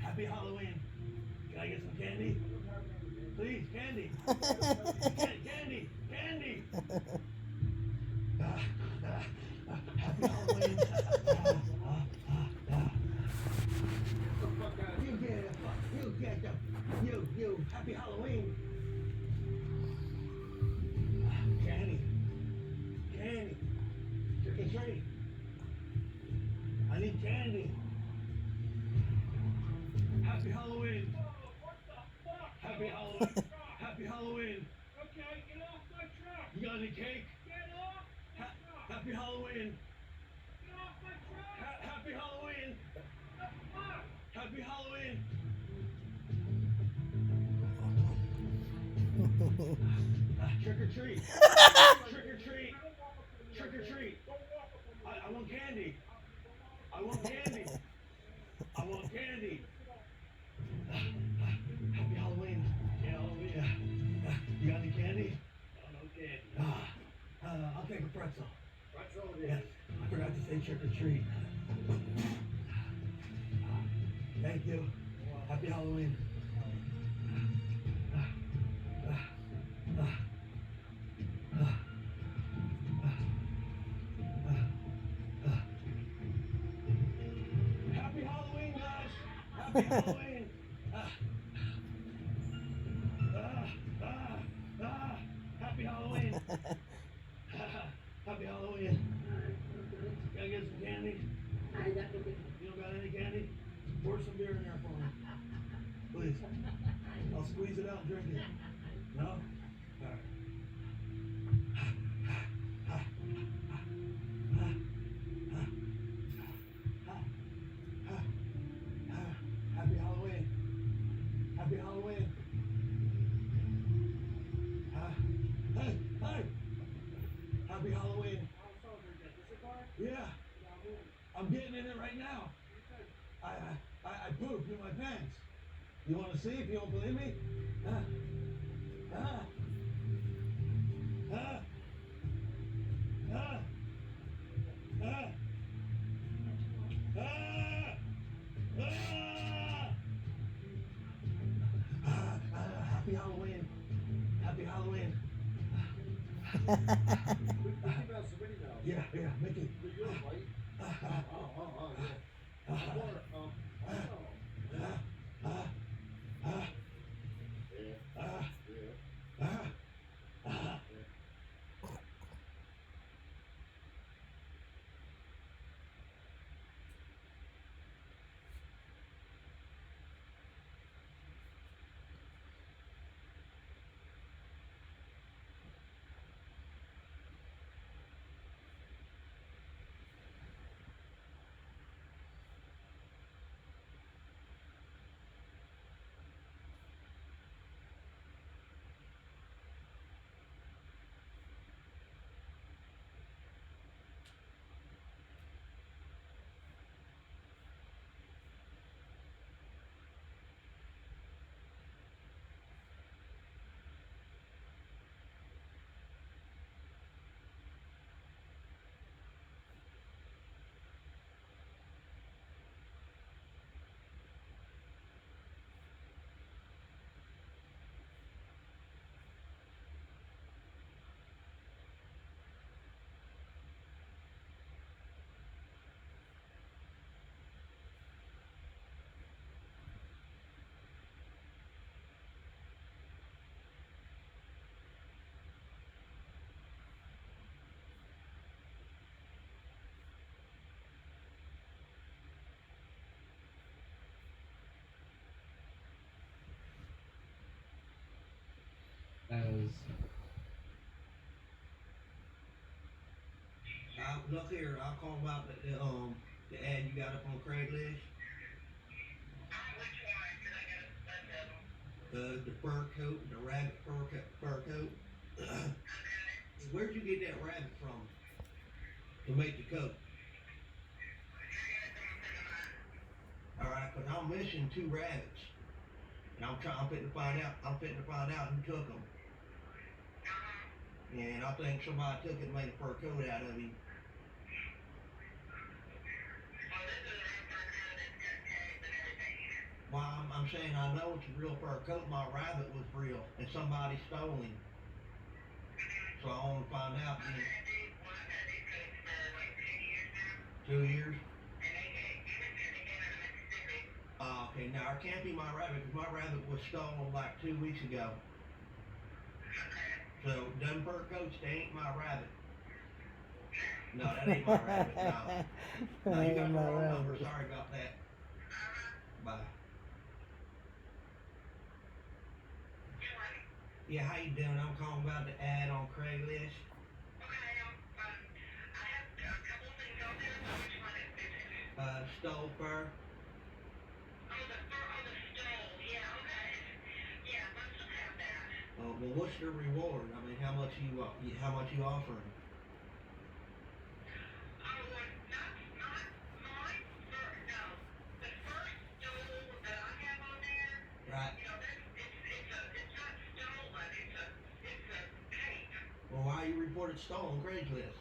Happy Halloween. Can I get some candy? Please, candy. Candy. Happy Halloween. You get them. You. Happy Halloween. Candy. Trick or treat. I need candy. Happy Halloween. Happy Halloween. Happy Halloween. Okay, get off my truck. You got any cake? Get off my truck. Happy Halloween. Get off my truck. Happy Halloween. Happy Halloween. Trick or treat. Trick or treat. Trick or treat. I want candy. I want candy. I want candy. Happy Halloween. I'll take a pretzel. Pretzel it is. Yes, I forgot to say trick or treat. Thank you. Happy Halloween. Happy Halloween, guys. Happy Halloween. Happy Halloween. Happy Halloween. Gotta get some candy? You don't got any candy? Pour some beer in there for me. Please. I'll squeeze it out and drink it. No? Alright. Happy Halloween. Happy Halloween. Hey, hey! Happy Halloween. Yeah. I'm getting in it right now. I pooped in my pants. You want to see if you don't believe me? Happy Halloween. Happy Halloween. Yeah, Mickey. Look here, I'll call about the ad you got up on Craigslist. The fur coat, the rabbit fur coat. Where'd you get that rabbit from to make the coat? All right, 'cause I'm missing 2 rabbits, and I'm fitting to find out who took them. And I think somebody took it and made a fur coat out of him. Well, I'm saying I know it's a real fur coat. My rabbit was real, and somebody stole him. So I want to find out. 2 years? Okay, now it can't be my rabbit, because my rabbit was stolen like 2 weeks ago. So, them fur coats, they ain't my rabbit. No, that ain't my rabbit, no. No, you got the wrong number, sorry about that. Bye. Yeah, how you doing? I'm calling about the ad on Craigslist. Stole fur. Well, what's your reward? I mean, how much you offering? Right. Well, report it stolen, Craigslist.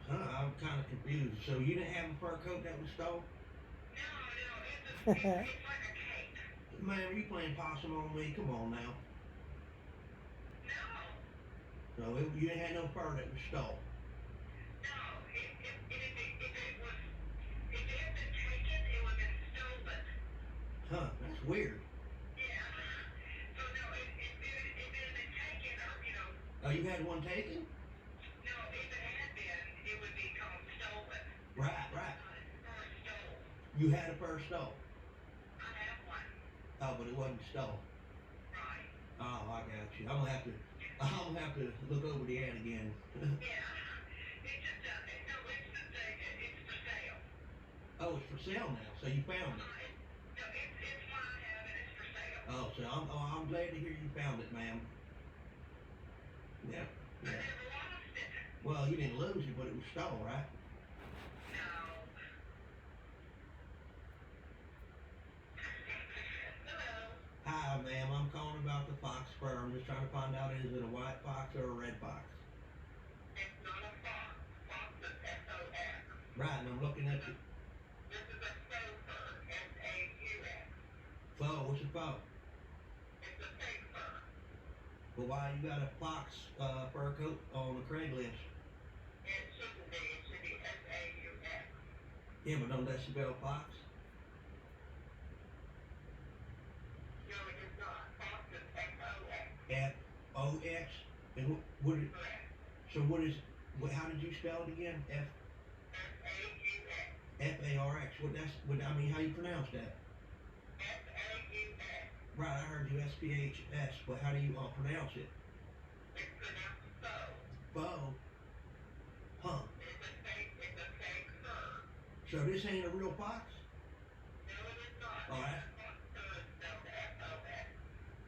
Huh, I'm kind of confused. So you didn't have a fur coat that was stolen? Man, are you playing possum on me? Come on now. No. So you ain't had no fur that was stolen? Huh, that's weird. Oh, you had one taken? Right. You had a fur stolen? Oh, but it wasn't stolen. Oh, I got you. I'm gonna have to look over the ad again. Oh, it's for sale now. So you found it. Oh, so I'm glad to hear you found it, ma'am. Yeah. Well, you didn't lose it, but it was stolen, right? Hi, ma'am. I'm calling about the fox fur. I'm just trying to find out, is it a white fox or a red fox? It's not a fox. Fox is F-O-X. Right, and I'm looking at you. This is a faux fur. F-A-U-X. Faux? What's a faux? It's a fake fur. Well, why you got a fox fur coat on the Craigslist? It shouldn't be. It should be F-A-U-X. Yeah, but don't that spell fox? F-O-X? And what so how did you spell it again? F-A-U-X. F-A-R-X. I mean, how you pronounce that? F-A-U-X. Right, I heard you S-P-H-S, but how do you pronounce it? It's pronounced faux. Faux? Huh. It's a fake fur. So this ain't a real fox? No, it is not. Oh,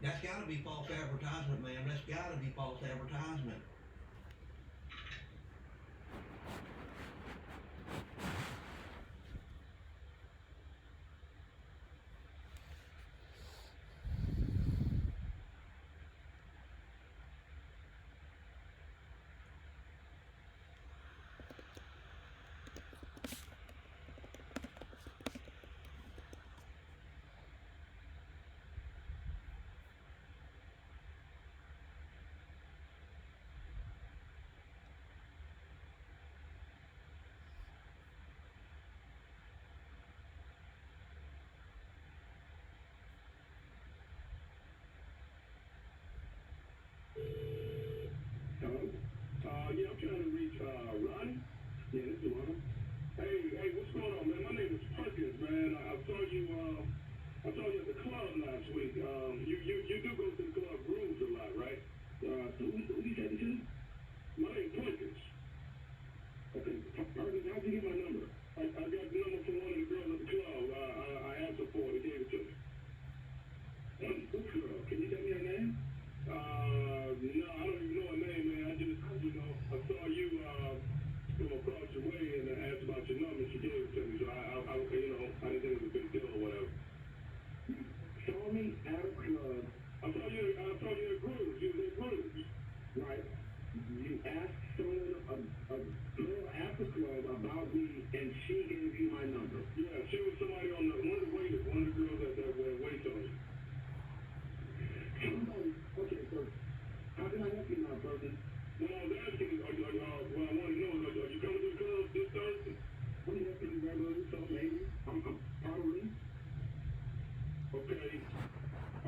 that's gotta be false advertisement, ma'am. That's gotta be false advertisement. Yeah, I'm trying to reach Ronnie. Yeah, this is Ronnie. Hey, what's going on, man? My name is Perkins, man. I saw you at the club last week. You do go to the club Grooves a lot, right? Who you said to? My name's Perkins. Okay, Perkins, how'd you get my number? I got the number from one of the girls at the club. I asked her for it. They gave it to me. Which girl? Can you tell me her name? No, I don't even know her name, man. I just I saw you come across your way and I asked about your number. She gave it to me, so I didn't think it was a big deal or whatever. You saw me at a club. I saw you at Grooves. You was at Grooves, right? You asked someone, a girl at the club about me, and she gave you my number. Yeah, she was somebody on one of the waiters, one of the girls that waits on you. Okay, so how can I help you now, Perkins? Well, I was asking, what I want to know is, are you coming to the club this Thursday? I'm helping you regularly, so maybe. I'm probably. Okay.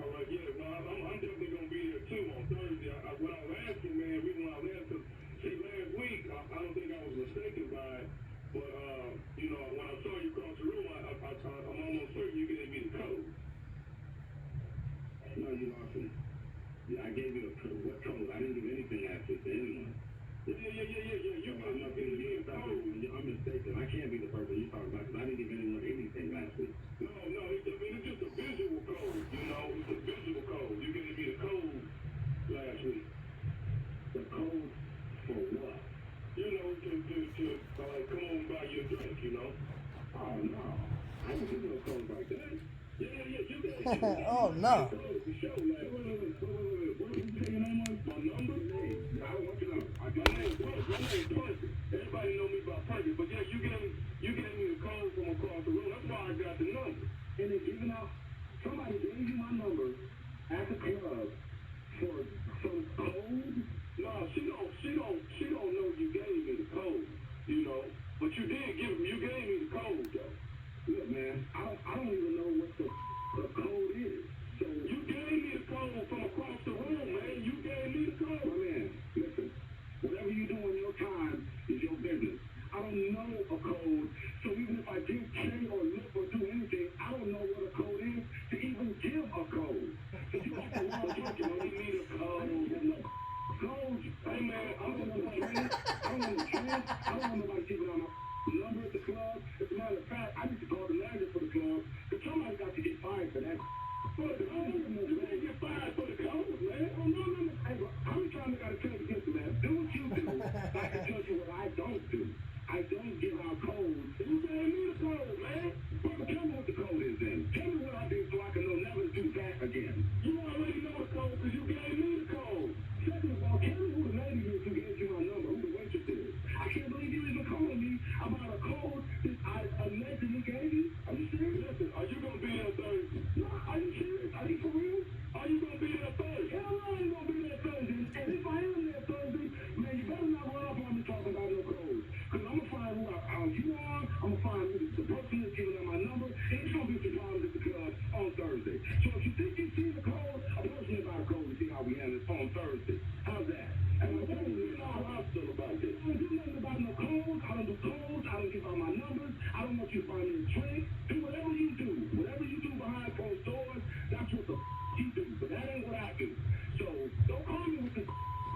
All right, yeah, well, I'm definitely going to be there too on Thursday. What I was asking, man, reason why I was asking, see, last week, I don't think I was mistaken by it, but, when I saw you across the room, I'm almost certain you gave me the code. No, you lost me. Yeah, I gave you a code. What code? I didn't give anything access to anyone. Yeah. I'm not going to give you a code. I'm mistaken. I can't be the person you're talking about because I didn't give anyone anything last week. No, it's just a visual code, It's a visual code. You gave me the code last week. The code for what? To come on and buy you a drink, Oh, no. I don't give no code like that. Oh no. Everybody know me by Perkins, but yeah, you gave me the code from across the room. That's why I got the number. And they're giving out, somebody gave you my number at the club for some code. No, she don't know you gave me the code, you know. But you gave me the code though. Look, man, I don't even know what the code is. So you gave me the code from across the room, man. You gave me the code. My man, listen, whatever you do in your time is your business. I don't know a code, so even if I did say or look or do anything, I don't know what a code is to even give a code. So you got the wrong joke, you know, you need a code. Codes, hey man, I don't want to trans. I don't want nobody giving out my number at the club. As a matter of fact, I need to call the manager for the club, because somebody got to get fired for that. For the code, you can't get fired for the code, man. Oh, no. Hey, bro, how many times I got to tell you this, man? Do what you do. I can tell you what I don't do. I don't give out codes. You gave me the code, man. Brother, tell me what the code is then. Tell me what I did so I can know never to do that again. You already know the code because you gave me the code. Second of all, tell me who the lady is who gave you my number, who the waitress is. I can't believe you even calling me about a code that I allegedly gave you. Are you serious? Listen, are you going to be there Thursday? No, are you serious? Are you for real? Are you going to be there Thursday? Hell no, I ain't going to be there Thursday. And if I am there Thursday, man, you better not run up on me talking about no codes. Because I'm going to find how you are. I'm going to find who the person that's giving out my number. And it's going to be some problems at the club on Thursday. So if you think you see the code, approach me about a code and see how we handle it on Thursday. How's that? And I'm telling you now how I feel about this. I don't do nothing about no codes. I don't do codes. I don't give out my numbers. I don't want you to find me a trick. Do whatever you do. Whatever you do behind closed doors, that's what the you do. But that ain't what I do. So don't call me with the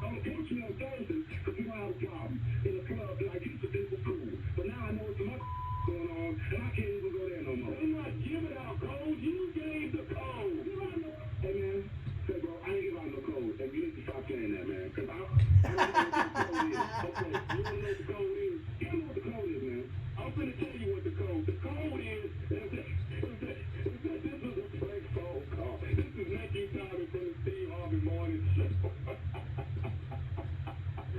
don't catch me on Thursday because we don't have a problem in a club that I used to think was cool. But now I know it's much going on and I can't even go there no more. I'm not giving out codes. You gave the code. Hey man, say bro, I ain't giving out no code. And you need to stop saying that, man. Because I don't know what the code is. Okay, you don't know what the code is. Tell me what the code is, man. I'm going to tell you what the code is. The code is that this is a prank phone call. This is Matthew Tommy from the Steve Harvey Morning Show.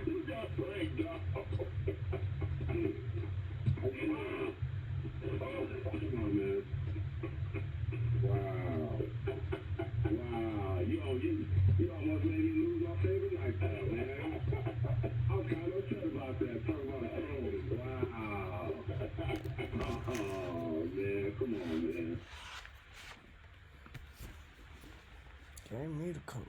You got pranked, dog. Come on, man. Wow. You almost made me lose my favorite lifestyle, man. I'm kind of upset about that. Talk about a code. Wow. Oh, man. Come on, man. Gave me the code.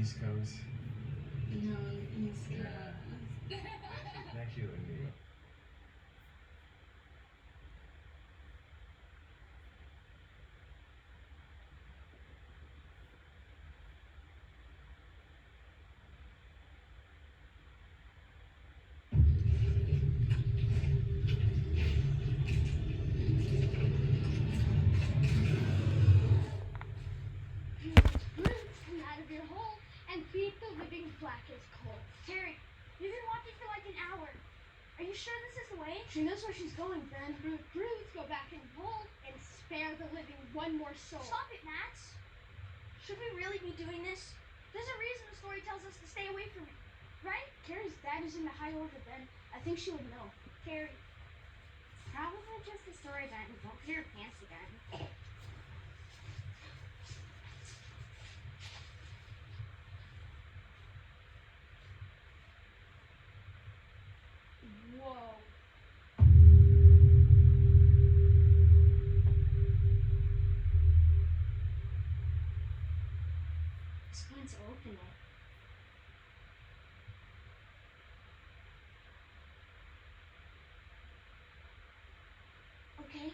East Coast. No, on the East Coast. Next year in New York. Roots come out of your hole and beat the living black as coal. Terry, you've been walking for like an hour. Are you sure this is the way? She knows where she's going, Ben. Roots, go back in the hole and spare the living one more soul. Stop it, Max. Should we really be doing this? There's a reason the story tells us to stay away from it, right? Carrie's dad is in the high order, Ben. I think she would know. Carrie. Probably just a story, Ben. Don't put your pants again. Whoa. Just going to open it. Okay.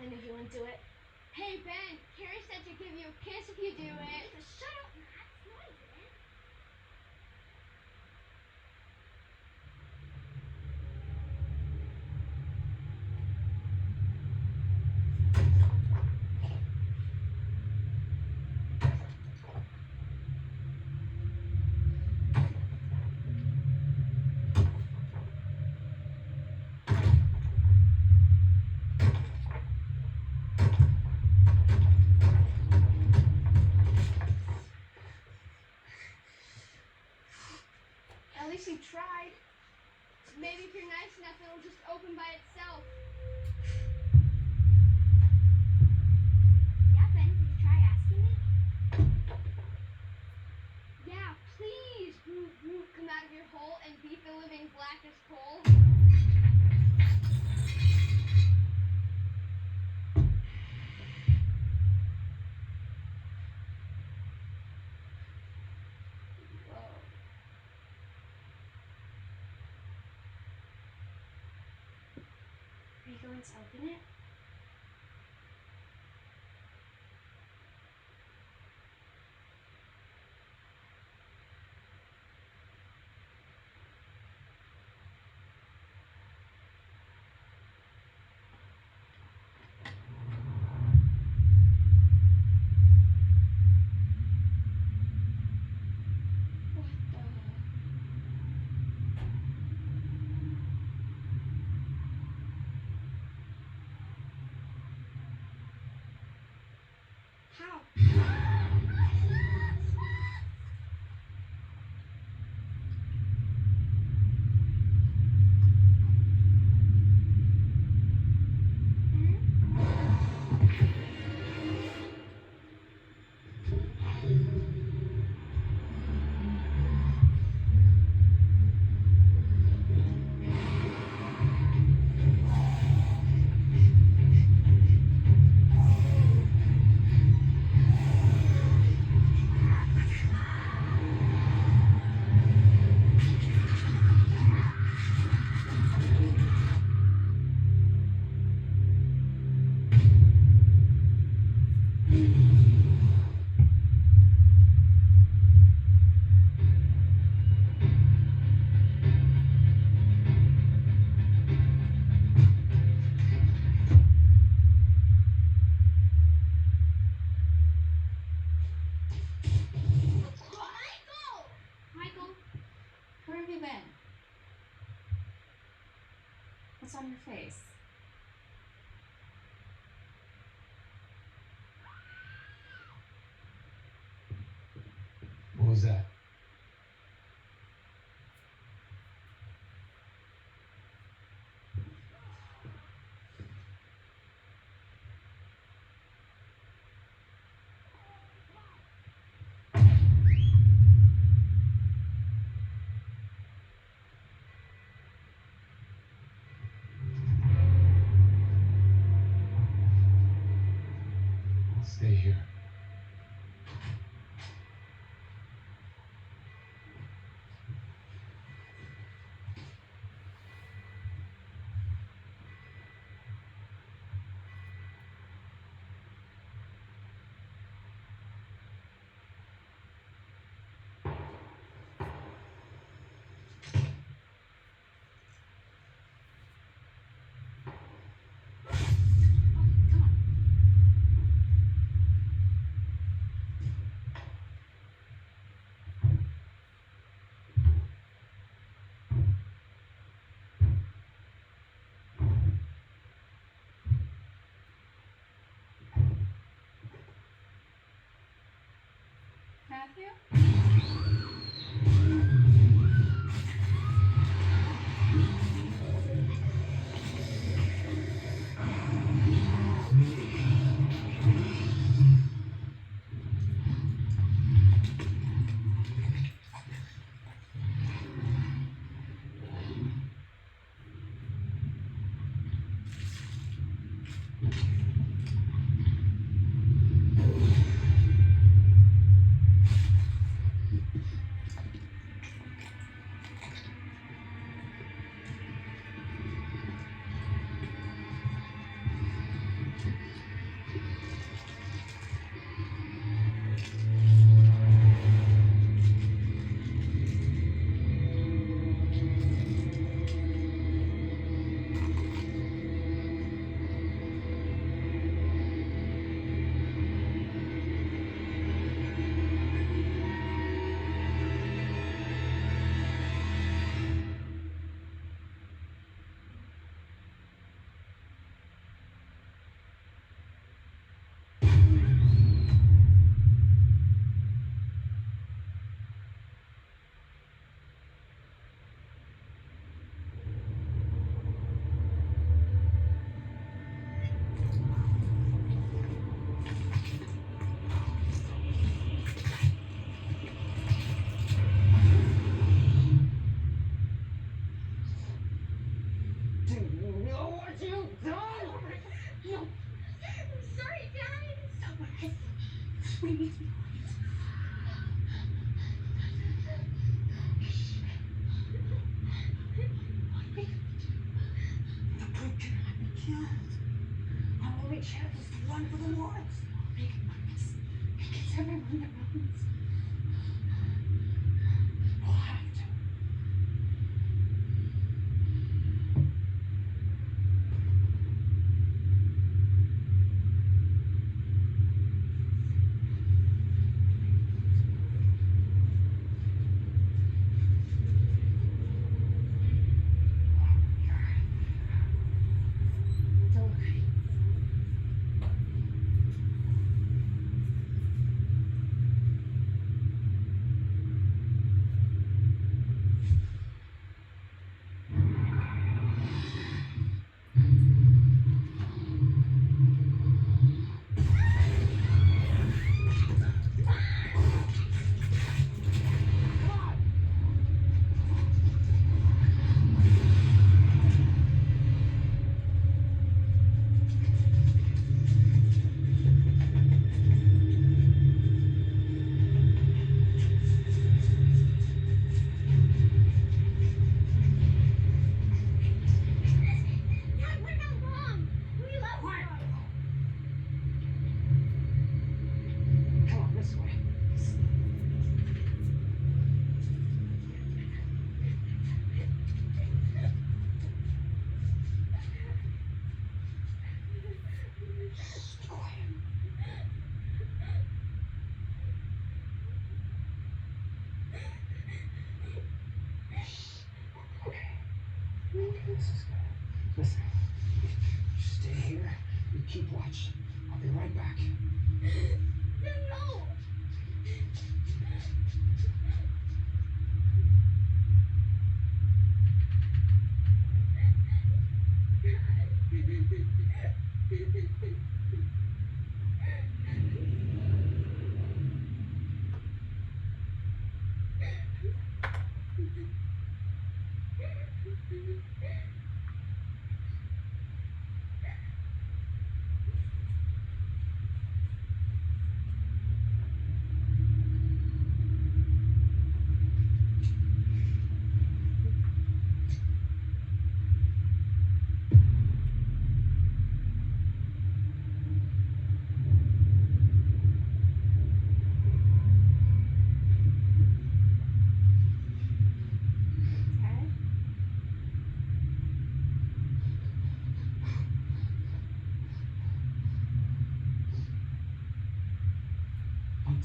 I knew he wouldn't do it. Hey, Ben, Carrie said to give you a kiss if you do it. Shut up, Max. No, I didn't. At least you tried. Maybe if you're nice enough, it'll just open by itself. Yeah, Ben, did you try asking me? Yeah, please, Groot, come out of your hole and beat the living black as coal. Whoa. Are you going to open it? What the? How? Michael, where have you been? What's on your face? was that? I'll stay here. Matthew? Do you know what you've done? No. I'm sorry, Daddy. So we need to be quiet. The brute cannot be killed. Our only chance is to run for the woods. Make it noise. It gets everyone that runs. We'll have to. Don't worry. I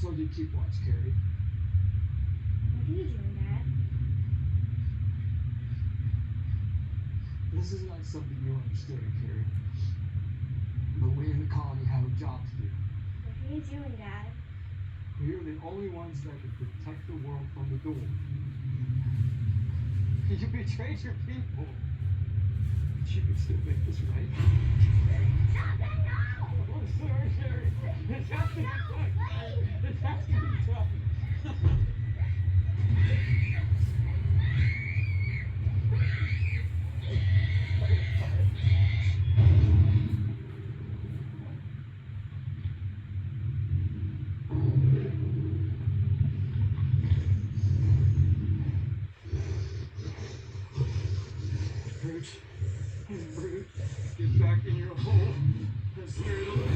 told you to keep watch, Carrie. What are you doing, Dad? This is not something you understand, Carrie. But we in the colony have a job to do. What are you doing, Dad? We are the only ones that can protect the world from the door. You betrayed your people. But you can still make this right. Stop it, no! I'm sorry, Carrie. It has to be done. It has to be done. Bruce, Bruce, get back in your hole and scare it away.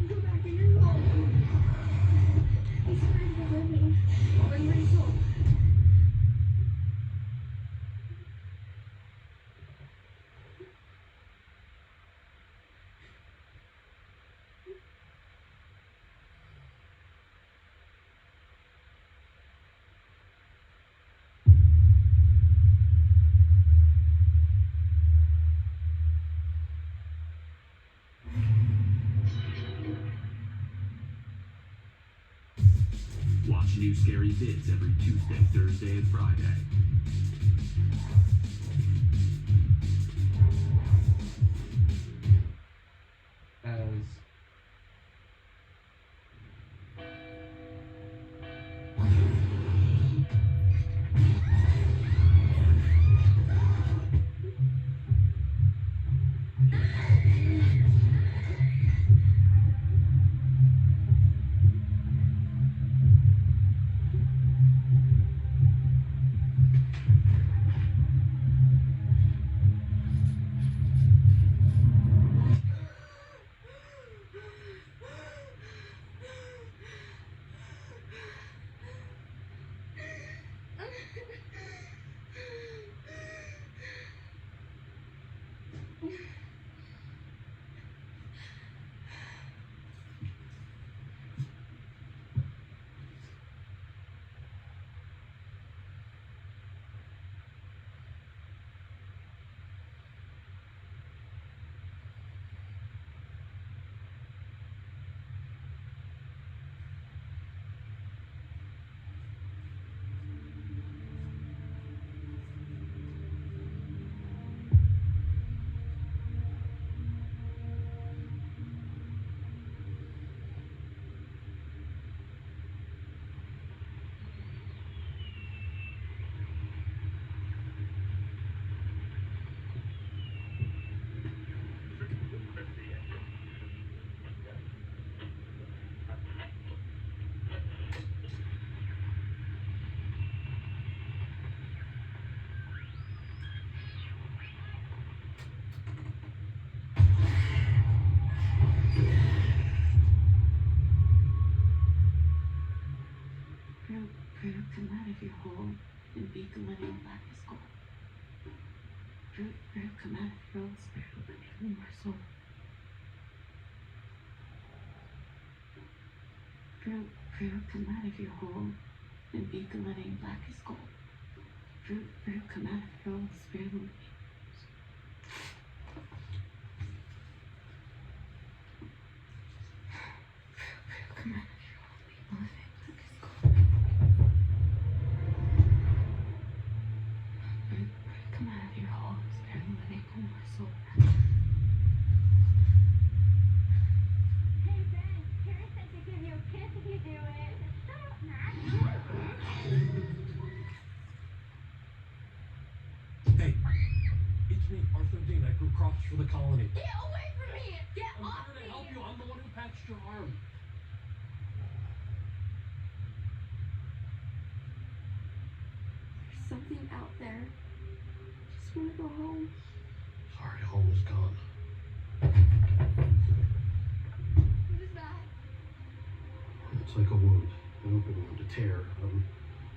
Go back in your hole. He's afraid of the living. Bring my soul. Watch new scary vids every Tuesday, Thursday, and Friday. As Come out of your hole and beat the living black as gold. Fruit, fruit, come out of your own spirit, living more soul. Fruit, fruit, come out of your hole and beat the living black as gold. Fruit, fruit, come out of your own spirit, living. Come out of your hole, beat the living black as gold. Fruit, fruit, come out of your hole, spirit, living more soul. Hey Ben, Carrie said to give you a kiss if you do it. Shut up, Matt. Hey, it's me, Arthur Dean. I grew crops for the colony. Get away from me! Get I'm off here me! to help you. I'm the one who patched your arm. There's something out there. Just want to go home. Sorry, home is gone. What is that? It's like a wound, an open wound, a tear.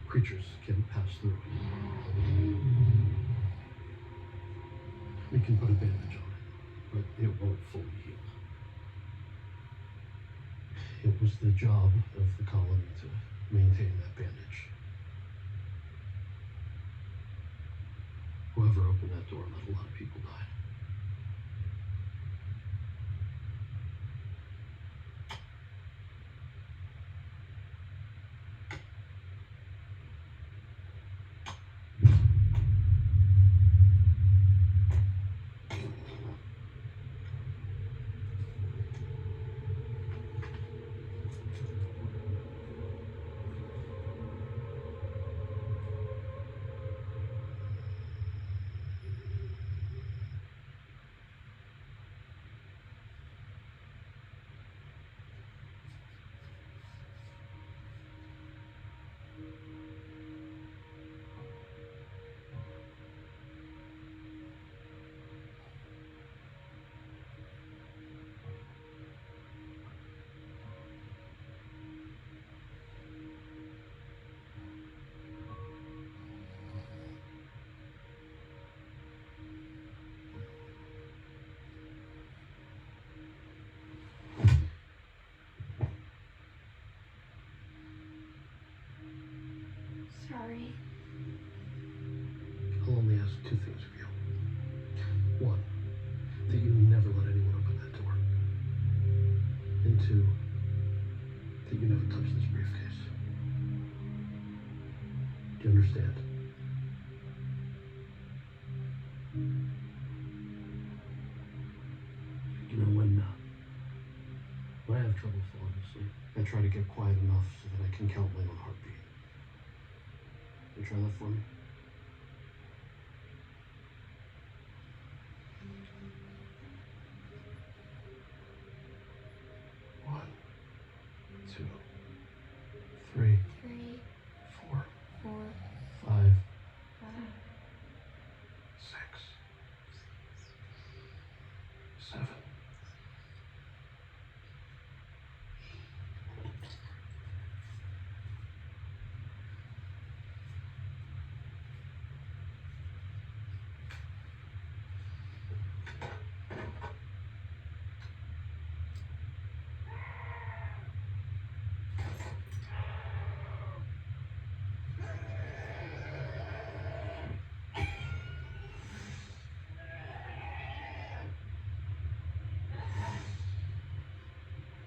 Creatures can pass through it. We can put a bandage on it, but it won't fully heal. It was the job of the colony to maintain that bandage. Whoever opened that door let a lot of people die. Sorry. I'll only ask two things of you. One, that you never let anyone open that door. And two, that you never touch this briefcase. Do you understand? You know, when I have trouble falling asleep, I try to get quiet enough so that I can count my own heartbeat. You try that for me? One, two, three, 3, four, 4, 5, 5. 6, 7.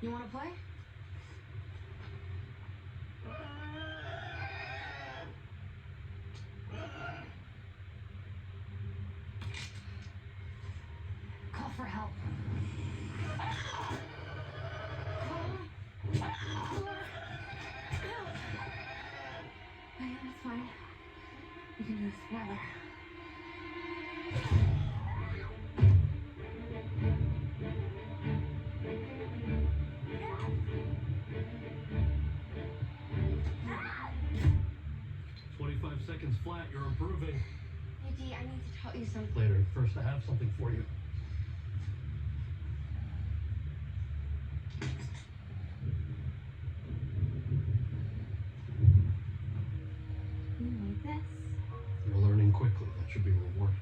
You want to play? Call for help. Hey, that's fine. We can do this together. 25 seconds flat, you're improving. Hey, Dee, I need to tell you something. Later, first I have something for you. You made this? You're learning quickly, that should be rewarded.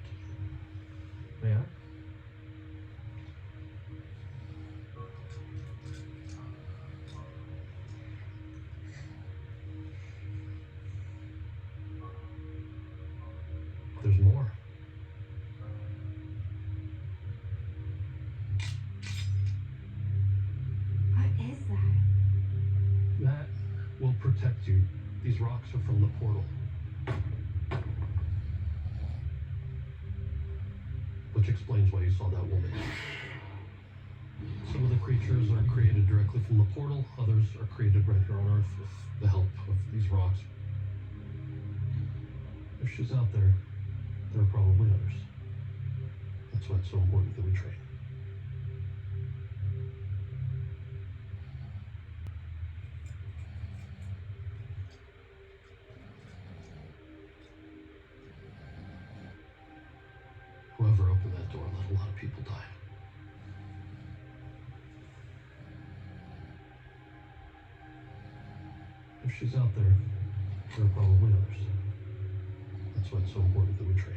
protect you. These rocks are from the portal. Which explains why you saw that woman. Some of the creatures are created directly from the portal, others are created right here on Earth with the help of these rocks. If she's out there, there are probably others. That's why it's so important that we train. Whoever opened that door let a lot of people die. If she's out there, there are probably others. That's why it's so important that we train.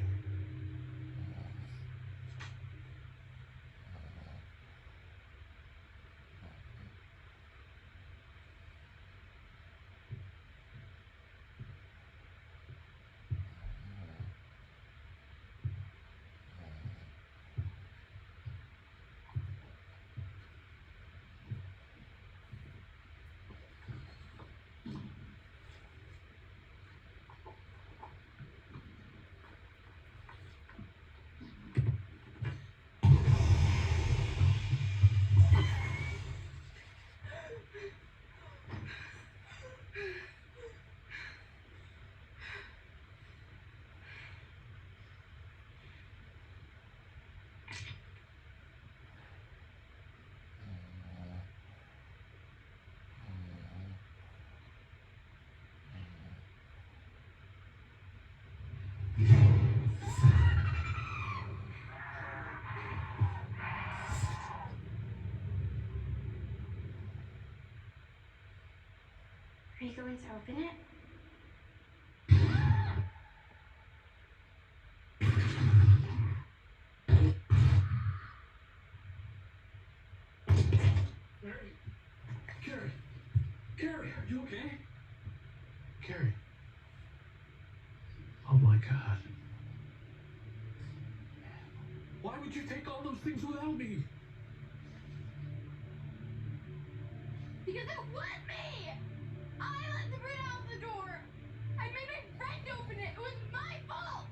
Are you going to open it? Carrie, are you okay? Carrie. Oh my God. Why would you take all those things without me? Because it was me! I let Sabrina out the door! I made my friend open it! It was my fault!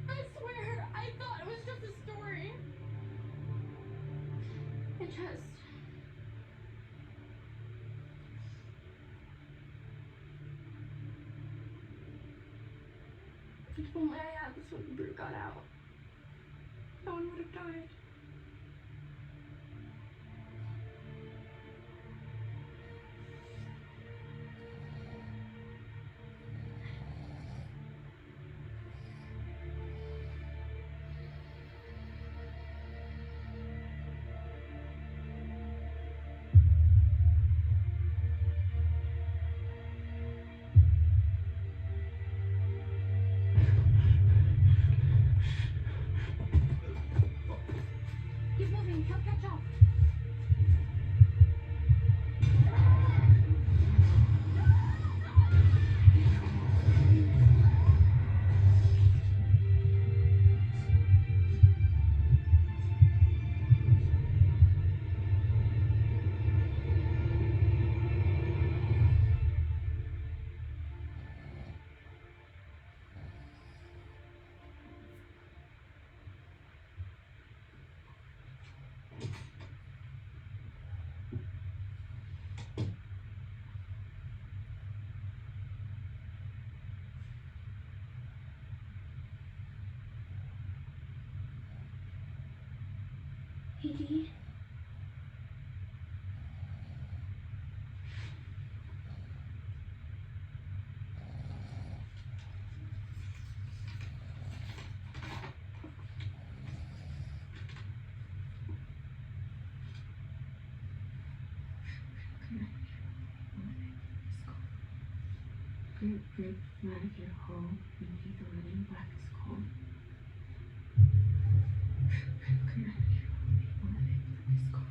I swear, I thought it was just a story. If only I had this when the brute got out. No one would have died. Keep moving, he'll catch up. Edie? Group, come out of your hole and be the living blackest coal. Come out of your hole and be the living blackest coal.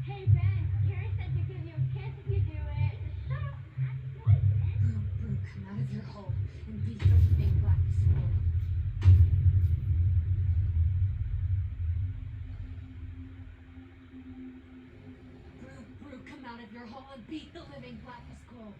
Hey Ben, Carrie said to give you a kiss beat the living black as coal.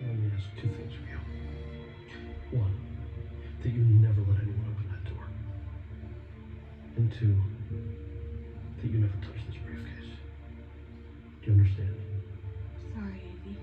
Let me ask two things of you. One, that you never let anyone open that door. And two, that you never touch this briefcase. Do you understand? Sorry, Ivy.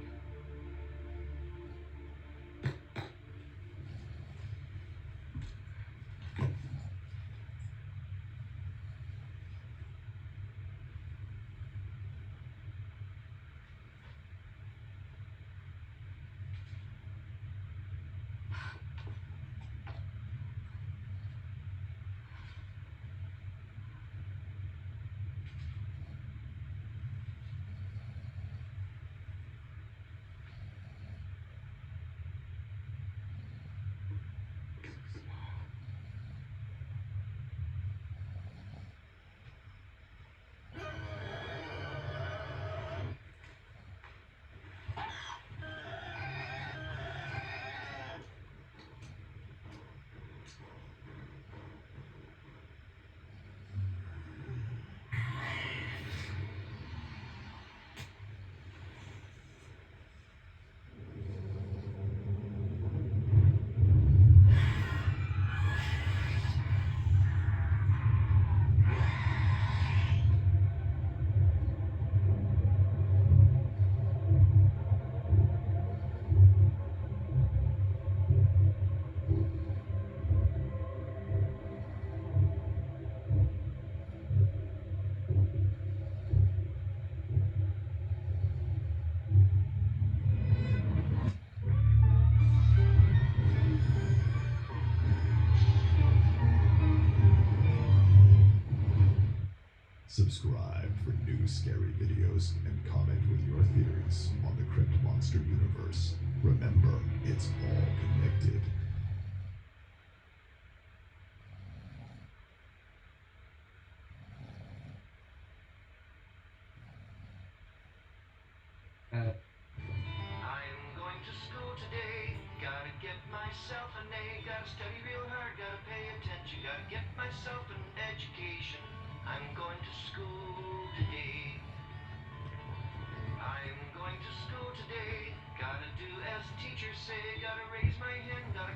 Subscribe for new scary videos and comment with your theories on the Crypt Monster universe. Remember, it's all connected. I'm going to school today. Gotta get myself an A. Gotta study real hard. Gotta pay attention. Gotta get myself an education. I'm going to school today. I'm going to school today. Gotta do as teachers say. Gotta raise my hand. Gotta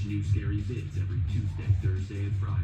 new scary vids every Tuesday, Thursday, and Friday.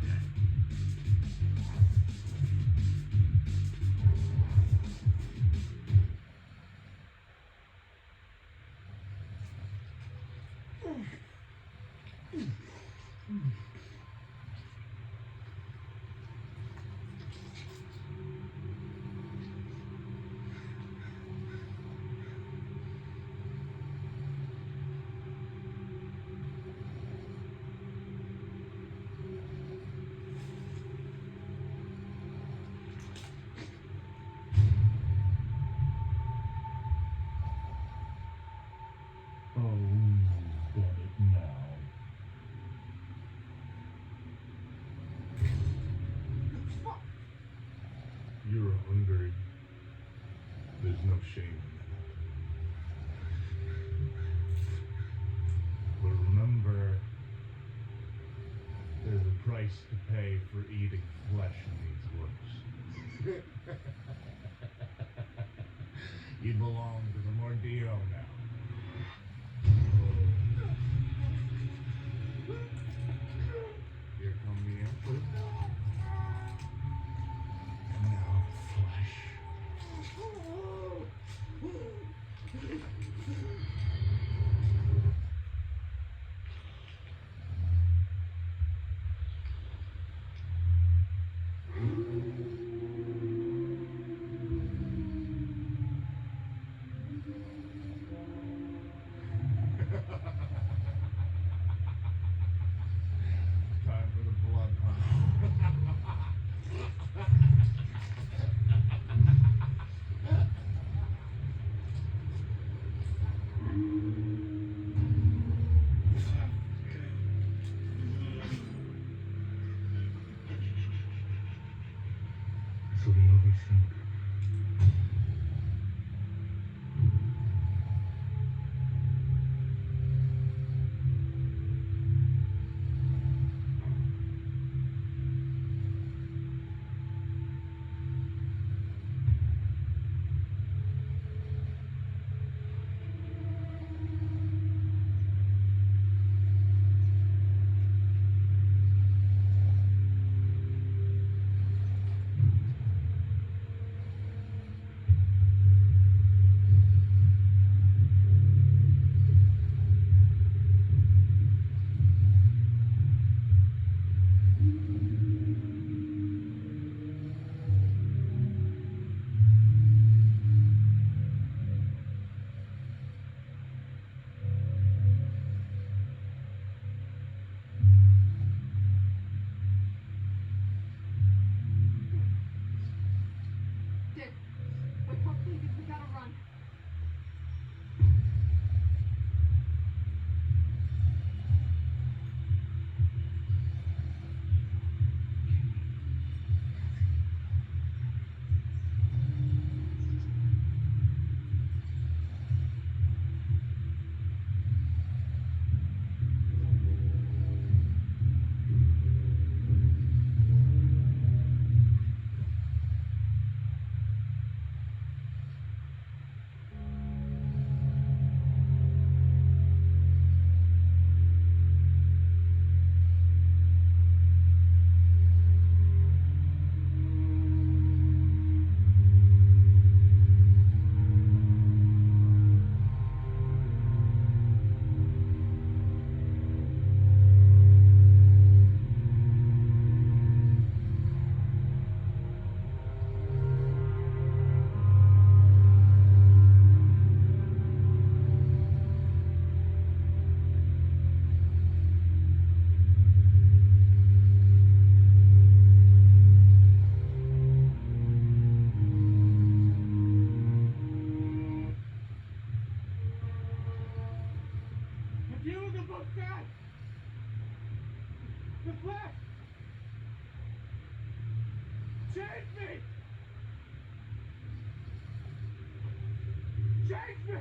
Oh, who's done it now? You're hungry. There's no shame in that. But remember, there's a price to pay for eating flesh in these woods. You belong to the Mordillo now. Here come the Emperor. And now flesh. Time for the blood So we always think. Dick, wait, Pop, please, we gotta run. If you look above that, the flash, change me! Change me!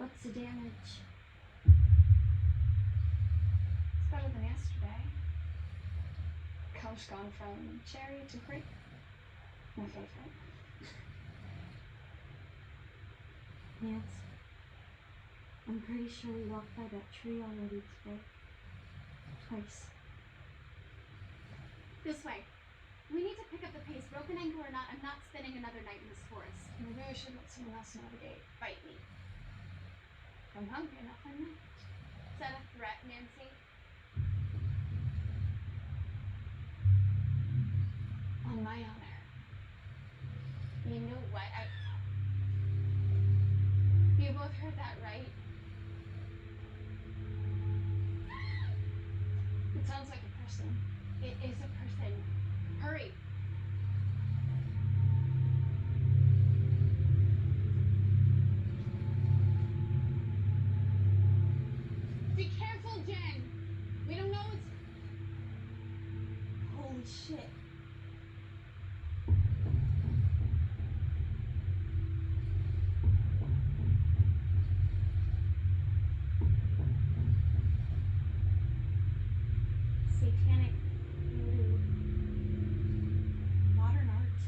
What's the damage? It's better than yesterday. Couch gone from cherry to grape. My favorite. Nance, I'm pretty sure we walked by that tree already today. Twice. This way. We need to pick up the pace. Broken ankle or not, I'm not spending another night in this forest. Maybe I should let someone else navigate. Bite me. I'm hungry enough, I'm not. Is that a threat, Nancy? On my honor. You know what? You both heard that, right? It sounds like a person. It is a person. Hurry. Be careful, Jen. We don't know what's... Holy shit. Satanic voodoo. Modern art.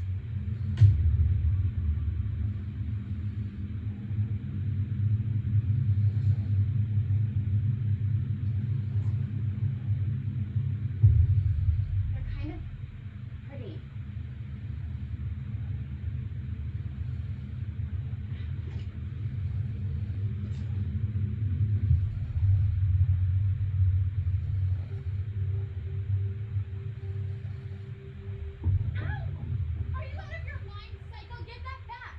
They're kind of pretty. Are you out of your mind, psycho? Get that back!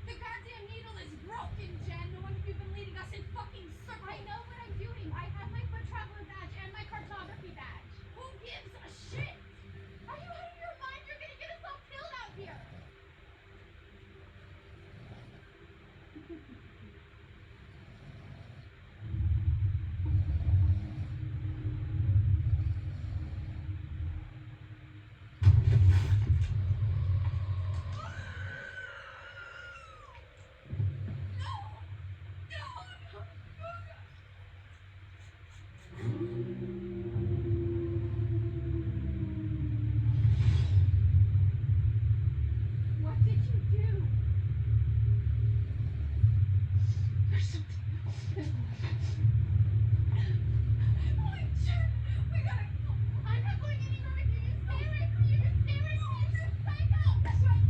The goddamn needle is broken, Jen! No wonder you've been leading us in fucking circles! I know what I'm doing! I have my foot traveler badge and my cartography badge! Who gives a shit? Are you out of your mind? You're gonna get us all killed out here! What did you do? There's something else. Holy shit! We gotta go! I'm not going anywhere with you! You stay away from you! You stay away from you! You're psycho! That's right!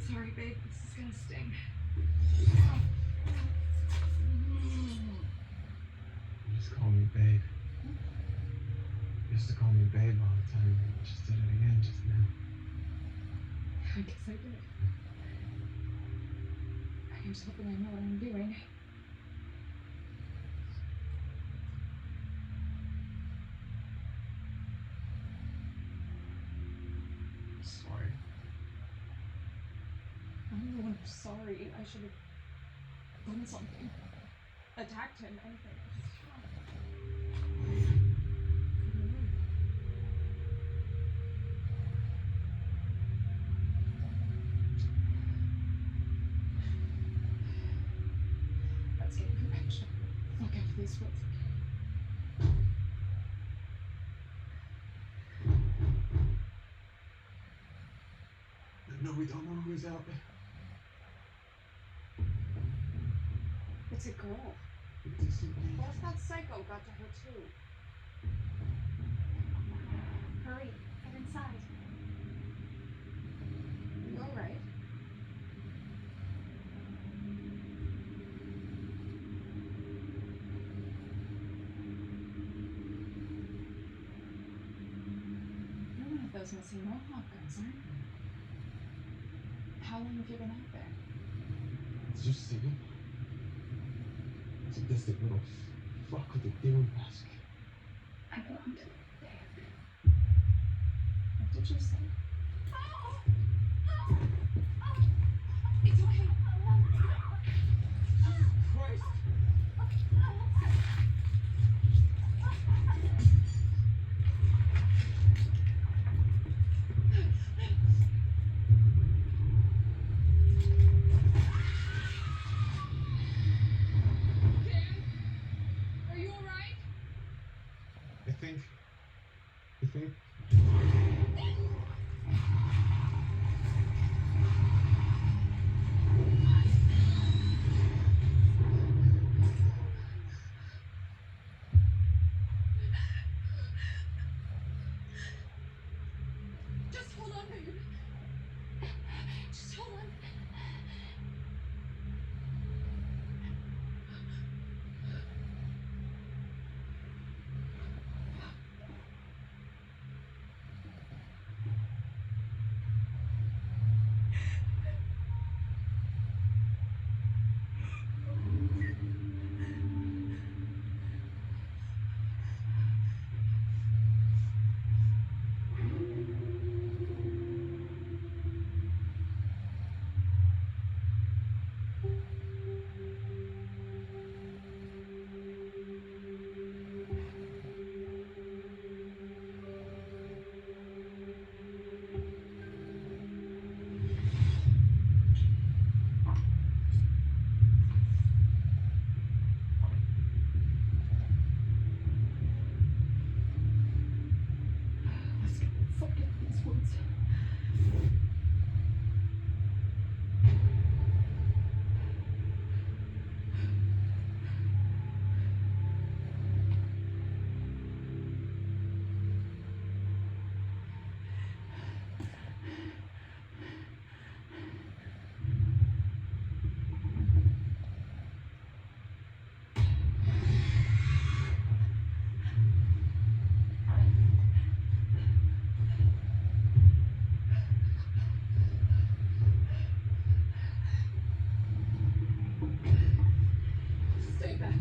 Sorry, babe. This is gonna sting. Just call me babe. You used to call me babe all the time. You just did it again just now. I guess I did. I'm just hoping I know what I'm doing. Sorry. I'm the one who's sorry. I should have done something. Attacked him, anything. Let's get you back. Fuck out of this woods. No, we don't know who's out there. It's a girl. What if that psycho got to her too? Hurry, get inside. You alright? You're one of those missing Mohawk girls, aren't you? How long have you been out there? Did you see him? Sadistic little fuck with the demon mask. I don't. What did you say? It's okay. Christ! Are you alright? I think. Just hold on, babe. Just hold on. Let's get the fuck out of these woods. Stay back.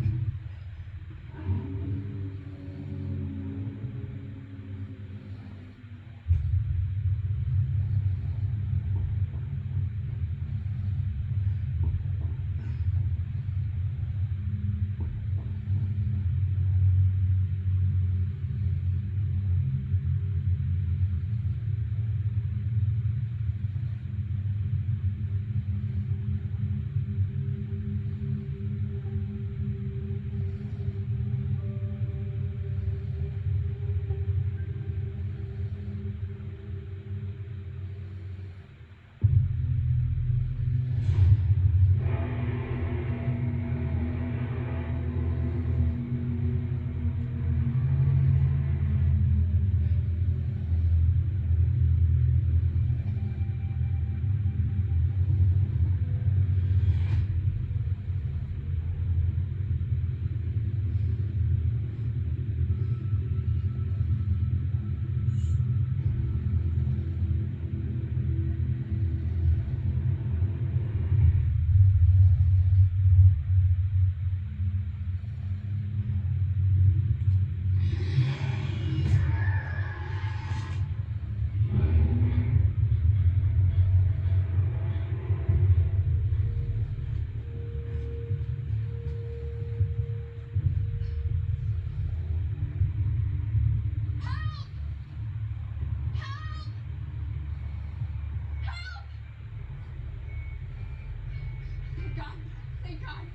Thank God. Thank God.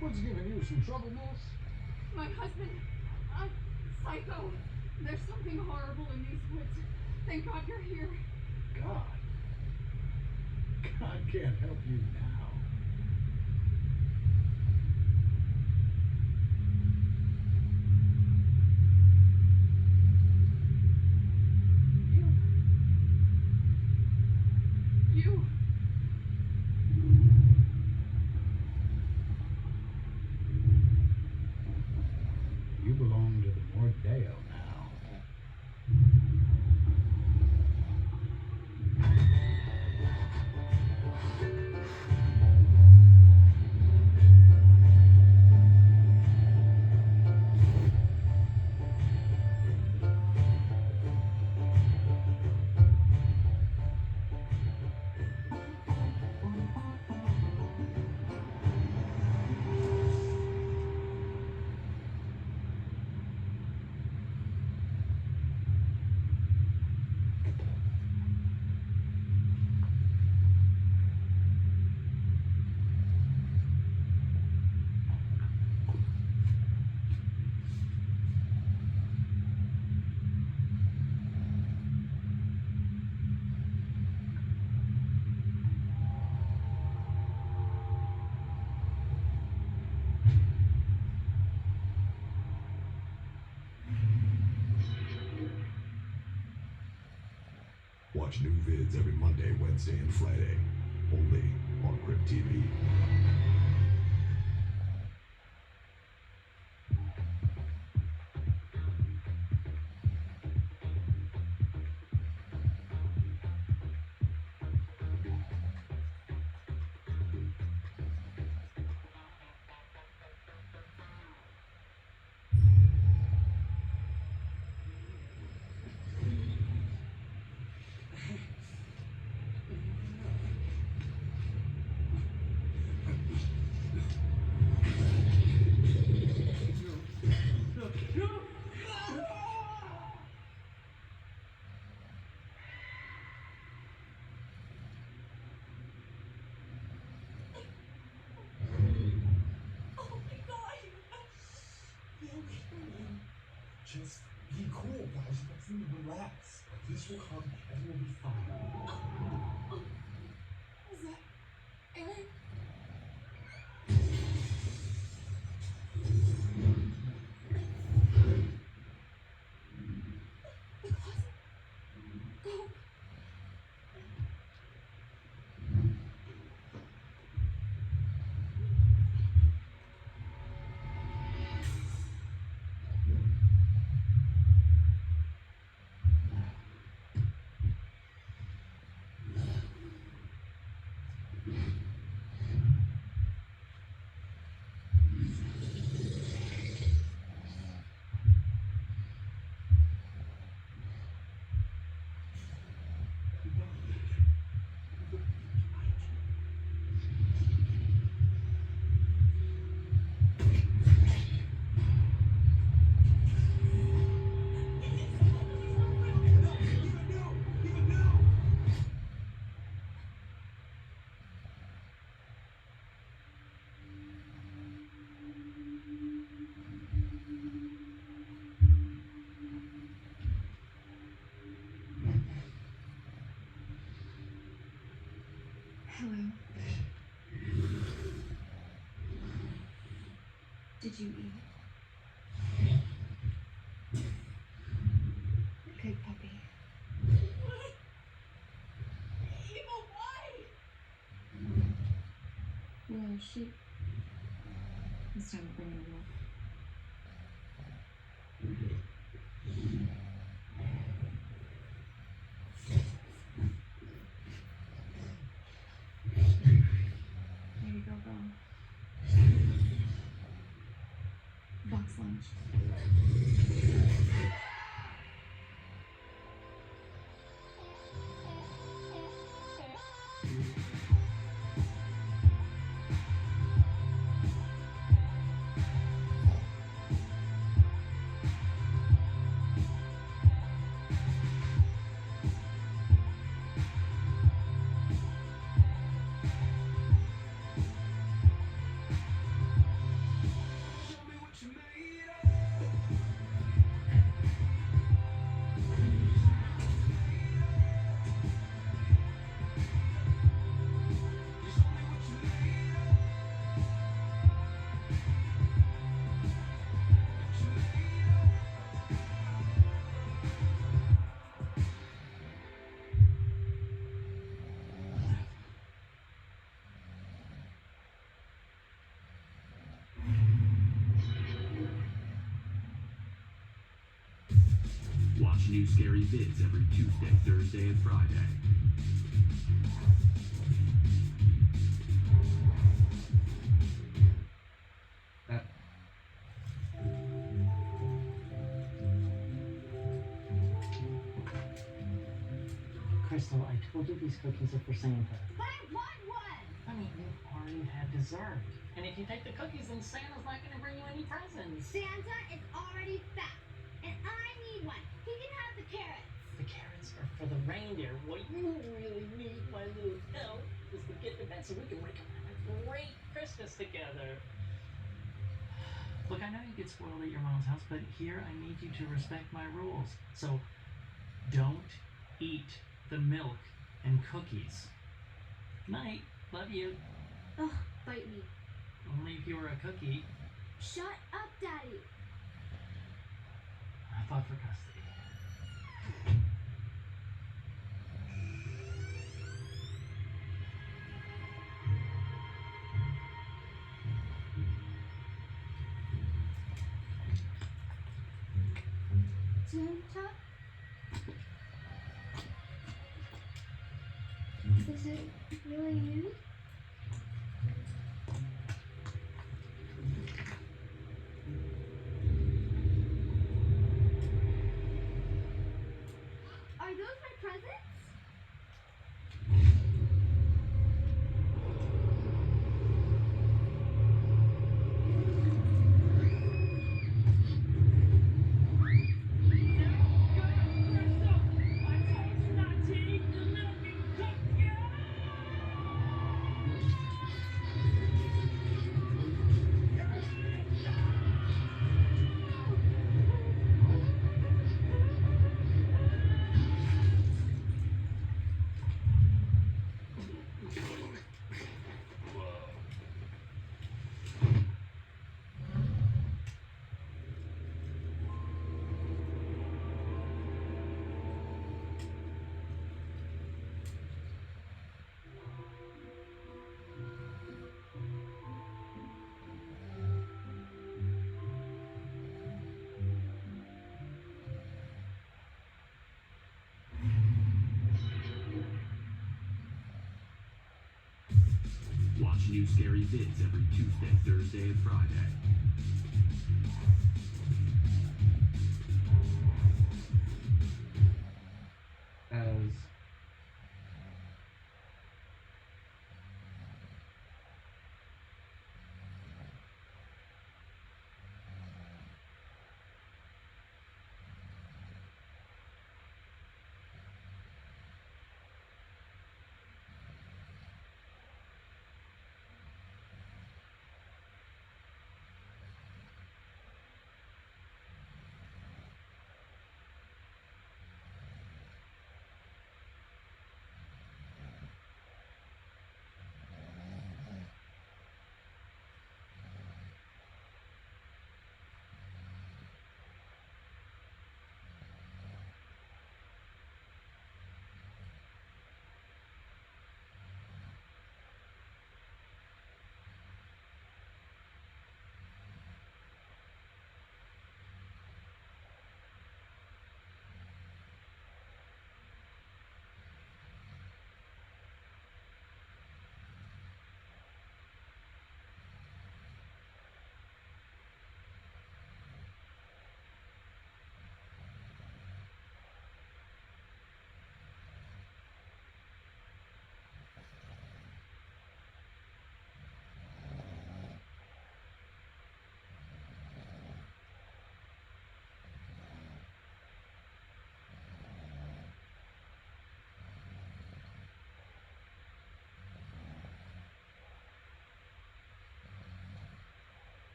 What's giving you some trouble, Miss? My husband, psycho. There's something horrible in these woods. Thank God you're here. God. God can't help you now. Watch new vids every Monday, Wednesday, and Friday. Only on Crypt TV. Just be cool, guys. Let's relax. This will come and we'll be fine. Is that Aaron? Hello. Did you eat? Good puppy. Evil, why? Well, sheep. It's time to bring her wolf. There you go, girl. Box lunch. Watch new scary vids every Tuesday, Thursday, and Friday. Crystal, I told you these cookies are for Santa. But I want one! I mean, you already had dessert. And if you take the cookies, then Santa's not going to bring you any presents. Santa is already fat, and I need one. He can have the carrots. The carrots are for the reindeer. What you really need, my little elf, is to get to bed so we can wake up and have a great Christmas together. Look, I know you get spoiled at your mom's house, but here I need you to respect my rules. So, don't eat the milk and cookies. Night. Love you. Ugh, bite me. Only if you were a cookie. Shut up, Daddy. I fought for custody. Santa? Is it really you? Are those my presents? Watch new scary vids every Tuesday, Thursday, and Friday. As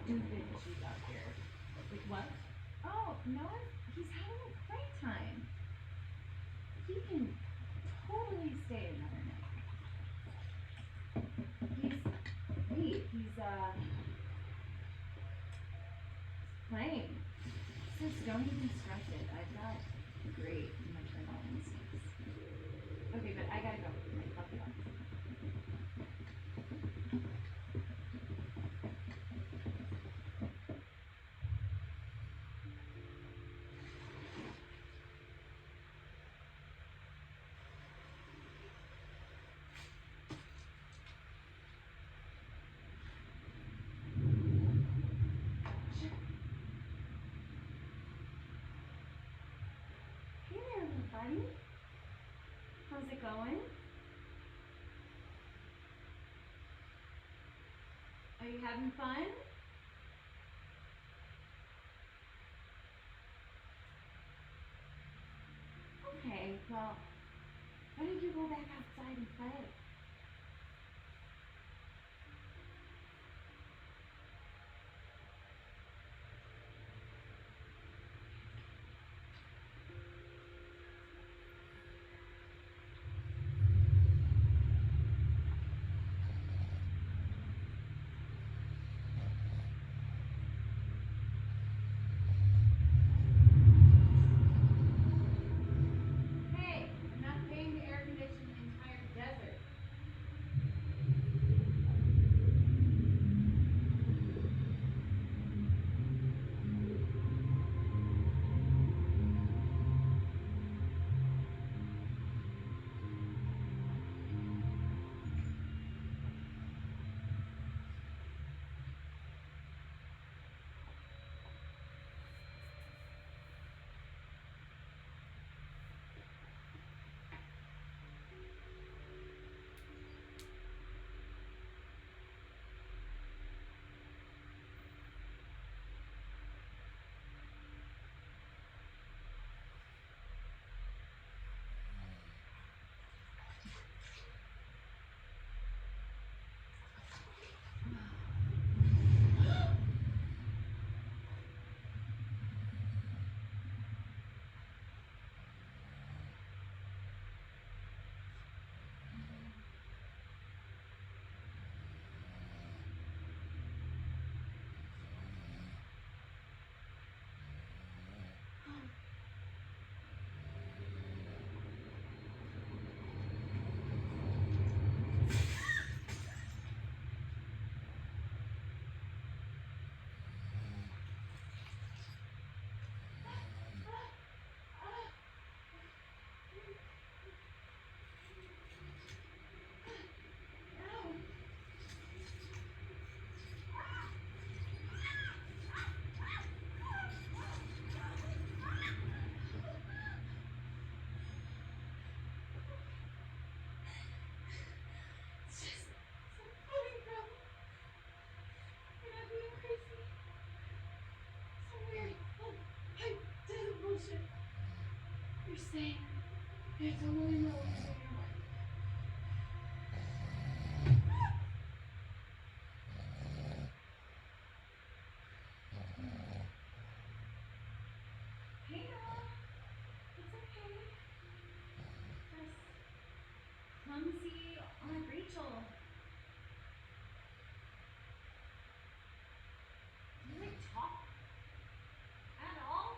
stupid issues out here. Wait, what? Oh, Noah, he's having a playtime. He can totally stay another night. He's playing. Sis, don't even stress it. I've got great maternal instincts. Okay, but I gotta go. I'll be on. Hey there, everybody. How's it going? Are you having fun? Okay, well, why don't you go back outside and play? Hey, I'm not paying to air condition the entire desert. It's just some funny problem. You're not being crazy. Some weird, high-tech bullshit. You're saying there's totally no one in your life. Hey, Noah. It's okay. Just clumsy Aunt Rachel. Do you like talk? At all?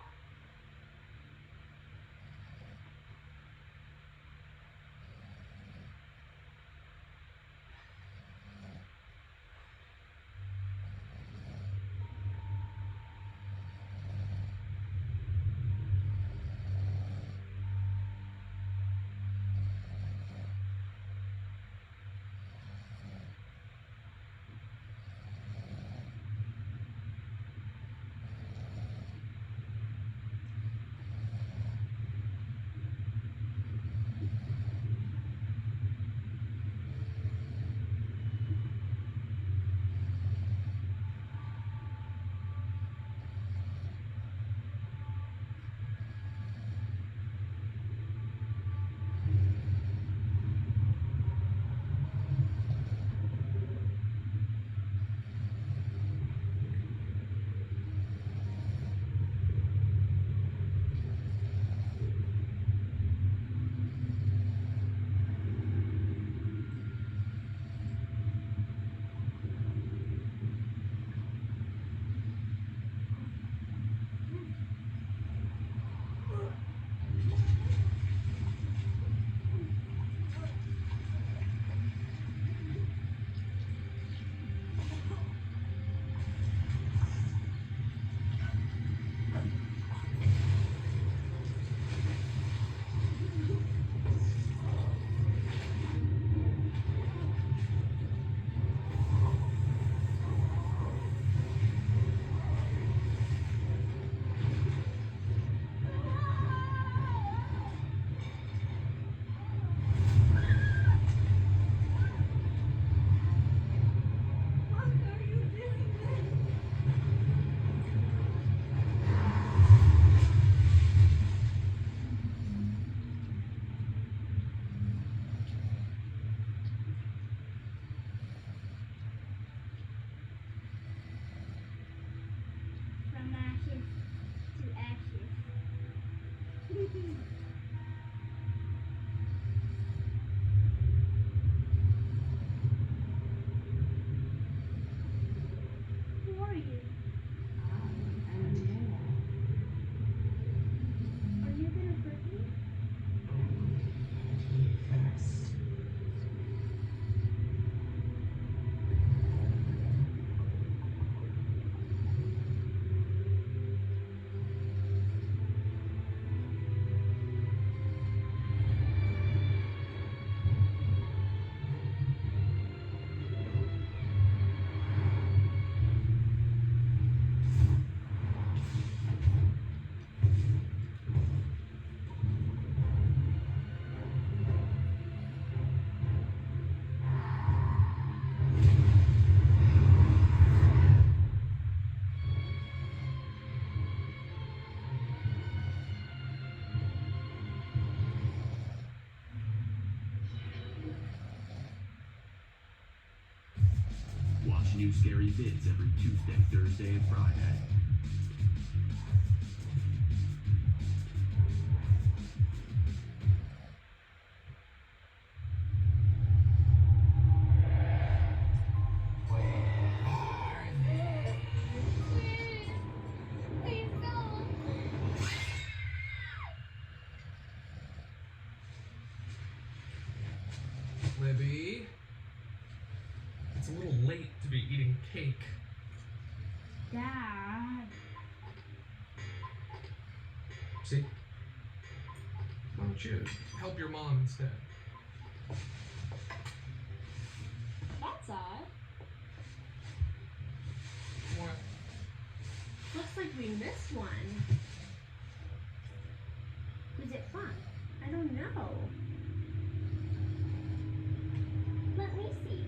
Catch new scary vids every Tuesday, Thursday, and Friday. Libby, it's a little late to be eating cake. Dad. See? Why don't you help your mom instead? That's odd. What? Looks like we missed one. Was it fun? I don't know. Let me see.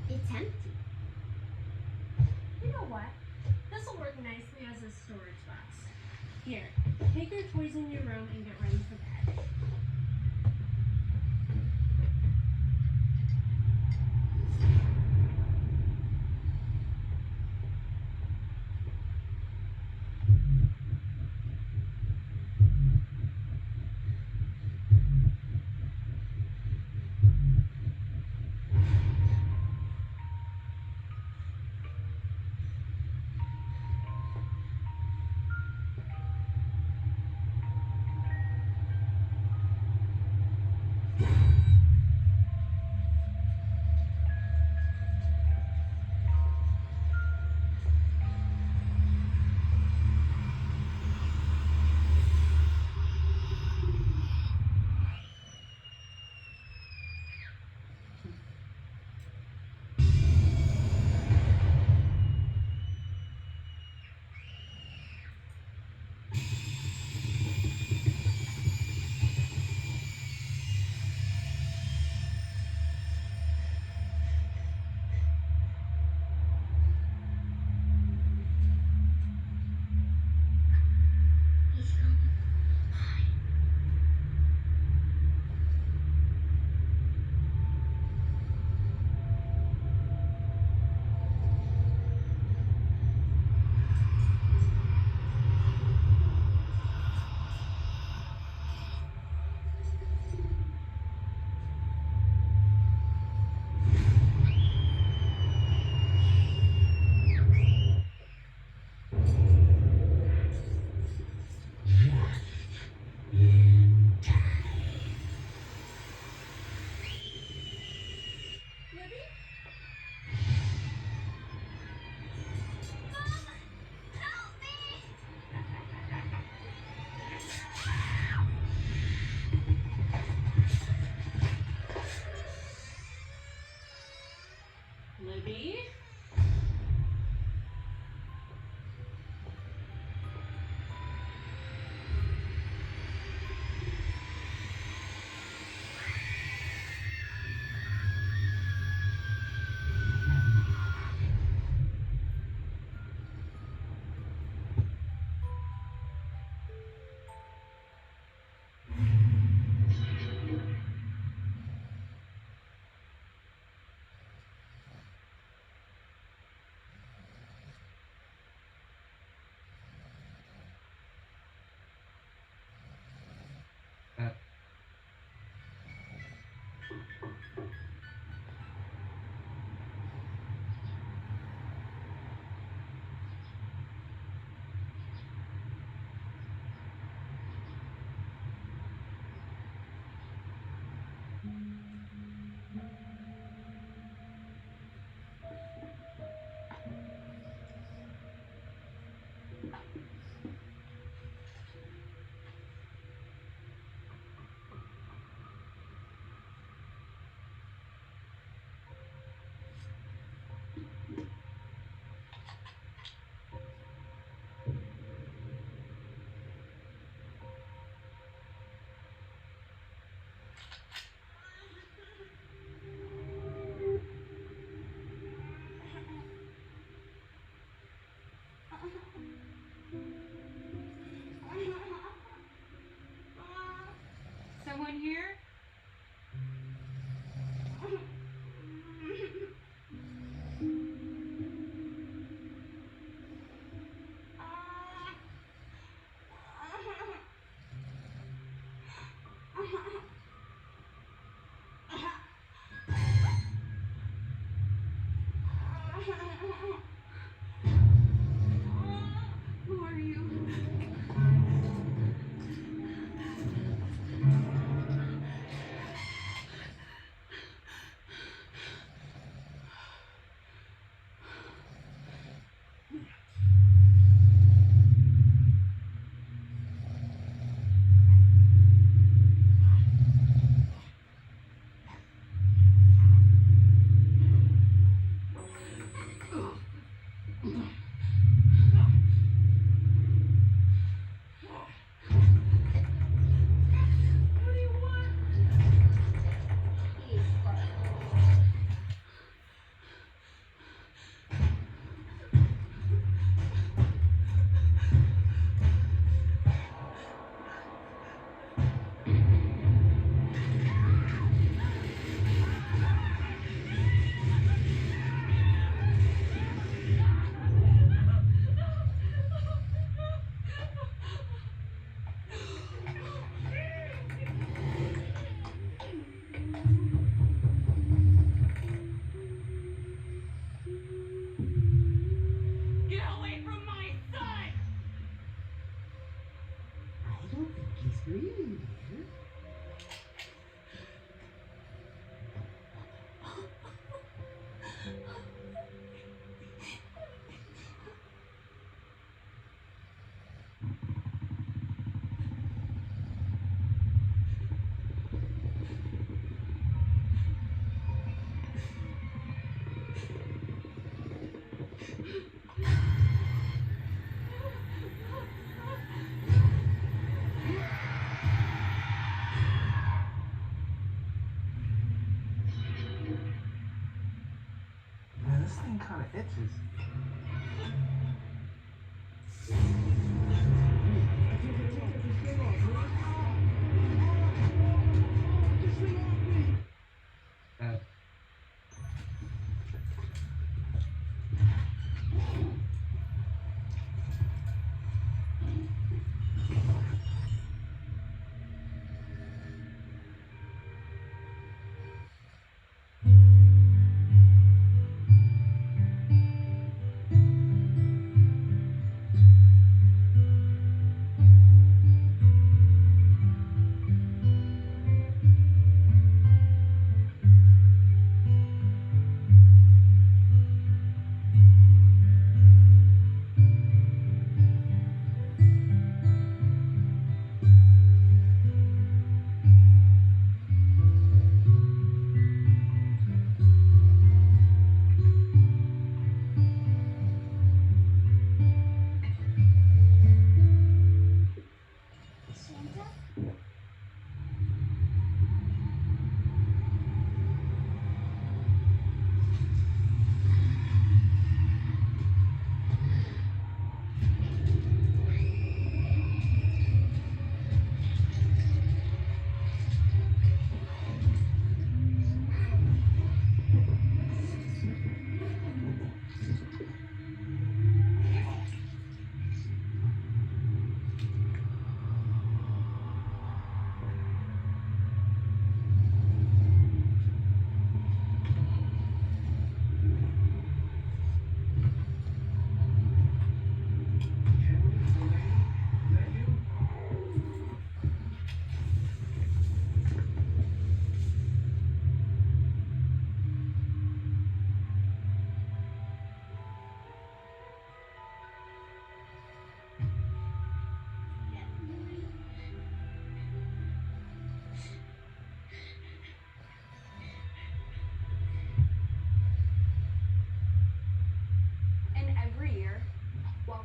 It's empty. You know what? This will work nicely as a storage box. Here, take your toys in your room and get ready for bed.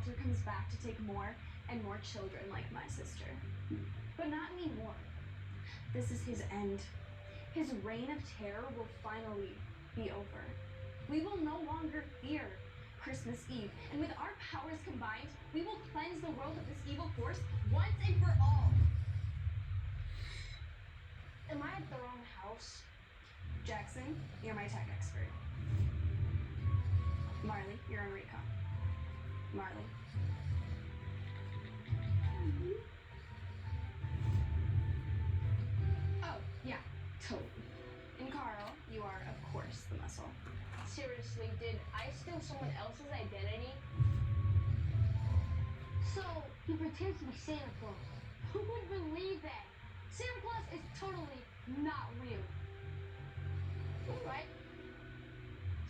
Walter comes back to take more and more children like my sister. But not anymore. This is his end. His reign of terror will finally be over. We will no longer fear Christmas Eve, and with our powers combined, we will cleanse the world of this evil force once and for all. Am I at the wrong house? Jackson, you're my tech expert. Marley, you're on recon. Marley. Oh, yeah, totally. And Carl, you are, of course, the muscle. Seriously, did I steal someone else's identity? So, he pretends to be Santa Claus. Who would believe that? Santa Claus is totally not real. Right?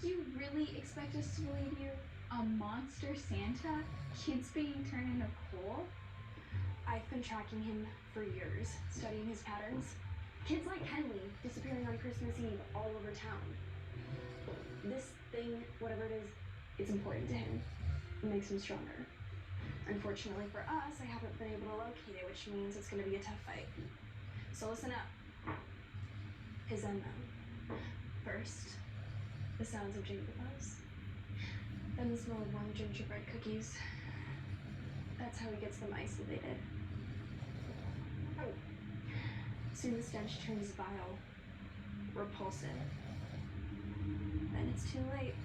You really expect us to believe you? A monster Santa? Kids being turned into coal? I've been tracking him for years, studying his patterns. Kids like Henley disappearing on Christmas Eve all over town. This thing, whatever it is, it's important to him. It makes him stronger. Unfortunately for us, I haven't been able to locate it, which means it's going to be a tough fight. So listen up. His unknown. First, the sounds of jingle bells. Then the smell of warm gingerbread cookies. That's how he gets them isolated. Soon the stench turns vile, repulsive. Then it's too late.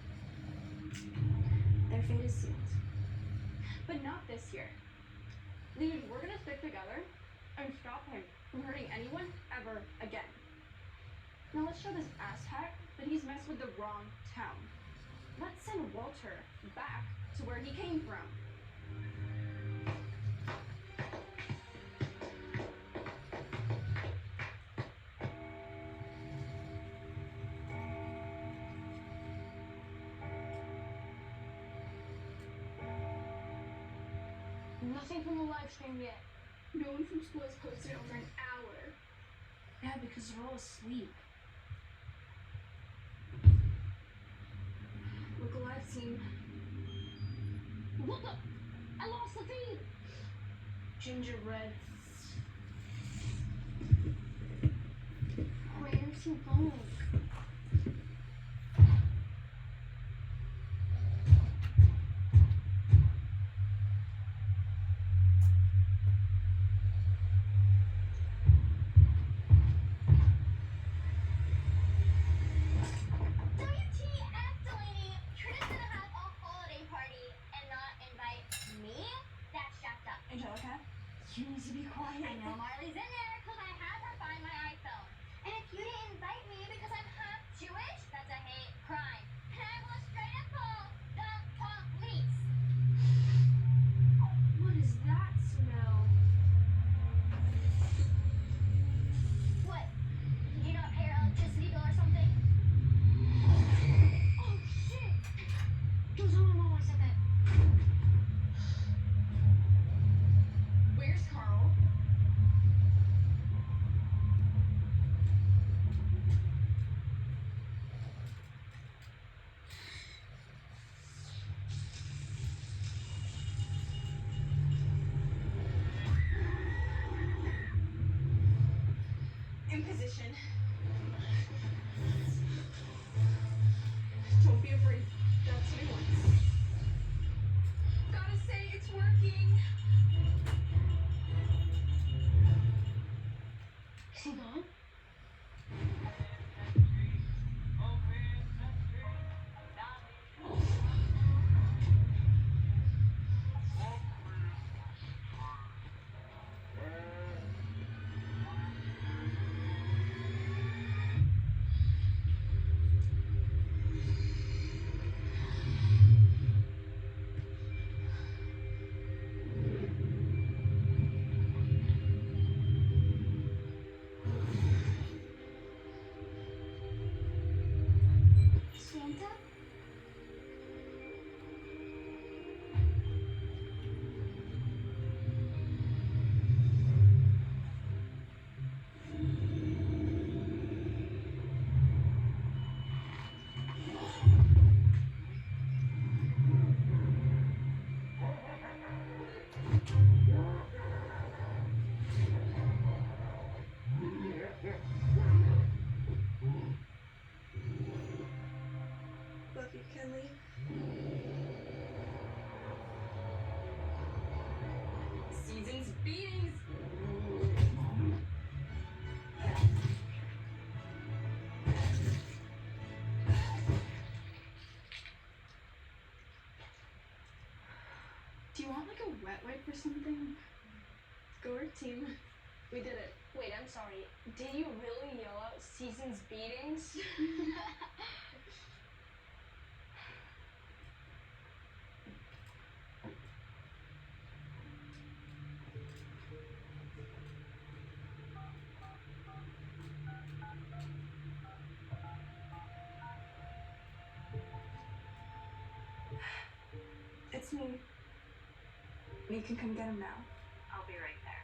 Their fate is sealed. But not this year. Dude, we're gonna stick together and stop him from hurting anyone ever again. Now let's show this asshat that he's messed with the wrong town. Let's send Walter back to where he came from. Nothing from the live stream yet. No one from school has posted over an hour. Yeah, because they're all asleep. Look alive, team. What the? I lost the feed! Gingerbread. Where's he going? WTF, Delaney? Trina's gonna have a holiday party and not invite me? That's jacked up. Angelica, you need to be quiet. I know Marley's in there because I had her find my iPhone. And if you didn't invite me because I'm half Jewish, that's a hate crime. And I will straight up call the police. What is that smell? What? You not pay your electricity bill or something? Oh shit! Don't tell my mom I said that. Where's Carl? In position. Don't be afraid. That's what he wants. Gotta say, it's working. Is he gone? Love you, Kelly. Season's beatings. Do you want like a wet wipe or something? Go work, team. We did it. Wait, I'm sorry. Did you really yell out Season's beatings? It's me. You can come get him now. I'll be right there.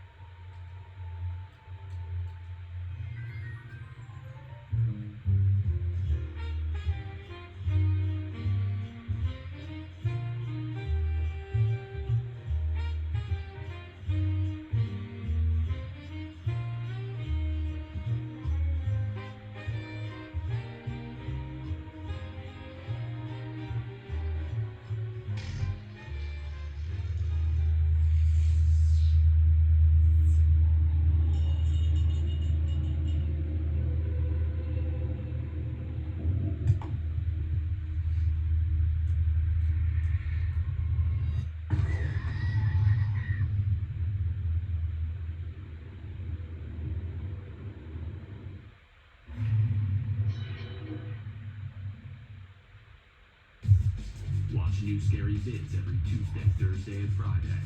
Watch new scary vids every Tuesday, Thursday, and Friday.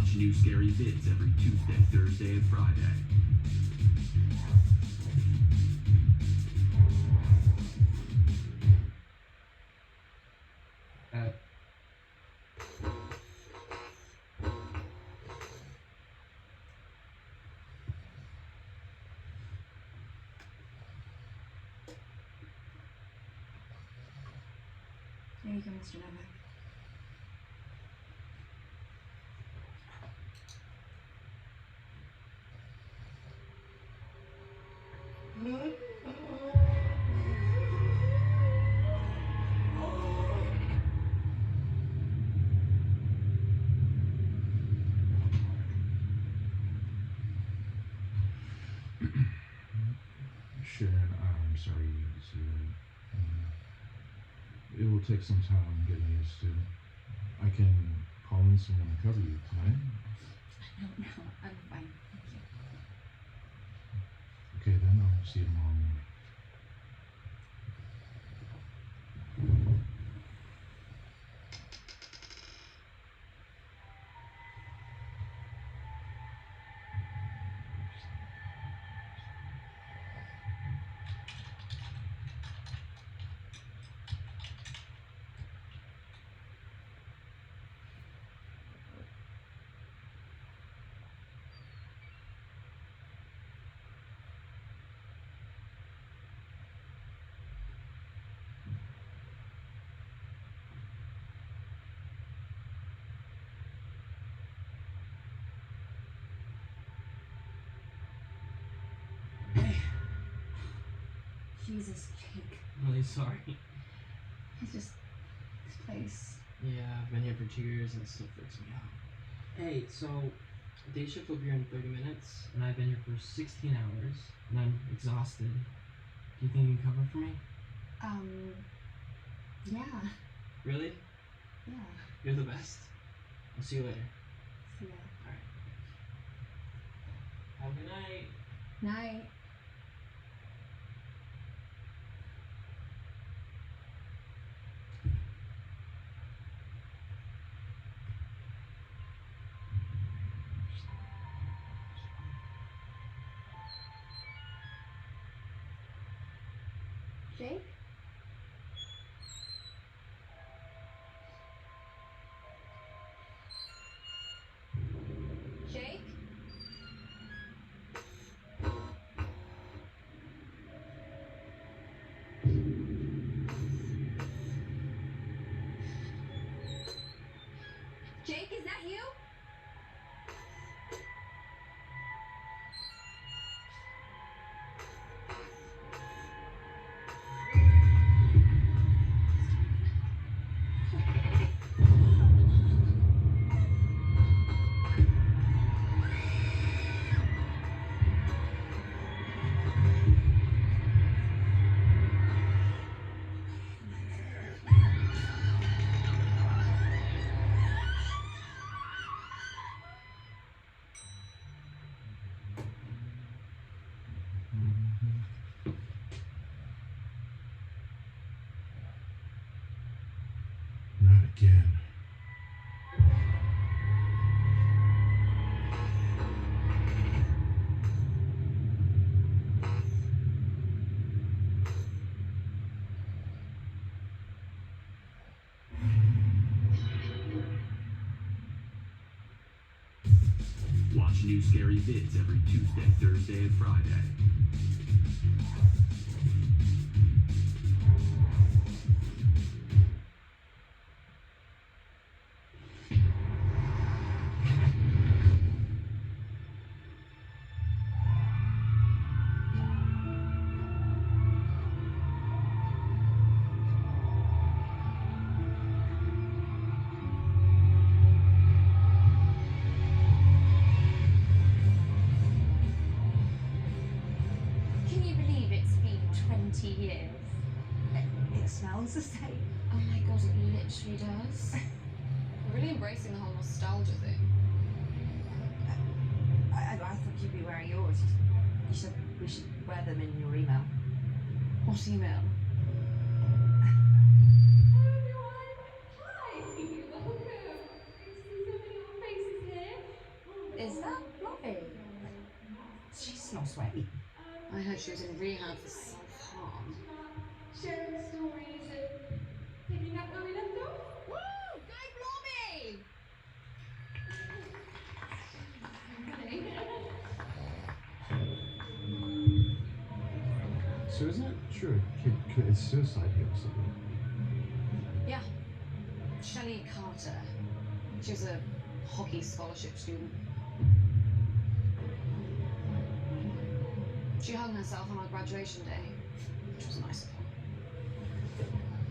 Watch new scary vids every Tuesday, Thursday, and Friday. Here you go, Mr. Novak. Sharon, I'm sorry to see that. It will take some time getting used to. I can call in someone to cover you tonight. No, I'm fine. Thank you. Okay, then I'll see you tomorrow morning. Jesus, Jake. I'm really sorry. It's just this place. Yeah, I've been here for 2 years and it still freaks me out. Hey, so day shift will be here in 30 minutes, and I've been here for 16 hours, and I'm exhausted. Do you think you can cover for me? Yeah. Really? Yeah. You're the best. I'll see you later. See ya. Alright. Have a good night. Night. Jake? Jake? Jake, is that you? Not again. Watch new scary vids every Tuesday, Thursday, and Friday. Can you believe it's been 20 years? It smells the same. Oh my god, it literally does. We're really embracing the whole nostalgia thing. I thought you'd be wearing yours. You said we should wear them in your email. What email? Hi! Welcome! Nice to see so many old faces here. I heard she was in rehab for self-harm. Sharing stories and picking up where we left off. Woo! Go Blobby! So isn't it true a kid committed suicide here or something? Yeah. Shelley Carter. She was a hockey scholarship student. She hung herself on our graduation day, which was nice of her.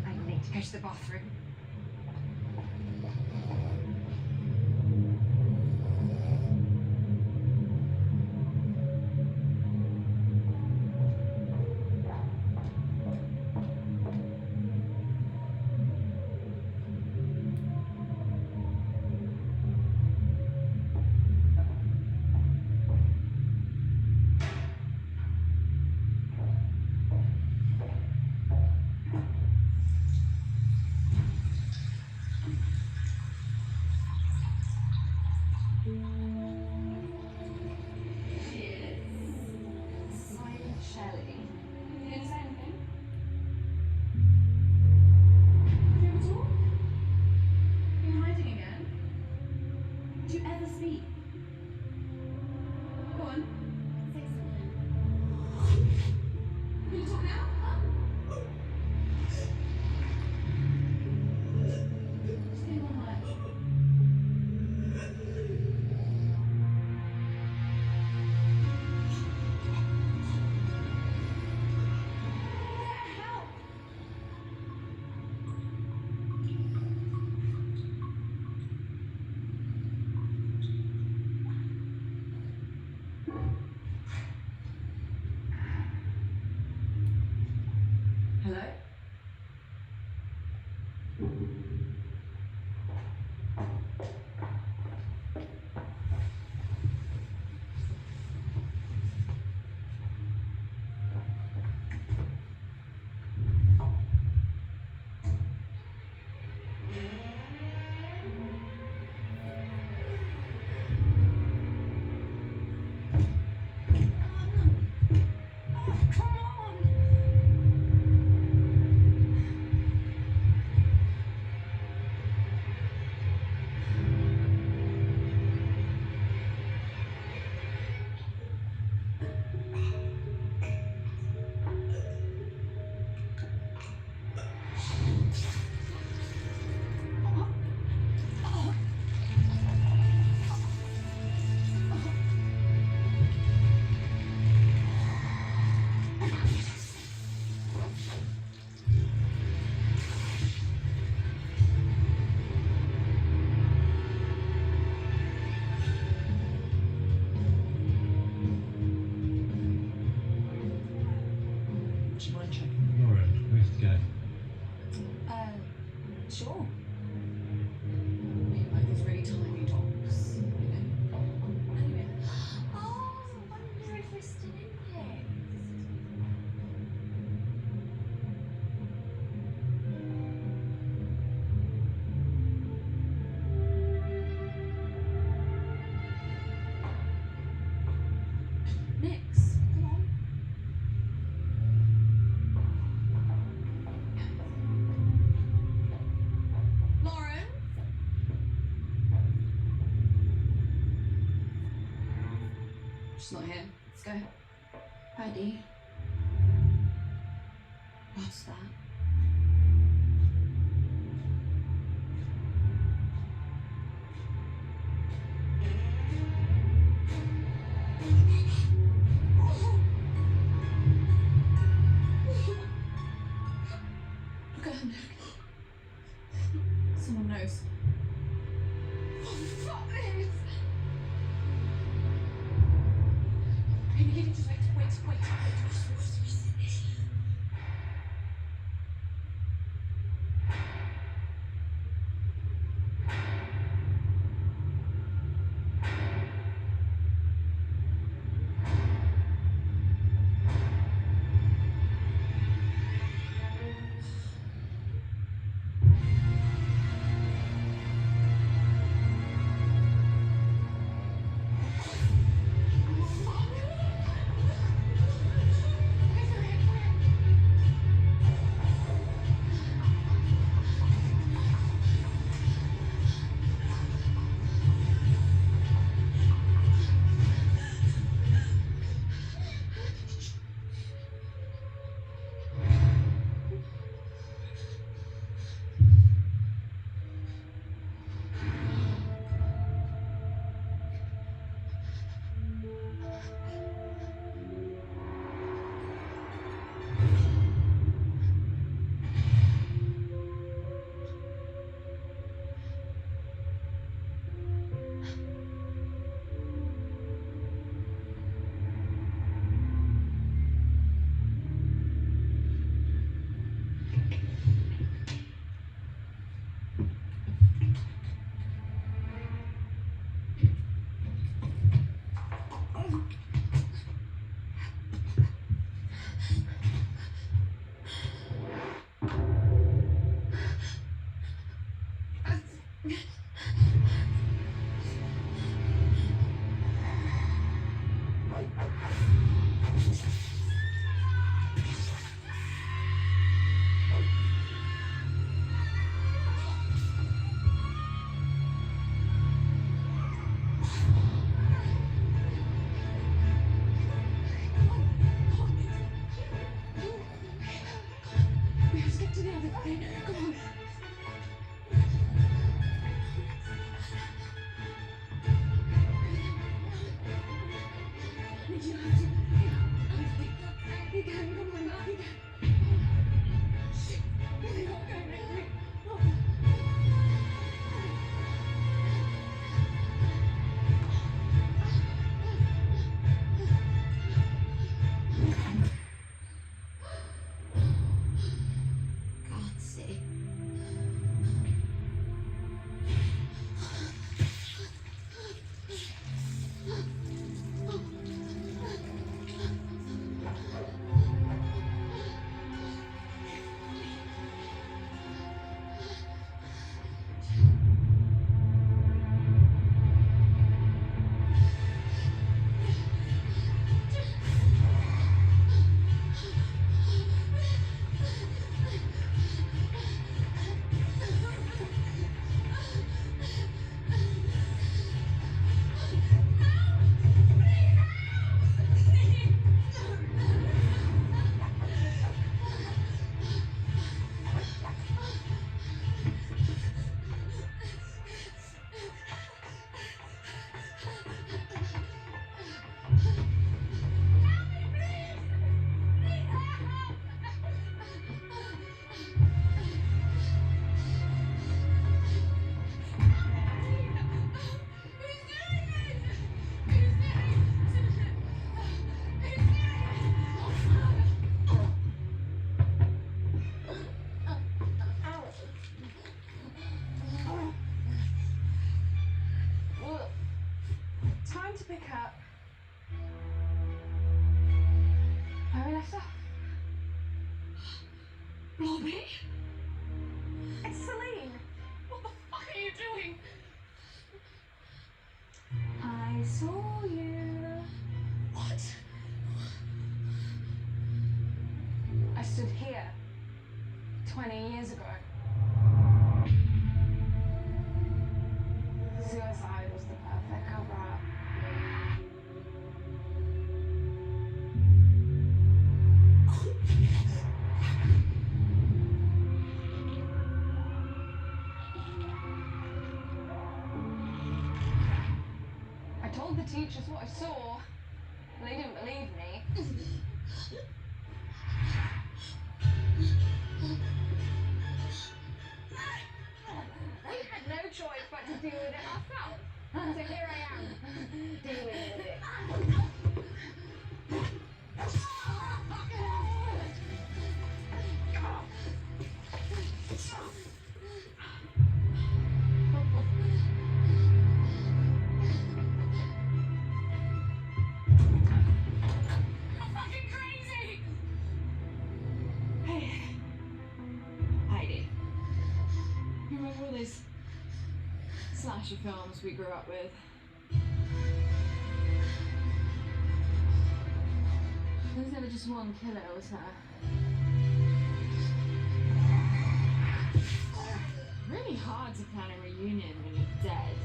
I need to go to the bathroom. Shelley. You didn't say anything? Do you ever talk? Are you hiding again? Do you ever speak? Go on. Say something. Will you talk now? Stay one line. Help! Hello? Come on! Do you mind checking Laura? We have to go. Sure. Like those really tiny dogs, you know. Anyway. Oh, I wonder if we're still in here. Nix, come on. Lauren? She's not here. Let's go. Paddy. What's that? Look at her neck. Someone knows. Oh, fuck this! Maybe just wait. Come on. You can, come on, you can. Shit. Really not going to me. God's sake. Well, time to pick up where we left off. Blobby? It's Celine. What the fuck are you doing? I saw you. What? I stood here 20 years ago. Suicide was the perfect cover-up. I told the teachers what I saw, and they didn't believe me. We had no choice but to deal with it ourselves. So here I am, dealing with it. You're fucking crazy! Hey, Heidi. You remember all those slasher films we grew up with? There's never just one killer, was there? Really hard to plan a reunion when you're dead.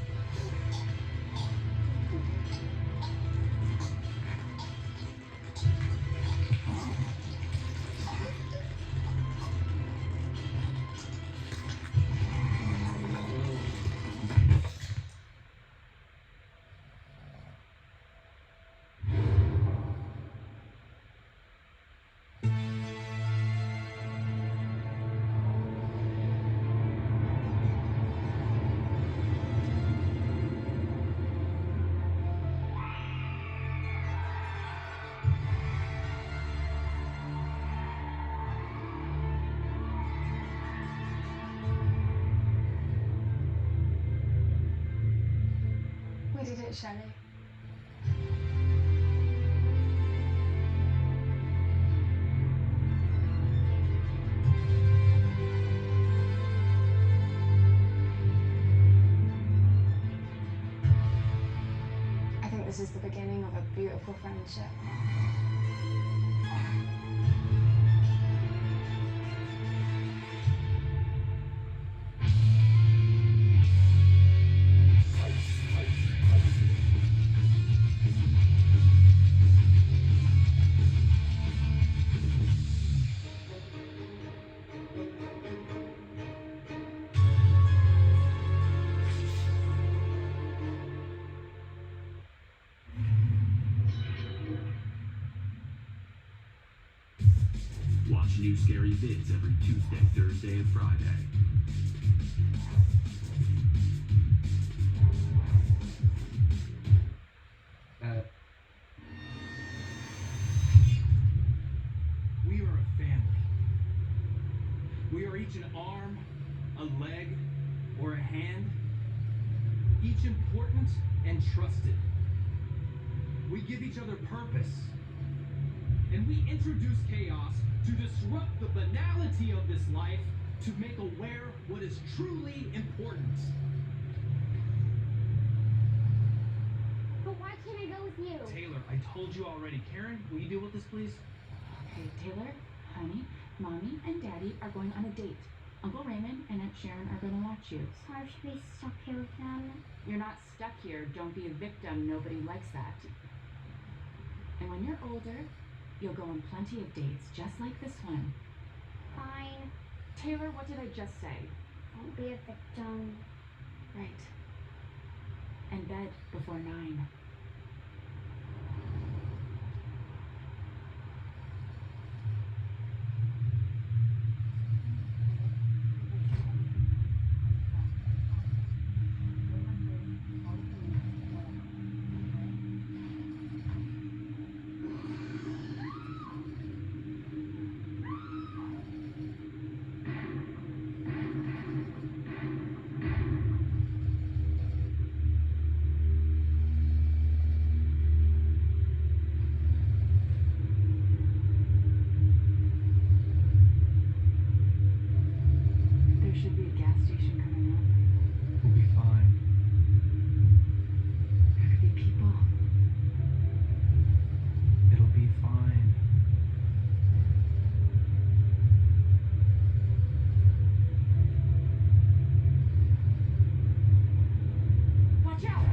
We did it, Shelley. I think this is the beginning of a beautiful friendship. Watch new scary vids every Tuesday, Thursday, and Friday. We are a family. We are each an arm, a leg, or a hand, each important and trusted. We give each other purpose, and we introduce chaos to disrupt the banality of this life, to make aware what is truly important. But why can't I go with you? Taylor, I told you already. Karen, will you deal with this, please? Okay, Taylor, honey, mommy, and daddy are going on a date. Uncle Raymond and Aunt Sharon are going to watch you. So I should be stuck here with them? You're not stuck here. Don't be a victim. Nobody likes that. And when you're older, you'll go on plenty of dates, just like this one. Fine. Taylor, what did I just say? Don't be a victim. Right. And bed before 9. There should be a gas station coming up. We'll be fine. There could be people. It'll be fine. Watch out!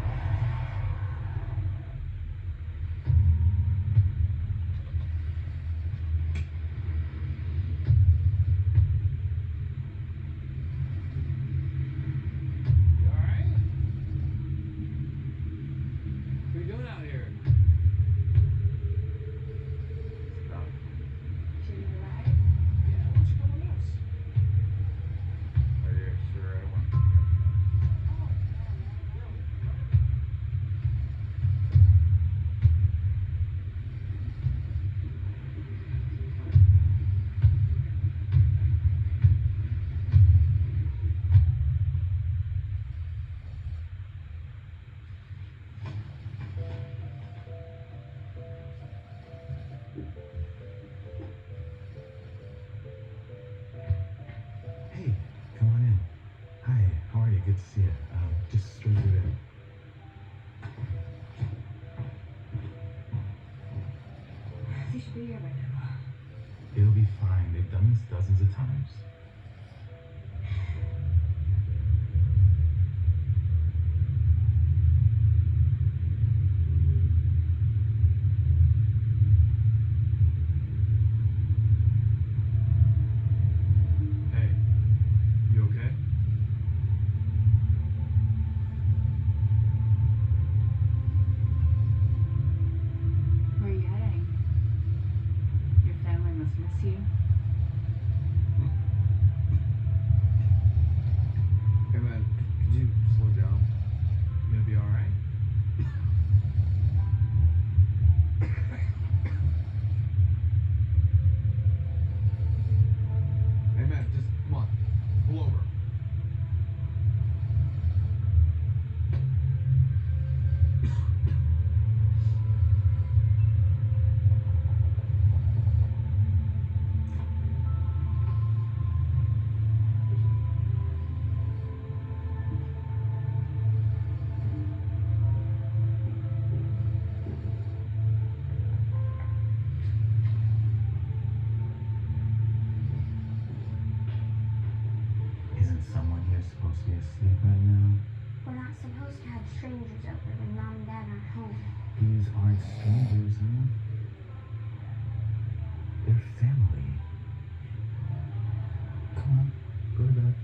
You alright? What are you doing out here? Should we ride? Yeah, why don't you come with us? Are you sure I want Hey, come on in. Hi, how are you? Good to see you. Just strolled in. They should be here by now. It'll be fine. They've done this dozens of times. Hey, you okay? Where are you heading? Your family must miss you. Hey man, could you slow down? You gonna be alright? Hey man, just come on. Pull over. Isn't someone here supposed to be asleep right now? We're not supposed to have strangers over when mom and dad aren't home. These aren't strangers, man. They're family. Come on, go to bed.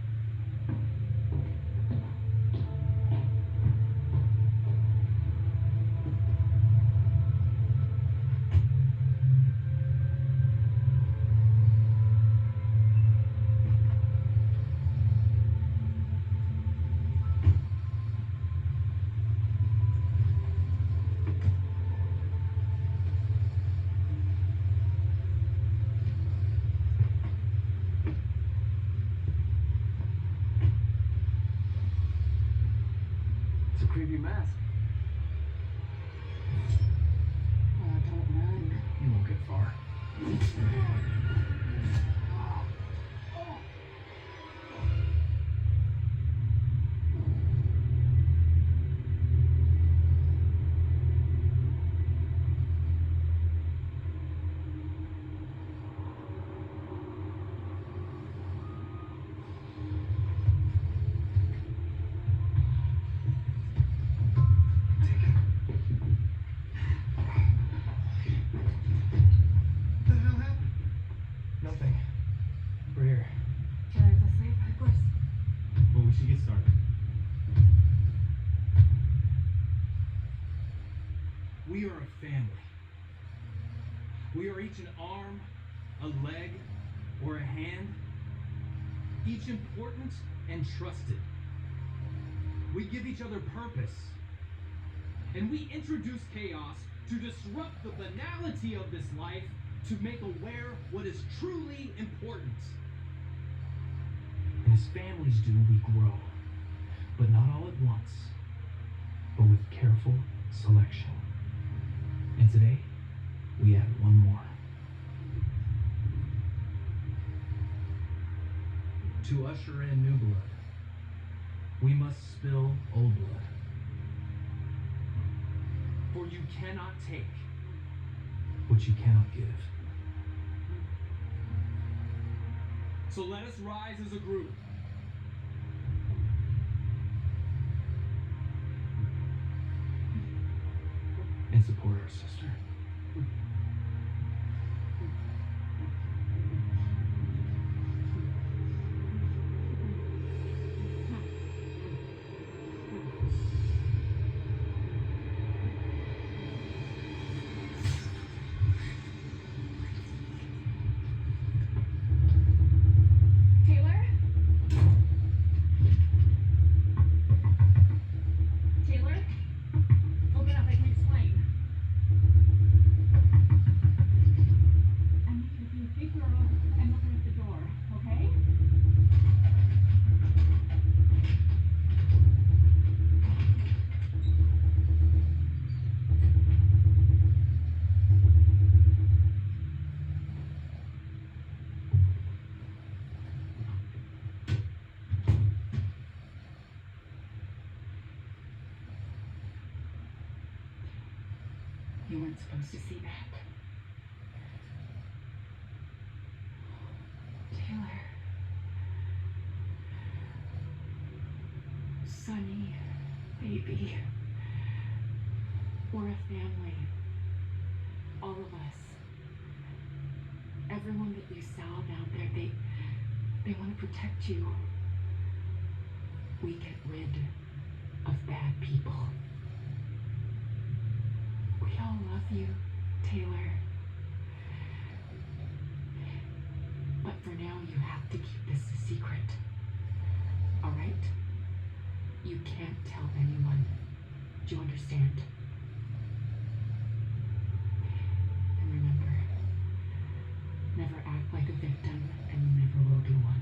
It's a creepy mask. Oh, don't run. You won't get far. What the hell happened? Nothing. We're here. Taylor's asleep, of course. Well, we should get started. We are a family. We are each an arm, a leg, or a hand, each important and trusted. We give each other purpose, and we introduce chaos to disrupt the banality of this life, to make aware what is truly important. And as families do, we grow, but not all at once, but with careful selection. And today, we add one more. To usher in new blood, we must spill old blood. For you cannot take what you cannot give. So let us rise as a group. And support our sister. Taylor? Taylor? Open up, I can explain. I need you to be a big girl and open up the door, okay? You weren't supposed to see that. Taylor. Sonny, baby. We're a family. All of us. Everyone that you saw down there, they want to protect you. We get rid of bad people. We all love you, Taylor. But for now, you have to keep this a secret. All right? You can't tell anyone. Do you understand? And remember, never act like a victim, and you never will do one.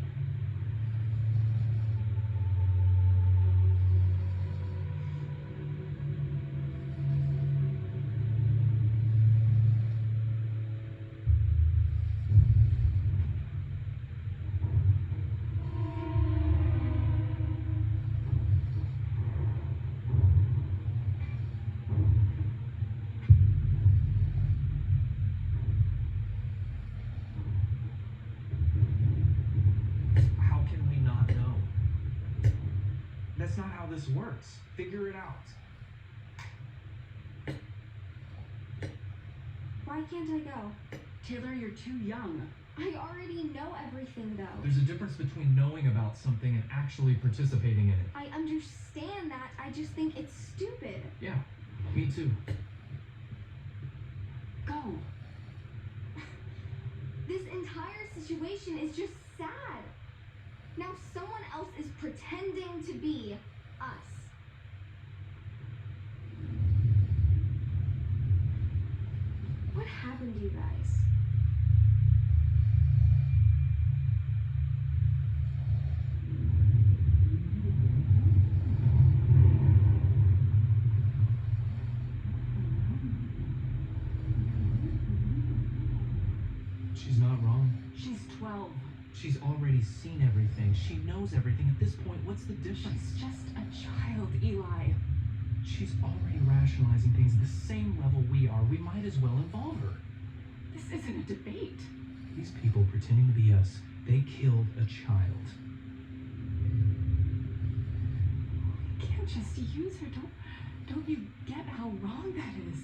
How can we not know? That's not how this works. Figure it out. Why can't I go? Taylor, you're too young. I already know everything, though. There's a difference between knowing about something and actually participating in it. I understand that. I just think it's stupid. Yeah, me too. Go. This entire situation is just sad. Now someone else is pretending to be us. What happened to you guys? She's already seen everything. She knows everything. At this point, what's the difference? She's just a child, Eli. She's already rationalizing things at the same level we are. We might as well involve her. This isn't a debate. These people pretending to be us, they killed a child. You can't just use her. Don't you get how wrong that is?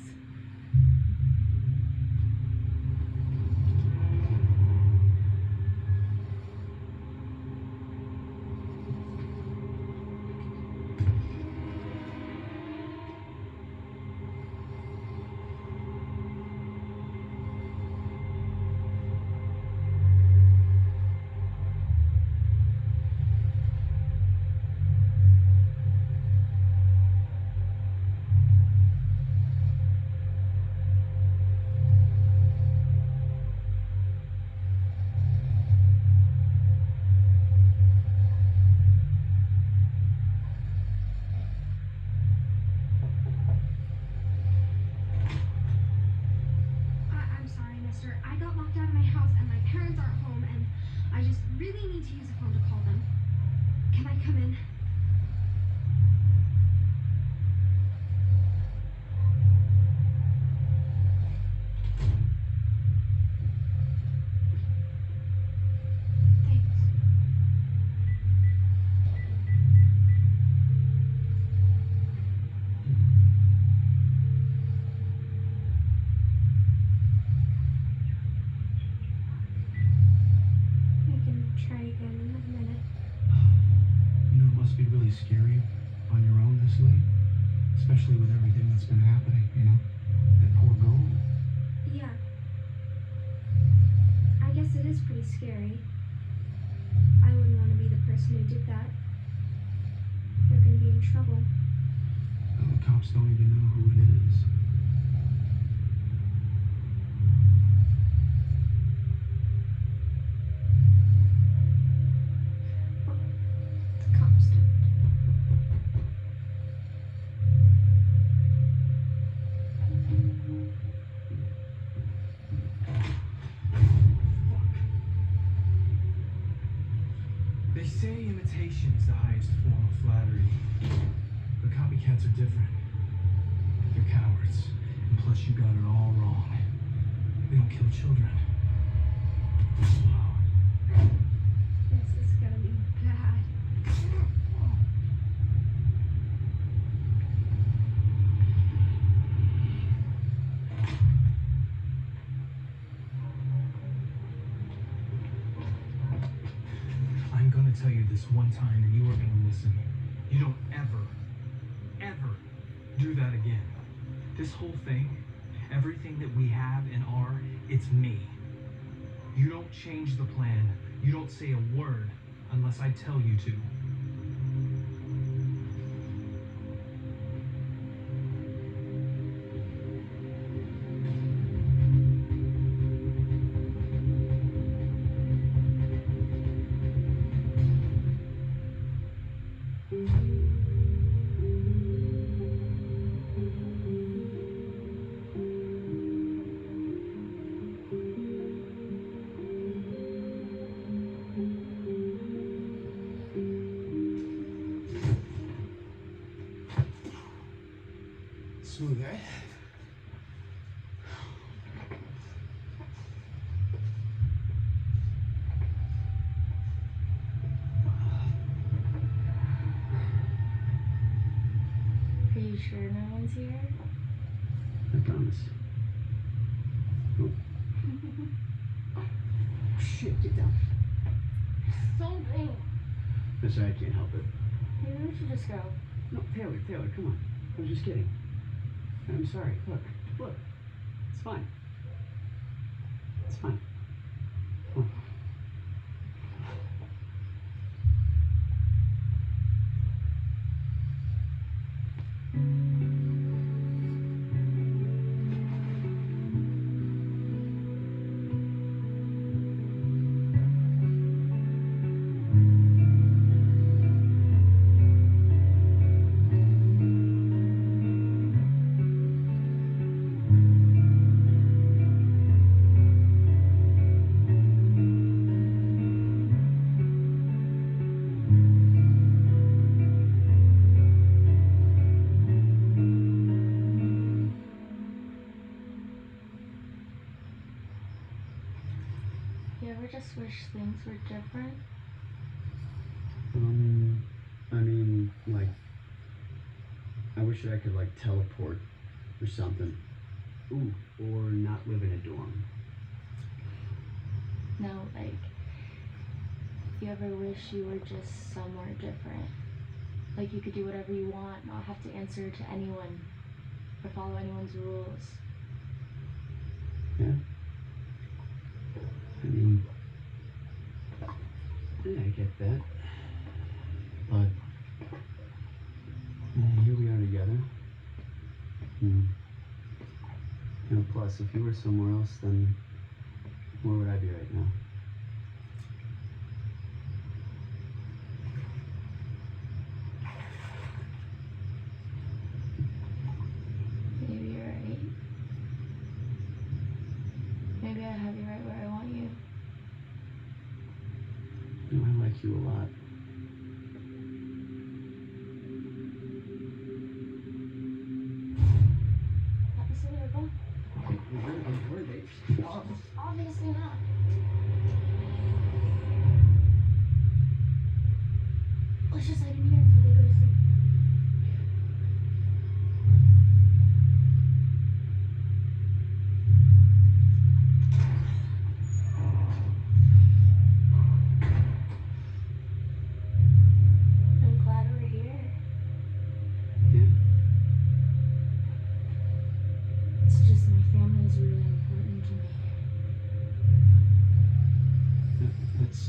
I'm sorry, mister. I got locked out of my house and my parents aren't home and I just really need to use a phone to call them. Can I come in? Thanks. I can try again in a minute. You know, it must be really scary on your own this late, especially with everything that's been happening, you know? That poor girl. Yeah. I guess it is pretty scary. I wouldn't want to be the person who did that. They're gonna be in trouble. And the cops don't even know who it is. The cops don't. They say imitation is the highest form of flattery. But copycats are different. They're cowards. And plus, you got it all wrong. We don't kill children. This is gonna be bad. I'm gonna tell you this one time and you are gonna listen. You don't ever do that again. This whole thing, everything that we have and are, it's me. You don't change the plan. You don't say a word unless I tell you to. Smooth, eh? Are you sure no one's here? I promise. Oh. Shit, get down. So lame. Mister, I can't help it. Maybe we should just go. No, Taylor, come on. I was just kidding. I'm sorry. Look. It's fine. It's fine. Come on. things were different? I mean, like, I wish I could, like, teleport or something. Ooh, or not live in a dorm. No, like, you ever wish you were just somewhere different? Like you could do whatever you want, not have to answer to anyone or follow anyone's rules. Yeah. I mean, yeah, I get that. But here we are together. Plus, if you were somewhere else, then where would I be right now? Maybe you're right. Maybe I have you right where I want you. I like you a lot. That was a little. Were they? Obviously not. Let's just hide in here until they go to sleep. I'm glad we're here. Yeah. It's just my family is really important to me. That's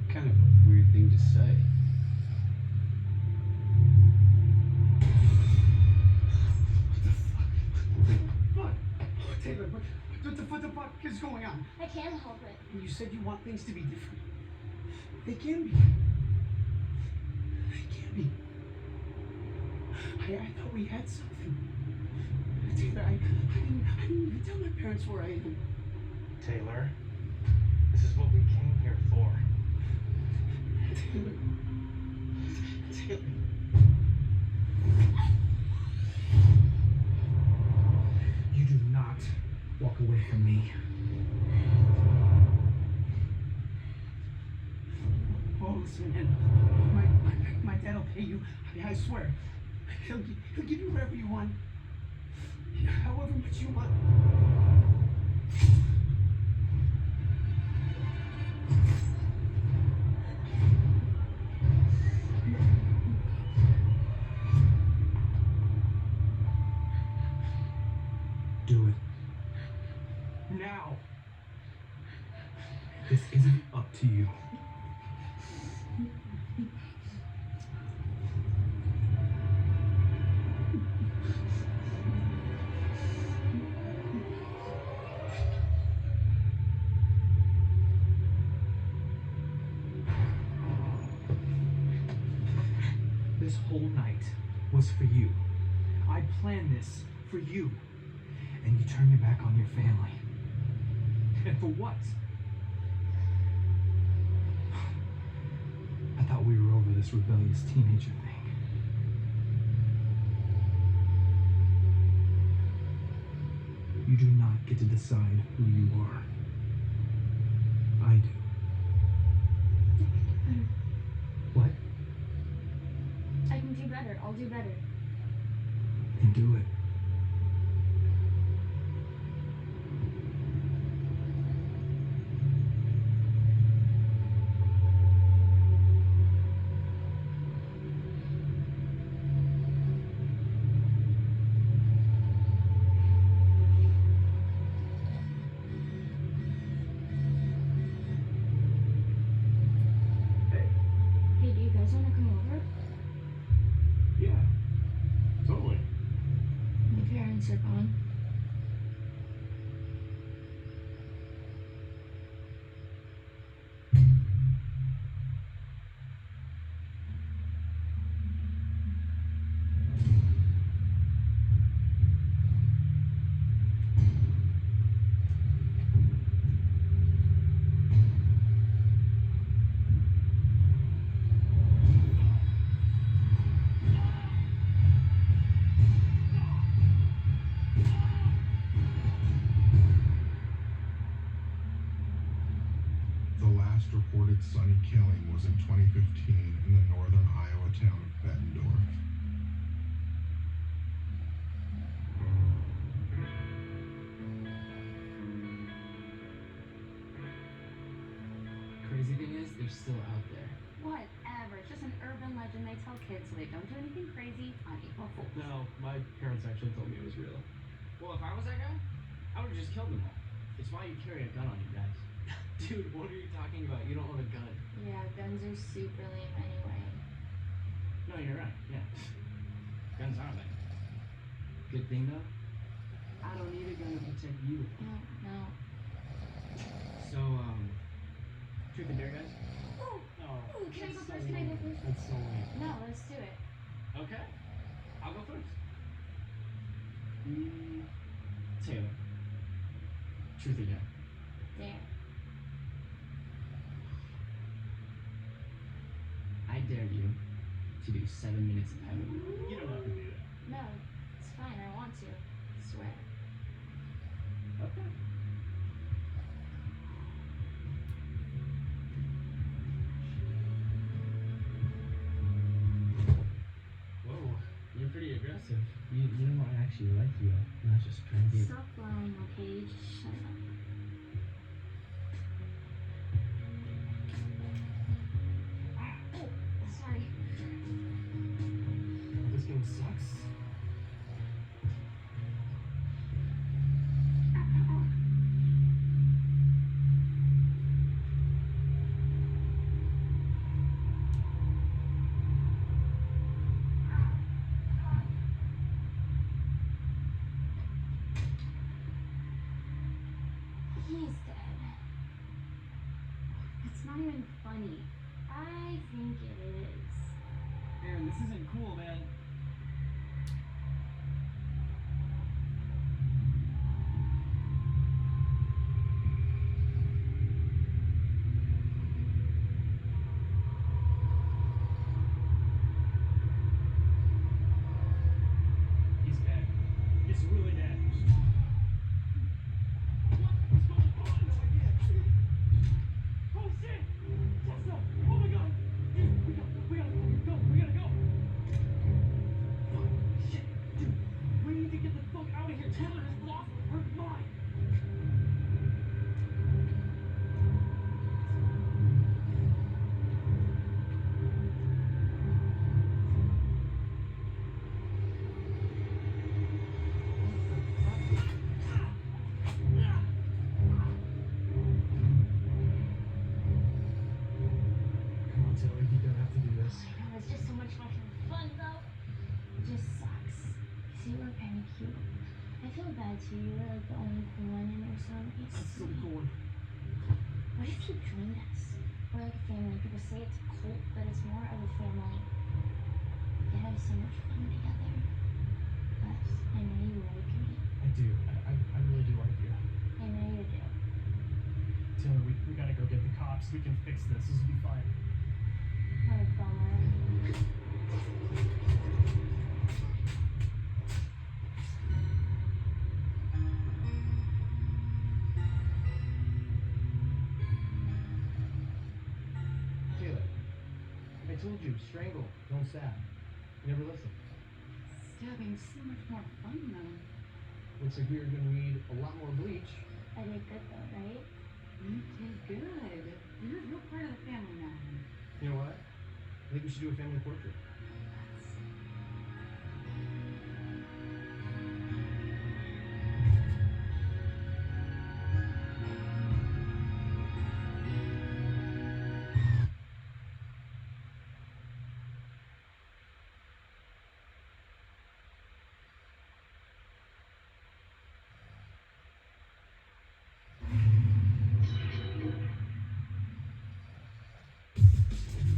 kind of a weird thing to say. What? Taylor, what the fuck is going on? I can't help it. You said you want things to be different. They can be. They can be. I thought we had something. Taylor, I didn't even tell my parents where I am. Taylor, this is what we came here for. Taylor. Taylor. You do not walk away from me. Oh, listen, and my dad will pay you. I swear. He'll give you whatever you want. However much you want. Do it. Now. This isn't up to you. This whole night was for you. I planned this for you. And you turn your back on your family. And for what? I thought we were over this rebellious teenager thing. You do not get to decide who you are. I do. What? I can do better. I'll do better. Then do it. Hey, do you guys want to come over? Yeah, totally. imagine they tell kids so they don't do anything crazy on April Fools. No, my parents actually told me it was real. Well, if I was that guy, I would have just killed them all. It's why you carry a gun on you guys. Dude, what are you talking about? You don't own a gun. Yeah, guns are super lame anyway. No, you're right. Yeah. Guns are lame. Good thing though, I don't need a gun to protect you. No. So, truth or dare, guys? Ooh, can I go first? Can I go first? That's so lame. No, let's do it. Okay, I'll go first. Taylor. Truth or dare? Dare. I dare you to do 7 minutes of heaven. You don't have to do that. No, it's fine. I want to. I swear. Okay. Whoa, you're pretty aggressive. You know I actually like you. I'm not just trying to be. Stop lying, okay? Just shut up. Oh, sorry. This game sucks. He's dead. It's not even funny. I think it is. Aaron, this isn't cool, man. He's dead. He's really dead. Oh shit! Tessa! Oh my god! Dude, we gotta go! We gotta go! Fuck! Shit! Dude, we need to get the fuck out of here! Taylor has lost her mind! Come on, Taylor, you don't have to do this. I know, it's just so much fucking fun though. It just sucks. See, we're kind of cute. I feel bad too. You were like the only cool one in there, so it's So cool. What if you joined us? We're like a family. People say it's a cult, but it's more of a family. We could have so much fun together. Plus, I know you like me. I do. I really do like you. I know you do. Taylor, we gotta go get the cops. We can fix this. This will be fine. What a bummer. Taylor, I told you, strangle, don't stab. You never listen. Stabbing's so much more fun though. Looks like we are gonna need a lot more bleach. I did good though, right? You did good. You're part of the family now. You know what? I think we should do a family portrait.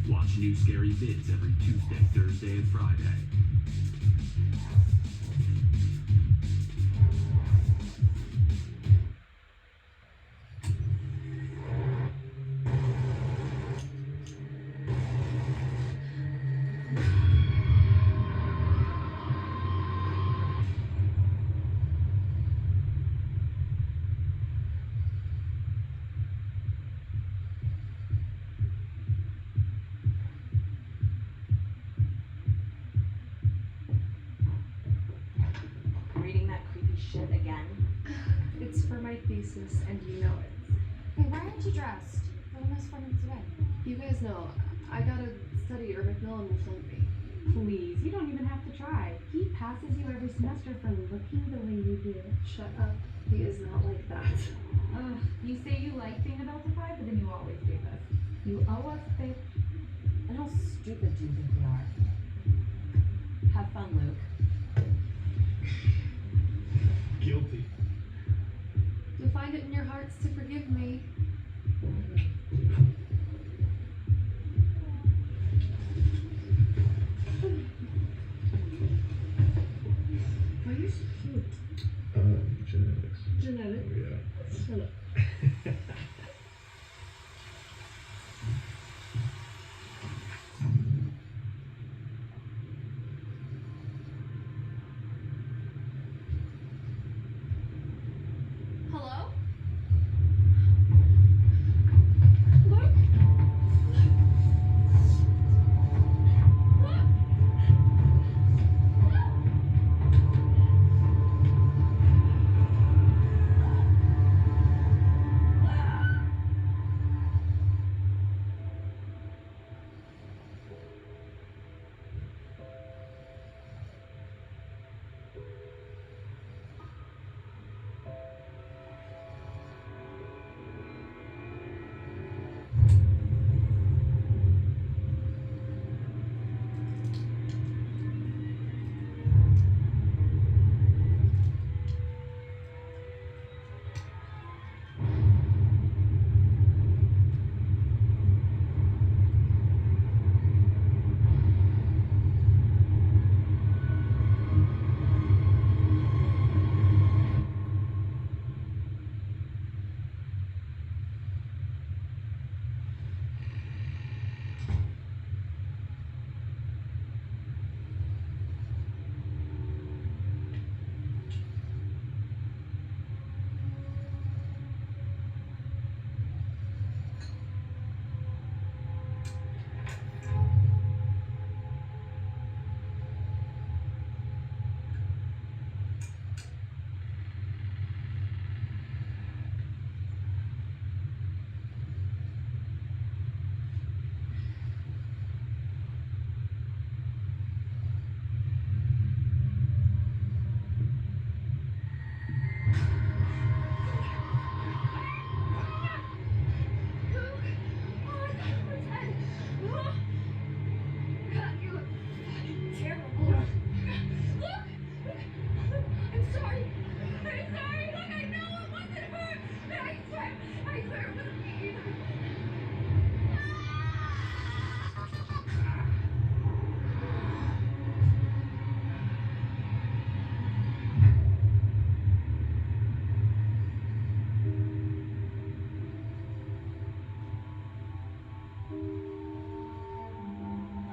Watch new scary vids every Tuesday, Thursday, and Friday. Reading that creepy shit again. It's for my thesis, and you know it. Hey, why aren't you dressed? What am I supposed to today? You guys know I gotta study or McMillan will flunk me. Please, you don't even have to try. He passes you every semester for looking the way you do. Shut up. He is not like that. Ugh, you say you like being adultified, but then you always do this. You owe us, bitch. And how stupid do you think we are? Have fun, Luke. Guilty. You'll find it in your hearts to forgive me. Why are you so cute? Genetics. Genetics? Oh, yeah. Shut up. Hello? Luke?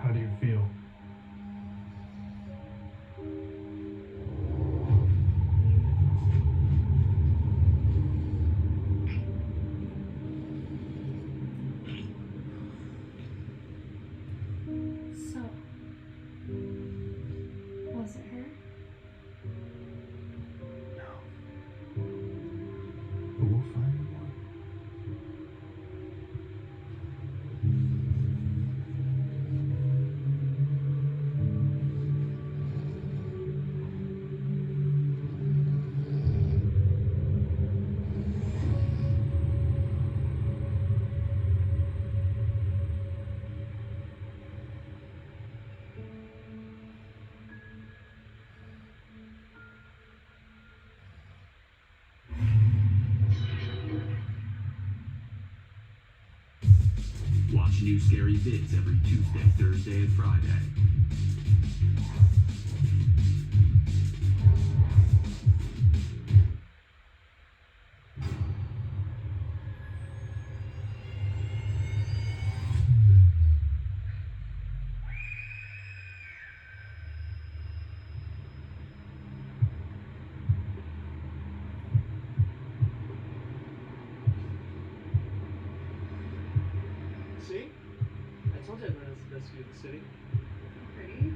How do you feel? So, was it her? No. But we'll find the one. Watch new scary vids every Tuesday, Thursday, and Friday. See? I told you Atlanta's the best view of the city. Pretty. I'm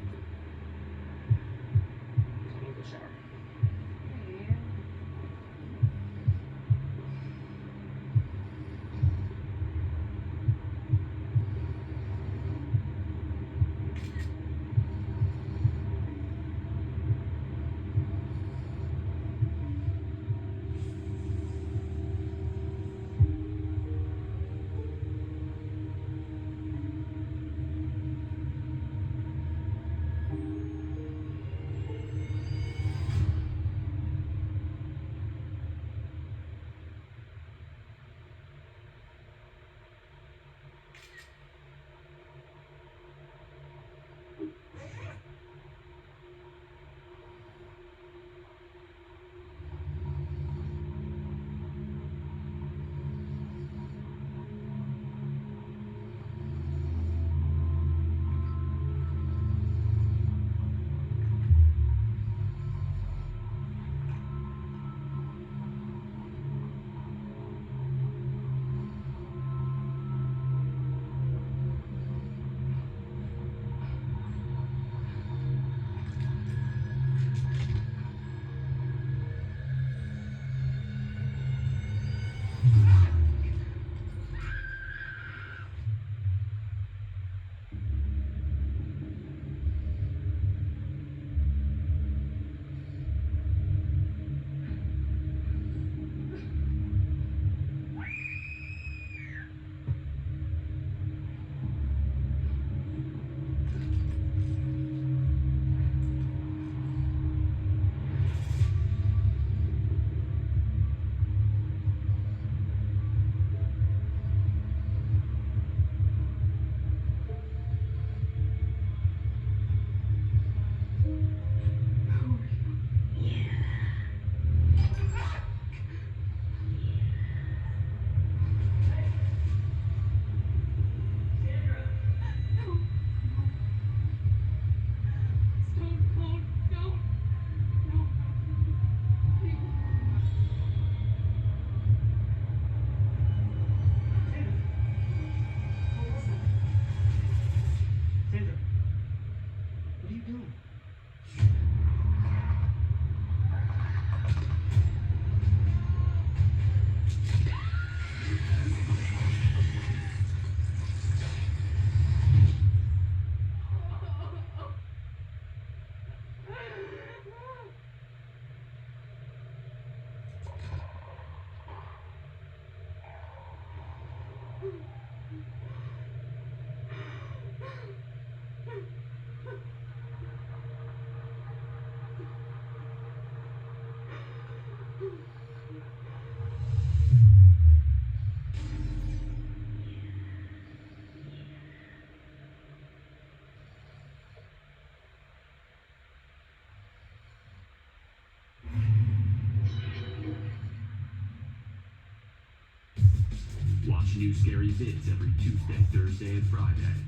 gonna go shower. Hey. Watch new scary vids every Tuesday, Thursday, and Friday.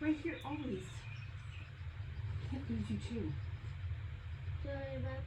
Right here, always. Can't lose you too. Sorry about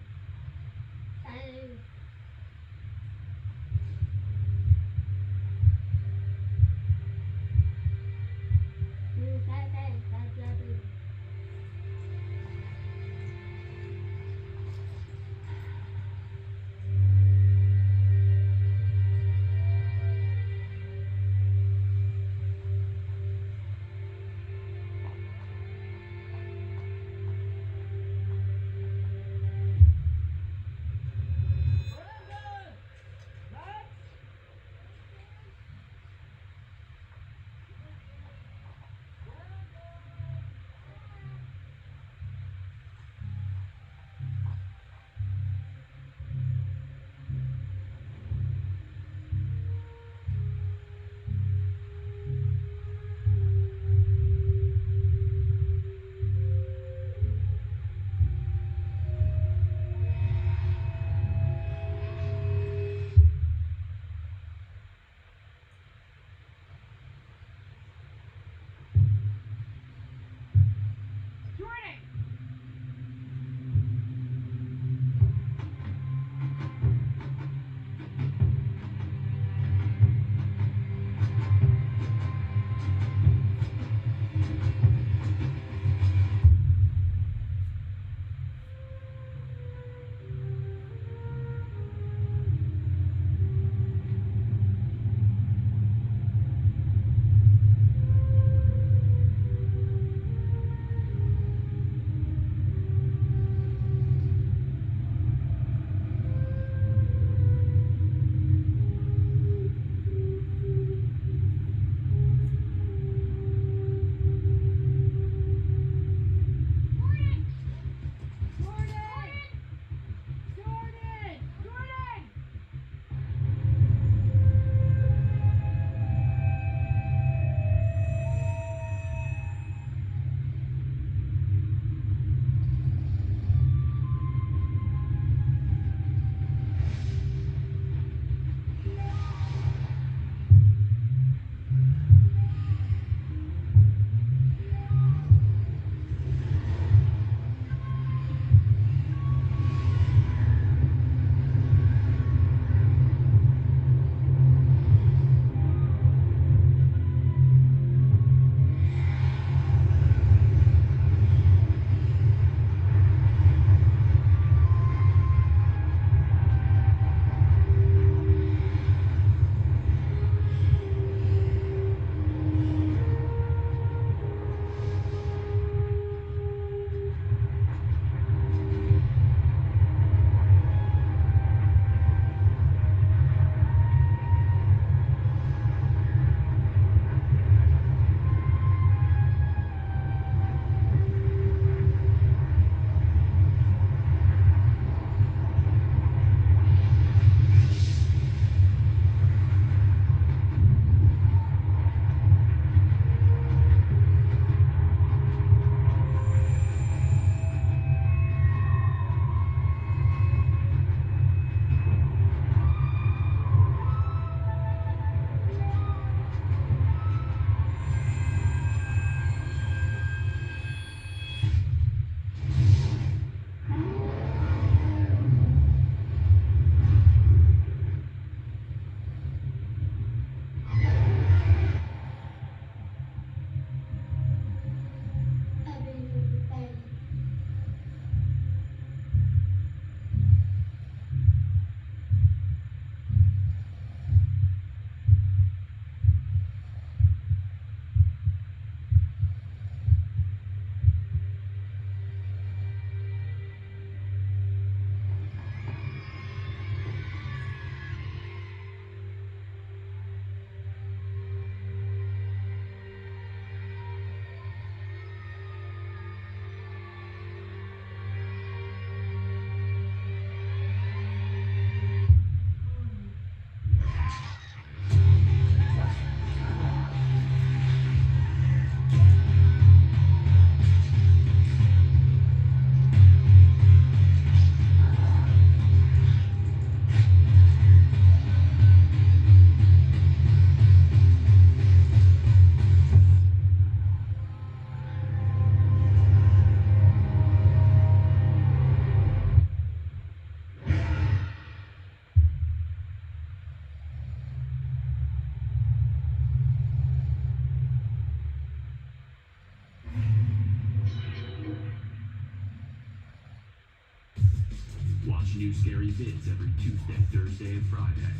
Watch new scary vids every Tuesday, Thursday, and Friday.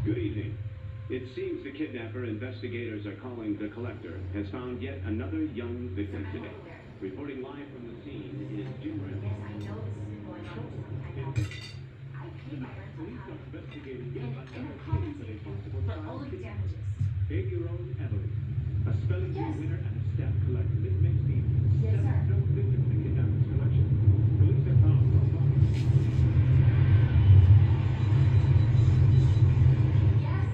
Good evening. It seems the kidnapper investigators are calling the Collector has found yet another young victim today. Reporting live from the scene is Jim Rand. Yes, I know this has been going on for some time now. I paid my rental Police time. are investigating yet And another it case of a compensated possible for child all of the kidnapping. damages. 8-year-old Evelyn, a spelling bee Yes. winner and a stamp collector. This makes the Yes, sir. seventh known victim in the kidnapper's collection. Police have found her body. Yes.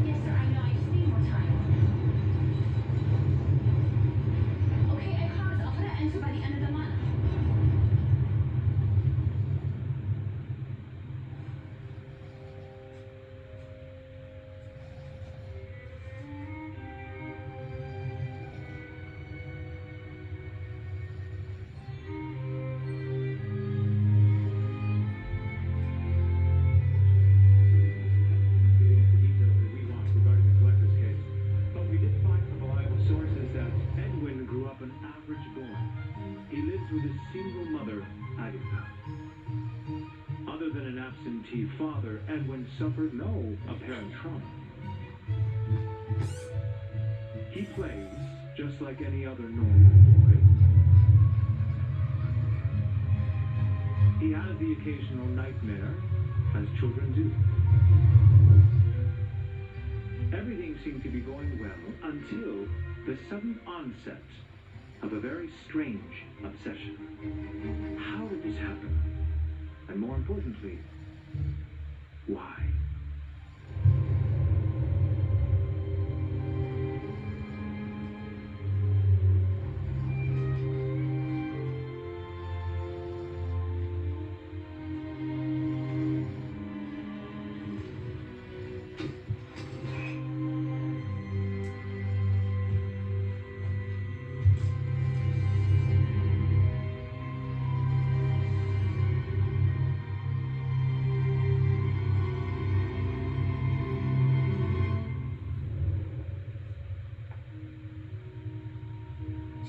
Yes, sir, I know. I just need more time. Okay, I promise. I'll put an answer by the end of the month. Giving us the details that we want regarding the Collector's case. But we did find from reliable sources that Edwin grew up an average boy. He lives with his single mother, Agatha. Other than an absentee father, Edwin suffered no apparent trauma. He plays just like any other normal boy. He has the occasional nightmare, as children do. Everything seemed to be going well until the sudden onset of a very strange obsession. How did this happen? And more importantly, why?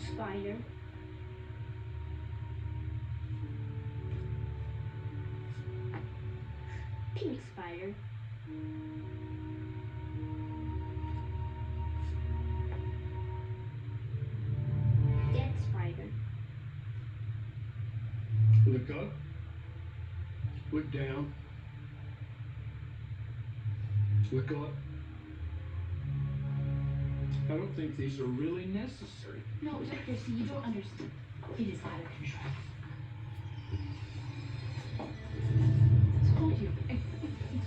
Spider. Pink spider. Dead spider. Look up. Look down. Look up. I don't think these are really necessary. No, Dr. C, you don't understand. It is out of control. I told you. I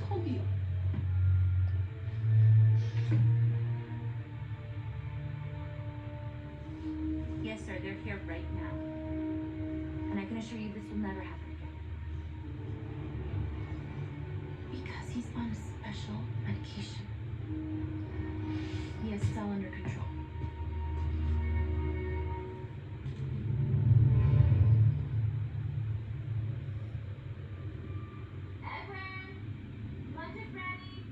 told you. Yes, sir, they're here right now. And I can assure you this will never happen again. Because he's on a special medication. Yes, it's all under control. Edwin, lunch is ready.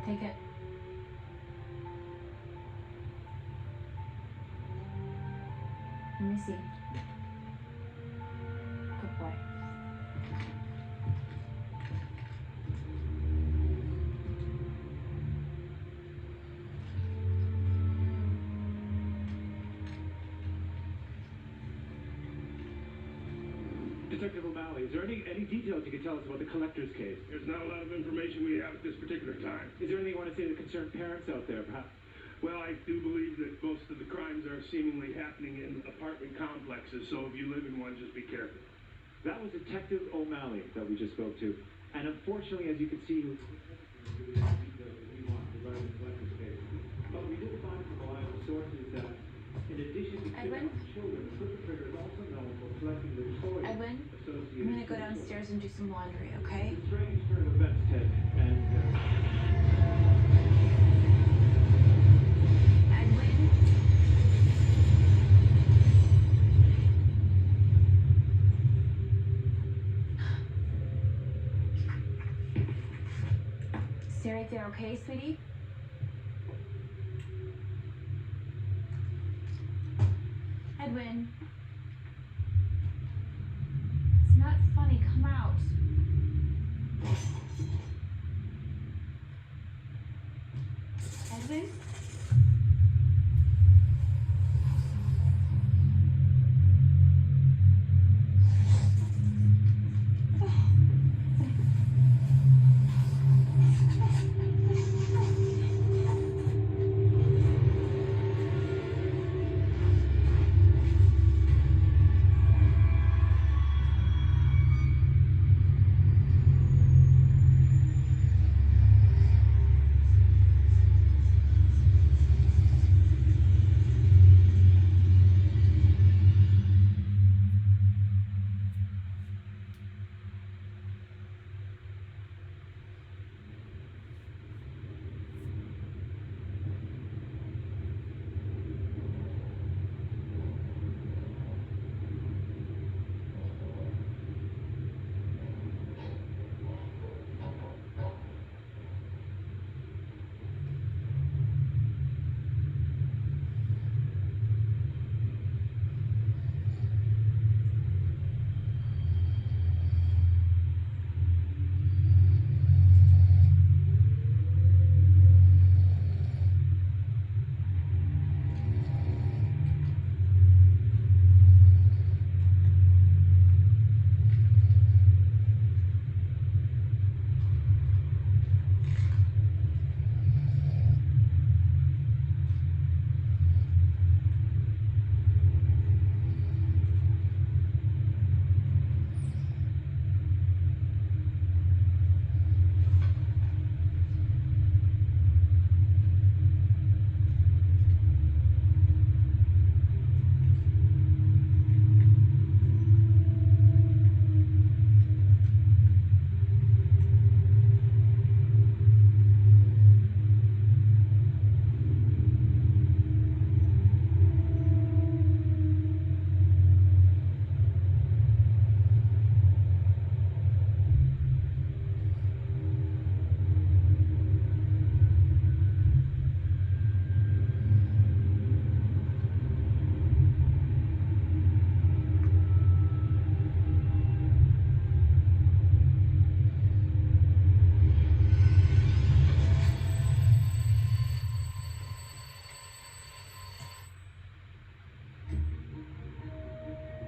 Take it. Let me see. Good boy. Detective O'Malley, is there any details you can tell us about the Collector's case? There's not a lot of information we have at this particular time. Is there anything you want to say to concerned parents out there, perhaps? Well, I do believe that most of the crimes are seemingly happening in apartment complexes, so if you live in one, just be careful. That was Detective O'Malley that we just spoke to. And unfortunately, as you can see, but we did find from reliable sources that in addition to Edwin? kidnapping children, the perpetrator is also known for collecting the toys Edwin, associated I'm gonna go with downstairs and do some laundry, okay? It's a strange turn of events, Ted, and Edwin? Stay right there, okay, sweetie? Edwin. It's not funny. Come out. Edwin?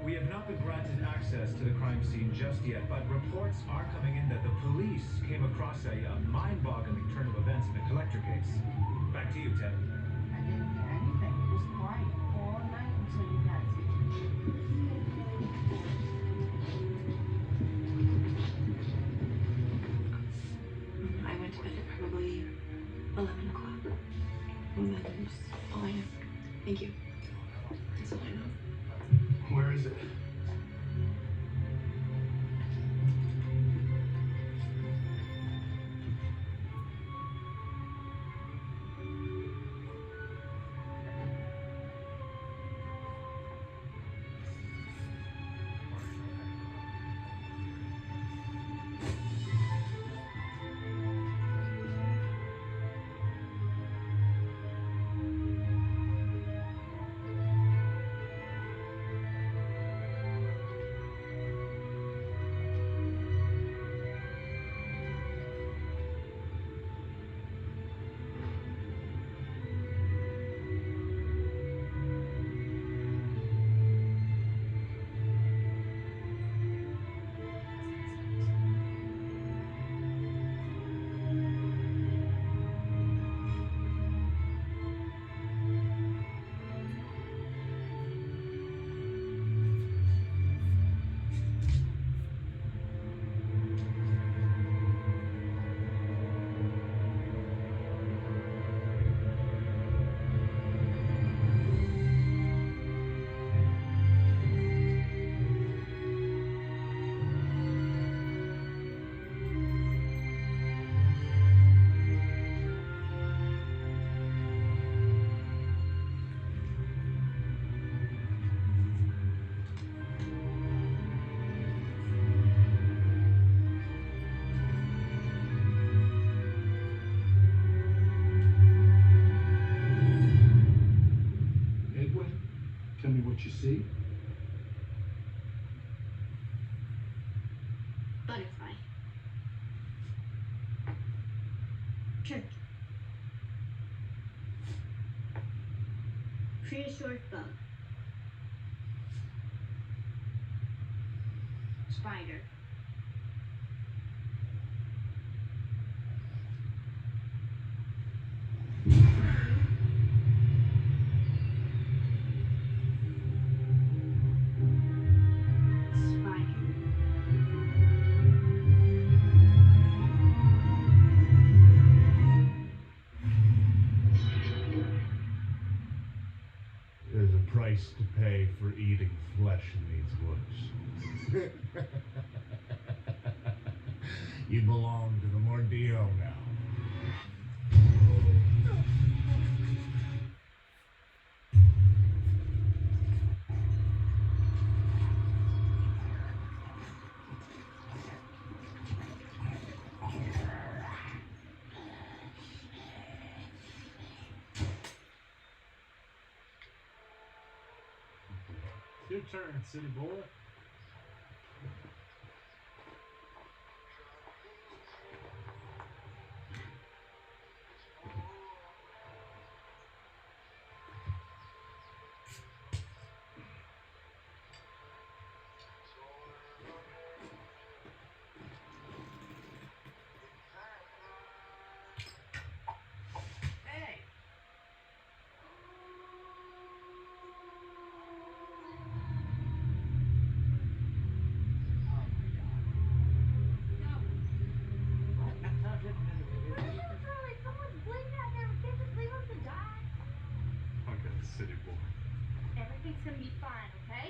We have not been granted access to the crime scene just yet, but reports are coming in that the police came across a mind-boggling turn of events in the collector case. Back to you, Ted. I didn't hear anything. It was quiet all night until you guys I went to bed at probably 11 o'clock. And that's all I know. Thank you. That's all I know. Where is it? Can't you see? Butterfly. Turkey. Prehistoric bug. Spider. There's a price to pay for eating flesh in these woods. You belong to the Mordillo now. Your turn, city boy. Hey! Where the hell, Charlie? Someone's bleeding out there. We can't just leave him to die. Okay, city boy. Everything's gonna be fine, okay?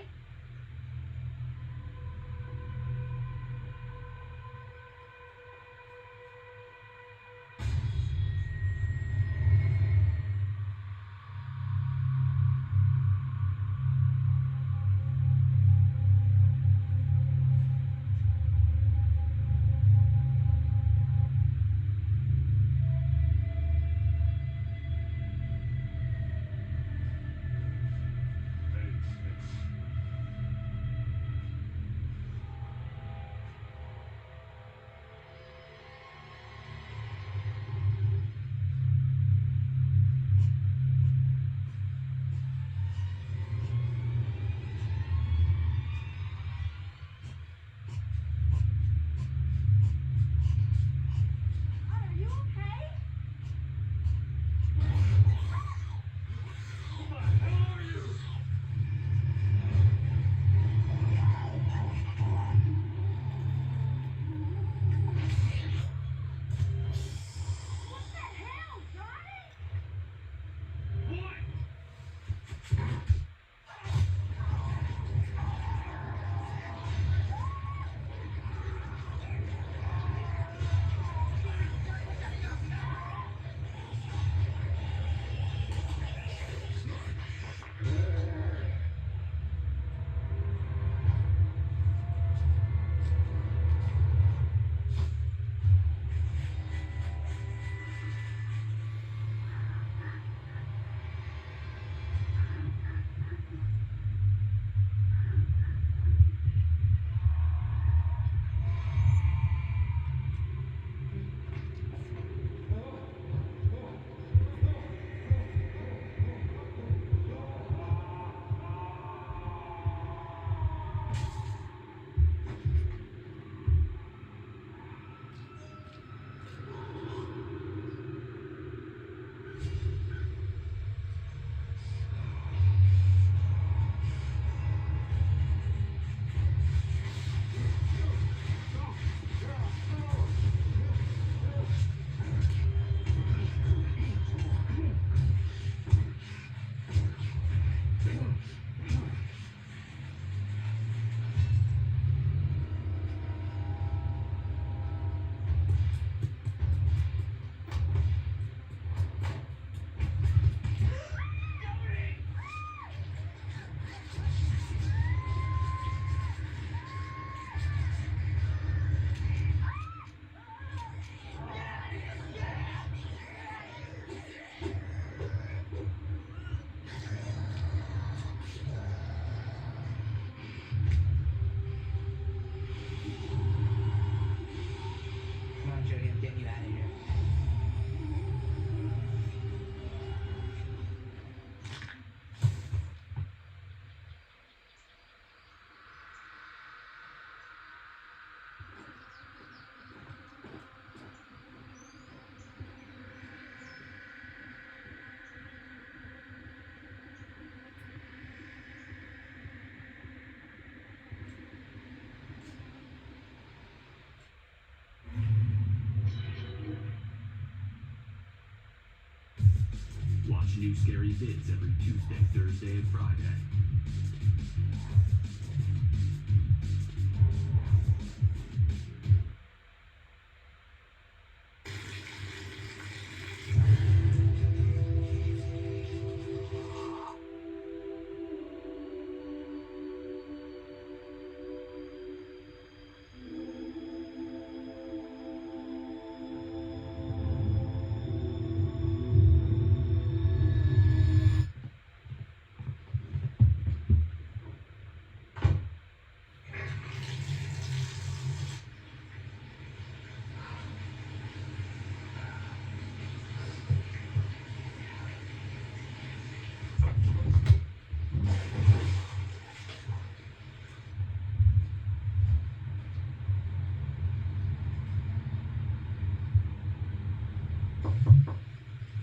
new scary vids every Tuesday, Thursday, and Friday.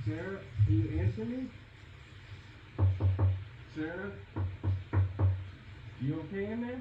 Sarah, can you answer me? Sarah? You okay in there?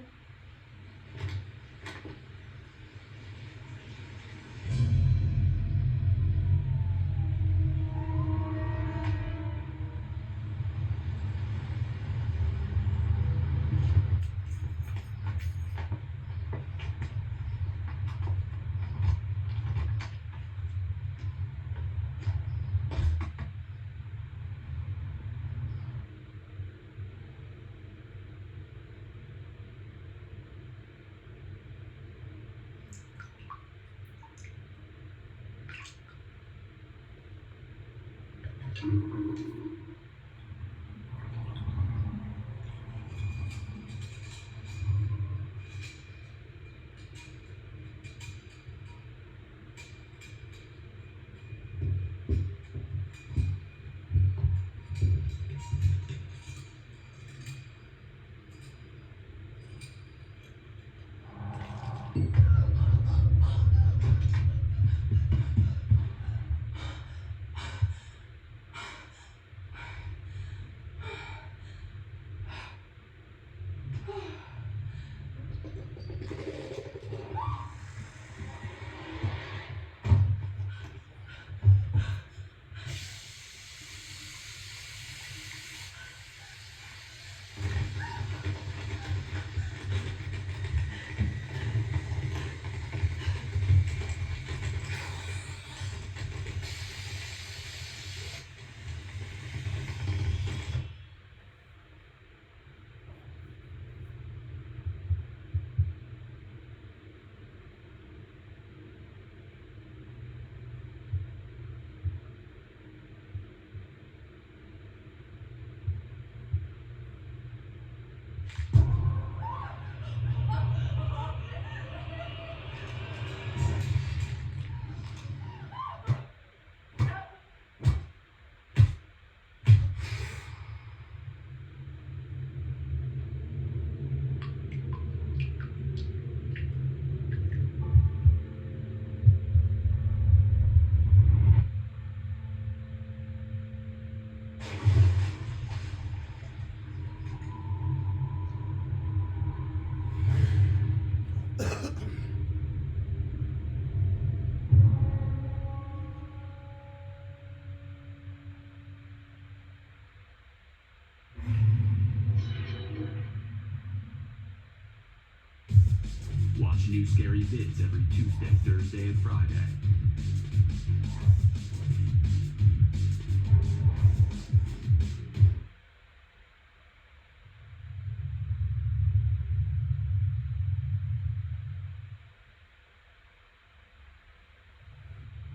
Watch new scary vids every Tuesday, Thursday, and Friday.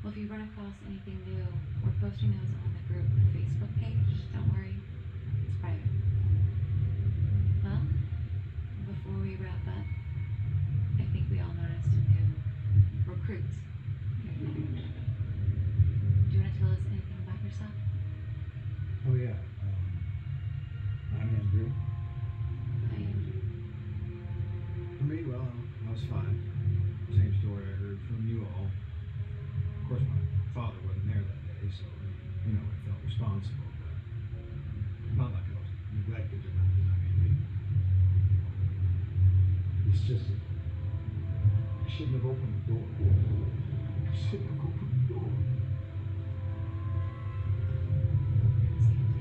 Well, if you run across anything new, we're posting those on the group Facebook page. Don't worry, it's private. Well, before we wrap up, I think we all noticed a new recruit. Do you want to tell us anything about yourself? Oh yeah. I'm Andrew. Hi, Andrew. For me, well, I was 5. Same story I heard from you all. Of course, my father wasn't there that day, so I felt responsible, but not like I was neglected or nothing. I mean, it's just that I shouldn't have opened the door. I shouldn't have opened the door. Sandy.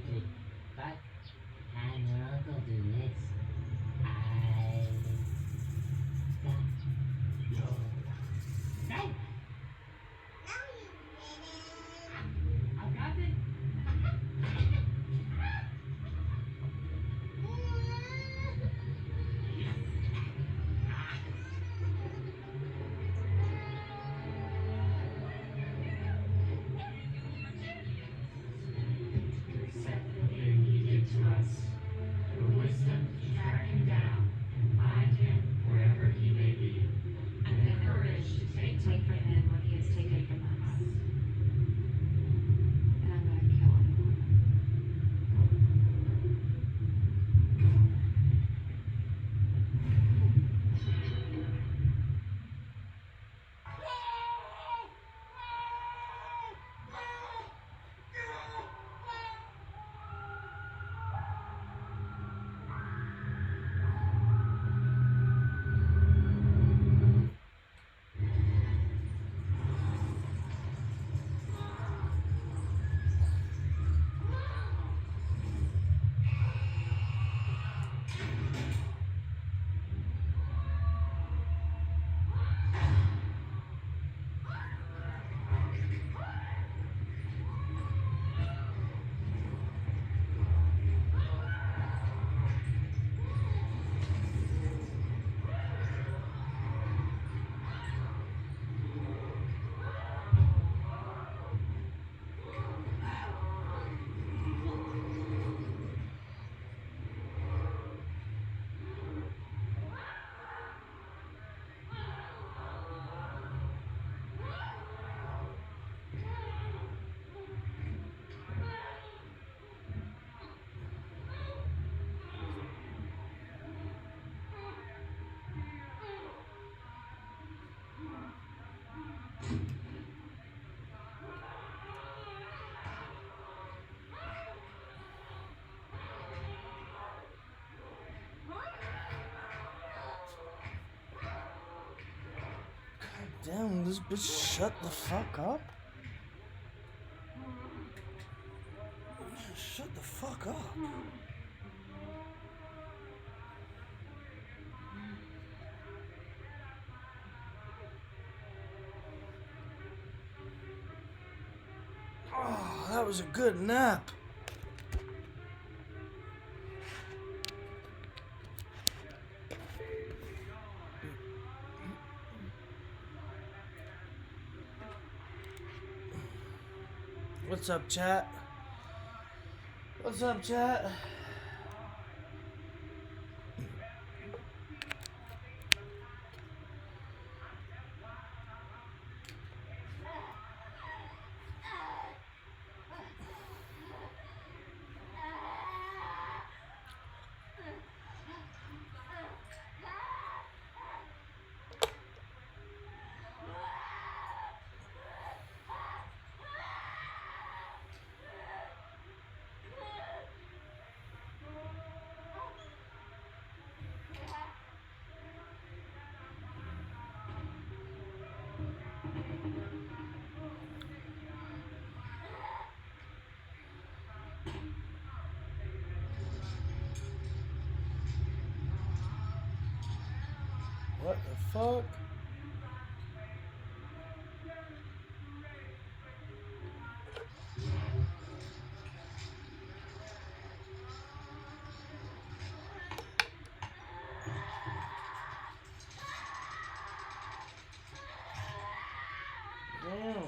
beauty. But can your uncle do this? I don't know. No! I've got it. Accept the thing he did to us. The wisdom to track him down and find him wherever he may be. And the courage to take Take from him what he has taken from us. And I'm gonna kill him. Damn, this bitch shut the fuck up. Shut the fuck up. Oh, that was a good nap. What's up, chat? What's up, chat? What the fuck? Damn.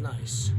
Nice.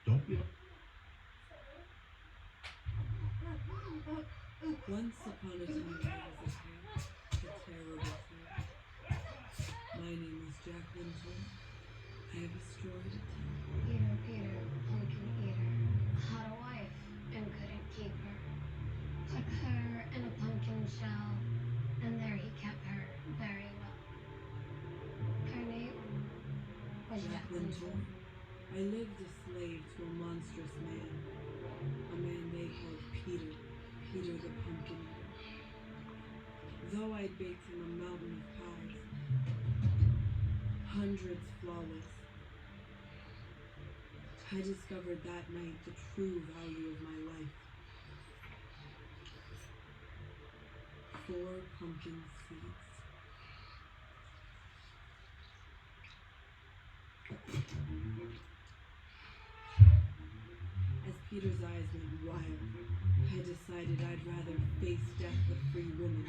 Don't be. Once upon a time, there was a terrible tale. My name is Jack Linton. I have a story to tell. Peter, pumpkin eater, had a wife and couldn't keep her. Took her in a pumpkin shell, and there he kept her very well. Her name was Jack Linton. I lived a slave to a monstrous man, a man they called Peter the pumpkin eater. Though I'd baked him a mountain of pies, hundreds flawless, I discovered that night the true value of my life. 4 pumpkin seeds. As Peter's eyes went wild, I decided I'd rather face death a free woman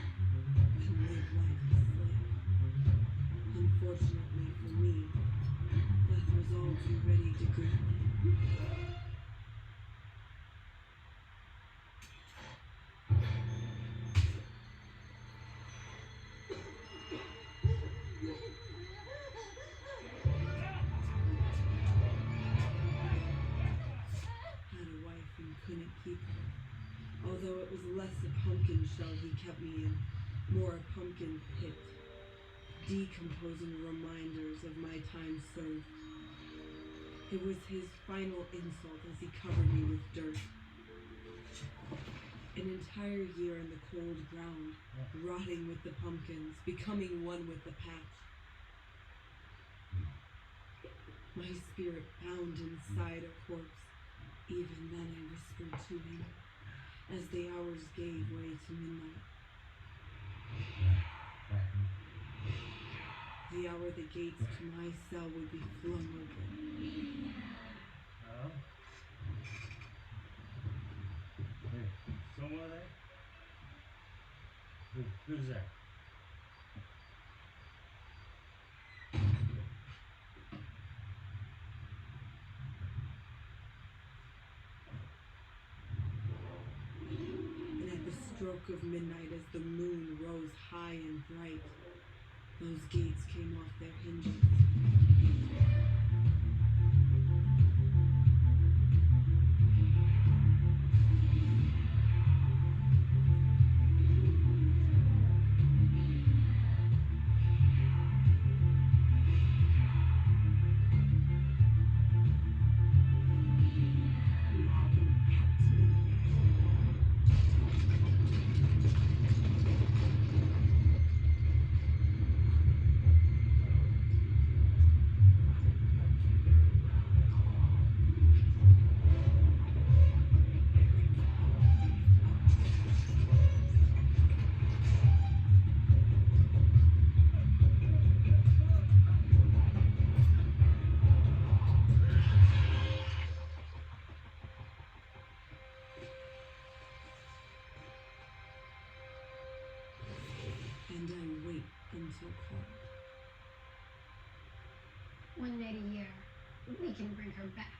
than live life a slave. Unfortunately for me, death was all too ready to greet me. Couldn't keep her. Although it was less a pumpkin shell he kept me in, more a pumpkin pit, decomposing reminders of my time served. It was his final insult as he covered me with dirt. An entire year in the cold ground, rotting with the pumpkins, becoming one with the patch. My spirit bound inside a corpse. Even then I whispered to him, as the hours gave way to midnight. The hour the gates to my cell would be flung open. Oh? Hey, someone there? Who's there? Stroke of midnight as the moon rose high and bright, those gates came off their hinges. We can bring her back.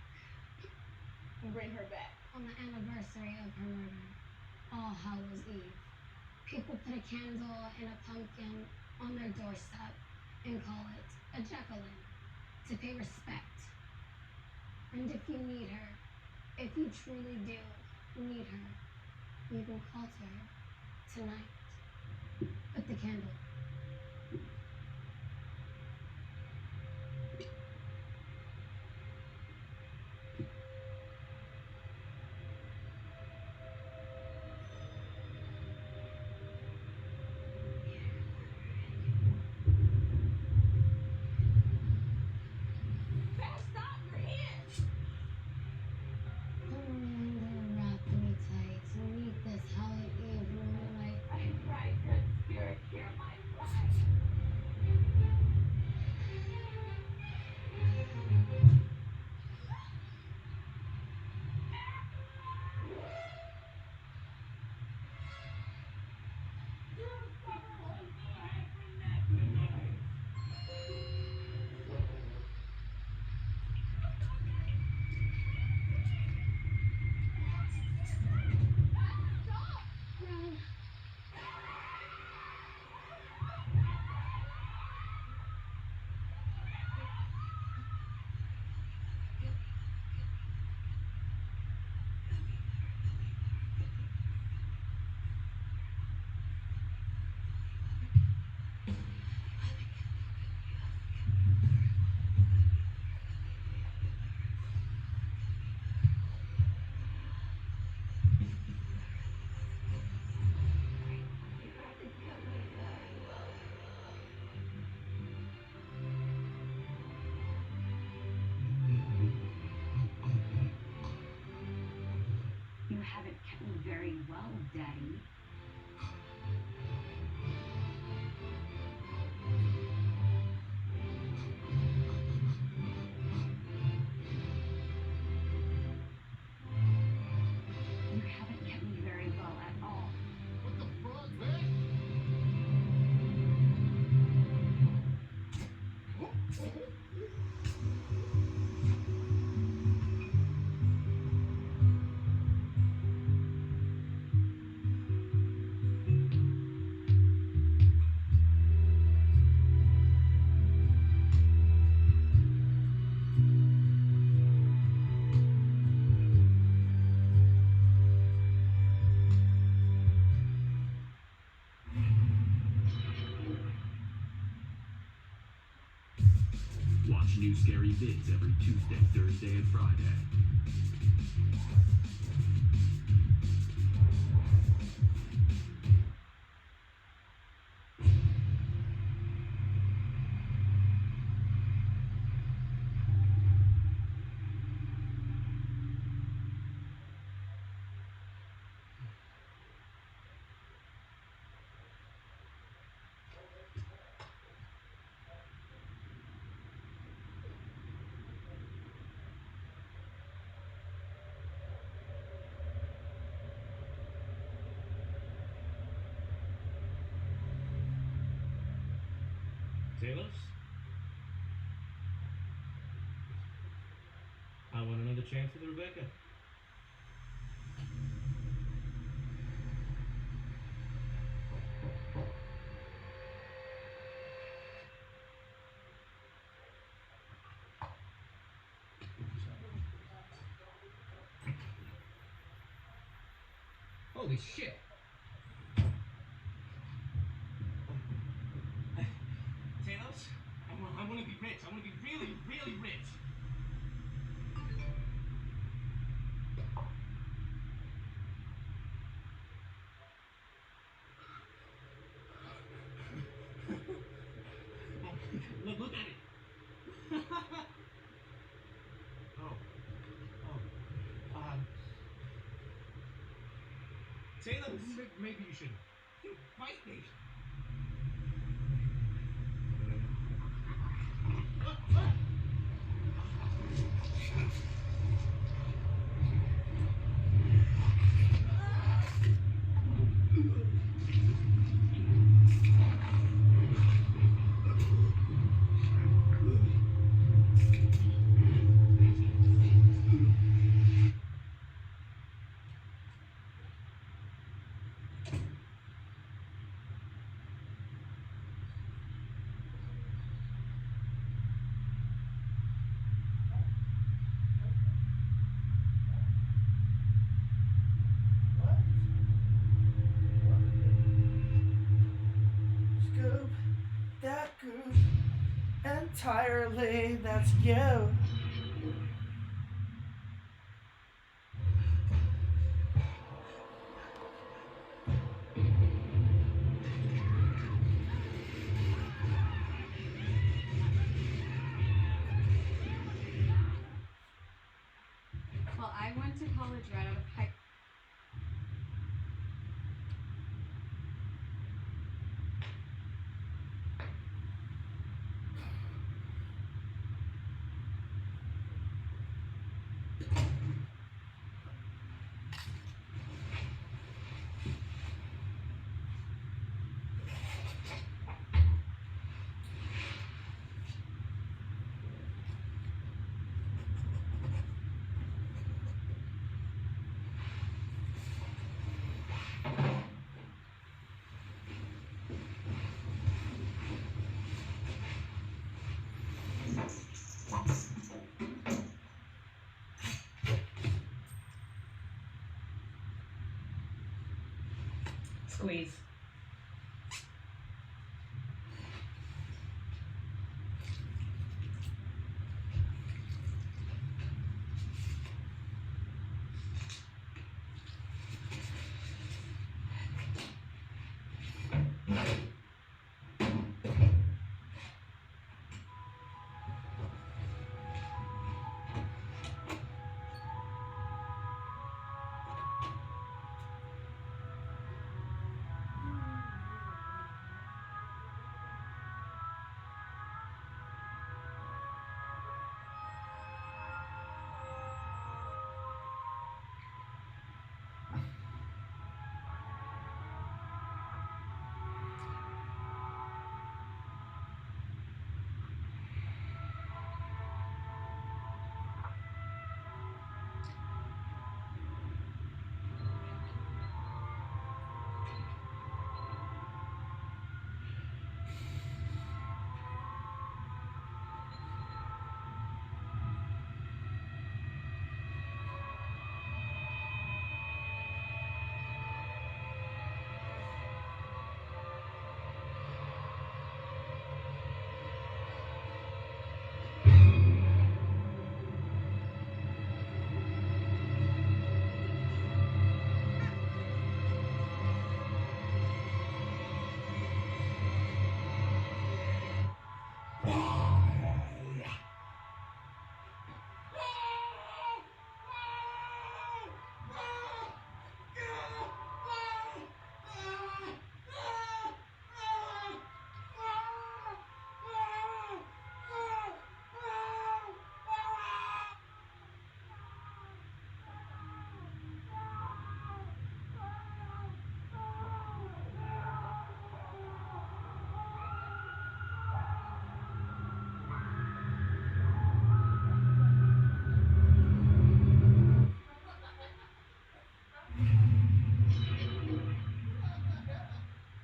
Bring her back. On the anniversary of her murder, All Hallows Eve, people put a candle and a pumpkin on their doorstep and call it a jack-o'-lantern to pay respect. And if you need her, if you truly do need her, you can call to her tonight with the candle. Fast up, you're here. Wrap me tight to meet this Halloween Eve moonlight. I pray, good spirit, hear my cry. Run. You haven't kept me very well, Daddy. You haven't kept me very well at all. What the fuck, man? Watch new scary vids every Tuesday, Thursday, and Friday. Talos? I want another chance with Rebecca. Holy shit! Talos, I want to be rich. I want to be really, really rich. Look at it. Talos, maybe you should fight me. groove entirely. That's you. Well, I went to college right out of high. Squeeze.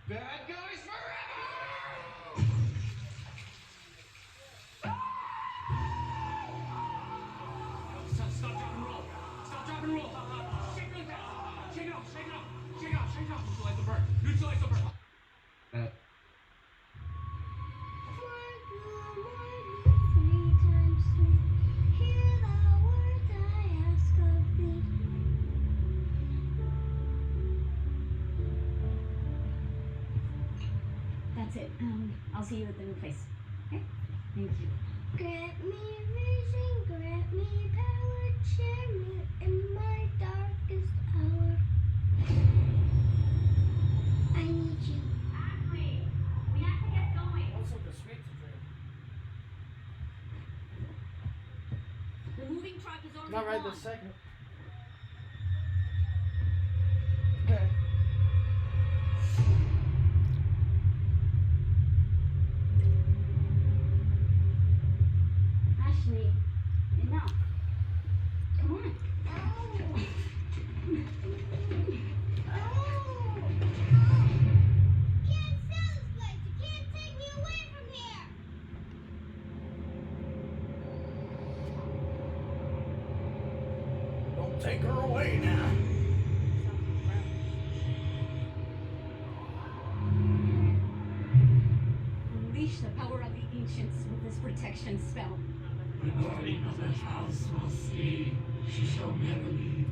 Bad guys forever! Stop, drop, and roll. Stop, drop, and roll. Shake really fast. Shake it off, shake it off. Shake it off, shake it off. Neutralize the burn. Neutralize the burn. That's it. I'll see you at the new place. Okay? Thank you. Grant me vision, grant me power, cheer me in my darkest hour. I need you. Ashley, we have to get going. Also the sweet to drink. The moving truck is already Not right gone. this second. Okay. Ashley, enough. Come on. Can't sell this place. You can't take me away from here. Don't take her away now. unleash the power of the ancients with this protection spell. The burning of this house will see. She shall never leave.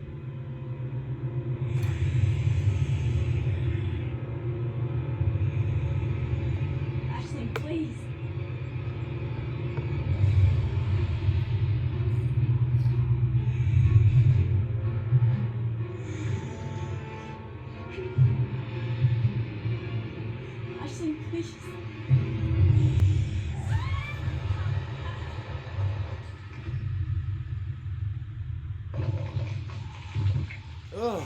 Ashley, please. Ashley, please. Ugh.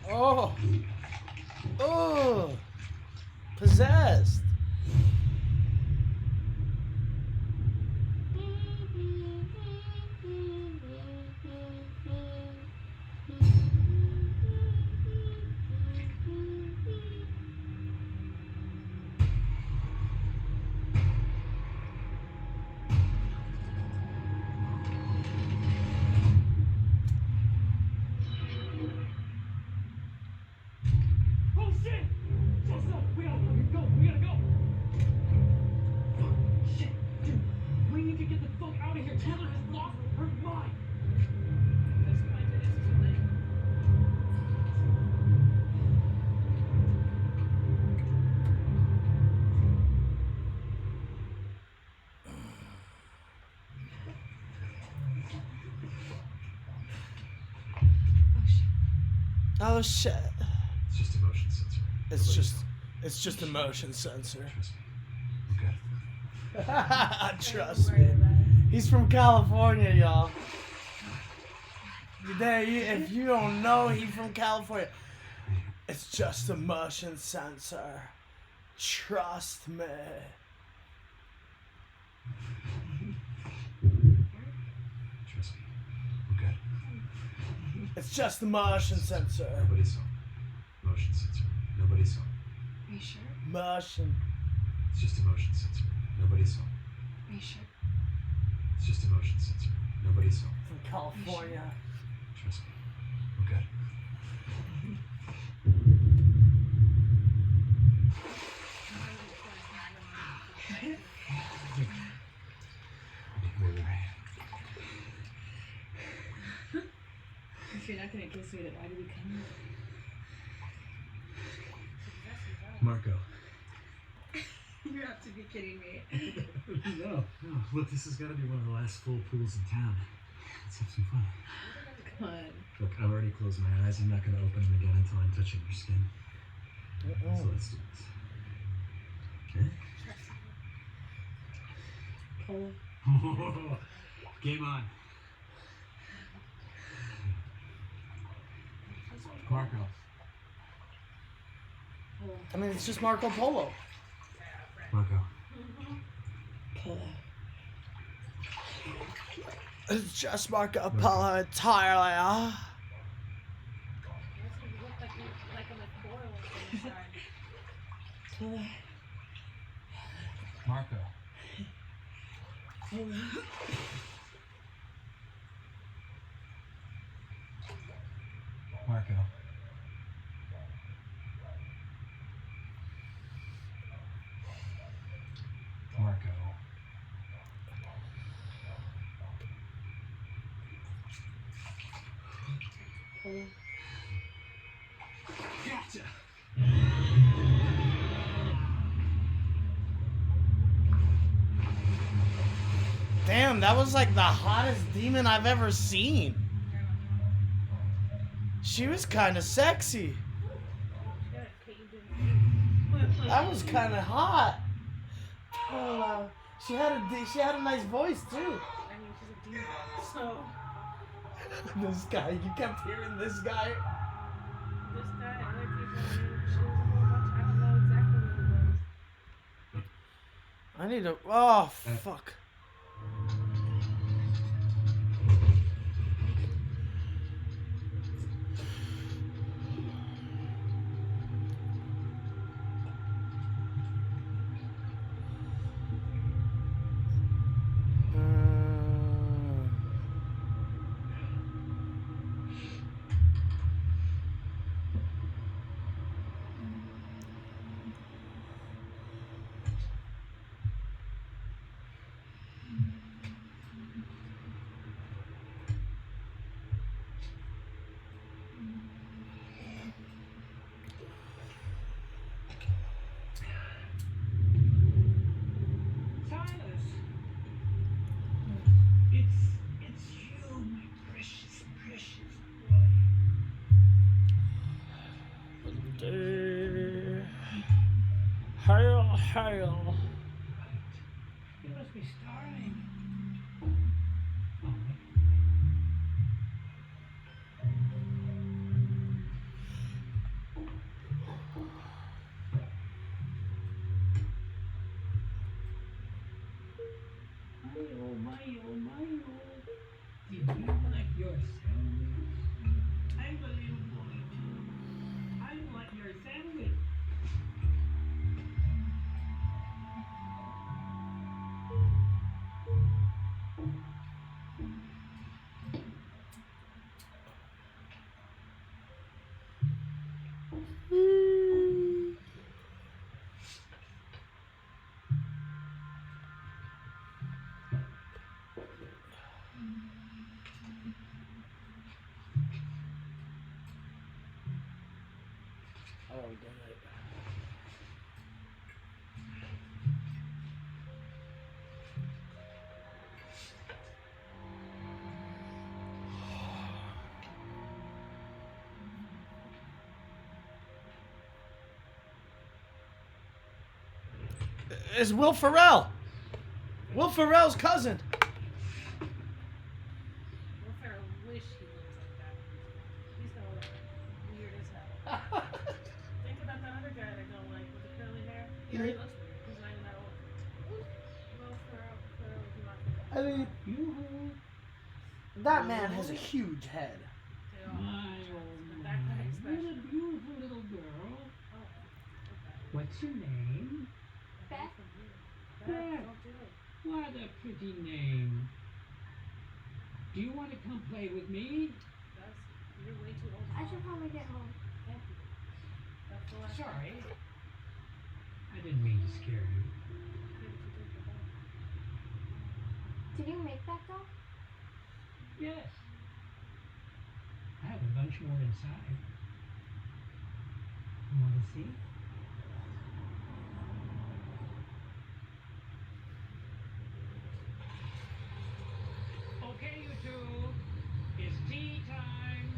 Oh. Oh. Possessed. Oh shit! Jessa, we gotta fucking go. We gotta go. Fuck, shit, dude. We need to get the fuck out of here. Taylor has lost her mind. Oh shit. It's just a motion sensor. It's just a motion sensor. Okay. Trust me. He's from California, y'all. If you don't know, he's from California. It's just a motion sensor. Trust me. Trust me. We're good. It's just a motion sensor. Nobody saw. Motion sensor. Nobody saw. Are you sure? Motion. It's just a motion sensor. Nobody saw. Are you sure? It's just a motion sensor. Nobody saw. From California. Trust me. We're good. If you're not gonna kiss me, then why did we come here? Marco. You have to be kidding me. No. Look, this has got to be one of the last full pools in town. Let's have some fun. Come on. Look, I've already closed my eyes. I'm not going to open them again until I'm touching your skin. So let's do this. Okay? Polo. Game on. Marco. I mean, it's just Marco Polo. Marco. Polo. It's just Marco Polo entirely, huh? Polo. Marco. Polo. Marco. Marco. Polo. Gotcha. Damn, that was like the hottest demon I've ever seen. She was kind of sexy. That was kind of hot. She had a nice voice too. I mean, she's a demon. So. This guy, you kept hearing this guy. This guy, other people, she was a whole bunch. I don't know exactly what it was. I need to. Oh fuck. Kyle. You must be starving. Did you like your sandwich? I'm a little boy too. I want your sandwich. Oh, damn it. It's Will Ferrell. Will Ferrell's cousin. Will Ferrell wish he looks like that. He's so weird as hell. Think about that other guy that I don't like with the curly hair. He already looks weird. He's not even that old. Will Ferrell is not I mean, that man has a huge head. What a beautiful little girl. What's your name? Beth. Beth. What a pretty name. Do you want to come play with me? You're way too old. I should probably get home. Sorry. I didn't mean to scare you. Did you make that doll? Yes. I have a bunch more inside. You want to see? Okay, you two. It's tea time.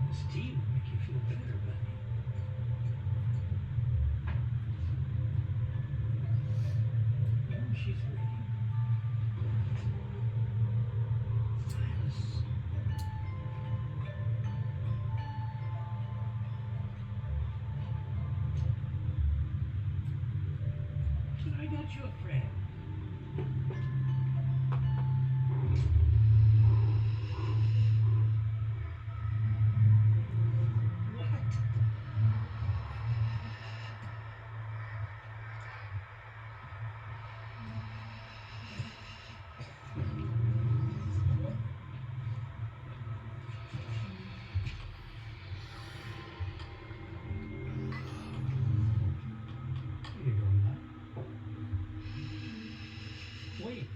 This tea will make you feel better, buddy. Oh, she's ready. Yes. I got you a friend. What? Here you go, Nut. Wait.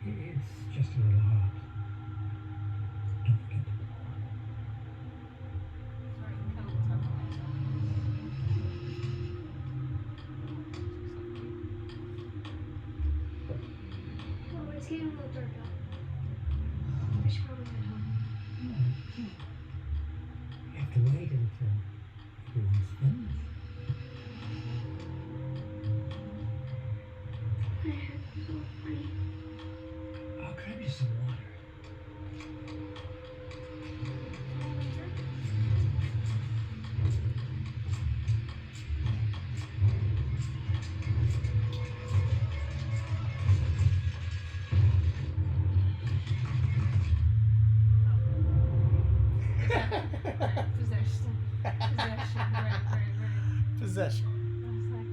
It's just a little hot. Don't forget to blow on it. Oh, it's getting a little dark out. I should probably head home. No, you can't. You have to wait until everyone's finished. My hair feels so funny. I'll grab you some water. Possession. Possession. Right. Possession. I was like,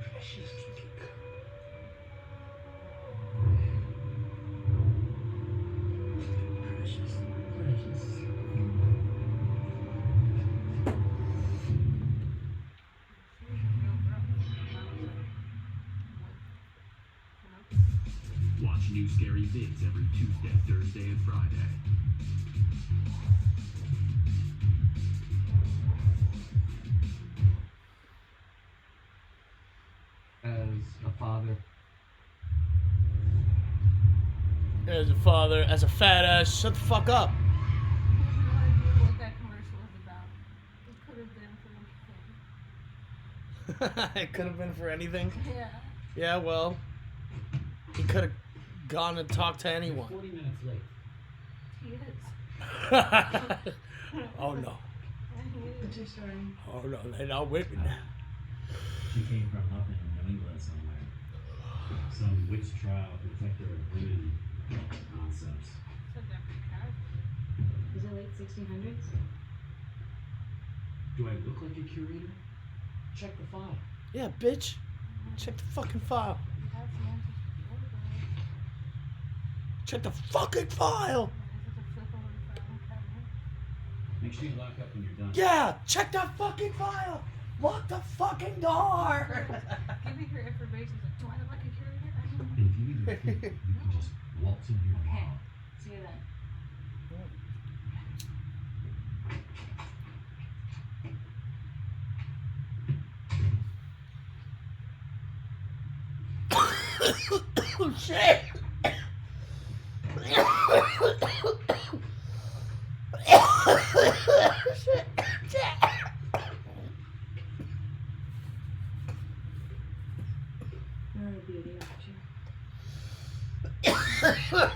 Precious little girl. Precious. Watch new scary vids every Tuesday, Thursday, and Friday. As a father, as a fat ass, shut the fuck up. I have no idea what that commercial was about. It could have been for anything. It could have been for anything. Yeah. Yeah, well, he could have gone and talked to anyone. 40 minutes late. He is. Oh no. He is. Oh no, they're not with me now. She came from up in New England somewhere. Some witch trial protector of women concepts. Said that pretty casual. Is it late 1600s? Do I look like a curator? Check the file. Yeah, bitch. Check the fucking file. That's the answers before, though. Check the fucking file. Is it to flip over the filing cabinet? Make sure you lock up when you're done. Yeah, check that fucking file. Lock the fucking door. Give me your information. Do I look like a curator? I don't know. And if you need your food, you can just waltz in here. Okay. See you then. Oh shit. You're a beauty, aren't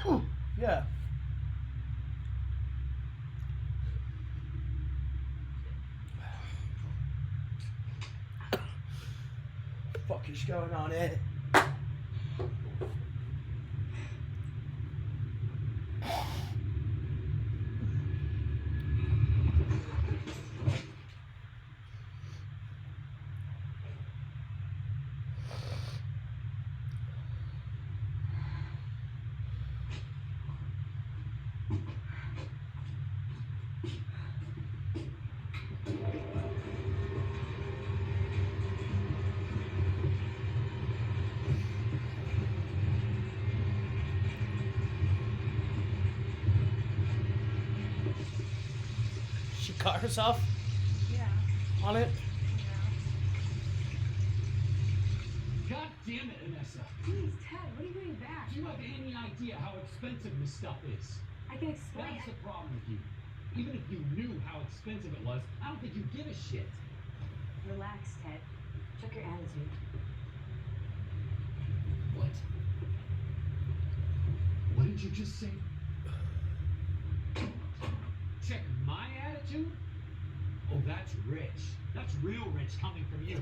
you? Yeah. Fuck is going on here? She cut herself Yeah. on it. God damn it, Vanessa. Please, Ted, what are you doing back? Do you have any idea how expensive this stuff is? I can explain. That's the problem with you. Even if you knew how expensive it was, I don't think you'd give a shit. Relax, Ted. Check your attitude. What? What did you just say? Check my attitude? Oh, that's rich. That's real rich coming from you.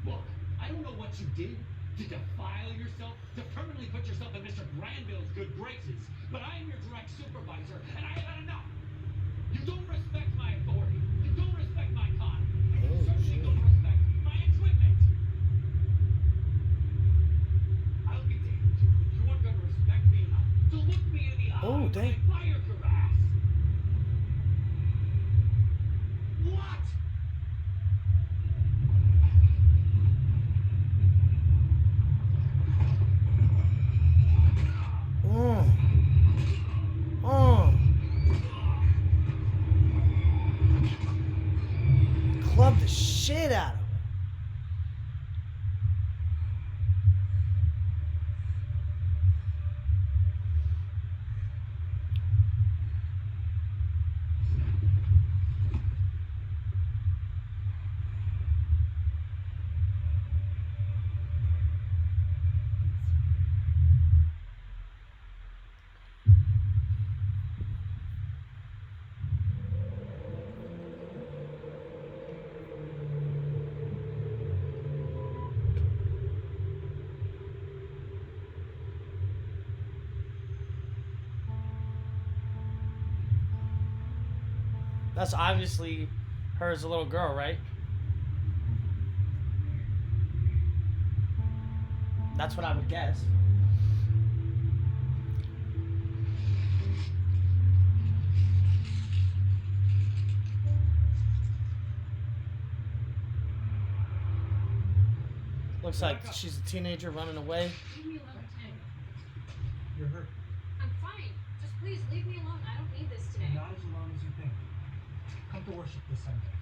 Look, I don't know what you did to defile yourself, to permanently put yourself in Mr. Granville's good graces, but I am your direct supervisor, and I have had enough. You don't respect my authority. You don't respect my time. And you certainly don't respect my equipment. I'll be damned if you weren't going to respect me enough to look me in the eye Oh, when dang. I fire your ass. What? Club the shit out of her. That's obviously her as a little girl, right? That's what I would guess. Looks like she's a teenager running away. Leave me alone, Ted. You're hurt. I'm fine. Just please leave me alone. I don't need this today. Not as alone as you think. Come to worship this Sunday.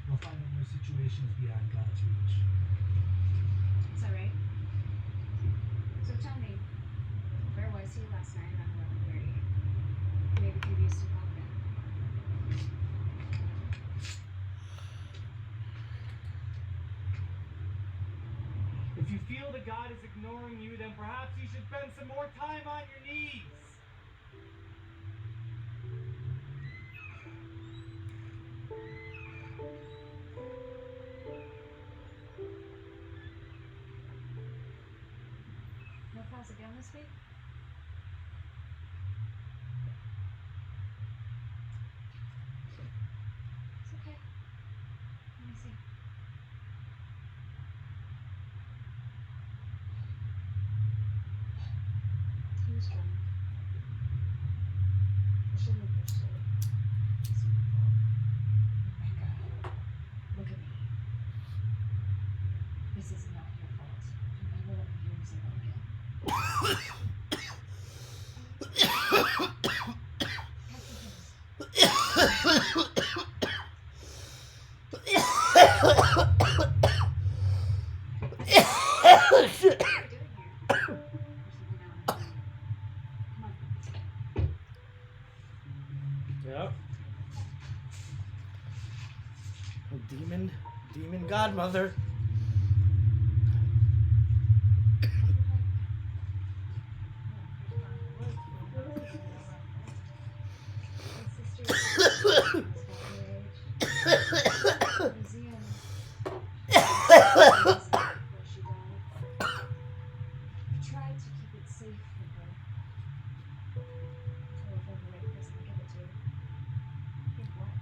You'll find that your situation is beyond God's reach. Is that right? So tell me, where Where was he last night around 11:30? Maybe could use to pop in. If you feel that God is ignoring you, then perhaps you should spend some more time on your knees. No calls again this week? It's okay. Let me see. He was drunk. I shouldn't have pushed it. It's my fault. Rebecca, look at me. This is not your fault. I will let you use it again. Yep. Demon godmother. Tried to keep it safe for her. Until I found the right person to give it to. Think what?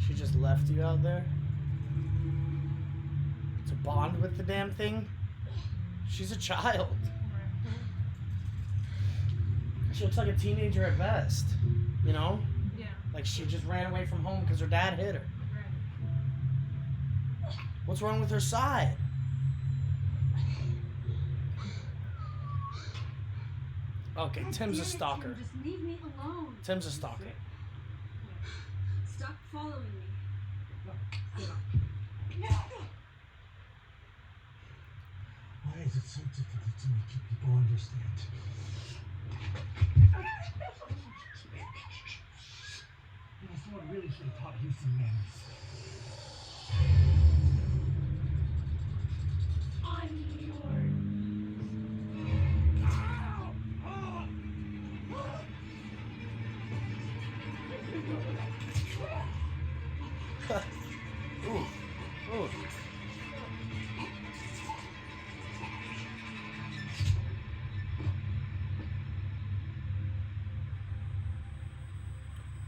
She just left you out there to bond with the damn thing. She's a child. She looks like a teenager at best, you know? Yeah. Like she just ran away from home because her dad hit her. What's wrong with her side? Okay, Tim's a stalker. Just leave me alone. Tim's a stalker. Stop following me. Why is it so difficult to make you people understand? You know, someone really should have taught you some manners. I'm yours. Ooh. Ooh.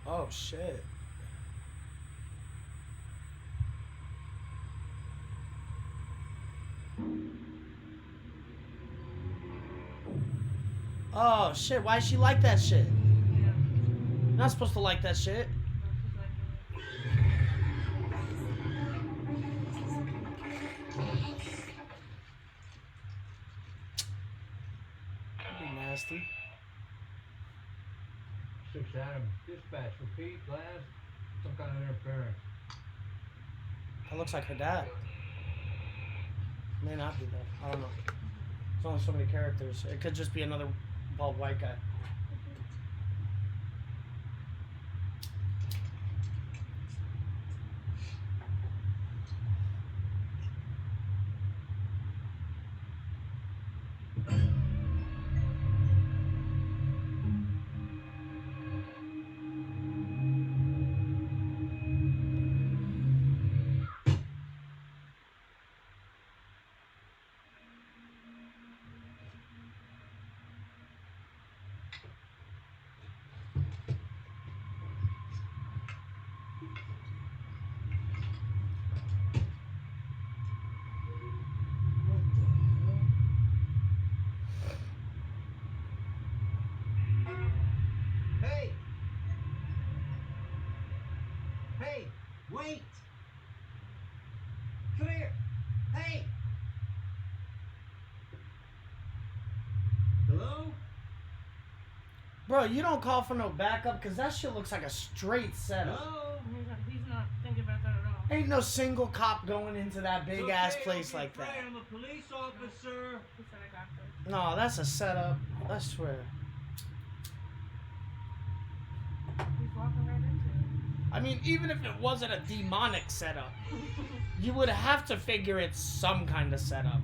Oh shit. Oh shit, why is she like that shit? You're not supposed to like that shit. That'd be nasty. 6 Adam, dispatch, repeat, last, some kind of interference. That looks like her dad. May not be that. I don't know. There's only so many characters. It could just be another bald white guy. Hey, wait! Come here! Hey! Hello? Bro, you don't call for no backup because that shit looks like a straight setup. Hello? He's not thinking about that at all. Ain't no single cop going into that big ass Okay, place don't be like that. afraid, I'm a police officer. He said I got this. No, that's a setup. I swear. He's walking right into it. I mean, even if it wasn't a demonic setup, you would have to figure it's some kind of setup.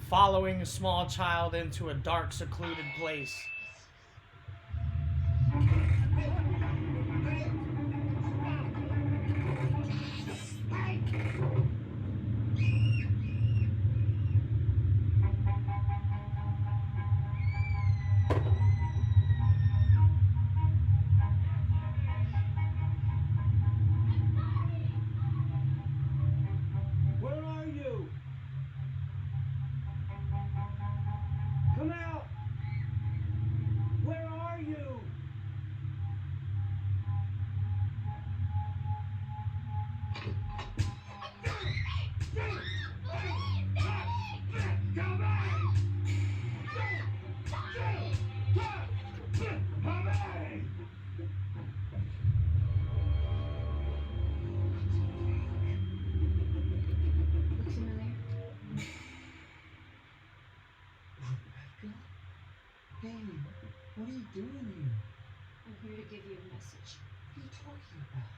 Following a small child into a dark, secluded place. Where are you? Come out! Where are you? Look familiar? Hey, what are you doing here? I'm here to give you a message. What are you talking about?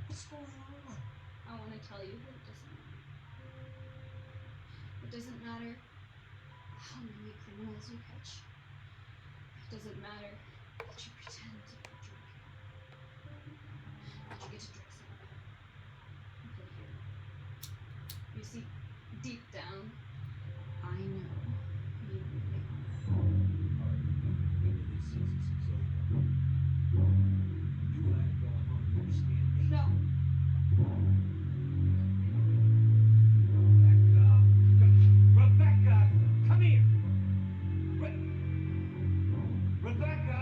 What's going on? I want to tell you that it doesn't matter. It doesn't matter how many criminals you catch. It doesn't matter that you pretend to be drinking. That you get to drink some of it. But here, you see, deep down, I know you really No. Rebecca, come here. Rebecca.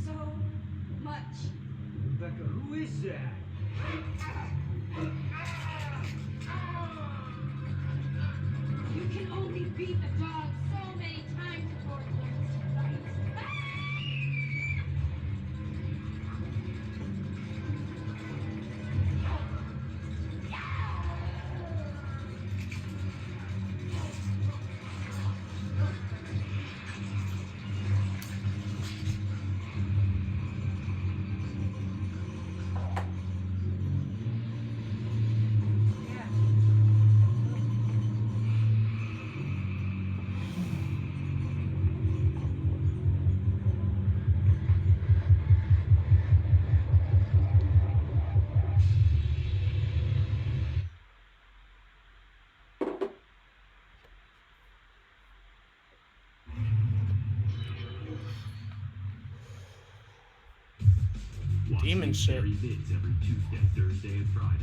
So much. Rebecca, who is that? You can only beat a dog so many times before it learns to bite. Demon shit. Vids every Tuesday, Thursday, and Friday.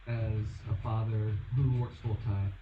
As a father who works full time,